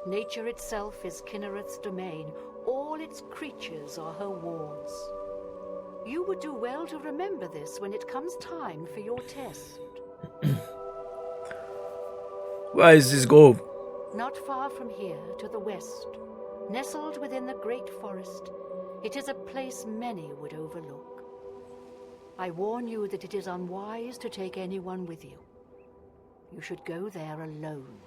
Nature itself is Kinnereth's domain. All its creatures are her wards. You would do well to remember this when it comes time for your test. Where is this grove? Not far from here, to the west, nestled within the great forest, it is a place many would overlook. I warn you that it is unwise to take anyone with you. You should go there alone.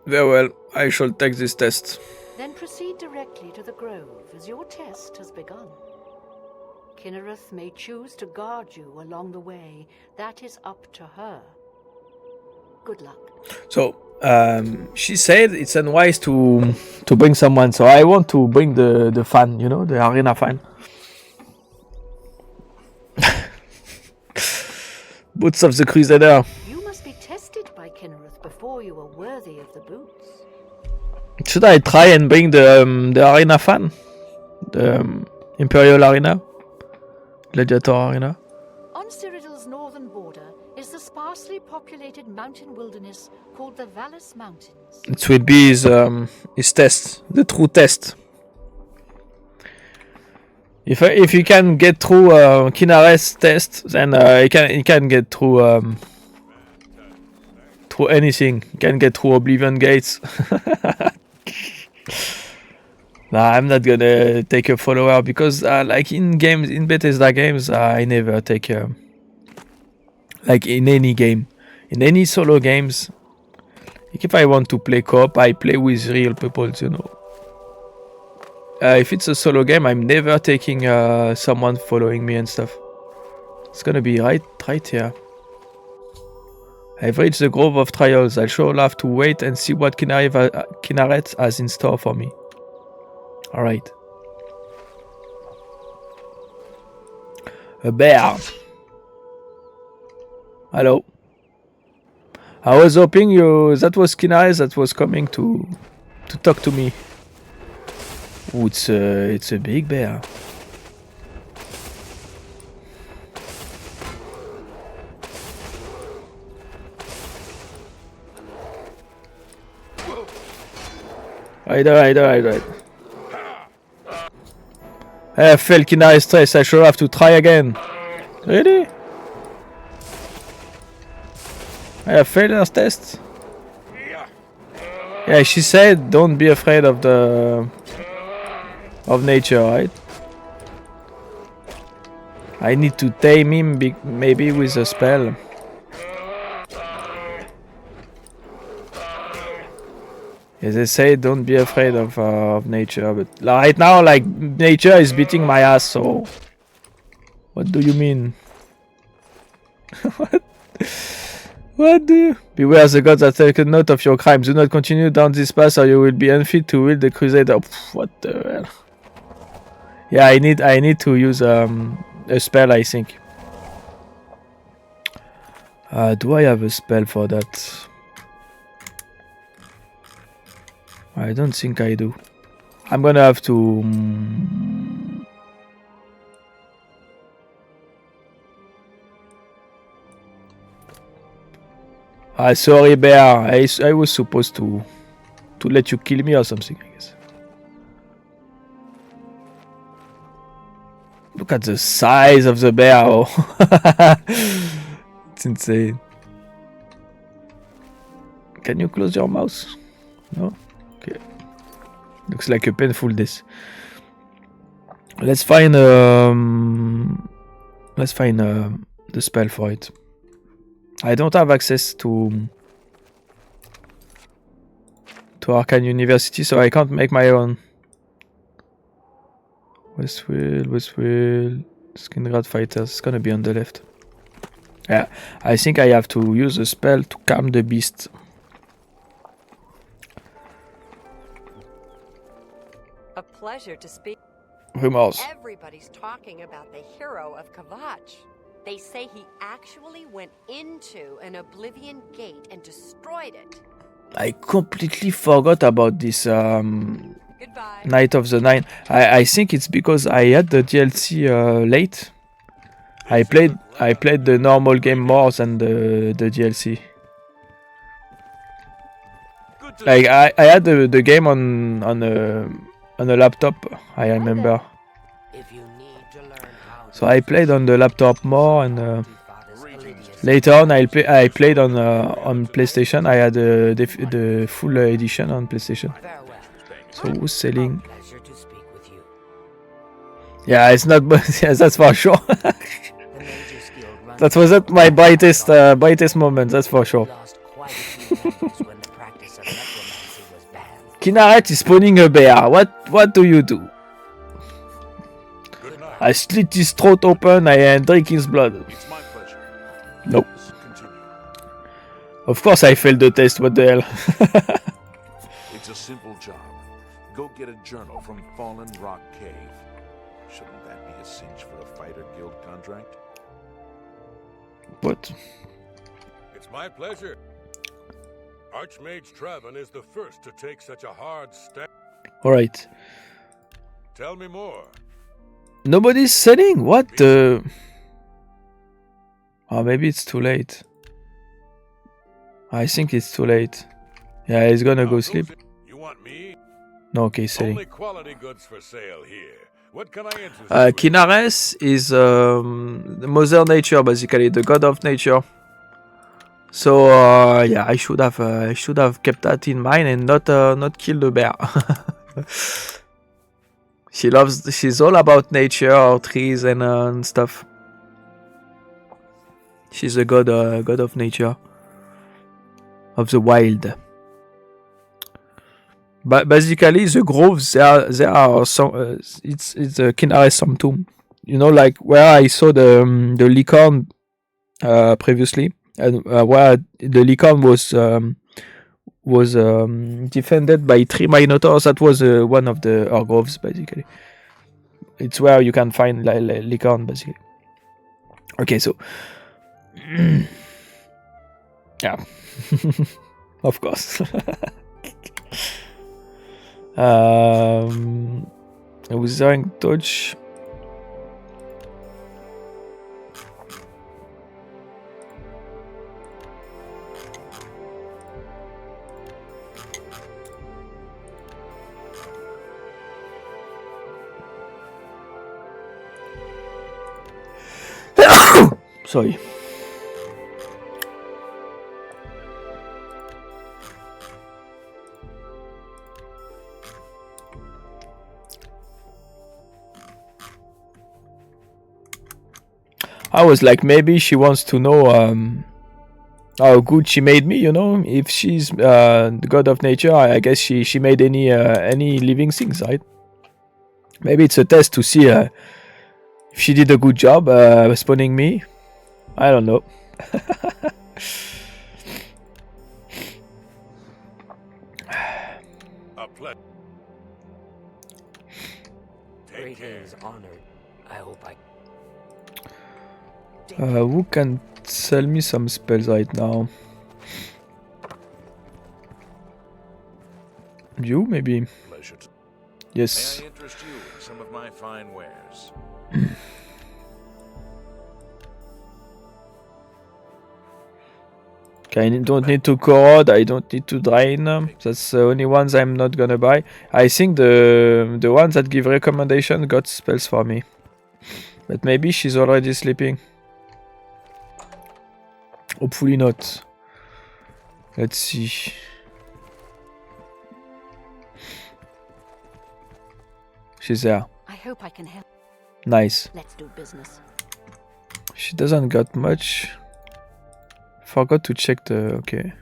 Very well, I shall take this test. Then proceed directly to the grove, as your test has begun. Kinnereth may choose to guard you along the way. That is up to her. Good luck. So, she said it's unwise to bring someone, so I want to bring the fan, you know, the arena fan. Boots of the Crusader. You must be tested by Kinnereth before you are worthy of the boots. Should I try and bring the arena fan? The Imperial Arena? Gladiator Arena? On Cyrodiil's northern border is the sparsely populated mountain wilderness called the Vallis Mountains. It will be his test, the true test. If you can get through Kinnaret's test, then he can get through anything. He can get through Oblivion gates. Nah, I'm not gonna take a follower because like in Bethesda games, I never take like in any game, in any solo games. Like if I want to play co-op, I play with real people, you know. If it's a solo game, I'm never taking someone following me and stuff. It's gonna be right here. I've reached the Grove of Trials. I'll sure have to wait and see what Kinneret has in store for me. All right. A bear. Hello. I was hoping that was Kinares that was coming to talk to me. Ooh, it's a big bear. Right. I felt Kinares stress. I should have to try again. Really? I failed her test. Yeah, she said don't be afraid of nature, right? I need to tame him maybe with a spell. Yeah, they say don't be afraid of nature, but right now, like, nature is beating my ass, so... What do you mean? What? What do you... Beware the gods that take note of your crimes. Do not continue down this path or you will be unfit to wield the crusader. What the hell? Yeah, I need to use a spell, I think. Do I have a spell for that? I don't think I do. I'm gonna have to... sorry, bear. I was supposed to let you kill me or something, I guess. Look at the size of the bear. Oh. It's insane. Can you close your mouth? No? Okay. Looks like a painful death. Let's find the spell for it. I don't have access to Arcane University, so I can't make my own. Westfield, Skingrad Fighters. It's gonna be on the left. Yeah, I think I have to use a spell to calm the beast. A pleasure to speak. Rumors. Everybody's talking about the hero of Kavach. They say he actually went into an Oblivion gate and destroyed it. I completely forgot about this Goodbye. Night of the Nine. I think it's because I had the DLC late. I played the normal game more than the DLC. Like I had the game on a laptop, I remember. So I played on the laptop more, and later on I played on PlayStation. I had the full edition on PlayStation. So who's selling? Yeah, it's not. Yeah, that's for sure. That wasn't my brightest moment. That's for sure. Kinaret is spawning a bear. What do you do? I slit his throat open and drink his blood. Nope. Of course I failed the test. What the hell? It's a simple job. Go get a journal from Fallen Rock Cave. Shouldn't that be a cinch for a fighter guild contract? What? It's my pleasure. Archmage Traven is the first to take such a hard step. Alright. Tell me more. Nobody's selling? What the... Oh, maybe it's too late. I think it's too late. Yeah, he's gonna go sleep. You want me? No, okay, selling. Only quality goods for sale here. What can I interest you in? Kinares is the Mother Nature, basically, the god of nature. So yeah, I should have kept that in mind and not kill the bear. She's all about nature, trees and stuff. She's a god of nature, of the wild. But basically, the groves there are some. It's a Kinares Sanctum. You know, like where I saw the licorn previously, and where the licorn was defended by 3 Minotaurs. That was one of the groves, basically. It's where you can find Licorn, basically. Okay, so... yeah. Of course. Withering Touch. Sorry. I was like, maybe she wants to know how good she made me, you know? If she's the god of nature, I guess she made any living things, right? Maybe it's a test to see if she did a good job spawning me. I don't know. A pleasure. Take care. Greetings honored. I hope I... Who can sell me some spells right now? You, maybe? Pleasure to... Yes. May I interest you in some of my fine wares? Okay, I don't need to corrode, I don't need to drain. That's the only ones I'm not gonna buy. I think the ones that give recommendation got spells for me. But maybe she's already sleeping. Hopefully not. Let's see. She's there. I hope I can help. Nice. Let's do business. She doesn't got much. Forgot to check the... okay.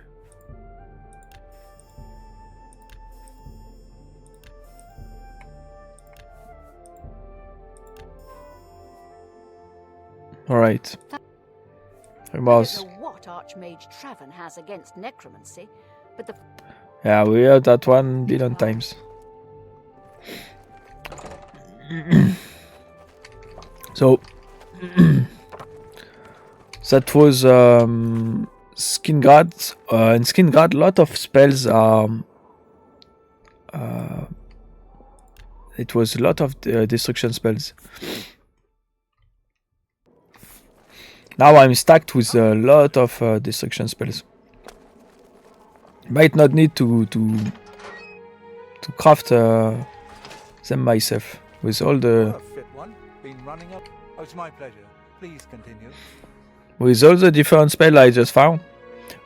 Alright. I Remorse. don't know what Archmage Traven has against necromancy, but the Yeah, we heard that 1 billion times. So... that was Skingrad. In Skingrad, a lot of spells are... it was a lot of destruction spells. Now I'm stacked with a lot of destruction spells. Might not need to craft them myself with all the... A fit one. Been running up. Oh, it's my pleasure. Please continue. with all the different spells I just found.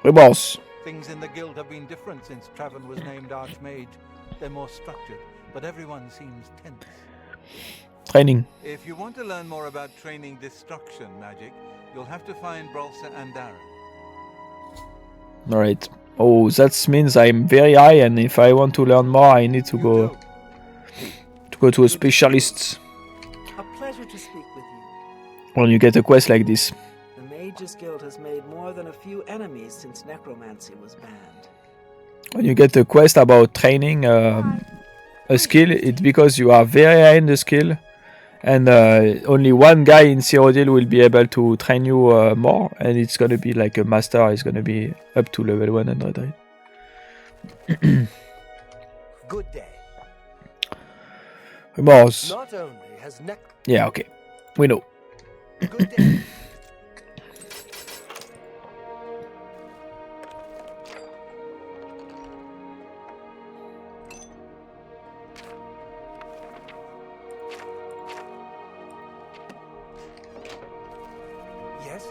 Remorse. Things in the guild have been different since Traven was named Archmage. They're more structured, but everyone seems tense. Training. If you want to learn more about training destruction magic, you'll have to find Brolsa and Darren. Alright. Oh, that means I'm very high, and if I want to learn more, I need to go to a specialist. A pleasure to speak with you. When you get a quest like this. The Mages Guild has made more than a few enemies since necromancy was banned. When you get a quest about training a skill, it's because you are very high in the skill, and only one guy in Cyrodiil will be able to train you more, and it's gonna be like a master. It's gonna be up to level 100. Right? Good day. Remorse. Not only has Yeah, okay. We know. Good day. Yes?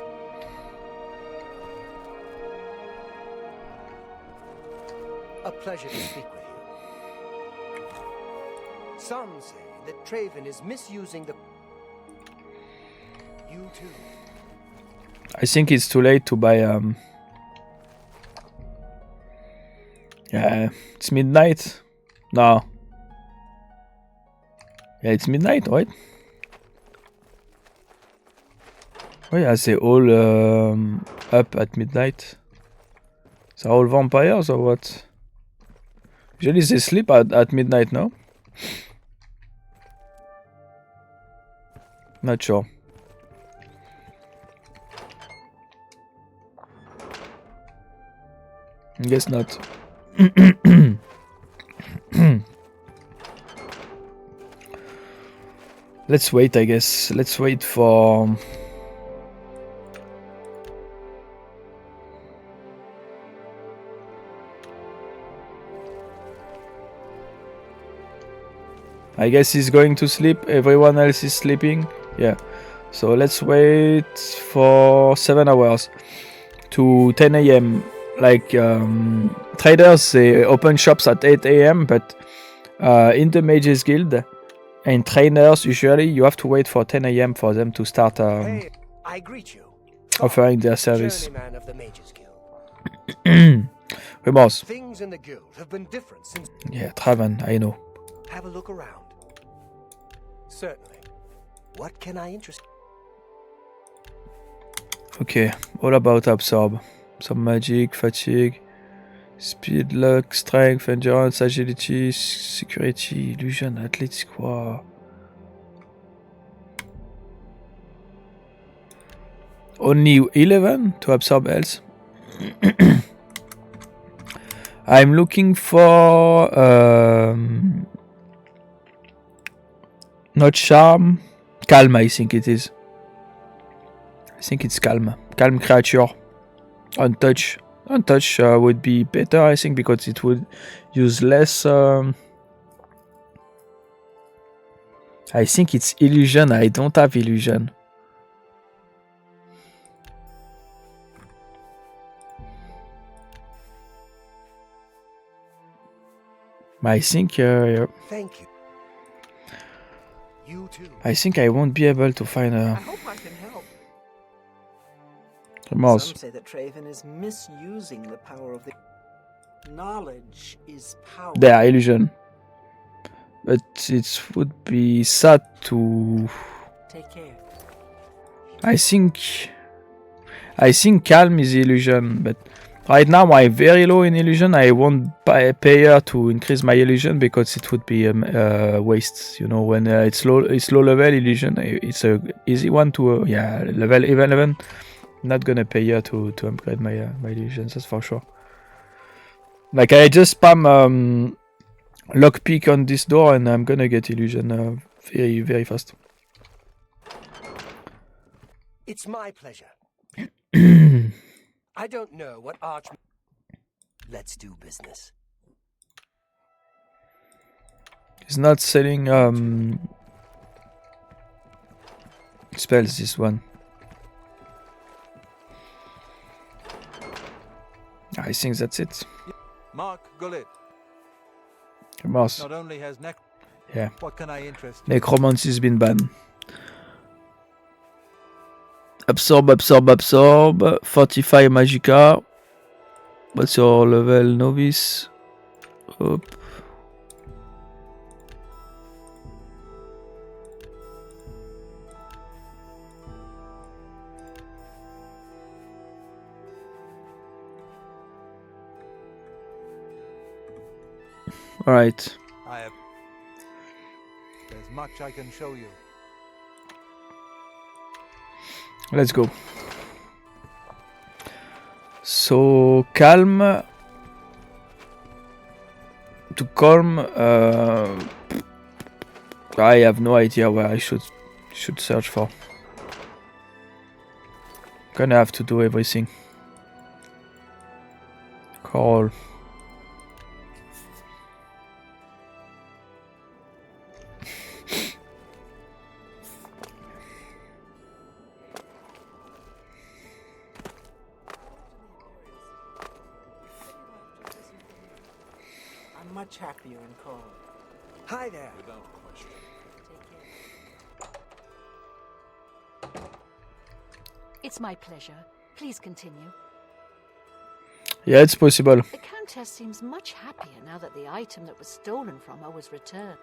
A pleasure to speak with you. Some say that Traven is misusing the... You too. I think it's too late to buy yeah, it's midnight. No. Yeah, it's midnight, right? Oh yeah, they all up at midnight. They're all vampires or what? Usually they sleep at midnight, no? Not sure. Guess not. Let's wait, I guess. Let's wait for... I guess he's going to sleep. Everyone else is sleeping. Yeah. So let's wait for 7 hours to 10 a.m. Like traders, they open shops at 8 a.m. But in the Mages Guild and trainers, usually you have to wait for 10 a.m. for them to start Hey, I greet you. offering their service. Journeyman of the Mages Guild. Remorse. Things in the guild have been different since. Yeah, Traven, I know. Have a look around. Certainly. What can I interest? Okay, all about absorb. Some magic, fatigue, speed, luck, strength, endurance, agility, security, illusion, athletics. Wow. Only 11 to absorb else. I'm looking for not charm, calm. I think it is. I think it's calm. Calm creature. Untouch. Untouch would be better, I think, because it would use less. I think it's illusion. I don't have illusion. I think. Thank you. You too. I think I won't be able to find I a hope I can help. remorse. Some say that Traven is misusing the power of the... Knowledge is power. There, illusion. But it would be sad to. Take care. I think calm is illusion, but right now I'm very low in illusion. I won't pay her to increase my illusion because it would be waste. You know, when it's low level illusion, it's a easy one to level 11. Not gonna pay her to upgrade my illusions, that's for sure. Like I just spam lockpick on this door and I'm gonna get illusion very, very fast. It's my pleasure. I don't know what arch. Let's do business. He's not selling spells, this one. I think that's it. Mark Gullet. Remorse. Not only has Yeah. What can I interest you? Necromancy has been banned. Absorb. 45 Magica. What's your level, novice? Hop. Alright. There's much I can show you. Let's go. So calm. To calm, I have no idea where I should search for. Gonna have to do everything. Call. I'm much happier in Call. Hi there. Without question. It's my pleasure. Please continue. Yeah, it's possible. The Countess seems much happier now that the item that was stolen from her was returned.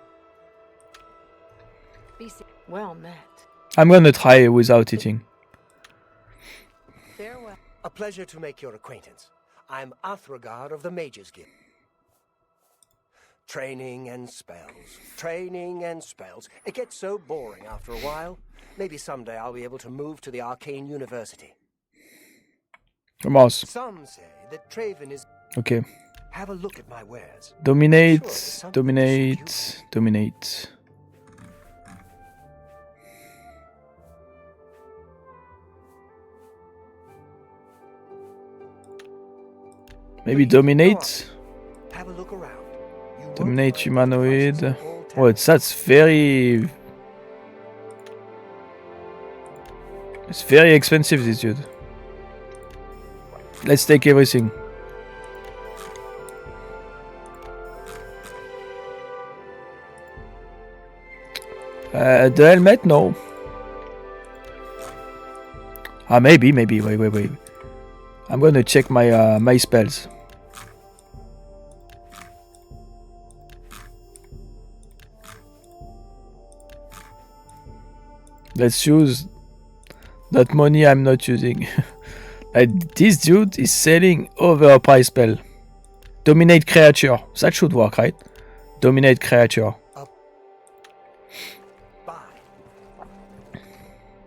Well met. I'm gonna try without eating. Farewell. A pleasure to make your acquaintance. I'm Athragard of the Mages Guild. Training and spells. Training and spells. It gets so boring after a while. Maybe someday I'll be able to move to the Arcane University. Vamos. Some say that Traven is... Ok. Have a look at my wares. Dominate, dominate, dominate. Maybe dominate. Have a look around. Dominate humanoid. Oh, that's very... It's very expensive, this dude. Let's take everything. The helmet, no. Ah, maybe. Wait. I'm gonna check my my spells. Let's use that money I'm not using. This dude is selling overpriced spell. Dominate creature. That should work, right? Dominate creature.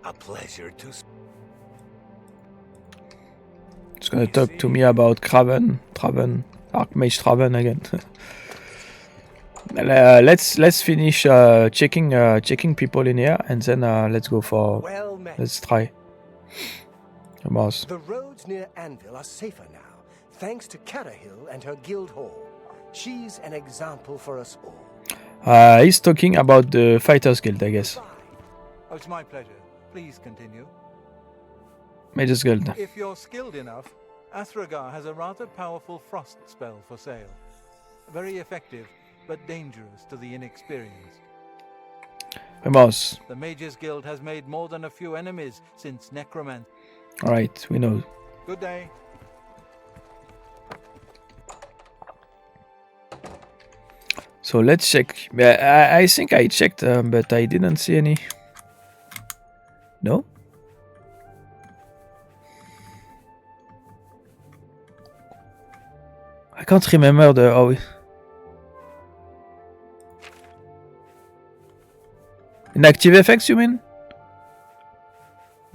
A pleasure to... It's gonna talk to me about Traven, Archmage Traven again. Let's finish checking people in here, and then let's go for... Let's try. Vamos. The roads near Anvil are safer now, thanks to Carahill and her guild hall. She's an example for us all. He's talking about the Fighters Guild, I guess. Oh, it's my pleasure. Please continue. Mages Guild. If you're skilled enough, Athragar has a rather powerful frost spell for sale. Very effective, but dangerous to the inexperienced. Vamos. The Mages Guild has made more than a few enemies since Necromancy. Alright, we know. Good day. So let's check. I think I checked, but I didn't see any. No? I can't remember the... Oh, inactive effects, you mean?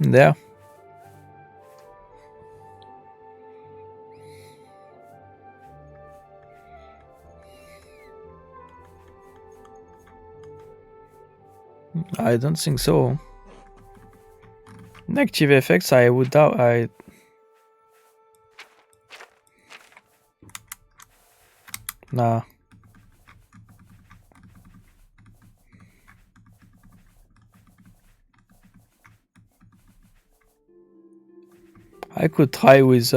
There. I don't think so. Inactive effects, I would doubt. Nah. I could try with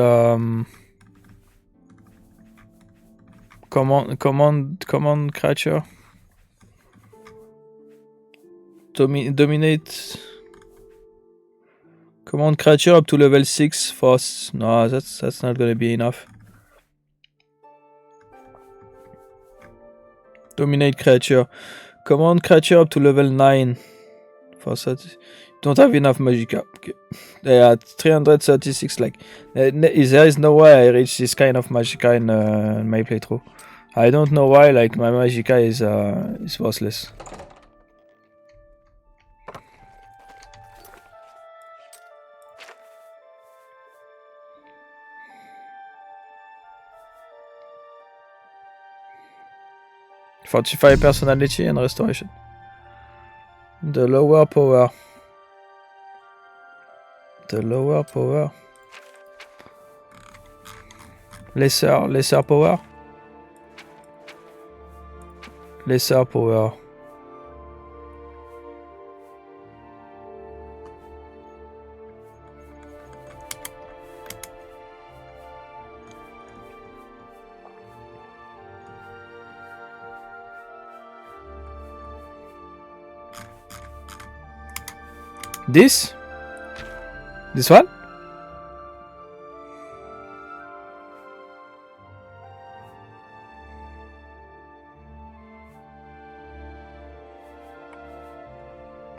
command creature. Dominate. Command creature up to level 6 fast. No, that's not gonna be enough. Dominate creature. Command creature up to level 9. For that, don't have enough magicka. Okay. They are 336. Like there is no way I reach this kind of magicka in my playthrough. I don't know why. Like my magicka is worthless. Fortify personality and restoration. The lower power. Lesser power. This one?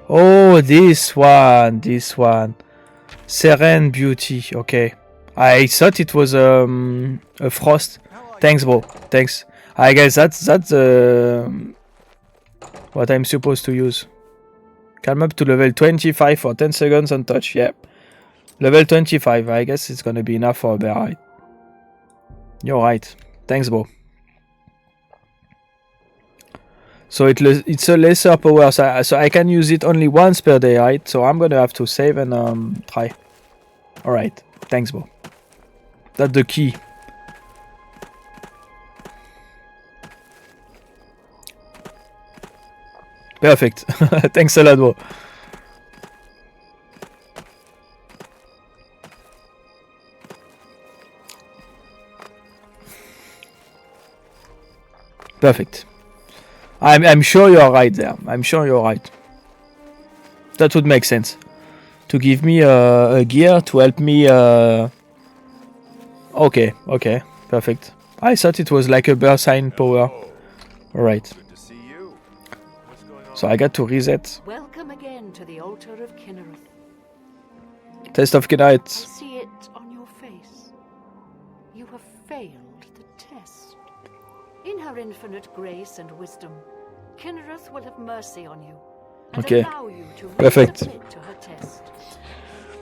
Oh, this one. Serene Beauty, okay. I thought it was a frost. Thanks, bro. Thanks. I guess that's what I'm supposed to use. Calm up to level 25 for 10 seconds on touch. Yeah. Level 25. I guess it's gonna be enough for a bear, right? You're right. Thanks, bro. So it's a lesser power, so I can use it only once per day, right? So I'm gonna have to save and try. Alright. Thanks, bro. That's the key. Perfect. Thanks a lot, bro. Perfect. I'm sure you're right there. I'm sure you're right. That would make sense. To give me a gear to help me. Okay. Perfect. I thought it was like a bear sign power. Alright. So I got to reset. Welcome again to the altar of Kinnereth. Test of I Kinnereth. see it on your face. You have failed the test. In her infinite grace and wisdom, Kinnereth will have mercy on you and Okay. allow you to Perfect. resubmit to her test.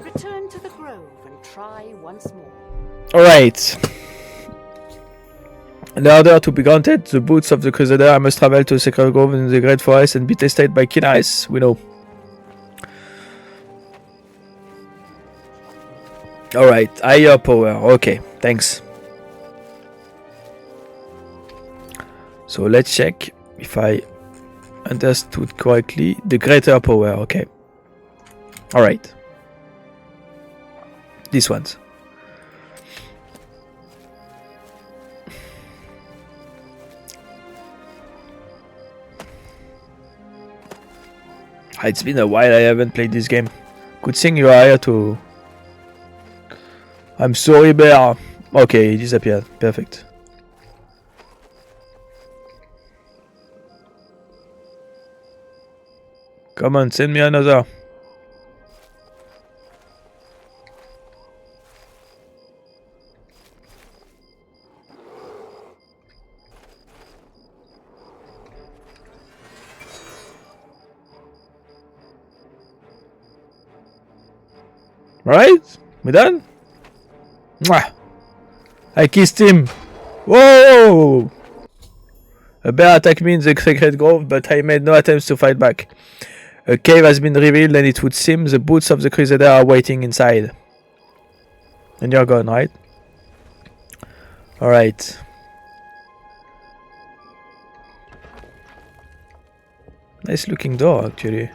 Return to the grove and try once more. Alright. In order to be granted the boots of the Crusader, I must travel to the Sacred Grove in the Great Forest and be tested by Kinnereth. We know. Alright, higher power. Okay, thanks. So let's check if I understood correctly. The greater power, okay. Alright. These ones. It's been a while I haven't played this game. Good thing you are here to... I'm sorry, bear. Okay, he disappeared. Perfect. Come on, send me another. Right? We done? Mwah. I kissed him. Whoa! A bear attacked me in the Sacred Grove, but I made no attempts to fight back. A cave has been revealed, and it would seem the boots of the Crusader are waiting inside. And you're gone, right? Alright. Nice looking door, actually.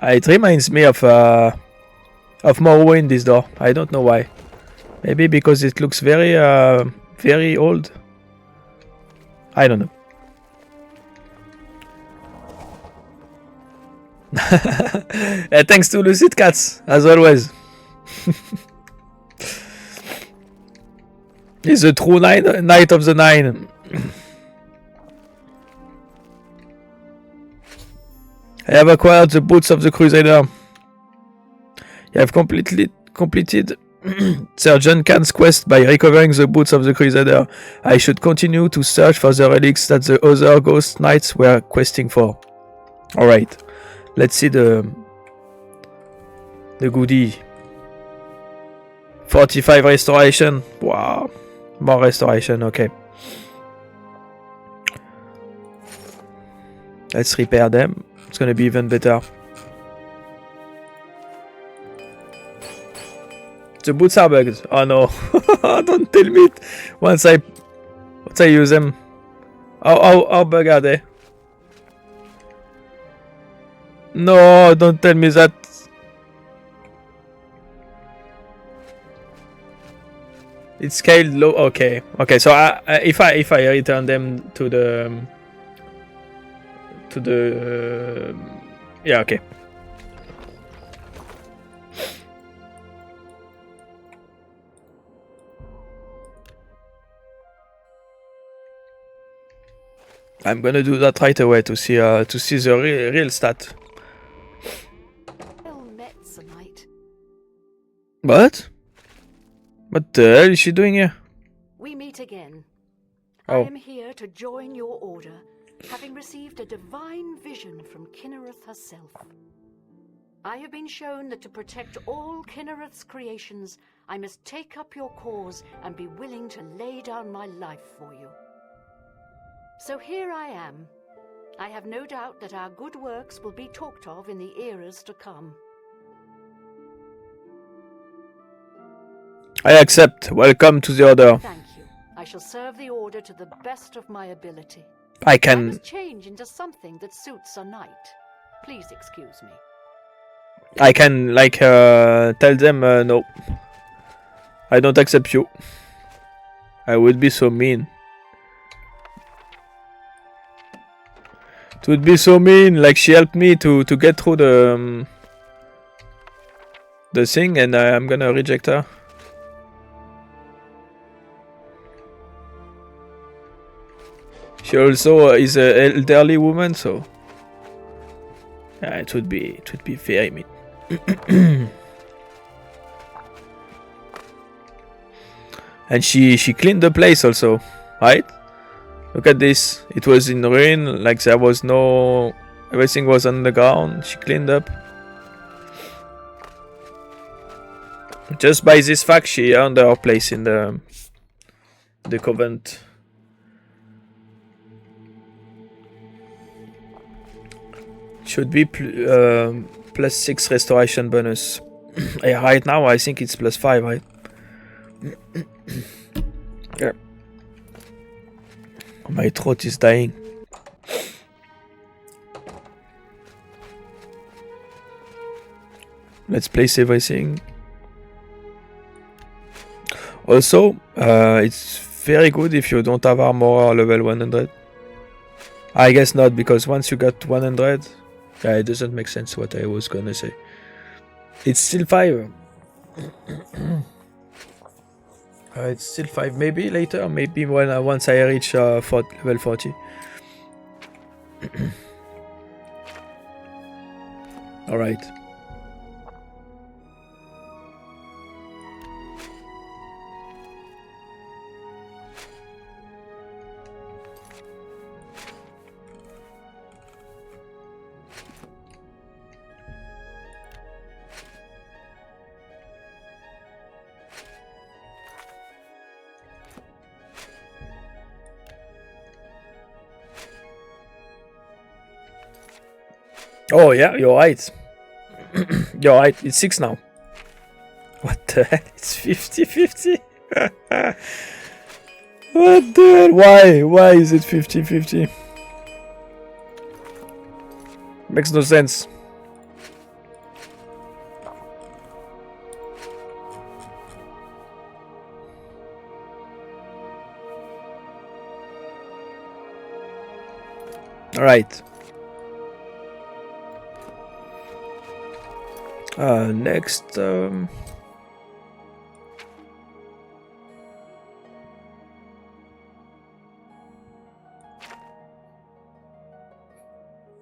It reminds me of Morrowind, this door. I don't know why. Maybe because it looks very, very old. I don't know. Thanks to Lucid Cats, as always. He's a true knight of the nine. I have acquired the boots of the Crusader. You have completed Sergeant Khan's quest by recovering the boots of the Crusader. I should continue to search for the relics that the other ghost knights were questing for. Alright. Let's see the goodie. 45 restoration. Wow. More restoration, okay. Let's repair them. It's gonna be even better. The boots are bugged. Oh no. Don't tell me it. Once I use them. How bug are they? No, don't tell me that. It's scaled low. Okay. So if I return them to the yeah, okay. I'm gonna do that right away to see the real stat. Well met, Sir Knight. What? What the hell is she doing here? We meet again. Oh. I am here to join your order, having received a divine vision from Kinnereth herself. I have been shown that to protect all Kinnereth's creations, I must take up your cause and be willing to lay down my life for you. So here I am. I have no doubt that our good works will be talked of in the eras to come. I accept. Welcome to the order. Thank you. I shall serve the order to the best of my ability. I I can. must change into something that suits a knight. Please excuse me. I can like tell them no. I don't accept you. I would be so mean. It would be so mean. Like she helped me to get through the thing, and I'm gonna reject her. She also is an elderly woman, so yeah, it would be very mean. And she cleaned the place also, right? Look at this. It was in ruin, like there was no... Everything was on the ground. She cleaned up. Just by this fact, she earned her place in the convent. Should be plus 6 restoration bonus. Right now, I think it's plus 5, right? Yeah. My throat is dying. Let's place everything. Also, it's very good if you don't have armor level 100. I guess not, because once you got 100, yeah, it doesn't make sense what I was gonna say. It's still 5. It's still 5. Maybe later, maybe when once I reach level 40. All right. Oh yeah, you're right. You're right, it's 6 now. What the hell? It's 50-50? What the hell? Why? Why is it 50-50? Makes no sense. Alright. Next,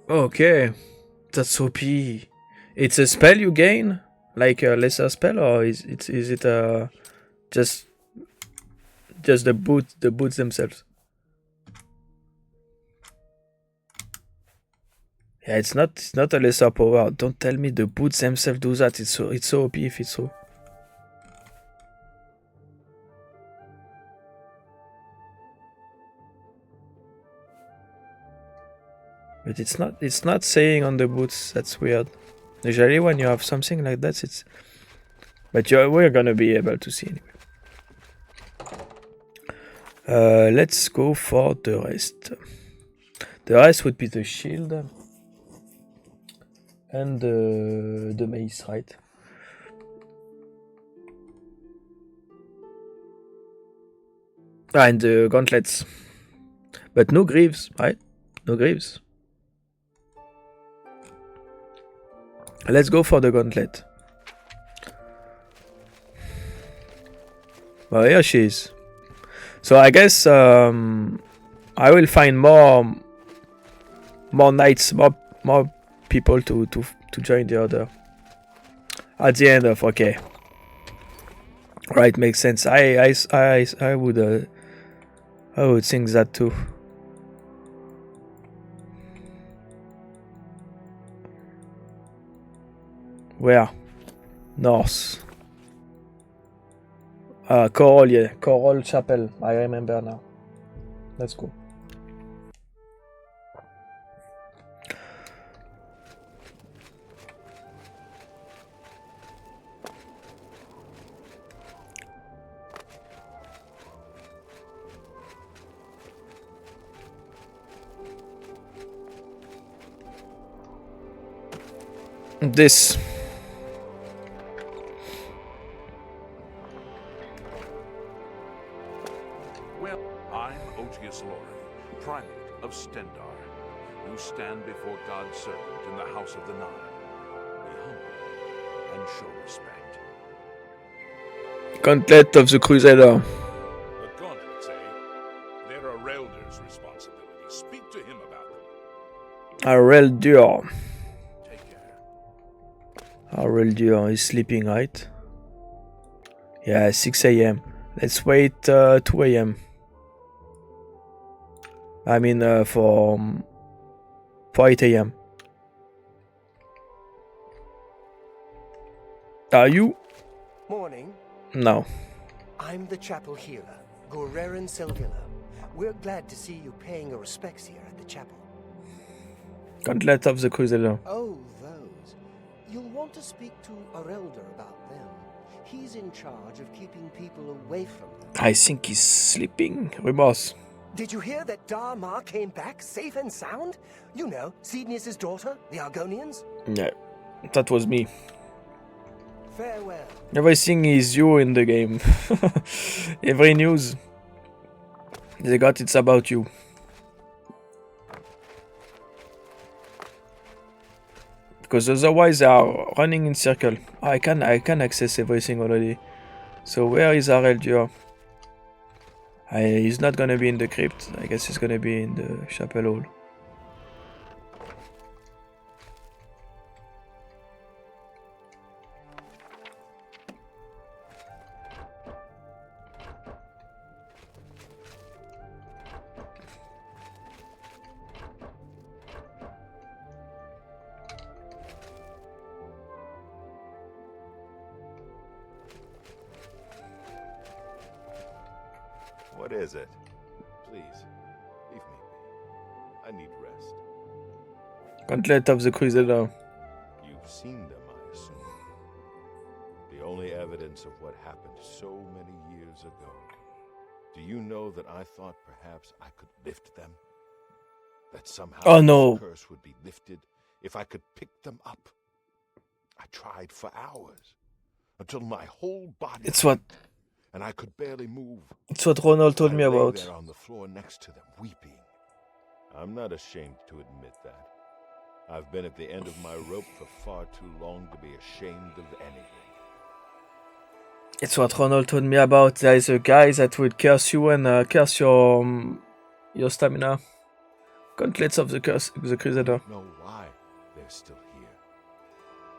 okay, that's OP. It's a spell you gain, like a lesser spell, or is it just the boots themselves? Yeah, it's not a lesser power. Don't tell me the boots themselves do that. It's so OP if it's so. But it's not saying on the boots. That's weird. Usually when you have something like that, it's. But we're gonna be able to see anyway. Let's go for the rest. The rest would be the shield. And the mace, right? And the gauntlets. But no greaves, right? No greaves. Let's go for the gauntlet. Well, here she is. So I guess I will find more knights, more people to join the order at the end of. Okay, Right, makes sense. I would think that too. Where? North. Coral, yeah. Coral Chapel. I remember now. Let's go. This. Well, I'm Otius Loren, Primate of Stendar. You stand before God's servant in the House of the Nine. Be humble and show respect. Gauntlet of the Crusader. The gauntlets, eh? They're a Relder's responsibility. Speak to him about them. Areldur. Take care. Areldur is sleeping, right? Yeah, 6 a.m. Let's wait 2 a.m. I mean, for 8 a.m. Are you? Morning. No. I'm the chapel healer, Gorerin Selvilla. We're glad to see you paying your respects here at the chapel. Gauntlet of the Crusader. Oh, those. You'll want to speak to Arelder about them. He's in charge of keeping people away from them. I think he's sleeping. Remorse. Did you hear that Dar Ma came back safe and sound? You know, Sidnius' daughter, the Argonians? Yeah, that was me. Farewell. Everything is you in the game. Every news they got, it's about you. Because otherwise they are running in circle. I can access everything already. So where is Areldur? He's not gonna be in the crypt. I guess he's gonna be in the chapel hall. What is it? Please, leave me be. I need rest. Gauntlet of the Crusader. You've seen them, I assume. The only evidence of what happened so many years ago. Do you know that I thought perhaps I could lift them? That somehow Oh, no. this curse would be lifted if I could pick them up. I tried for hours, until my whole body It's what and I could barely move. it's what Ronald told me I lay about. there on the floor next to them, weeping. I'm not ashamed to admit that. I've been at the end of my rope for far too long to be ashamed of anything. It's what Ronald told me about. There is a guy that will curse you and curse your stamina. Gauntlets of the Crusader. I don't know why they're still here.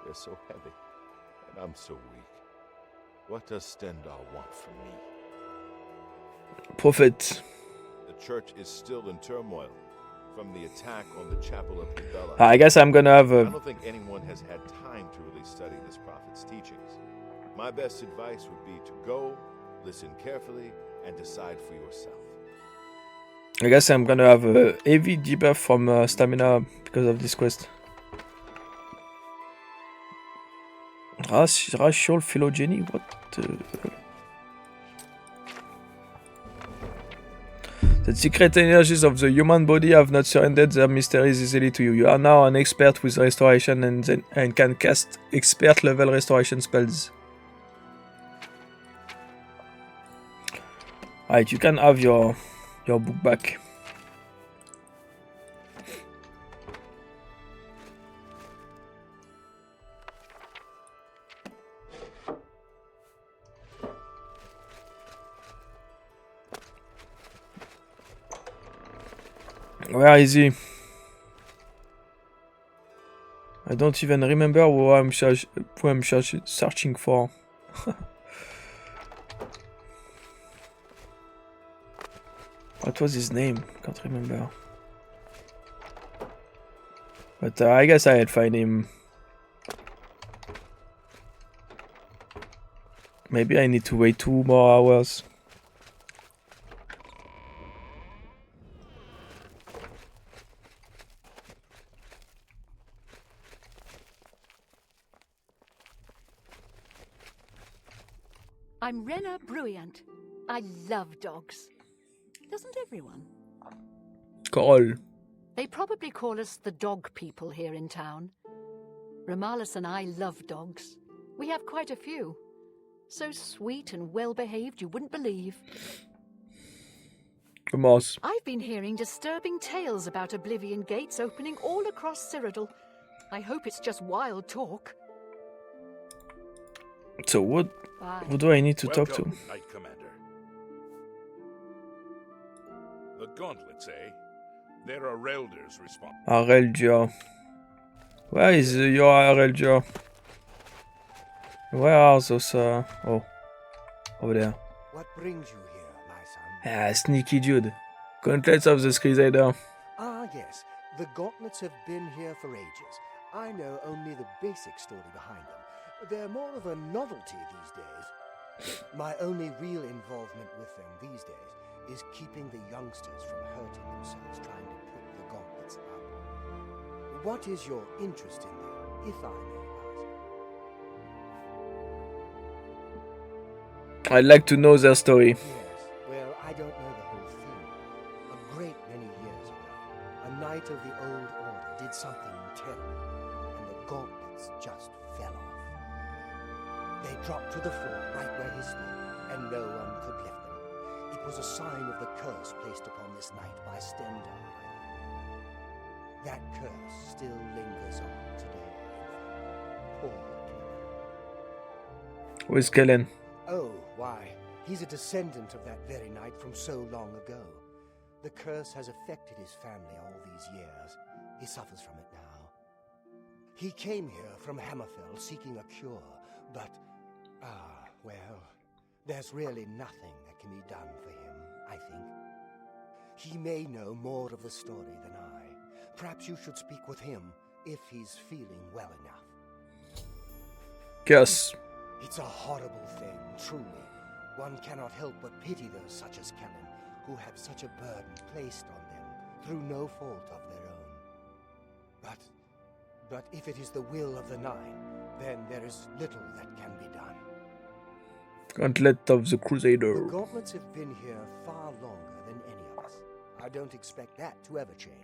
They're so heavy, and I'm so weak. What does Stendar want from me? Prophet. The church is still in turmoil from the attack on the Chapel of Bella. I guess I'm gonna have I a. don't think anyone has had time to really study this prophet's teachings. My best advice would be to go, listen carefully, and decide for yourself. I guess I'm gonna have a heavy debuff from stamina because of this quest. Racial phylogeny? What? The secret energies of the human body have not surrendered their mysteries easily to you. You are now an expert with restoration and can cast expert level restoration spells. Alright, you can have your book back. Where is he? I don't even remember who I'm searching for. What was his name? Can't remember. But I guess I'd find him. Maybe I need to wait 2 more hours. I'm Rena Bruyant. I love dogs. Doesn't everyone? Coral. They probably call us the dog people here in town. Romalis and I love dogs. We have quite a few. So sweet and well-behaved you wouldn't believe. Remorse. I've been hearing disturbing tales about Oblivion gates opening all across Cyrodiil. I hope it's just wild talk. So what? Bye. Who do I need to talk to? Welcome, Knight Commander. The gauntlets, eh? There are elders responsible. Arelgia. Where is your Arelgia? Where are those? Oh, over there. What brings you here, my son? Ah, sneaky Jude. Gauntlets of the Crusader. Ah, yes. The gauntlets have been here for ages. I know only the basic story behind them. They're more of a novelty these days. My only real involvement with them these days is keeping the youngsters from hurting themselves trying to pick the gauntlets up. What is your interest in them, if I may ask? I'd like to know their story. Yes, well, I don't know the whole thing. A great many years ago, a knight of the old order did something terrible, and the gauntlets just fell off. They dropped to the floor right where he stood, and no one could lift them. It was a sign of the curse placed upon this knight by Stendhal, I think. That curse still lingers on today. Poor Kellen. Who is Kellen? Oh, why? He's a descendant of that very knight from so long ago. The curse has affected his family all these years. He suffers from it now. He came here from Hammerfell seeking a cure, but, well, there's really nothing that can be done for him, I think. He may know more of the story than I. Perhaps you should speak with him if he's feeling well enough. Yes. It's a horrible thing, truly. One cannot help but pity those such as Kellen, who have such a burden placed on them through no fault of their own. But if it is the will of the Nine, then there is little that can be done. Gauntlet of the Crusader. The gauntlets have been here far longer than any of us. I don't expect that to ever change.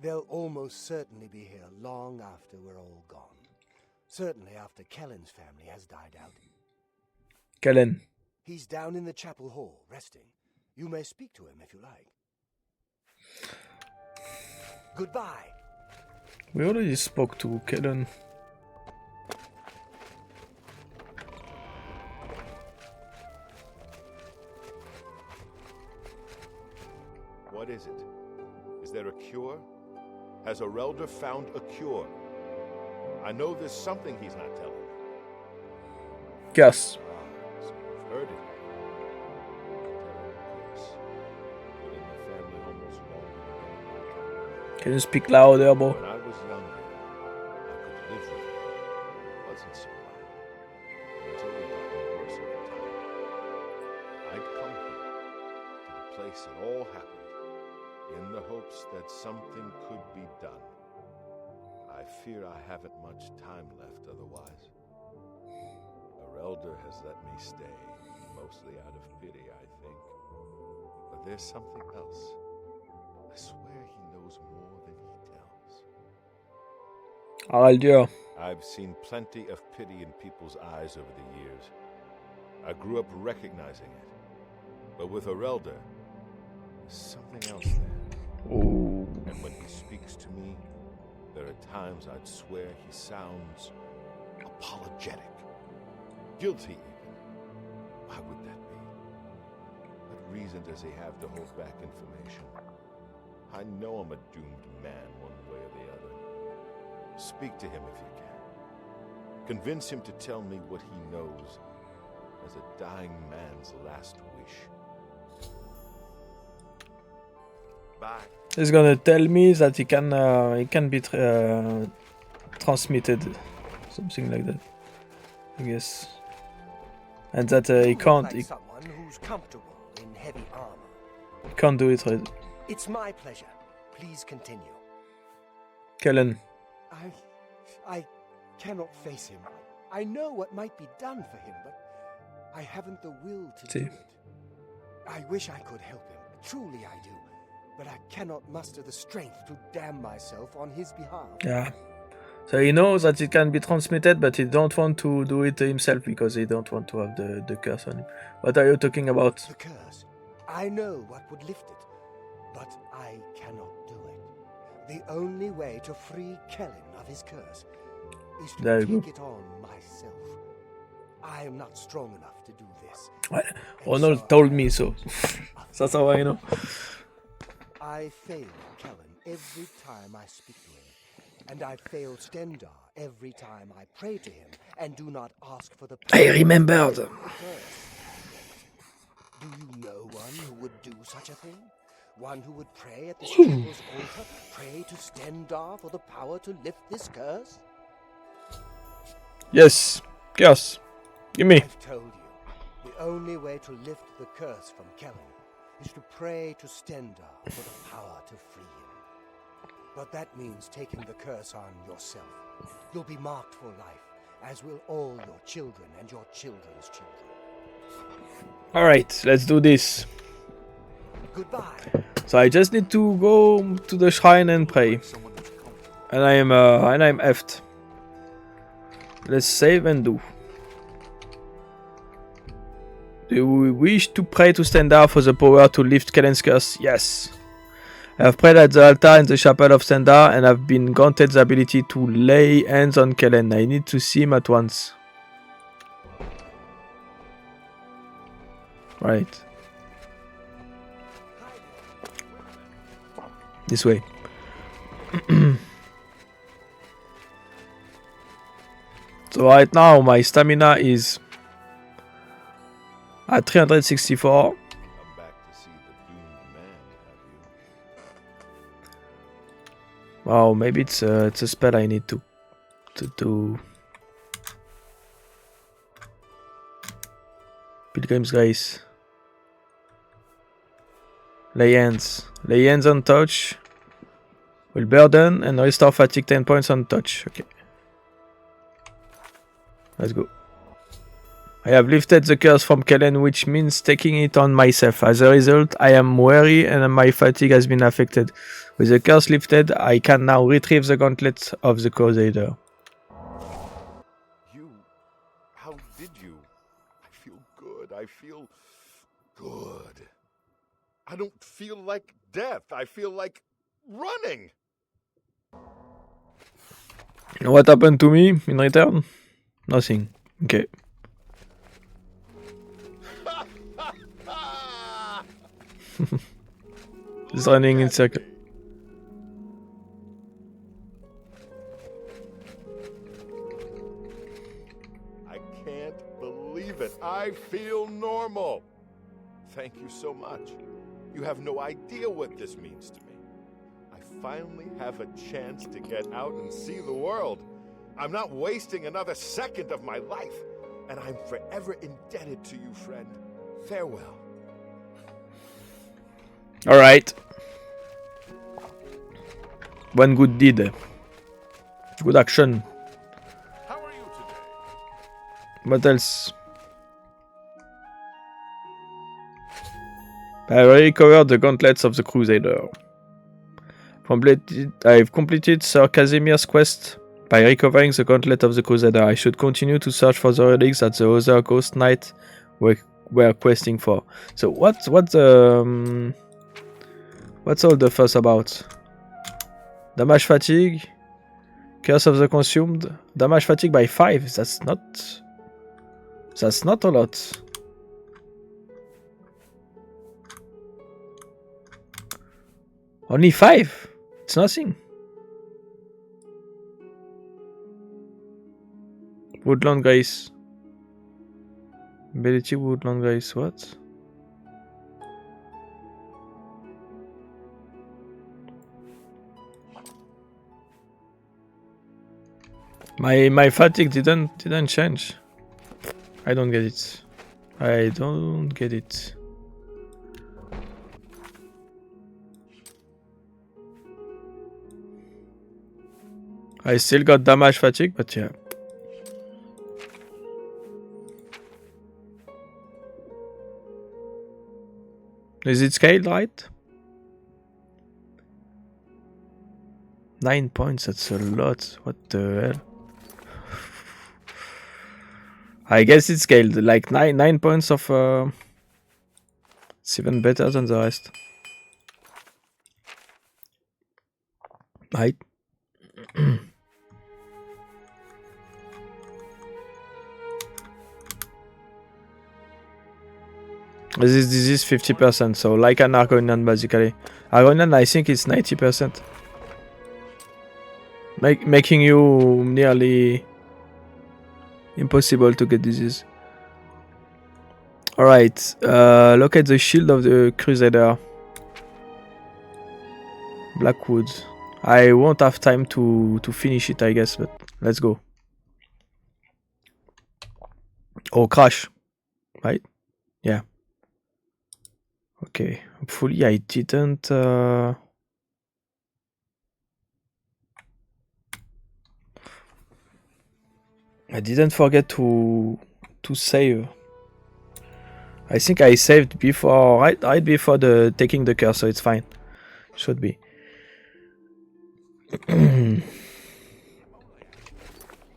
They'll almost certainly be here long after we're all gone. Certainly after Kellen's family has died out. Kellen. He's down in the chapel hall, resting. You may speak to him if you like. Goodbye. We already spoke to Kellen. What is it? Is there a cure? Has Arelder found a cure? I know there's something he's not telling me. Yes. So you've heard it. Terrible curse. Within the family almost longer than Can you speak louder, bro? when I was younger, I could live with it. It wasn't so bad. Until it got worse over time. I'd come here, to the place it all happened, in the hopes that something could be done. I fear I haven't much time left otherwise. Arelder has let me stay, mostly out of pity, I think. But there's something else. I swear he knows more than he tells. Areldia. I've seen plenty of pity in people's eyes over the years. I grew up recognizing it. But with Arelder, there's something else there. Oh. And when he speaks to me, there are times I'd swear he sounds apologetic. Guilty, even. Why would that be? What reason does he have to hold back information? I know I'm a doomed man one way or the other. Speak to him if you can. Convince him to tell me what he knows as a dying man's last wish. Bye. He's gonna tell me that he can be transmitted, something like that, I guess, and that he can't. Like someone who's comfortable in heavy armor. He can't do it, right? It's my pleasure. Please continue. Kellen. I cannot face him. I know what might be done for him, but I haven't the will to do it. I wish I could help him. Truly I do. But I cannot muster the strength to damn myself on his behalf. Yeah. So he knows that it can be transmitted, but he don't want to do it himself because he don't want to have the curse on him. What are you talking about? The curse. I know what would lift it, but I cannot do it. The only way to free Kellen of his curse is to take it on myself. I am not strong enough to do this. Ronald told me so. That's how I know. I fail Kellen every time I speak to him, and I fail Stendar every time I pray to him and do not ask for the I remembered. Do you know one who would do such a thing? One who would pray at this temple's altar, pray to Stendar for the power to lift this curse? Yes, curse. Give me. I've told you, the only way to lift the curse from Kellen is to pray to Stendar for the power to free him. But that means taking the curse on yourself. You'll be marked for life, as will all your children and your children's children. Alright, let's do this. Goodbye. So I just need to go to the shrine and pray. And I'm effed. Let's save and do. Do we wish to pray to Stendar for the power to lift Kellen's curse? Yes. I have prayed at the altar in the chapel of Stendar and have been granted the ability to lay hands on Kellen. I need to see him at once. Right. This way. So right now my stamina is at 364. Come back to see the doomed man, have you? Wow, maybe it's a spell I need to do. Pilgrim's Grace. Lay hands. Lay hands on touch. Will burden and restore fatigue 10 points on touch. Okay. Let's go. I have lifted the curse from Kellen, which means taking it on myself. As a result, I am weary and my fatigue has been affected. With the curse lifted, I can now retrieve the gauntlet of the Crusader. How did you? I feel good. I feel good. I don't feel like death. I feel like running. What happened to me in return? Nothing. Okay. Just running in circle. I can't believe it. I feel normal. Thank you so much. You have no idea what this means to me. I finally have a chance to get out and see the world. I'm not wasting another second of my life, and I'm forever indebted to you, friend. Farewell. Alright. One good deed. Good action. How are you today? What else? I recovered the gauntlets of the Crusader. I've completed Sir Casimir's quest by recovering the gauntlet of the Crusader. I should continue to search for the relics that the other ghost knights were questing for. So what's all the fuss about? Damage fatigue, curse of the consumed, damage fatigue by 5. That's not a lot. Only 5. It's nothing. Woodland Grace. Ability Woodland Grace, what? My fatigue didn't change. I don't get it. I don't get it. I still got damage fatigue, but yeah. Is it scaled right? 9 points, that's a lot. What the hell? I guess it's scaled. Like 9 points of... it's even better than the rest. Right? This is 50%, so like an Argonian basically. Argonian, I think it's 90%. Making you nearly impossible to get disease. Alright, look at the shield of the Crusader. Blackwood. I won't have time to finish it, I guess, but let's go. Oh, crash. Right? Yeah. Okay, hopefully I didn't... I didn't forget to save. I think I saved before, right before taking the curse, so it's fine. Should be.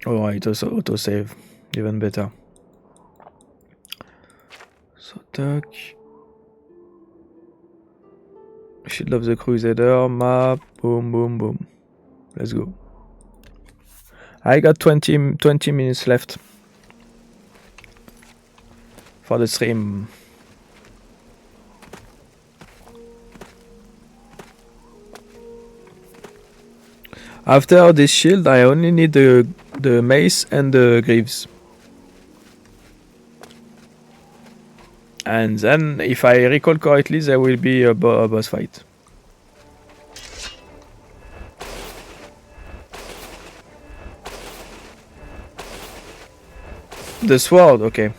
Oh, it also auto save, even better. So tuck. Shield of the Crusader map. Boom, boom, boom. Let's go. I got 20 minutes left for the stream. After this shield, I only need the mace and the greaves. And then, if I recall correctly, there will be a boss fight. The sword, okay.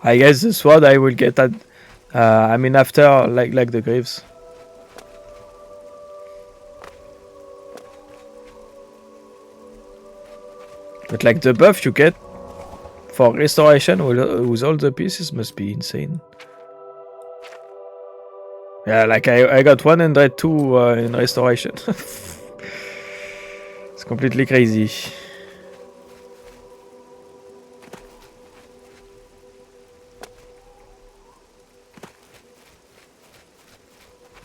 I guess the sword I will get at, I mean after like the graves. But like the buff you get for restoration with all the pieces must be insane. Yeah, like I got 102 in restoration. It's completely crazy.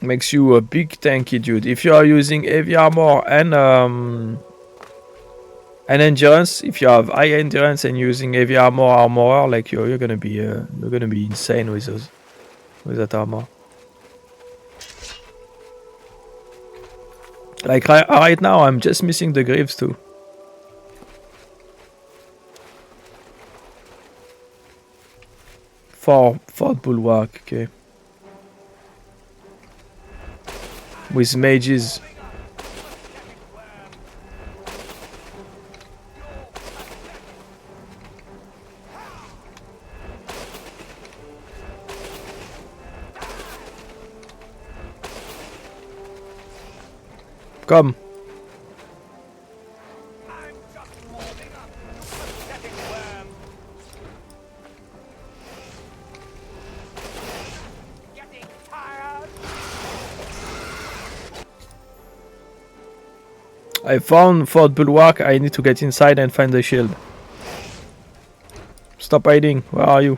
Makes you a big tanky dude. If you are using heavy armor and endurance, if you have high endurance and using heavy armor, like you're gonna be insane with that armor. Like right now, I'm just missing the greaves too. Fort Bulwark, okay. With mages. Come. I found Fort Bulwark. I need to get inside and find the shield. Stop hiding. Where are you?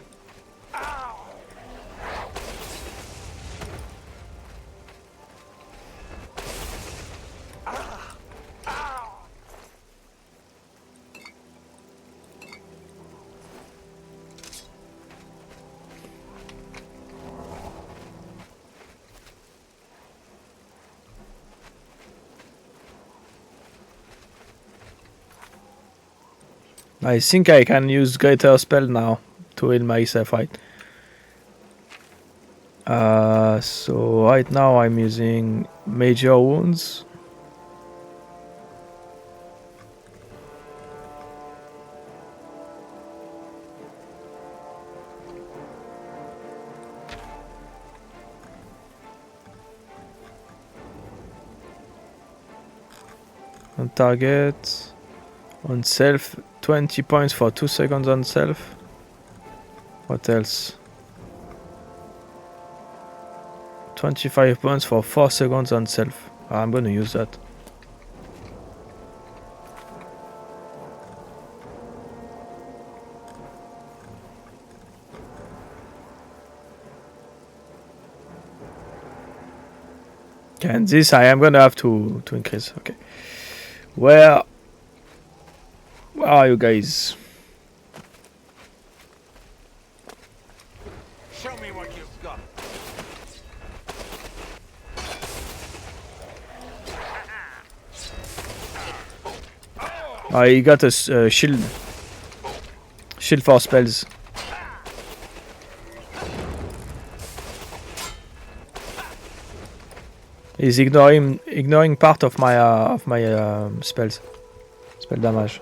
I think I can use greater spell now to heal myself, right? So right now I'm using major wounds. On target, on self, 20 points for 2 seconds on self. What else? 25 points for 4 seconds on self. I'm gonna use that. Okay, and this I am gonna have to increase. Okay. Where are you guys? Show me what you've got. I got a shield. Shield for spells. He's ignoring part of my spells, spell damage.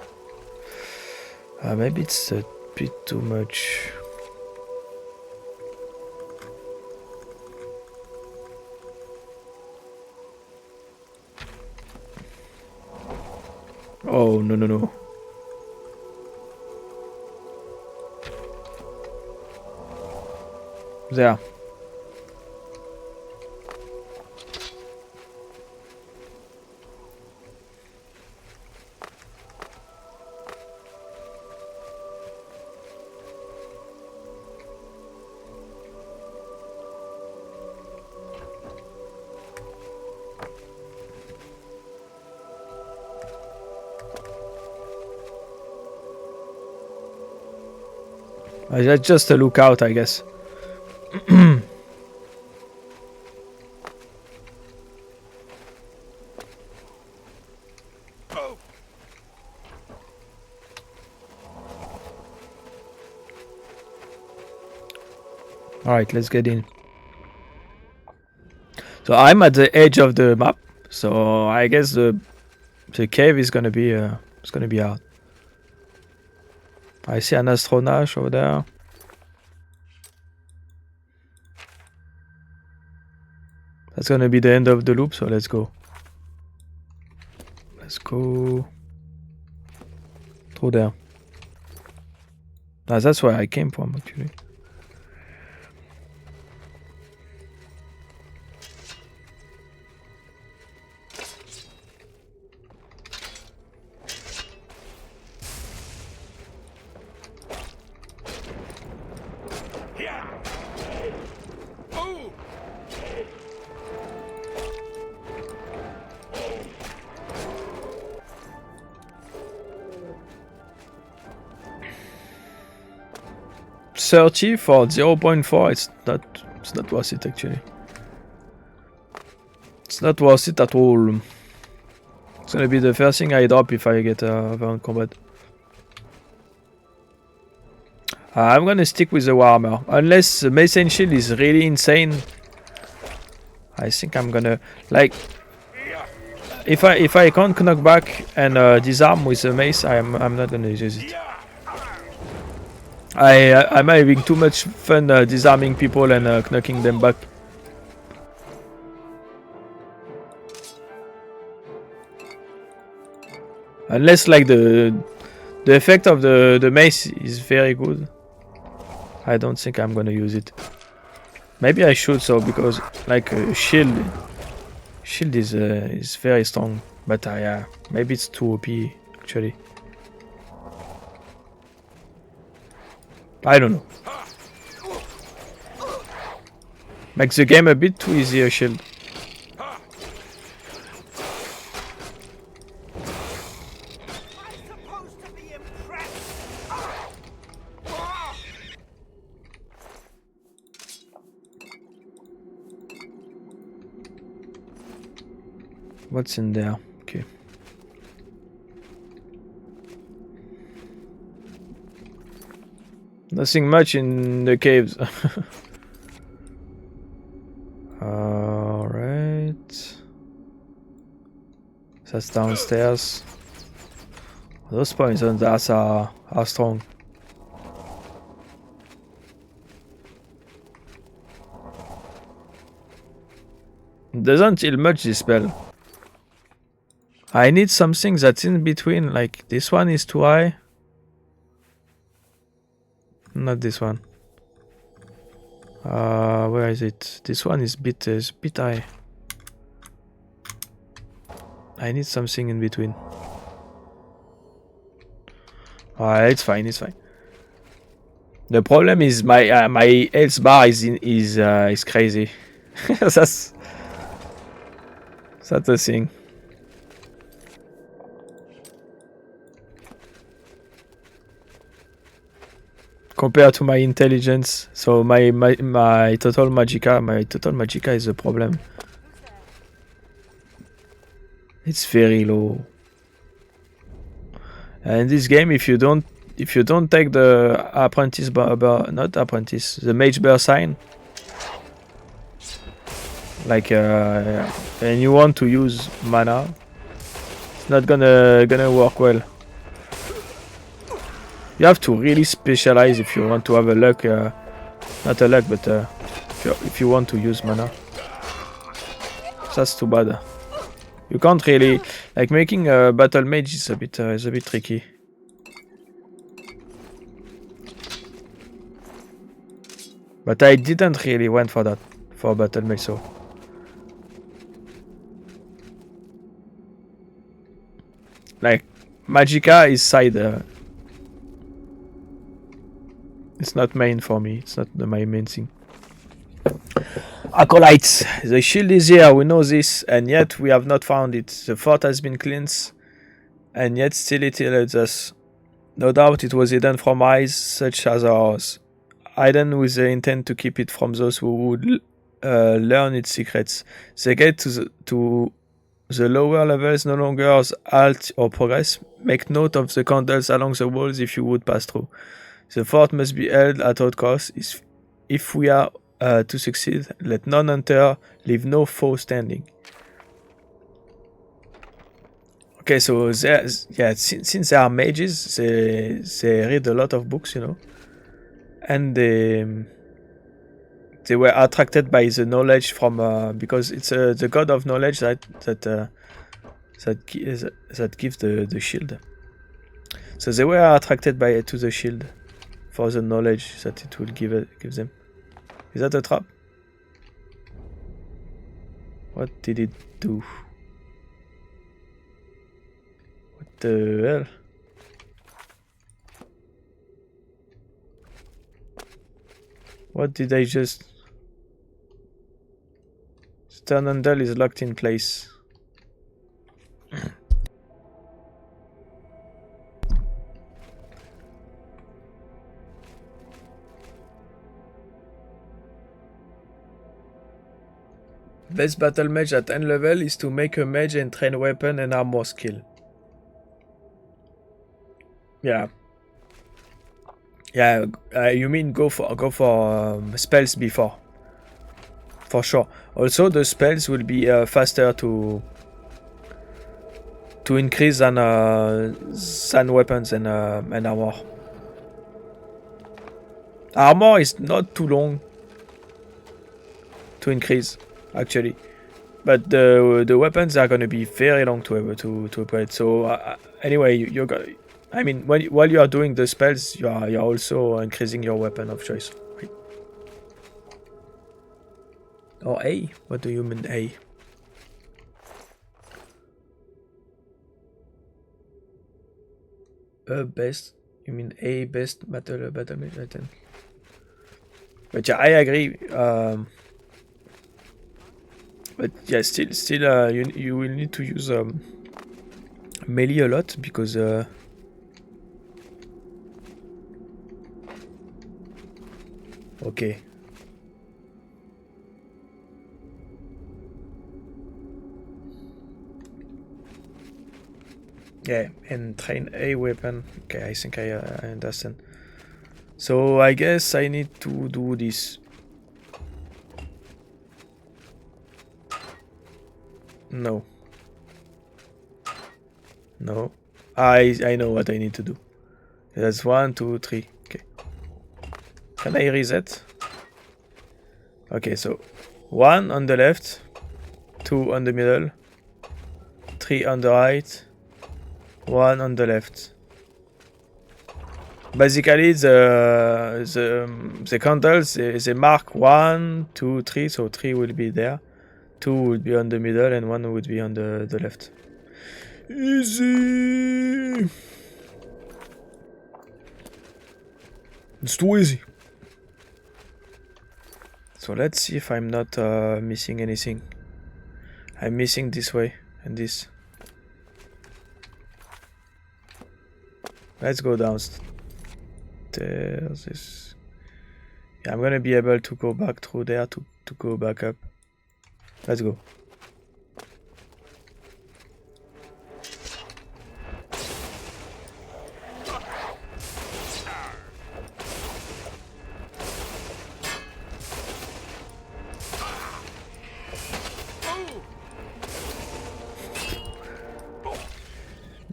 Maybe it's a bit too much. Oh no. There. That's just a lookout, I guess. Alright, let's get in. So I'm at the edge of the map, so I guess the cave is gonna be hard. I see an astronach over there. That's gonna be the end of the loop, so let's go. Let's go through there. That's where I came from, actually. $30 for 0.4. It's not worth it, actually. It's not worth it at all. It's gonna be the first thing I drop if I get Avant Combat. I'm gonna stick with the Warhammer. Unless the Mace and Shield is really insane, I think I'm gonna, like, if I can't knock back and disarm with the Mace, I'm not gonna use it. I'm having too much fun disarming people and knocking them back. Unless like the effect of the mace is very good, I don't think I'm gonna use it. Maybe I should, so because like shield is very strong, but maybe it's too OP actually. I don't know. Makes the game a bit too easy, a shield. What's in there? Okay. Nothing much in the caves. Alright. That's downstairs. Those poisons are strong. Doesn't heal much, this spell. I need something that's in between, like this one is too high. Not this one. Where is it? This one is bit high. I need something in between. It's fine, it's fine. The problem is my my health bar is crazy. That's the thing. Compared to my intelligence, so my total magicka is a problem. It's very low. And in this game, if you don't take the apprentice not apprentice, the mage bear sign, like and you want to use mana, it's not gonna work well. You have to really specialize if you want to have a luck, not a luck, but if you want to use mana. That's too bad. You can't really, like, making a battle mage is a bit tricky. But I didn't really went for that, for battle mage, so. Like, magicka is side. It's not main for me. It's not my main thing. Acolytes. The shield is here. We know this, and yet we have not found it. The fort has been cleansed, and yet still it eludes us. No doubt it was hidden from eyes such as ours, hidden with the intent to keep it from those who would learn its secrets. The gate to the lower levels no longer halt or progress. Make note of the candles along the walls if you would pass through. The fort must be held at all costs. If we are to succeed, let none enter, leave no foe standing. Okay, so since they are mages, they read a lot of books, you know, and they were attracted by the knowledge from because it's the god of knowledge that gives the shield. So they were attracted to the shield for the knowledge that it will give them. Is that a trap? What did it do? What the hell? What did I just... Stern handle is locked in place. Best battle mage at end level is to make a mage and train weapon and armor skill. Yeah. Yeah, you mean go for spells before. For sure. Also, the spells will be faster to increase than weapons and armor. Armor is not too long to increase, actually, but the weapons are going to be very long to upgrade. So anyway, you're gonna, I mean, while you are doing the spells, you're also increasing your weapon of choice. Right? Or A? What do you mean A? Best? You mean A best battle mage item? But yeah, I agree. But yeah, still, you will need to use melee a lot because okay. Yeah, and train a weapon. Okay, I think I understand. So I guess I need to do this. No. No. I know what I need to do. That's 1, 2, 3. Okay. Can I reset? Okay, so 1 on the left, 2 on the middle, 3 on the right, 1 on the left. Basically, the candles they mark 1, 2, 3. So 3 will be there, 2 will be on the middle, and 1 would be on the left. Easy. It's too easy. So let's see if I'm not missing anything. I'm missing this way and this. Let's go downstairs. Yeah, I'm gonna be able to go back through there to go back up. Let's go.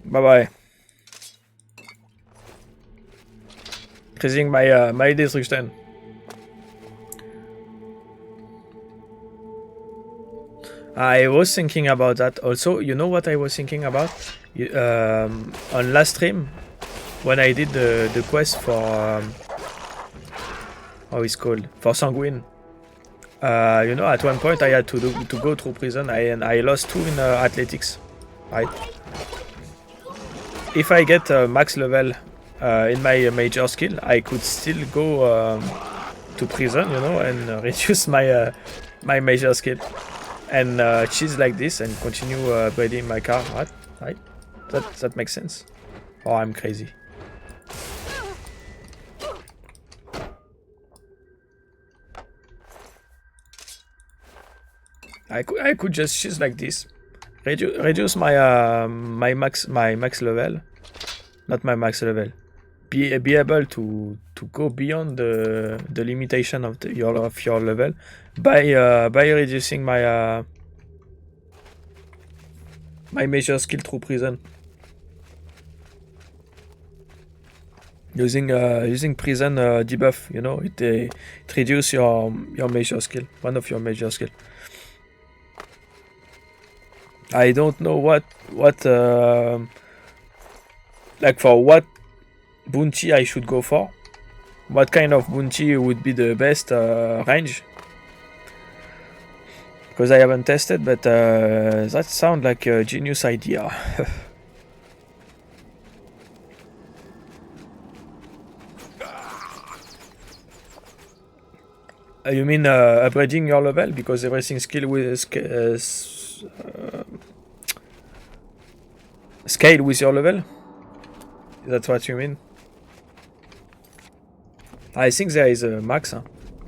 Bye-bye. Increasing my destruction. I was thinking about that also. You know what I was thinking about? On last stream, when I did the quest for how it's called, for Sanguine. You know, at one point I had to go through prison, and I lost 2 in athletics, right? If I get max level in my major skill, I could still go to prison, you know, and reduce my my major skill, and cheese like this and continue upgrading my car, right? That makes sense. Or I'm crazy. I could just choose like this, reduce my my max level, not my max level, be able to go beyond the limitation of your level by reducing my my major skill through prison, using prison debuff. You know, it reduces your major skill, one of your major skill. I don't know what like for what bounty I should go for. What kind of bounty would be the best range? Because I haven't tested, but that sounds like a genius idea. You mean upgrading your level because everything skill with scale with your level? That's what you mean? I think there is a max. Huh?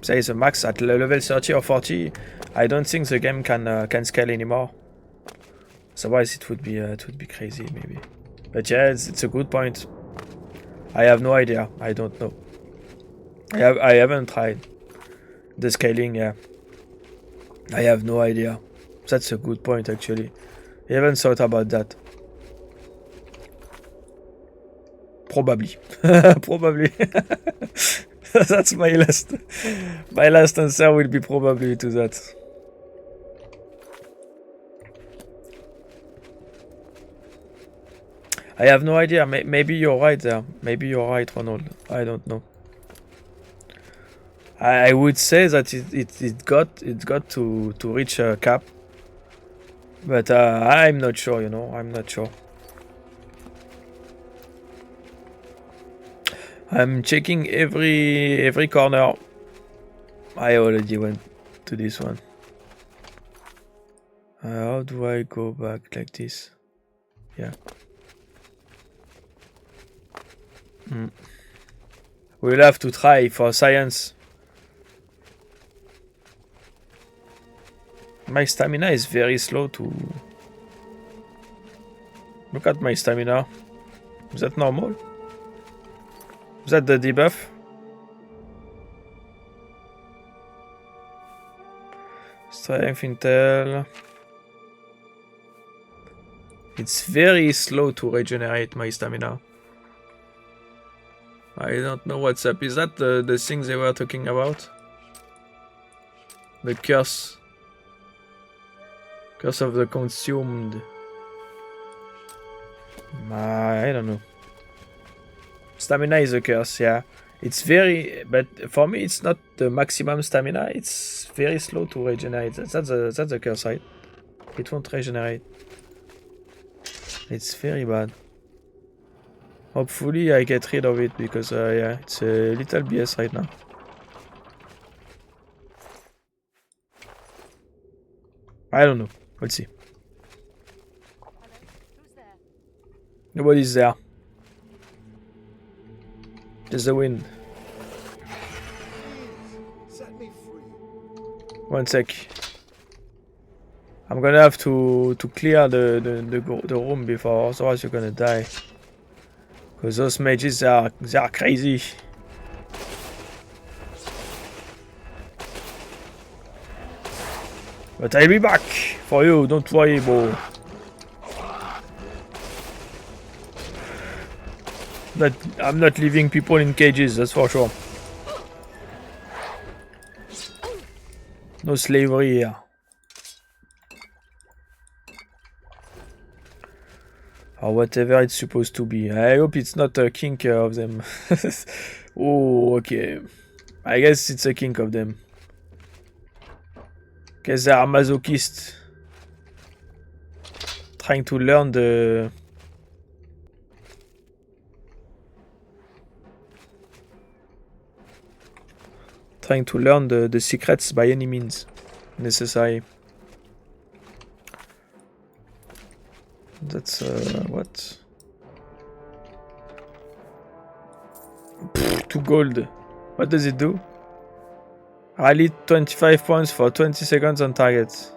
There is a max at level 30 or 40. I don't think the game can scale anymore. Otherwise, it would be crazy maybe. But yeah, it's a good point. I have no idea. I don't know. I haven't tried the scaling. Yeah, I have no idea. That's a good point actually. I haven't thought about that. Probably. Probably. That's my last answer will be probably to that. I have no idea. Maybe you're right there. Maybe you're right, Ronald. I don't know. I would say that it got to reach a cap, but I'm not sure. You know, I'm not sure. I'm checking every corner. I already went to this one. How do I go back like this? Yeah. We'll have to try for science. My stamina is very slow to... Look at my stamina. Is that normal? Is that the debuff? Strength, intel. It's very slow to regenerate my stamina. I don't know what's up. Is that the thing they were talking about? The curse. Curse of the consumed. I don't know. Stamina is a curse, yeah. It's very, but for me it's not the maximum stamina. It's very slow to regenerate. That's the curse, right? It won't regenerate. It's very bad. Hopefully I get rid of it because yeah, it's a little BS right now. I don't know. We'll see. Nobody's there. Just the wind. Set me free. One sec. I'm gonna have to clear the room before, otherwise you're gonna die. Cause those mages they are crazy. But I'll be back for you. Don't worry, bro. I'm not leaving people in cages, that's for sure. No slavery here. Or whatever it's supposed to be. I hope it's not a kink of them. Oh, okay. I guess it's a kink of them. Because they are masochists. Trying to learn the... Trying to learn the secrets by any means necessary. That's what? 2 gold. What does it do? Rally 25 points for 20 seconds on target.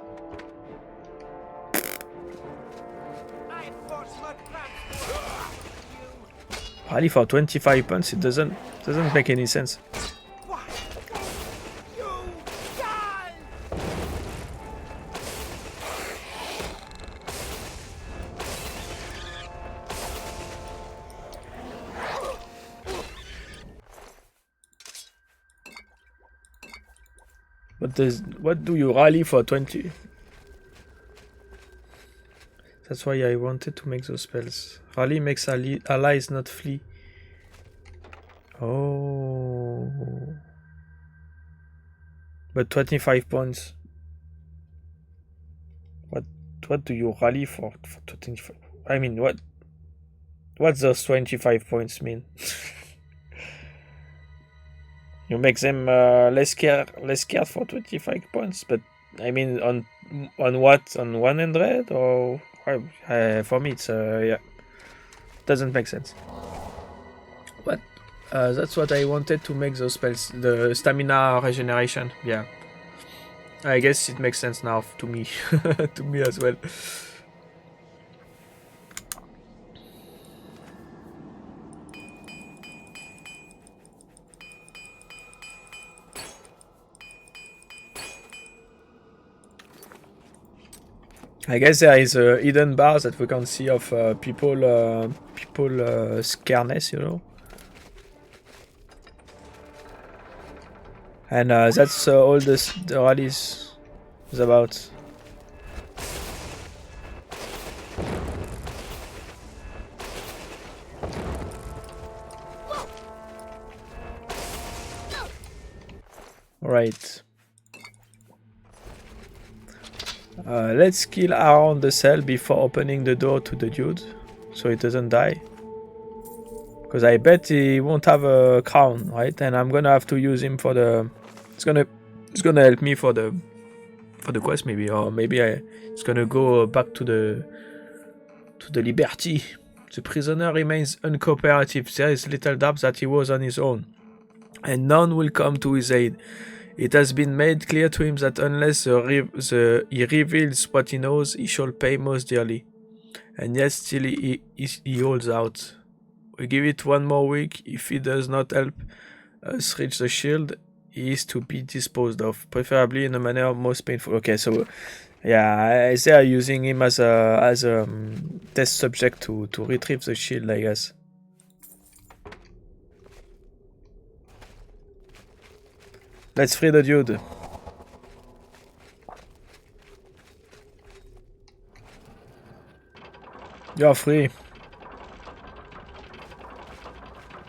Rally for 25 points? It doesn't make any sense. What do you rally for 20? That's why I wanted to make those spells. Rally makes allies not flee. Oh. But 25 points. What do you rally for 25? I mean, what does 25 points mean? You make them less scared for 25 points, but I mean on what? On 100 or for me it's yeah, doesn't make sense. But that's what I wanted to make those spells, the stamina regeneration. Yeah, I guess it makes sense now to me, to me as well. I guess there is a hidden bar that we can see of people scareness, you know. And that's all the rallies is about. Alright. Let's kill around the cell before opening the door to the dude, so it doesn't die. Because I bet he won't have a crown, right? And I'm gonna have to use him for the. It's gonna help me for the quest maybe, or maybe it's gonna go back to the liberty. The prisoner remains uncooperative. There is little doubt that he was on his own, and none will come to his aid. It has been made clear to him that unless he reveals what he knows, he shall pay most dearly. And yet still he holds out. We give it one more week. If he does not help us reach the shield, is to be disposed of, preferably in a manner most painful. Okay, so yeah, they are using him as a test subject to retrieve the shield, I guess. Let's free the dude. You're free.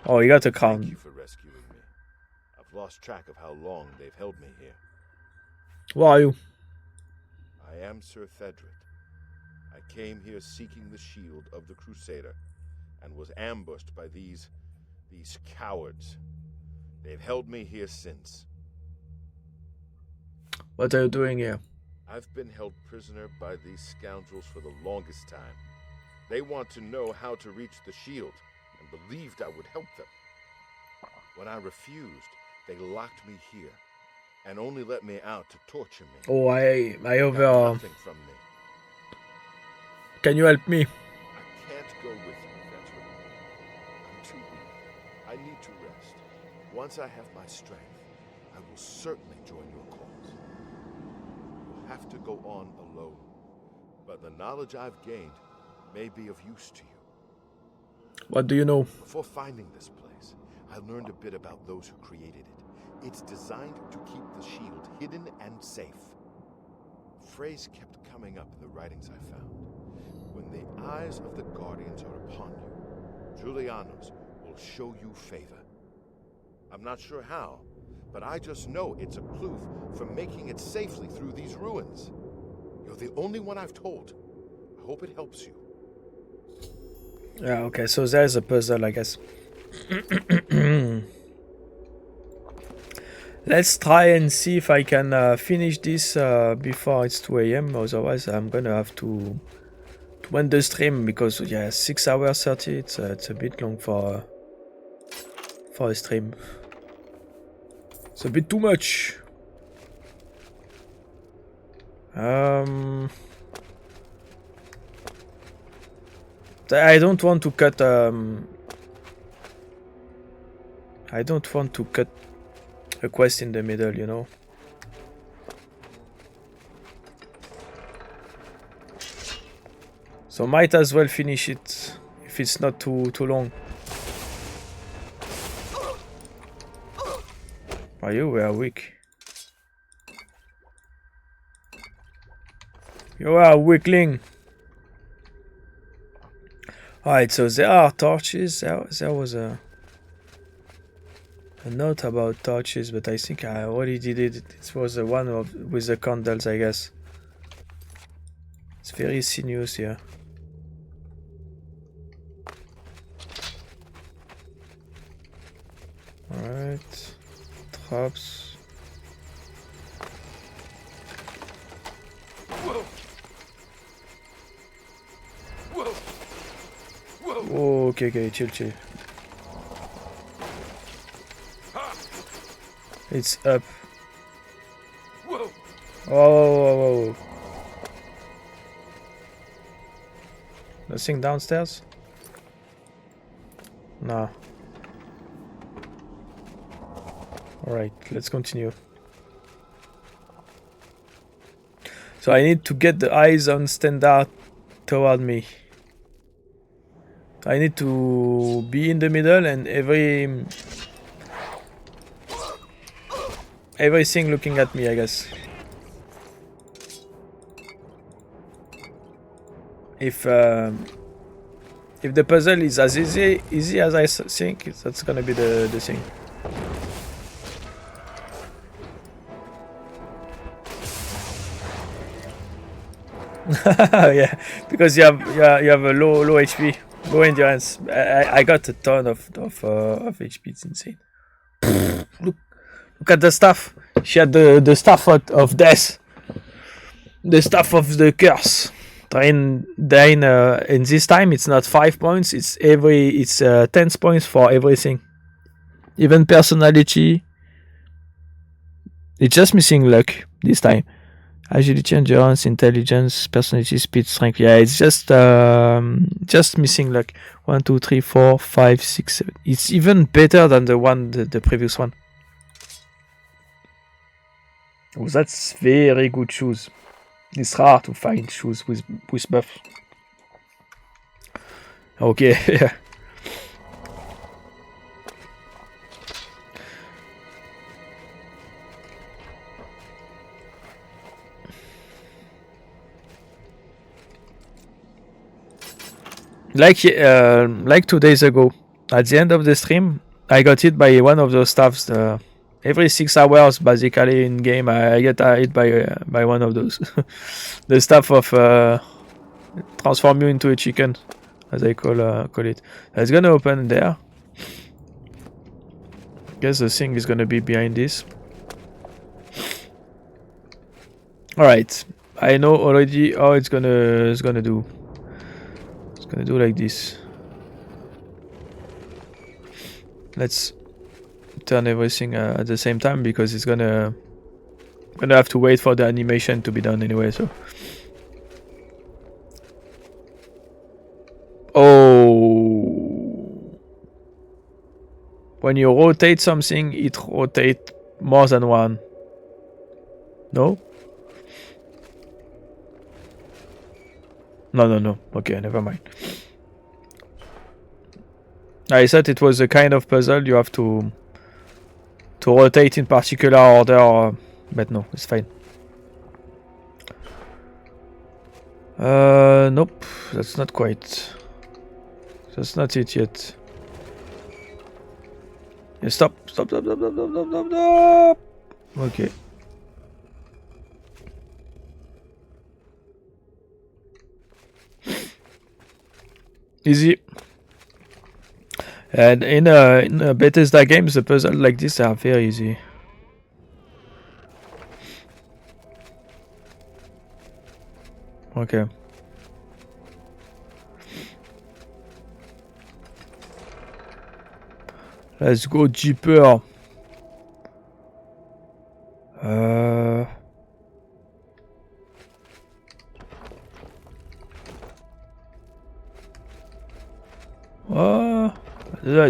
Oh, you got a crown. Thank you for rescuing me. I've lost track of how long they've held me here. Who are you? I am Sir Thedred. I came here seeking the shield of the Crusader and was ambushed by these cowards. They've held me here since. What are you doing here? I've been held prisoner by these scoundrels for the longest time. They want to know how to reach the shield and believed I would help them. When I refused, they locked me here and only let me out to torture me. Oh, I over. Nothing from me. Can you help me? I can't go with you, Thedred. I'm too weak. I need to rest. Once I have my strength, I will certainly join your cause. You'll have to go on alone, but the knowledge I've gained may be of use to you. What do you know? Before finding this place, I learned a bit about those who created it. It's designed to keep the shield hidden and safe. A phrase kept coming up in the writings I found. When the eyes of the Guardians are upon you, Julianos will show you favor. I'm not sure how, but I just know it's a clue for making it safely through these ruins. You're the only one I've told. I hope it helps you. Yeah, okay, so there's a puzzle, I guess. Let's try and see if I can finish this before it's 2 AM. Otherwise, I'm gonna have to end the stream because, yeah, 6 hours 30. It's a bit long for a stream. It's a bit too much. I don't want to cut. I don't want to cut a quest in the middle, you know. So might as well finish it if it's not too long. Oh, you were weak. You are a weakling. Alright, so there are torches. There was a note about torches, but I think I already did it. It was the one with the candles, I guess. It's very sinuous here. Alright. Traps. Whoa. Whoa. Whoa. Oh, okay, chill. It's up. Whoa. Oh. Nothing downstairs? No. Alright, let's continue. So I need to get the eyes on Standard toward me. I need to be in the middle and everything looking at me, I guess. If the puzzle is as easy as I think, that's gonna be the thing. Yeah, because you have a low HP, low endurance. I got a ton of HP. It's insane. Look at the staff. She had the staff of death, the staff of the curse. In this time it's not 5 points. It's 10 points for everything, even personality. It's just missing luck this time. Agility, endurance, intelligence, personality, speed, strength. Yeah, it's just missing luck. 1, 2, 3, 4, 5, 6, 7. It's even better than the previous one. Oh, that's very good shoes. It's rare to find shoes with buff. Okay. Like 2 days ago, at the end of the stream, I got hit by one of those staffs. Every 6 hours, basically in game, I get hit by one of those. The staff of transform you into a chicken, as I call it. It's gonna open there. Guess the thing is gonna be behind this. All right, I know already how it's gonna do. It's gonna do like this. Let's turn everything at the same time because it's gonna have to wait for the animation to be done anyway. So, oh, when you rotate something, it rotates more than one. No? No. Okay, never mind. I thought it was a kind of puzzle you have to rotate in particular order, but no, it's fine. Nope, that's not quite. That's not it yet. Yeah, stop. Okay. Easy. And in Bethesda games, the puzzles like this are very easy. Okay. Let's go deeper.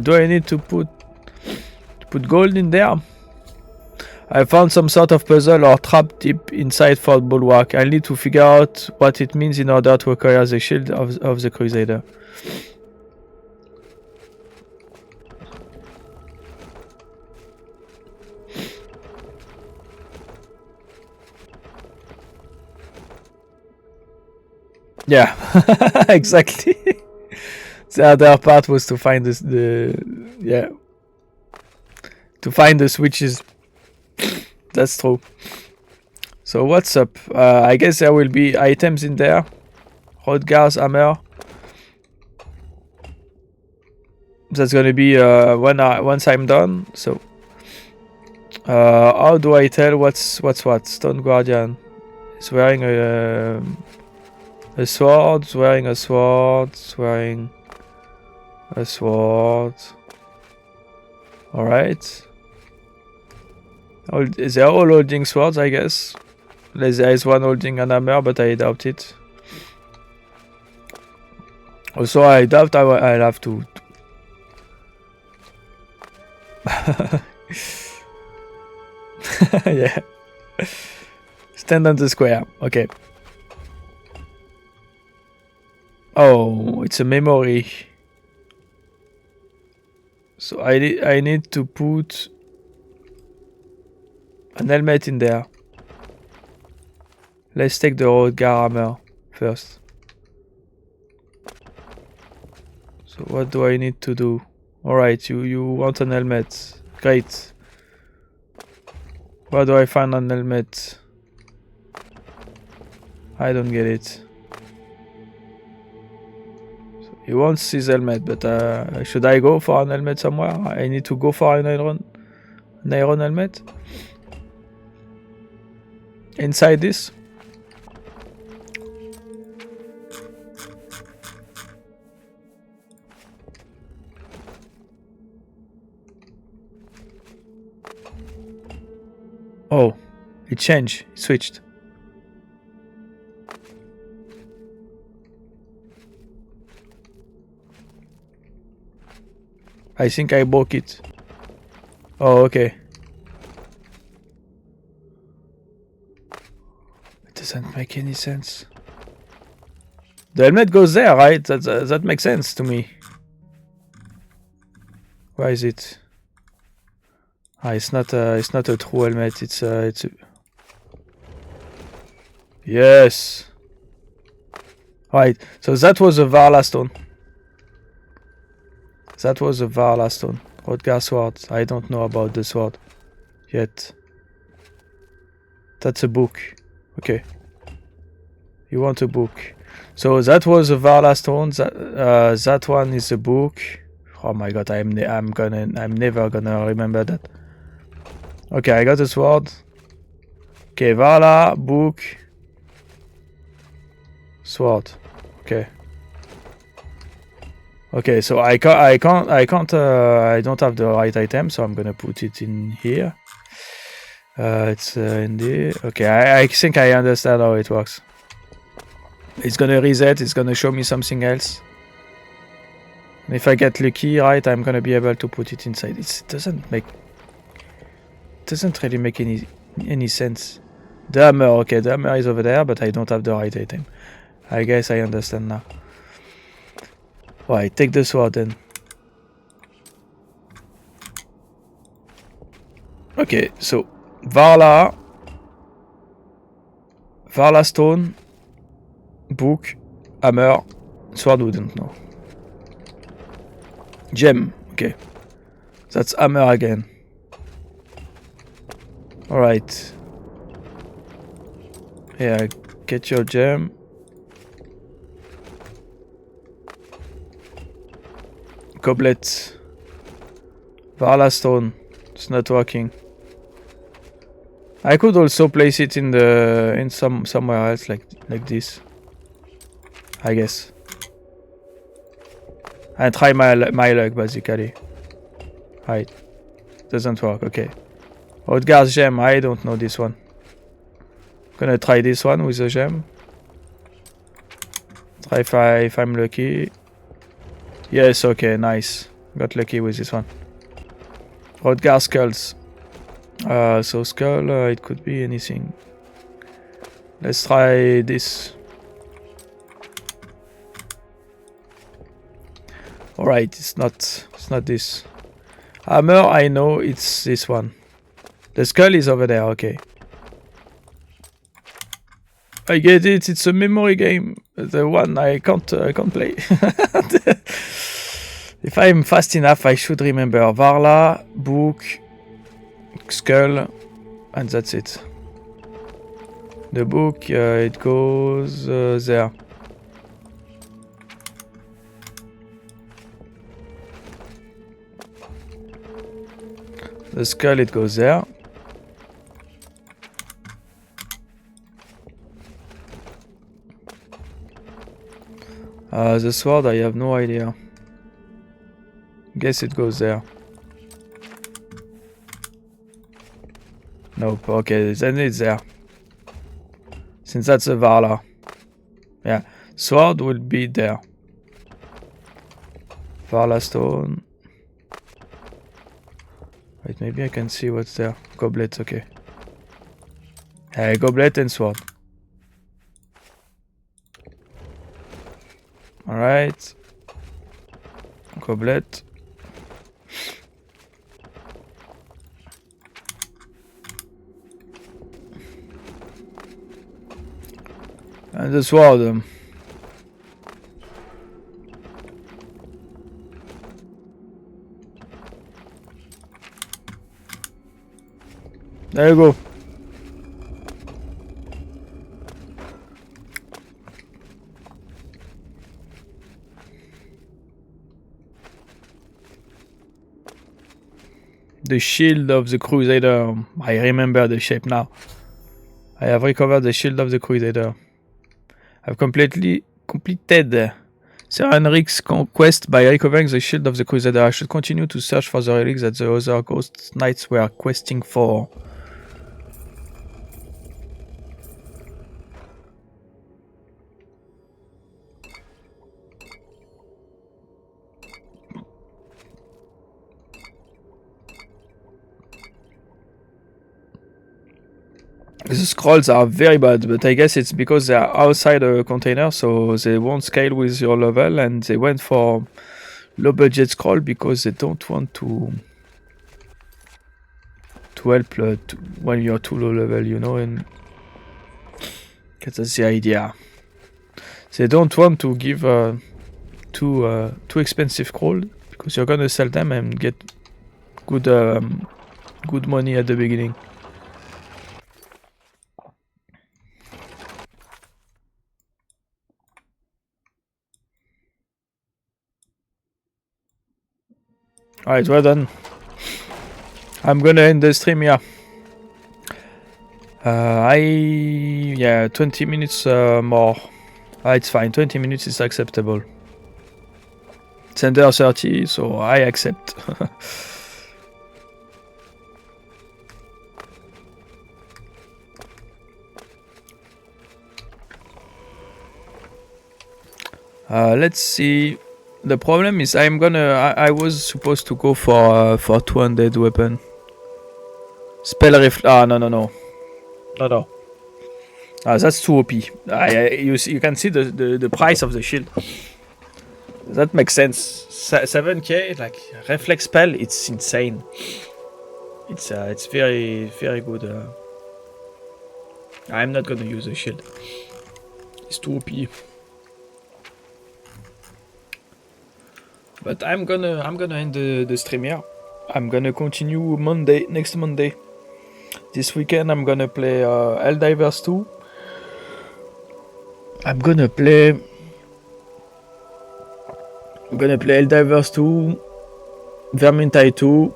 Do I need to put gold in there? I found some sort of puzzle or trap deep inside Fort Bulwark. I need to figure out what it means in order to acquire the shield of the Crusader. Yeah, exactly. The other part was to find to find the switches. That's true. So what's up? I guess there will be items in there. Rodgar's hammer. That's gonna be once I'm done. So how do I tell what's what? Stone Guardian is wearing a sword. Wearing a sword. Wearing a sword. All right. They're all holding swords, I guess. There is one holding an hammer, but I doubt it. Also, I doubt I'll have to. Yeah. Stand on the square. Okay. Oh, it's a memory. So I need to put an helmet in there. Let's take the Rodgar hammer first. So what do I need to do? Alright, you want an helmet. Great. Where do I find an helmet? I don't get it. So he wants his helmet, but should I go for an helmet somewhere? I need to go for an iron helmet? Inside this? Oh, it changed. It switched. I think I broke it. Oh, okay. doesn't make any sense. The helmet goes there, right? That makes sense to me. Why is it? Ah, it's not a true helmet. It's a... Yes. Right. So that was a Varla stone. That was a Varla stone. Rodgar sword. I don't know about the sword yet. That's a book. Okay. You want a book. So that was a Varla stone. That one is a book. Oh my god, I'm never gonna remember that. Okay, I got a sword. Okay, Varla, book, sword. Okay. Okay, so I don't have the right item, so I'm gonna put it in here. It's in there. Okay, I think I understand how it works. It's gonna reset, it's gonna show me something else. And if I get lucky, right, I'm gonna be able to put it inside. It doesn't really make any sense. The hammer, okay, the hammer is over there, but I don't have the right item. I guess I understand now. Right, take the sword then. Okay, so Varla stone, book, hammer, sword we don't know. Gem, okay. That's hammer again. Alright. Yeah, get your gem. Goblet. Varla stone. It's not working. I could also place it in somewhere else like this. I guess. And try my luck basically. Right. Doesn't work, okay. Rodgar's gem, I don't know this one. Gonna try this one with the gem. Try if I'm lucky. Yes, okay, nice. Got lucky with this one. Rodgar skulls. So skull, it could be anything. Let's try this. Alright, it's not this. Hammer, I know it's this one. The skull is over there, okay. I get it, it's a memory game. The one I can't play. If I'm fast enough, I should remember. Varla, book, skull, and that's it. The book, it goes there. The skull, it goes there. The sword, I have no idea. Guess it goes there. Nope, okay, then it's there. Since that's a Varla. Yeah, sword will be there. Varla stone. Wait, maybe I can see what's there. Goblet, okay. Goblet and sword. Alright. Goblet. And the sword. There you go. The shield of the Crusader. I remember the shape now. I have recovered the shield of the Crusader. I've completed Sir Henrik's conquest by recovering the shield of the Crusader. I should continue to search for the relics that the other ghost knights were questing for. The scrolls are very bad, but I guess it's because they are outside a container, so they won't scale with your level, and they went for low budget scroll because they don't want to help when you're too low level, you know, and that's the idea. They don't want to give too expensive scroll because you're gonna sell them and get good money at the beginning. Alright, well done. I'm gonna end the stream here. 20 minutes more. It's fine, 20 minutes is acceptable. It's under 30, so I accept. Let's see. The problem is I was supposed to go for 200 weapon. Spell rifle. No. That's too OP. You can see the price of the shield. That makes sense. 7k, like reflex spell, it's insane. It's very very good. I'm not gonna use the shield. It's too OP. But I'm gonna end the stream here. I'm gonna continue next Monday. This weekend I'm gonna play Helldivers 2. I'm gonna play Helldivers 2, Vermintide 2.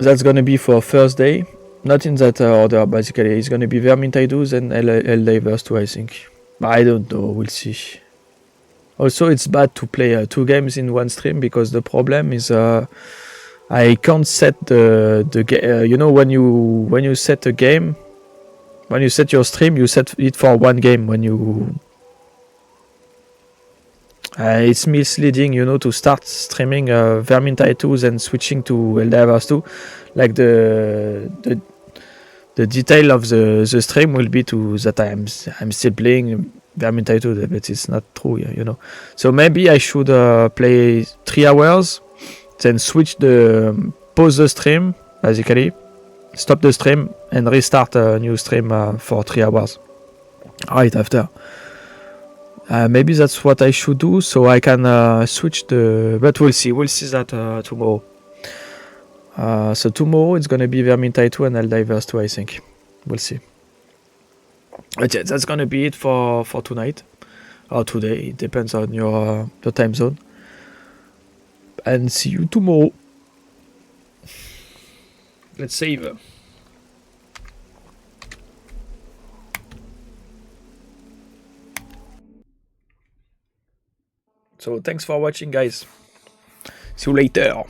That's gonna be for Thursday. Not in that order, basically. It's gonna be Vermintide 2 and Helldivers 2, I think. I don't know, we'll see. Also, it's bad to play 2 games in one stream because the problem is I can't set you know, when you set a game, when you set your stream, you set it for one game. When you it's misleading, you know, to start streaming Vermintide 2 and switching to Helldivers 2. Like the detail of the stream will be to that I'm still playing Vermintide 2, but it's not true, you know. So maybe I should play 3 hours, then pause the stream, basically, stop the stream, and restart a new stream for 3 hours right after. Maybe that's what I should do, so I can switch but we'll see that tomorrow. So tomorrow it's gonna be Vermintide 2 and Helldivers 2, I think. We'll see. But yeah, that's gonna be it for tonight or today. It depends on your time zone. And see you tomorrow. Let's save. So thanks for watching, guys. See you later.